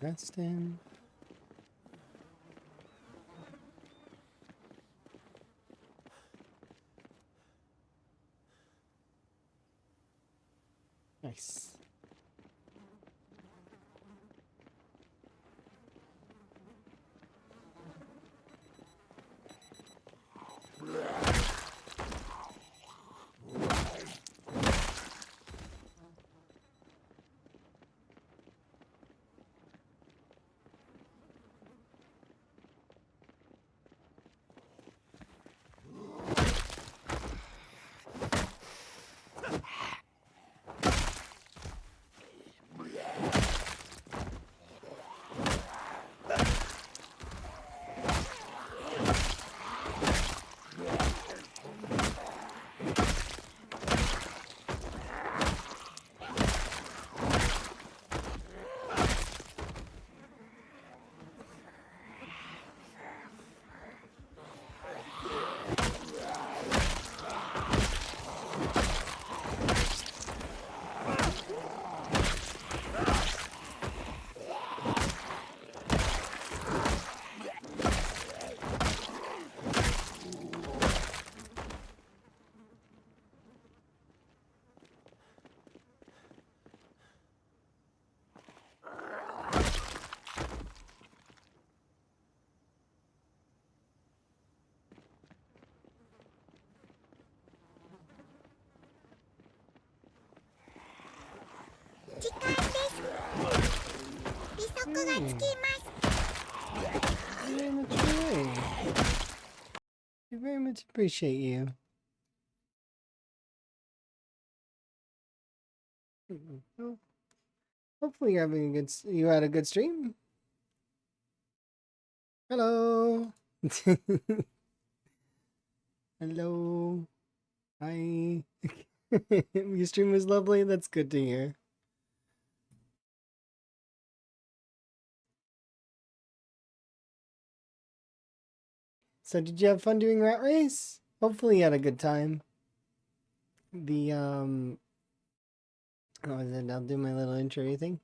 Resting. Nice. You very much I very much appreciate you. Well, hopefully you're having a good. You had a good stream. Hello. Hello. Hi. Your stream was lovely. That's good to hear. So did you have fun doing Rat Race? Hopefully you had a good time. The what was it? I'll do my little intro thing.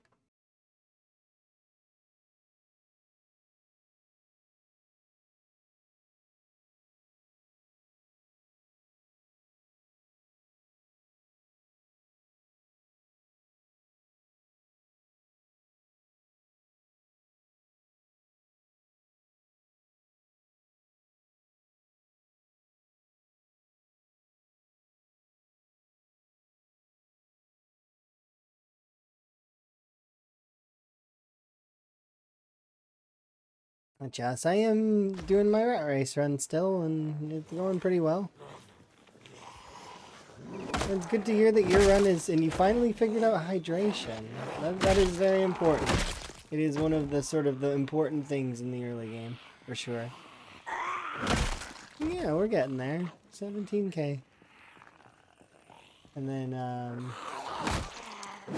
Just, I am doing my Rat Race run still, and it's going pretty well. It's good to hear that your run is, and you finally figured out hydration. That is very important. It is one of the sort of the important things in the early game, for sure. Yeah, we're getting there. 17k. And then,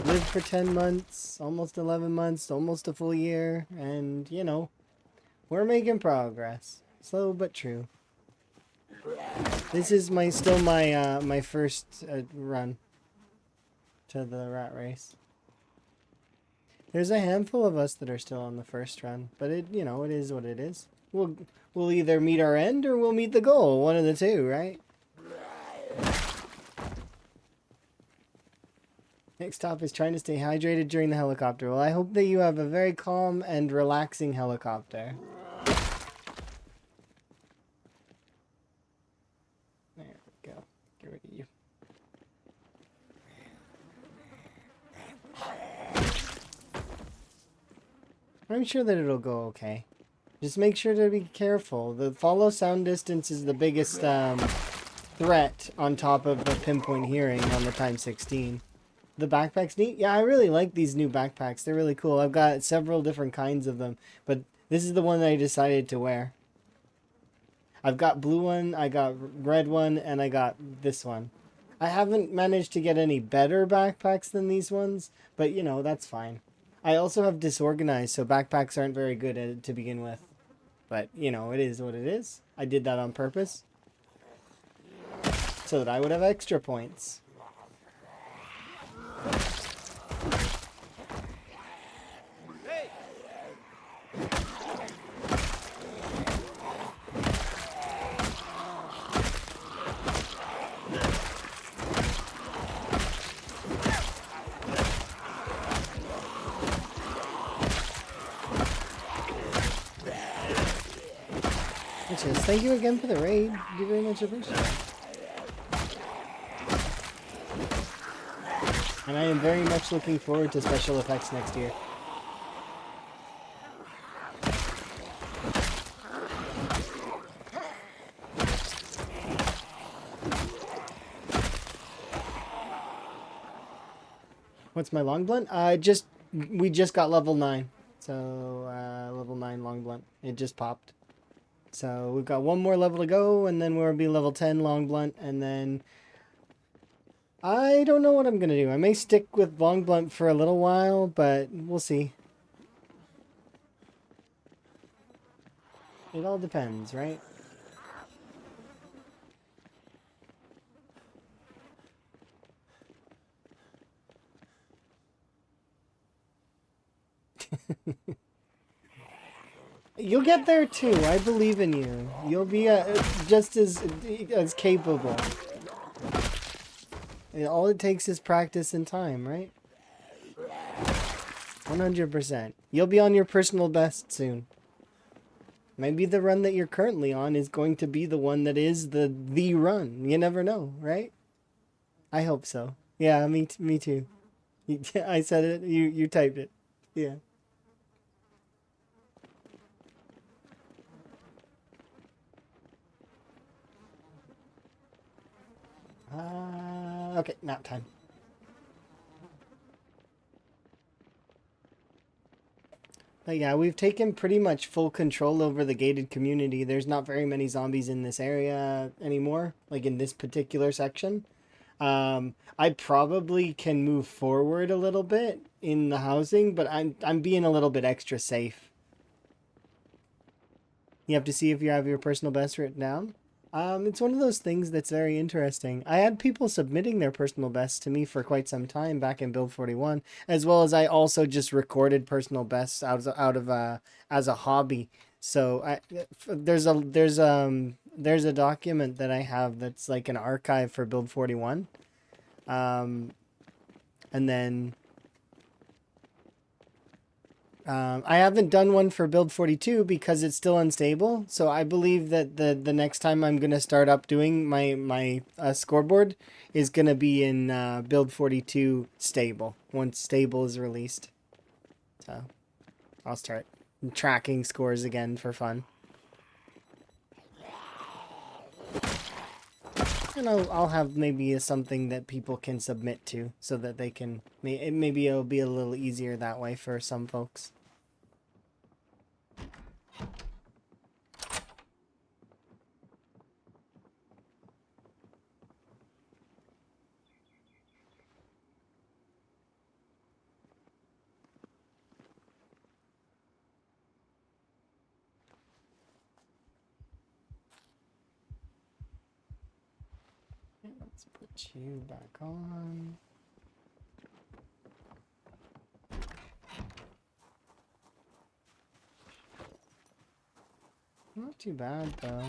live for 10 months, almost 11 months, almost a full year, and, you know, we're making progress. Slow but true. This is still my first run to the Rat Race. There's a handful of us that are still on the first run, but it is what it is. We'll either meet our end or we'll meet the goal, one of the two, right? Next stop is trying to stay hydrated during the helicopter. Well, I hope that you have a very calm and relaxing helicopter. There we go. Get rid of you. I'm sure that it'll go okay. Just make sure to be careful. The follow sound distance is the biggest threat on top of the pinpoint hearing on the Time 16. The backpack's neat. Yeah, I really like these new backpacks. They're really cool. I've got several different kinds of them, but this is the one that I decided to wear. I've got blue one, I got red one, and I got this one. I haven't managed to get any better backpacks than these ones, but you know, that's fine. I also have disorganized, so backpacks aren't very good to begin with. But, you know, it is what it is. I did that on purpose. So that I would have extra points. Hey! Delicious. Thank you again for the raid. You very much appreciate it. And I am very much looking forward to special effects next year. What's my long blunt? We just got level 9. So, level 9 long blunt. It just popped. So, we've got one more level to go, and then we'll be level 10 long blunt, and then I don't know what I'm going to do. I may stick with long blunt for a little while, but we'll see. It all depends, right? You'll get there too. I believe in you. You'll be just as capable. All it takes is practice and time, right? 100%. You'll be on your personal best soon. Maybe the run that you're currently on is going to be the one that is the run. You never know, right? I hope so. Yeah, me too. I said it. You typed it. Yeah. Okay, nap time. But yeah, we've taken pretty much full control over the gated community. There's not very many zombies in this area anymore, like in this particular section. I probably can move forward a little bit in the housing, but I'm being a little bit extra safe. You have to see if you have your personal best written down. It's one of those things that's very interesting. I had people submitting their personal bests to me for quite some time back in Build 41, as well as I also just recorded personal bests out of as a hobby. So there's a document that I have that's like an archive for Build 41, and then I haven't done one for Build 42 because it's still unstable. So I believe that the next time I'm going to start up doing my scoreboard is going to be in Build 42 stable, once stable is released. So I'll start tracking scores again for fun. And I'll have maybe something that people can submit to so that they can, maybe it'll be a little easier that way for some folks. Let's put you back on. Not too bad, though.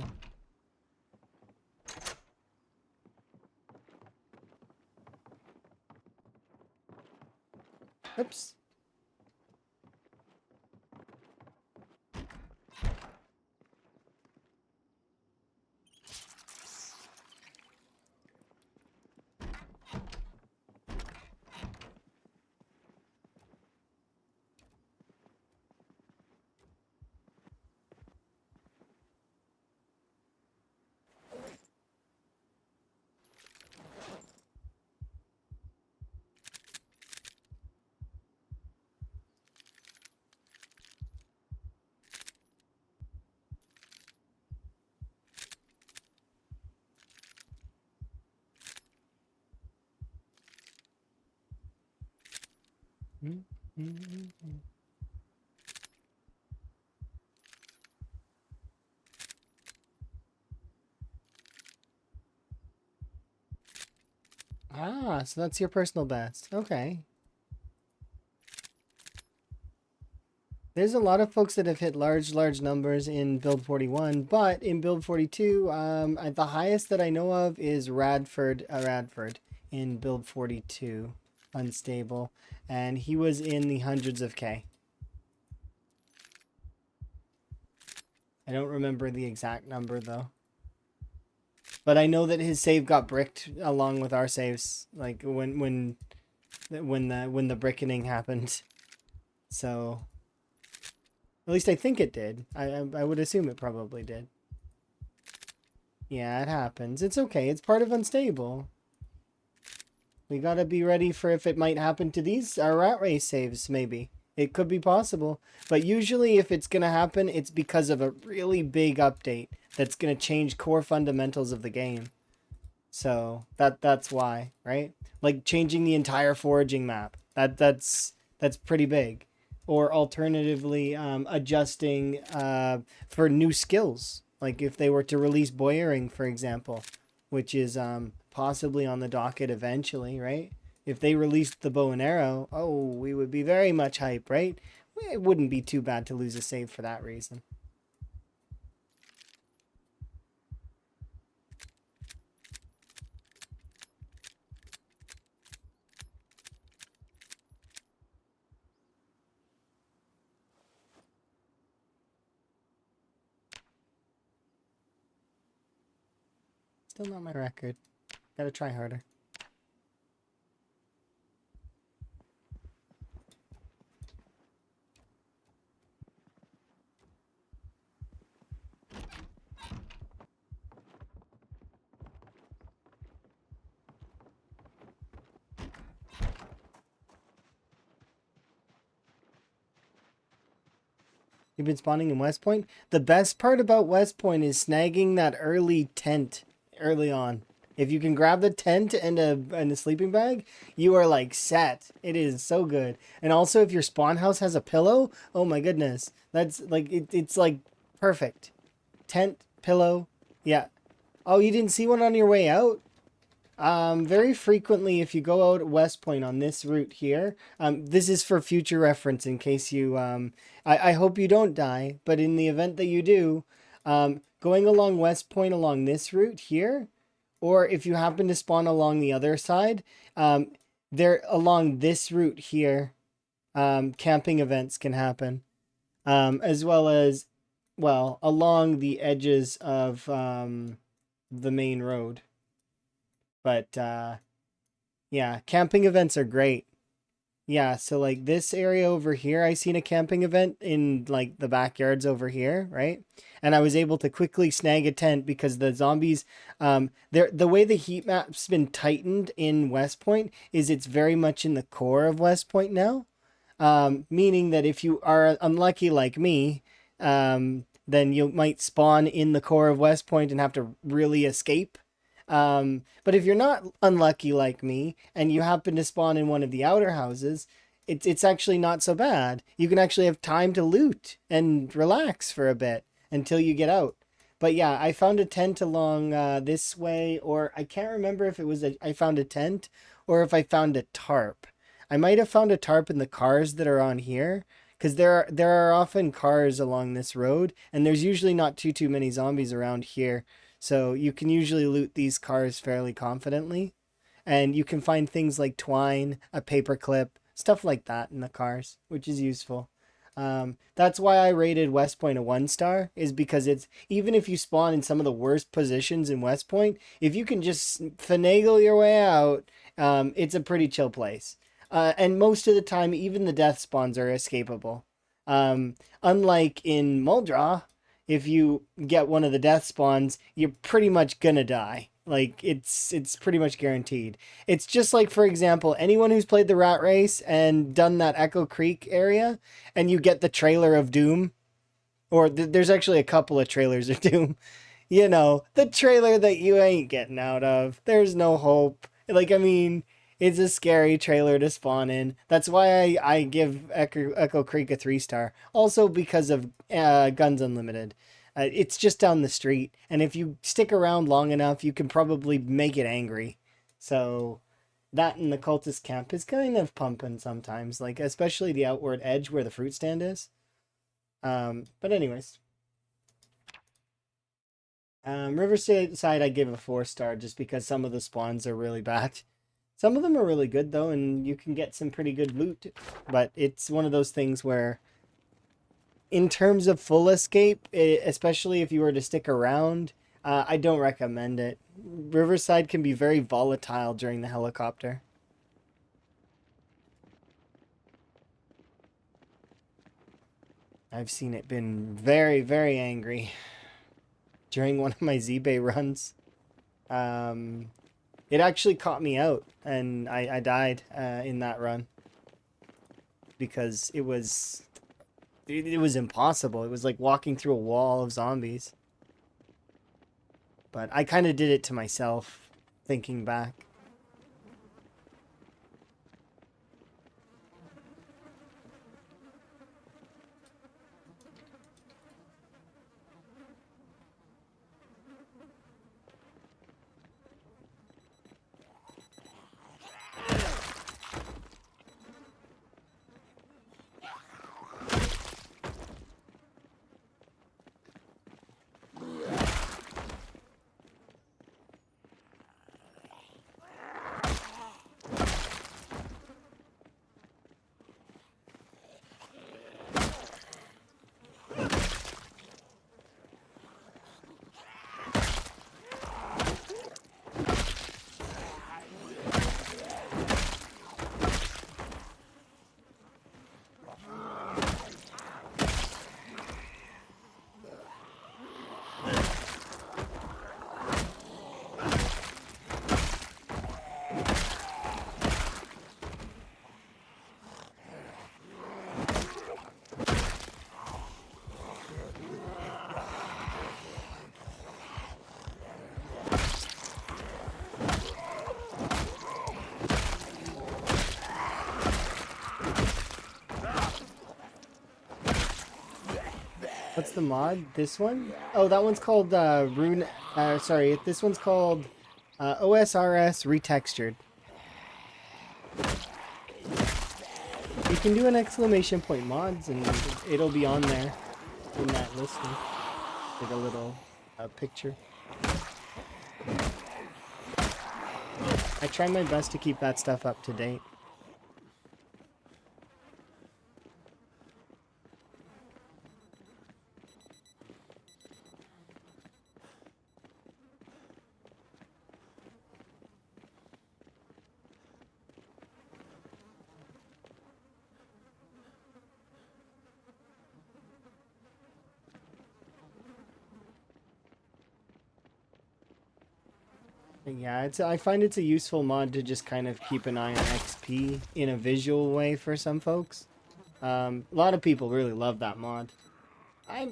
Oops. Ah, so that's your personal best. Okay. There's a lot of folks that have hit large numbers in Build 41, but in Build 42, the highest that I know of is Radford in Build 42, unstable, and he was in the hundreds of K. I don't remember the exact number though. But I know that his save got bricked along with our saves, like when the brickening happened. So at least I think it did. I would assume it probably did. Yeah, it happens. It's okay. It's part of unstable. We gotta be ready for if it might happen to these our rat race saves. Maybe it could be possible. But usually, if it's gonna happen, it's because of a really big update that's gonna change core fundamentals of the game. So that's why, right? Like changing the entire foraging map. That's pretty big. Or alternatively, adjusting for new skills. Like if they were to release boyering, for example, which is possibly on the docket eventually, right? If they released the bow and arrow, oh, we would be very much hype, right? It wouldn't be too bad to lose a save for that reason. Still not my record. Gotta try harder. You've been spawning in West Point? The best part about West Point is snagging that early tent early on. If you can grab the tent and a sleeping bag, you are like set. It is so good. And also if your spawn house has a pillow, oh my goodness. That's like it's like perfect. Tent, pillow. Yeah. Oh, you didn't see one on your way out? Very frequently, if you go out at West Point on this route here, this is for future reference in case you, I hope you don't die, but in the event that you do, going along West Point along this route here, or if you happen to spawn along the other side, there along this route here, camping events can happen, as well as, well, along the edges of the main road. But yeah, camping events are great. Yeah, so like this area over here, I seen a camping event in like the backyards over here, right? And I was able to quickly snag a tent because the zombies, the way the heat map's been tightened in West Point is it's very much in the core of West Point now. Meaning that if you are unlucky like me, then you might spawn in the core of West Point and have to really escape. But if you're not unlucky like me and you happen to spawn in one of the outer houses, it's actually not so bad. You can actually have time to loot and relax for a bit until you get out. But yeah, I found a tent along this way, or I can't remember if it was I found a tent or if I found a tarp. I might have found a tarp in the cars that are on here, because there are often cars along this road, and there's usually not too many zombies around here. So you can usually loot these cars fairly confidently. And you can find things like twine, a paper clip, stuff like that in the cars, which is useful. That's why I rated West Point a 1-star, is because it's, even if you spawn in some of the worst positions in West Point, if you can just finagle your way out, it's a pretty chill place. And most of the time, even the death spawns are escapable. Unlike in Muldraw, if you get one of the death spawns, you're pretty much gonna die. Like it's pretty much guaranteed. It's just like, for example, anyone who's played the rat race and done that Echo Creek area, and you get the trailer of Doom, or there's actually a couple of trailers of Doom. You know, the trailer that you ain't getting out of. There's no hope. Like, I mean, it's a scary trailer to spawn in. That's why I give Echo Creek a 3-star. Also because of Guns Unlimited. It's just down the street, and if you stick around long enough, you can probably make it angry. So that in the cultist camp is kind of pumping sometimes, like especially the outward edge where the fruit stand is. But anyways, Riverside I give a 4-star just because some of the spawns are really bad. Some of them are really good though, and you can get some pretty good loot. But it's one of those things where in terms of full escape, especially if you were to stick around, I don't recommend it. Riverside can be very volatile during the helicopter. I've seen it been very, very angry during one of my Z-Bay runs. It actually caught me out, and I died in that run because it was impossible. It was like walking through a wall of zombies. But I kind of did it to myself, thinking back. What's the mod? This one? Oh, that one's called Rune. Sorry, this one's called OSRS Retextured. You can do an exclamation point mods, and it'll be on there in that listing. Like a little picture. I try my best to keep that stuff up to date. Yeah, I find it's a useful mod to just kind of keep an eye on XP in a visual way for some folks. A lot of people really love that mod. I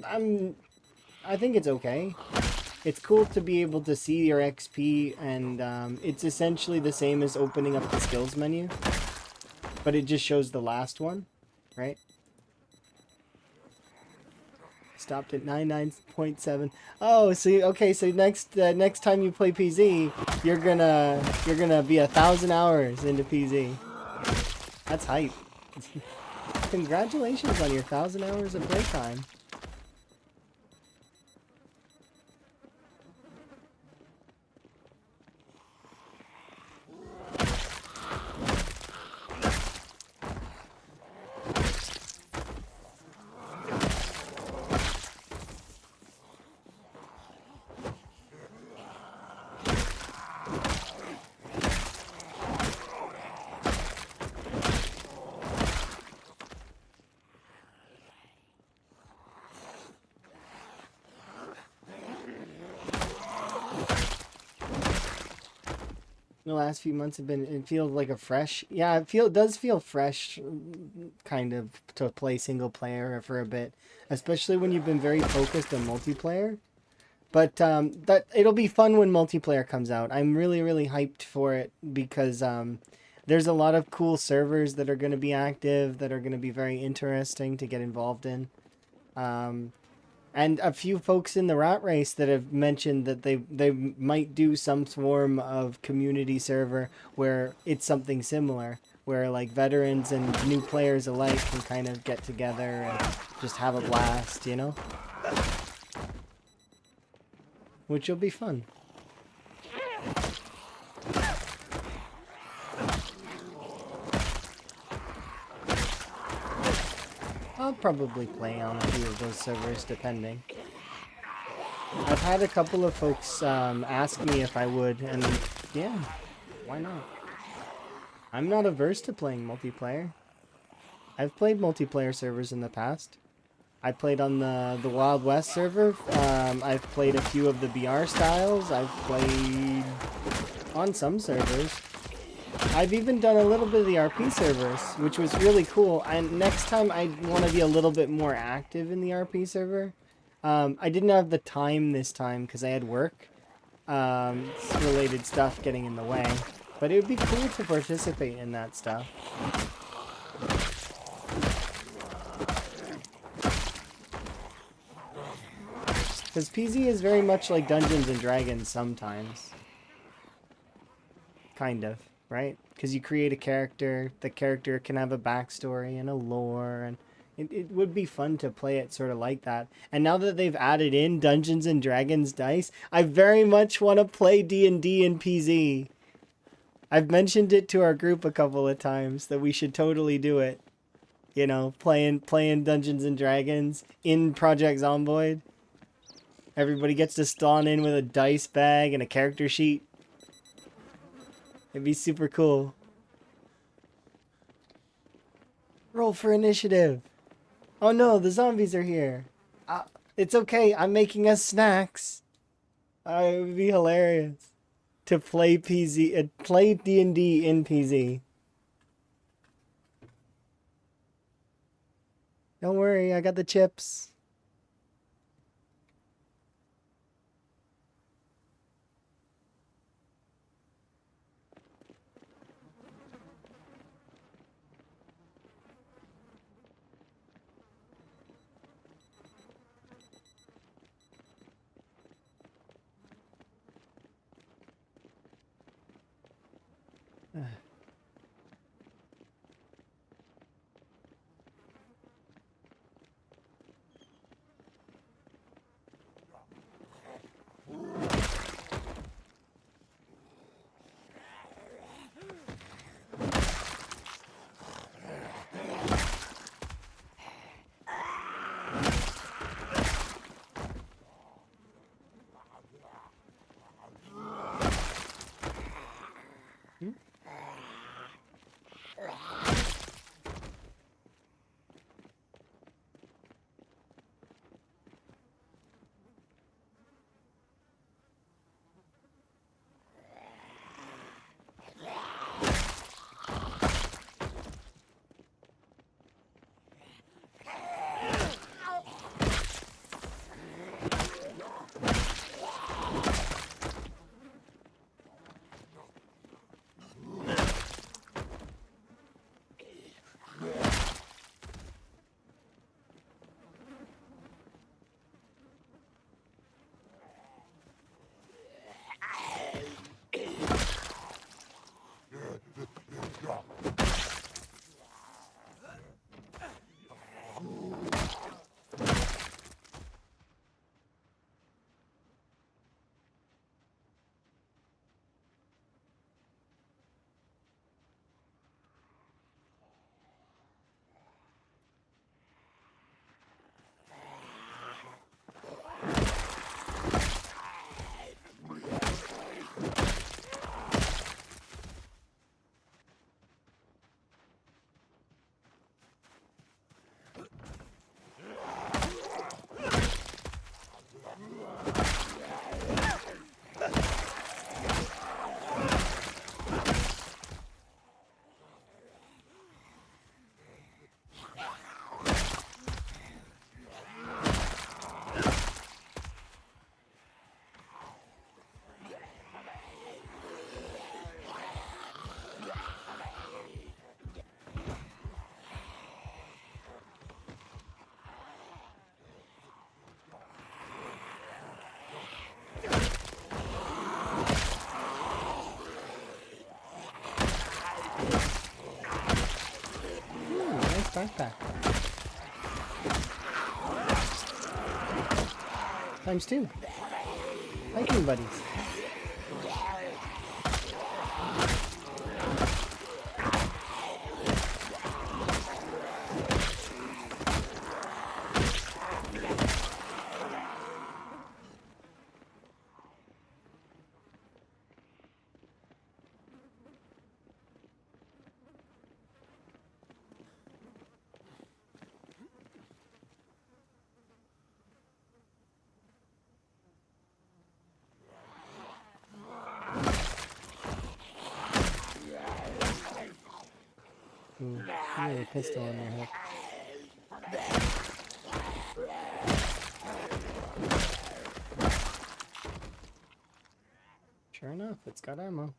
think it's okay. It's cool to be able to see your XP, and it's essentially the same as opening up the skills menu, but it just shows the last one, right? Stopped at 99.7. Oh, so okay, so next time you play PZ, you're gonna be 1,000 hours into PZ. That's hype. Congratulations on your 1,000 hours of playtime. The last few months have been, it feels like a fresh, yeah, it does feel fresh, kind of, to play single player for a bit, especially when you've been very focused on multiplayer. But that it'll be fun when multiplayer comes out. I'm really, really hyped for it because there's a lot of cool servers that are going to be active, that are going to be very interesting to get involved in. And a few folks in the rat race that have mentioned that they might do some form of community server where it's something similar, where like veterans and new players alike can kind of get together and just have a blast, you know? Which will be fun. I'll probably play on a few of those servers, depending. I've had a couple of folks ask me if I would, and yeah, why not? I'm not averse to playing multiplayer. I've played multiplayer servers in the past. I played on the Wild West server. I've played a few of the BR styles. I've played on some servers. I've even done a little bit of the RP servers, which was really cool. And next time I want to be a little bit more active in the RP server. I didn't have the time this time because I had work related stuff getting in the way. But it would be cool to participate in that stuff. Because PZ is very much like Dungeons and Dragons sometimes. Kind of, right? Because you create a character, the character can have a backstory and a lore, and it would be fun to play it sort of like that. And now that they've added in Dungeons and Dragons dice, I very much want to play D&D in PZ. I've mentioned it to our group a couple of times that we should totally do it. You know, playing Dungeons and Dragons in Project Zomboid. Everybody gets to spawn in with a dice bag and a character sheet. It'd be super cool. Roll for initiative. Oh no, the zombies are here. It's okay, I'm making us snacks. It would be hilarious to play PZ, play D&D in PZ. Don't worry, I got the chips. Backpack. Times 2. Hiking buddies. You need a pistol in your hip. Sure enough, it's got ammo.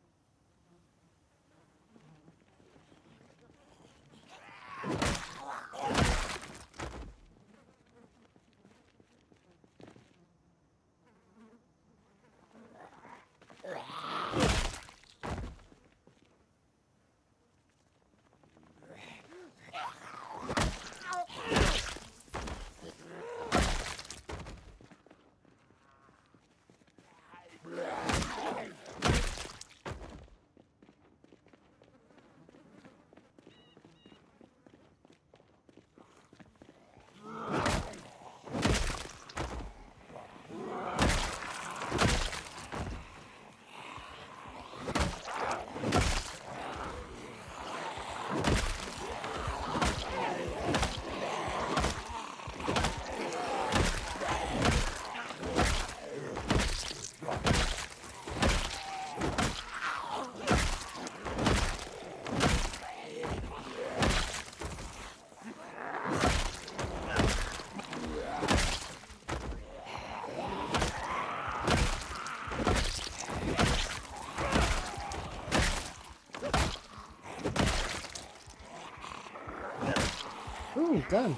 Ooh, done.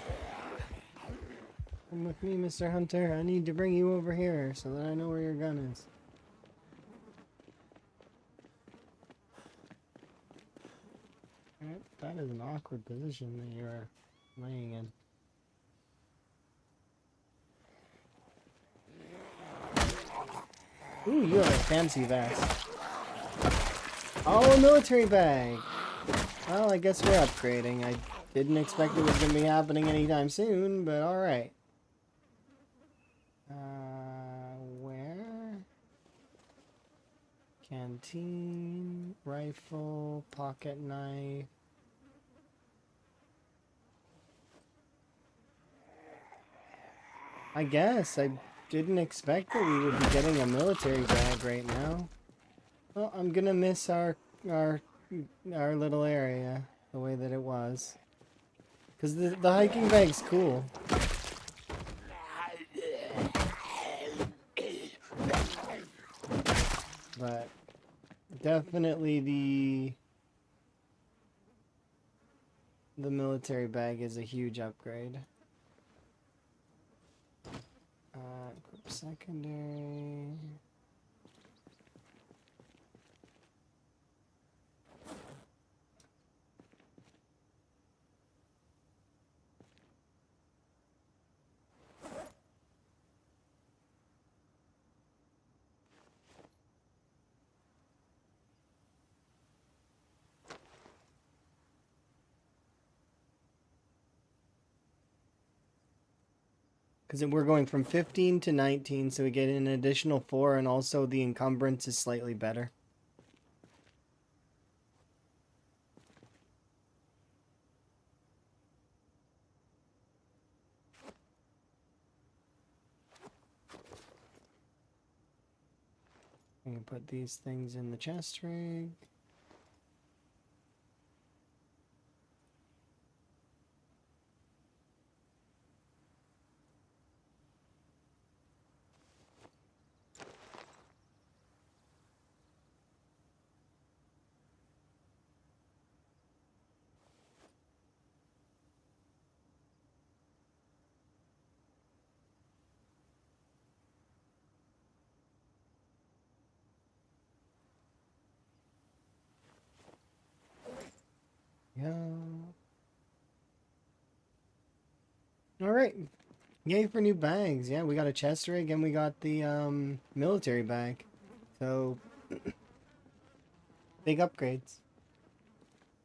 Come with me, Mr. Hunter. I need to bring you over here so that I know where your gun is. Alright, that is an awkward position that you're laying in. Ooh, you have a fancy vest. Oh, a military bag! Well, I guess we're upgrading. I didn't expect it was going to be happening anytime soon, but alright. Where? Canteen, rifle, pocket knife. I guess I didn't expect that we would be getting a military bag right now. Well, I'm gonna miss our little area the way that it was. Cause the hiking bag's cool. But definitely the military bag is a huge upgrade. Equip secondary. Because we're going from 15 to 19, so we get an additional 4, and also the encumbrance is slightly better. I can put these things in the chest rig. Yeah. Alright. Yay for new bags. Yeah, we got a chest rig and we got the military bag. So big upgrades.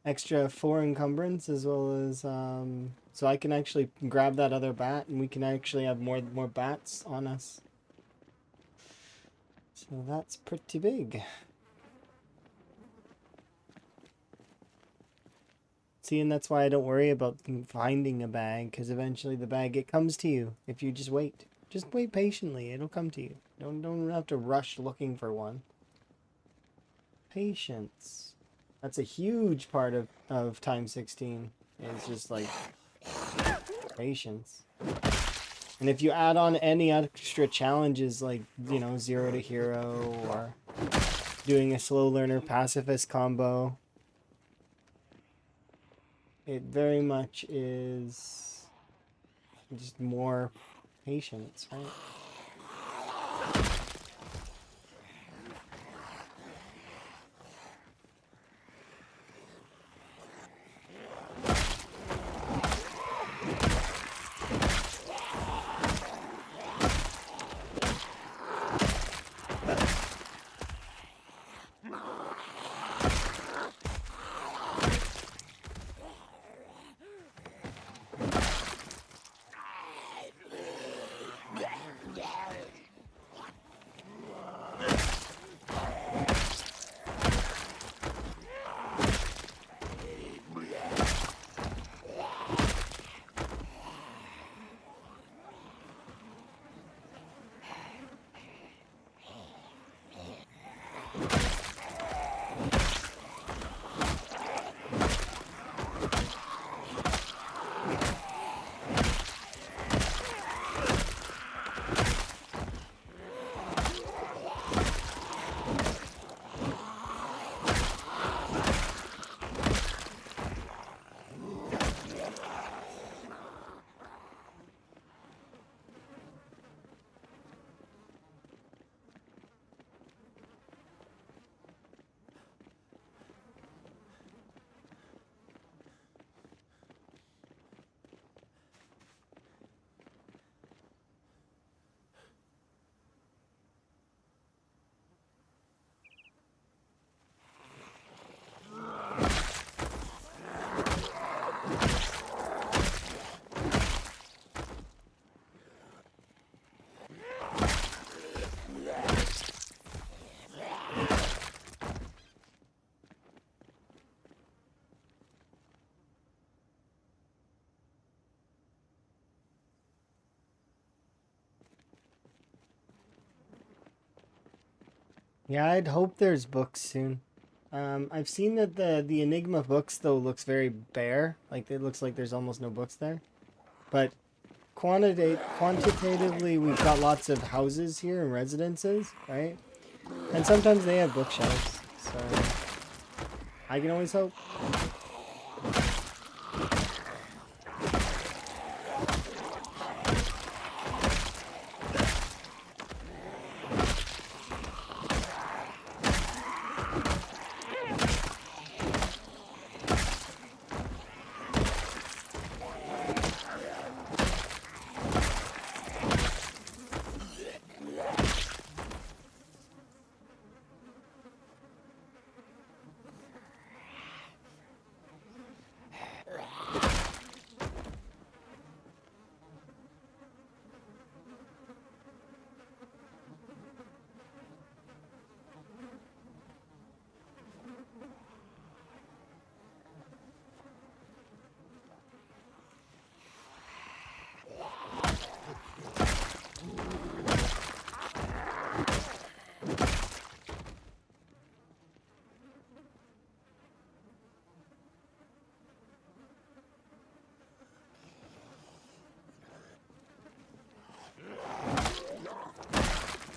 Extra 4 encumbrance as well as so I can actually grab that other bat and we can actually have more bats on us. So that's pretty big. See, and that's why I don't worry about finding a bag, because eventually the bag, it comes to you if you just wait. Just wait patiently, it'll come to you. Don't have to rush looking for one. Patience. That's a huge part of Time 16. is just like patience. And if you add on any extra challenges like, you know, 0 to hero or doing a slow learner pacifist combo, it very much is just more patience, right? Yeah, I'd hope there's books soon. I've seen that the Enigma books though looks very bare. Like it looks like there's almost no books there. But quantitatively, we've got lots of houses here and residences, right? And sometimes they have bookshelves. So I can always hope.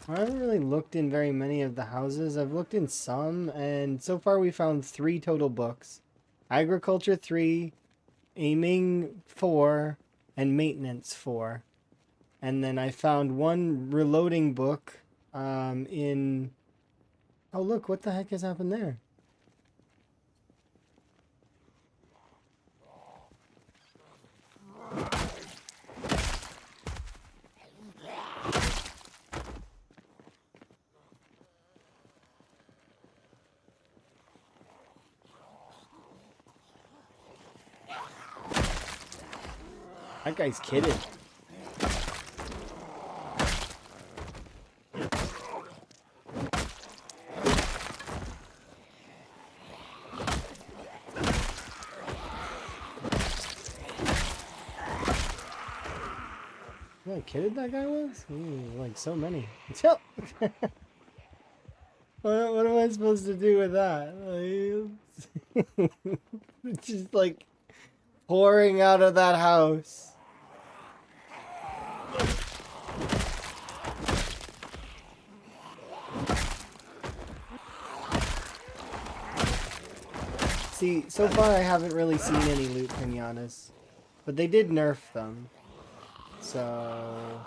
I haven't really looked in very many of the houses. I've looked in some, and so far we found 3 total books. Agriculture 3, Aiming 4, and Maintenance 4. And then I found 1 reloading book in... Oh, look, what the heck has happened there? That guy's kidding. You know how kidded that guy was? Like so many. Chill. What am I supposed to do with that? Like, it's just like pouring out of that house. See, so far I haven't really seen any loot pinatas, but they did nerf them. So...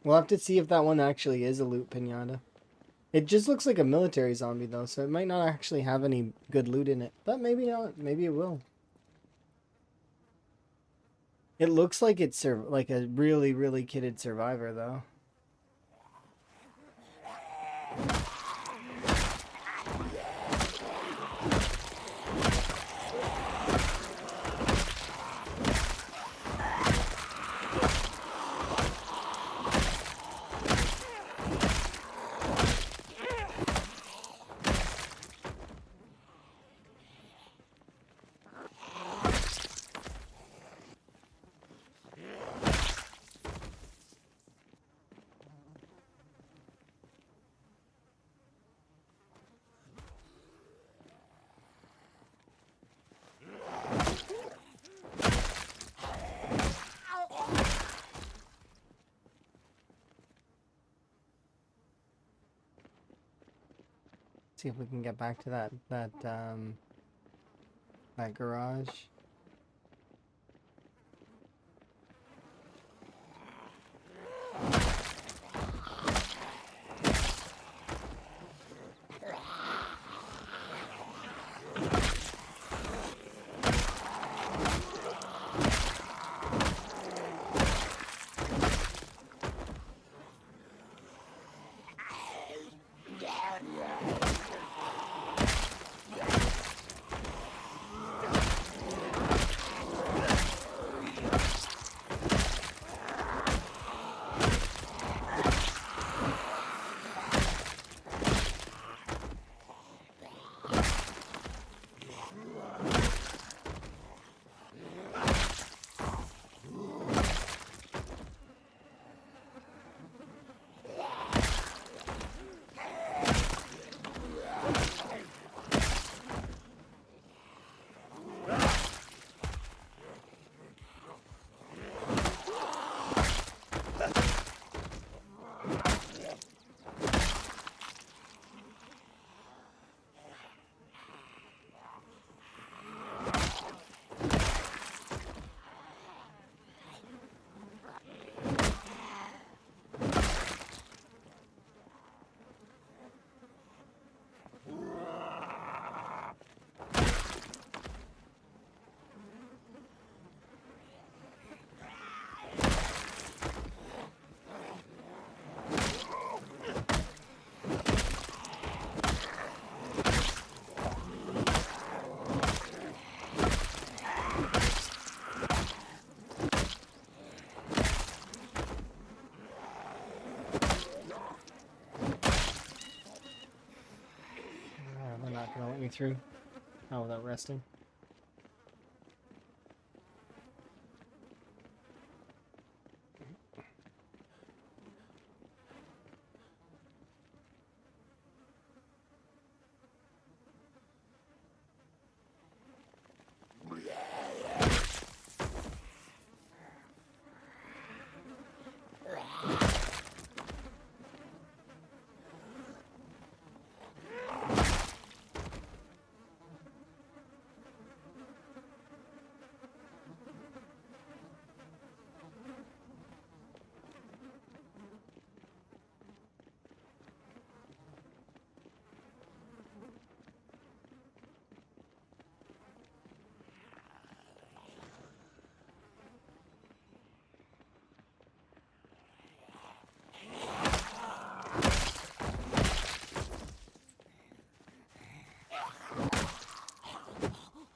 We'll have to see if that one actually is a loot pinata. It just looks like a military zombie though, so it might not actually have any good loot in it. But maybe not. Maybe it will. It looks like it's like a really, really kitted survivor though. See if we can get back to that garage. They're not gonna let me through. Oh, without resting.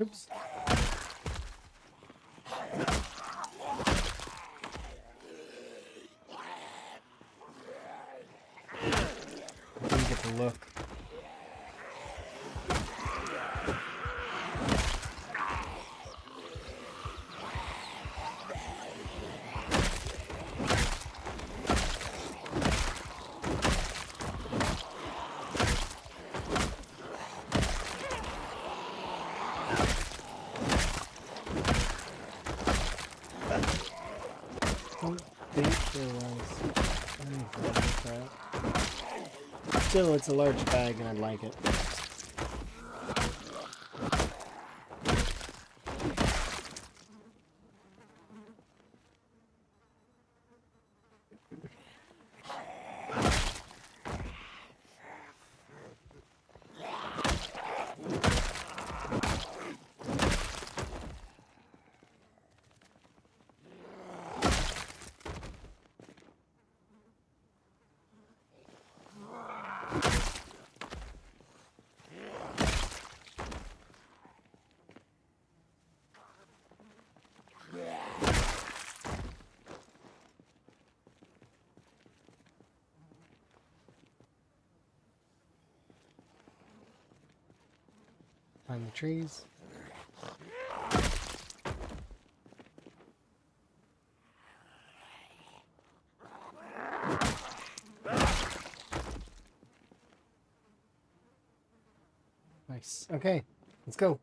Oops. I didn't get to look. Don't think there was anything like that. Still, it's a large bag and I'd like it. Behind the trees. Nice. Okay, let's go.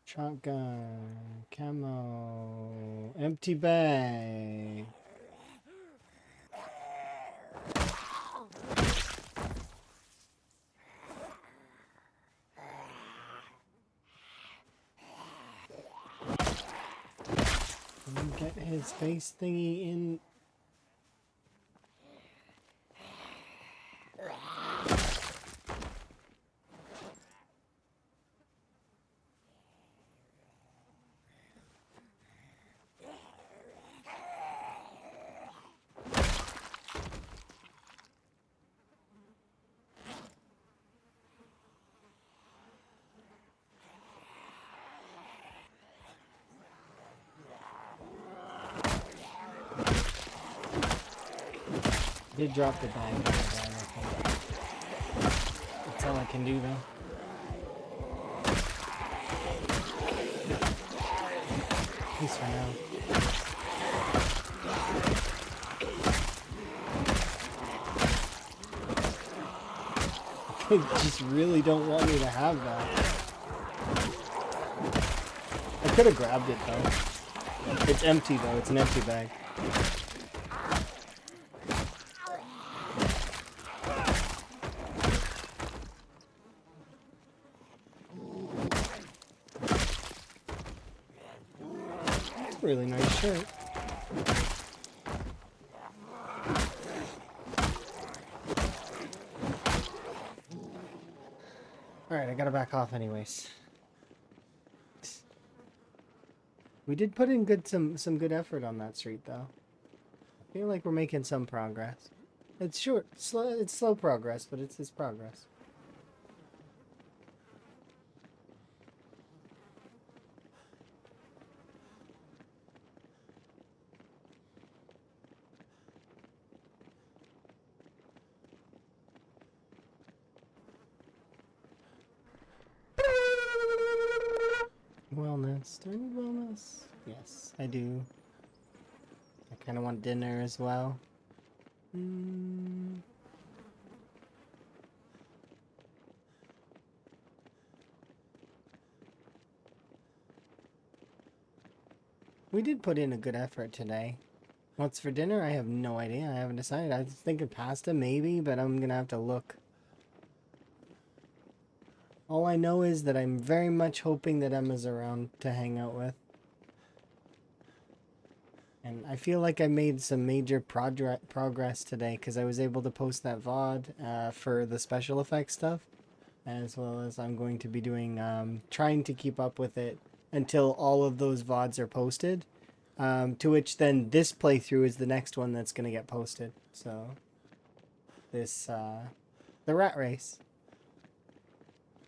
Shotgun, camo, empty bag. Let me get his face thingy in. Did drop the bag. That's all I can do though. At least for now. They just really don't want me to have that. I could have grabbed it though. It's empty though, it's an empty bag. Really nice shirt. Alright, I gotta back off anyways. We did put in some good effort on that street though. I feel like we're making some progress. It's short, it's slow progress, but it's progress. Wellness. Do I need wellness? Yes, I do. I kind of want dinner as well. We did put in a good effort today. What's for dinner? I have no idea. I haven't decided. I was thinking pasta maybe, but I'm gonna have to look. All I know is that I'm very much hoping that Emma's around to hang out with. And I feel like I made some major progress today because I was able to post that VOD for the special effects stuff. As well as I'm going to be doing, trying to keep up with it until all of those VODs are posted. To which then this playthrough is the next one that's going to get posted. So this the rat race.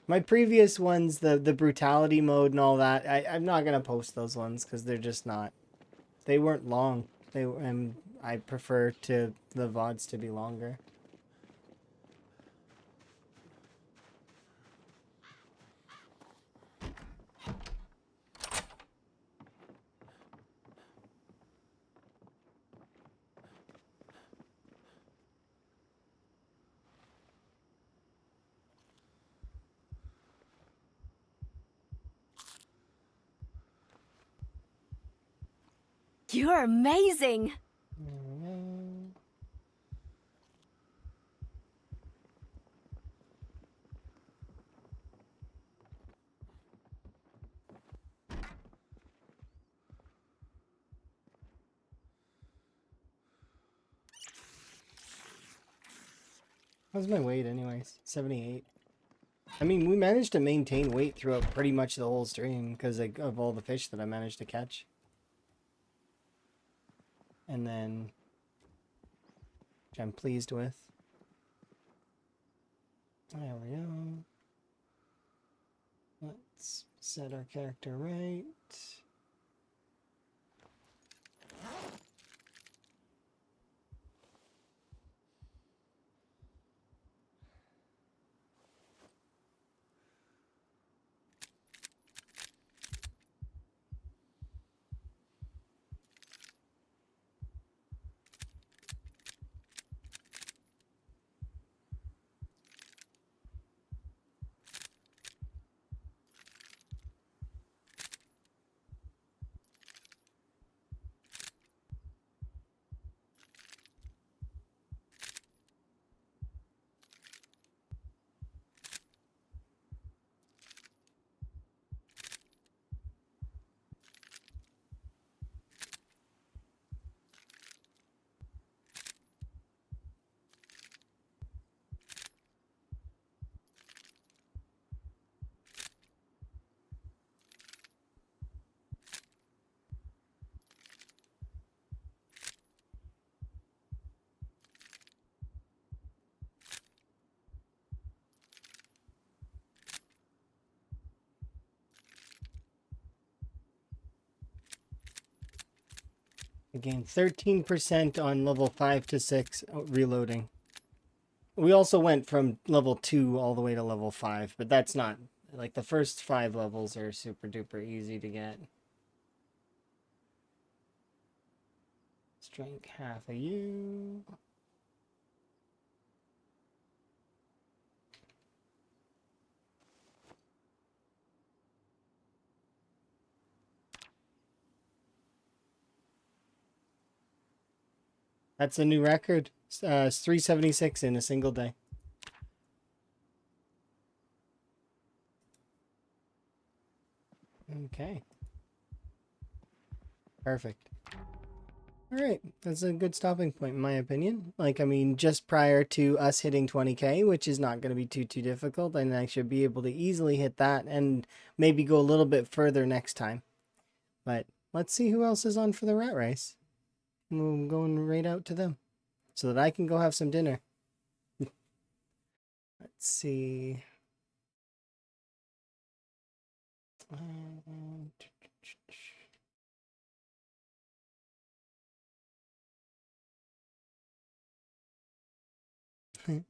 My previous ones, the brutality mode and all that, I'm not gonna post those ones because they're just not. They weren't long. I prefer to the VODs to be longer. You're amazing. How's my weight anyways? 78. I mean, we managed to maintain weight throughout pretty much the whole stream because of all the fish that I managed to catch. And then, which I'm pleased with. There we go. Let's set our character right. Again, 13% on level 5 to 6 reloading. We also went from level 2 all the way to level 5, but that's not, like, the first 5 levels are super duper easy to get. Let's drink half of you. That's a new record. It's 376 in a single day. Okay. Perfect. All right, that's a good stopping point in my opinion. Like, I mean, just prior to us hitting 20k, which is not going to be too difficult, and I should be able to easily hit that and maybe go a little bit further next time. But let's see who else is on for the rat race. We'll go and raid out to them so that I can go have some dinner. Let's see.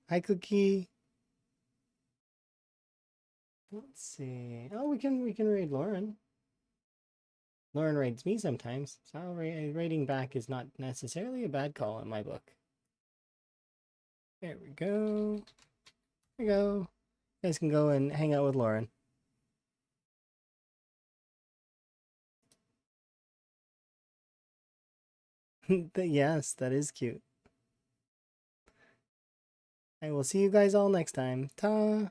Hi, Cookie. Let's see. Oh, we can raid Lauren. Lauren raids me sometimes, so raiding back is not necessarily a bad call in my book. There we go. There we go. You guys can go and hang out with Lauren. Yes, that is cute. I will see you guys all next time. Ta!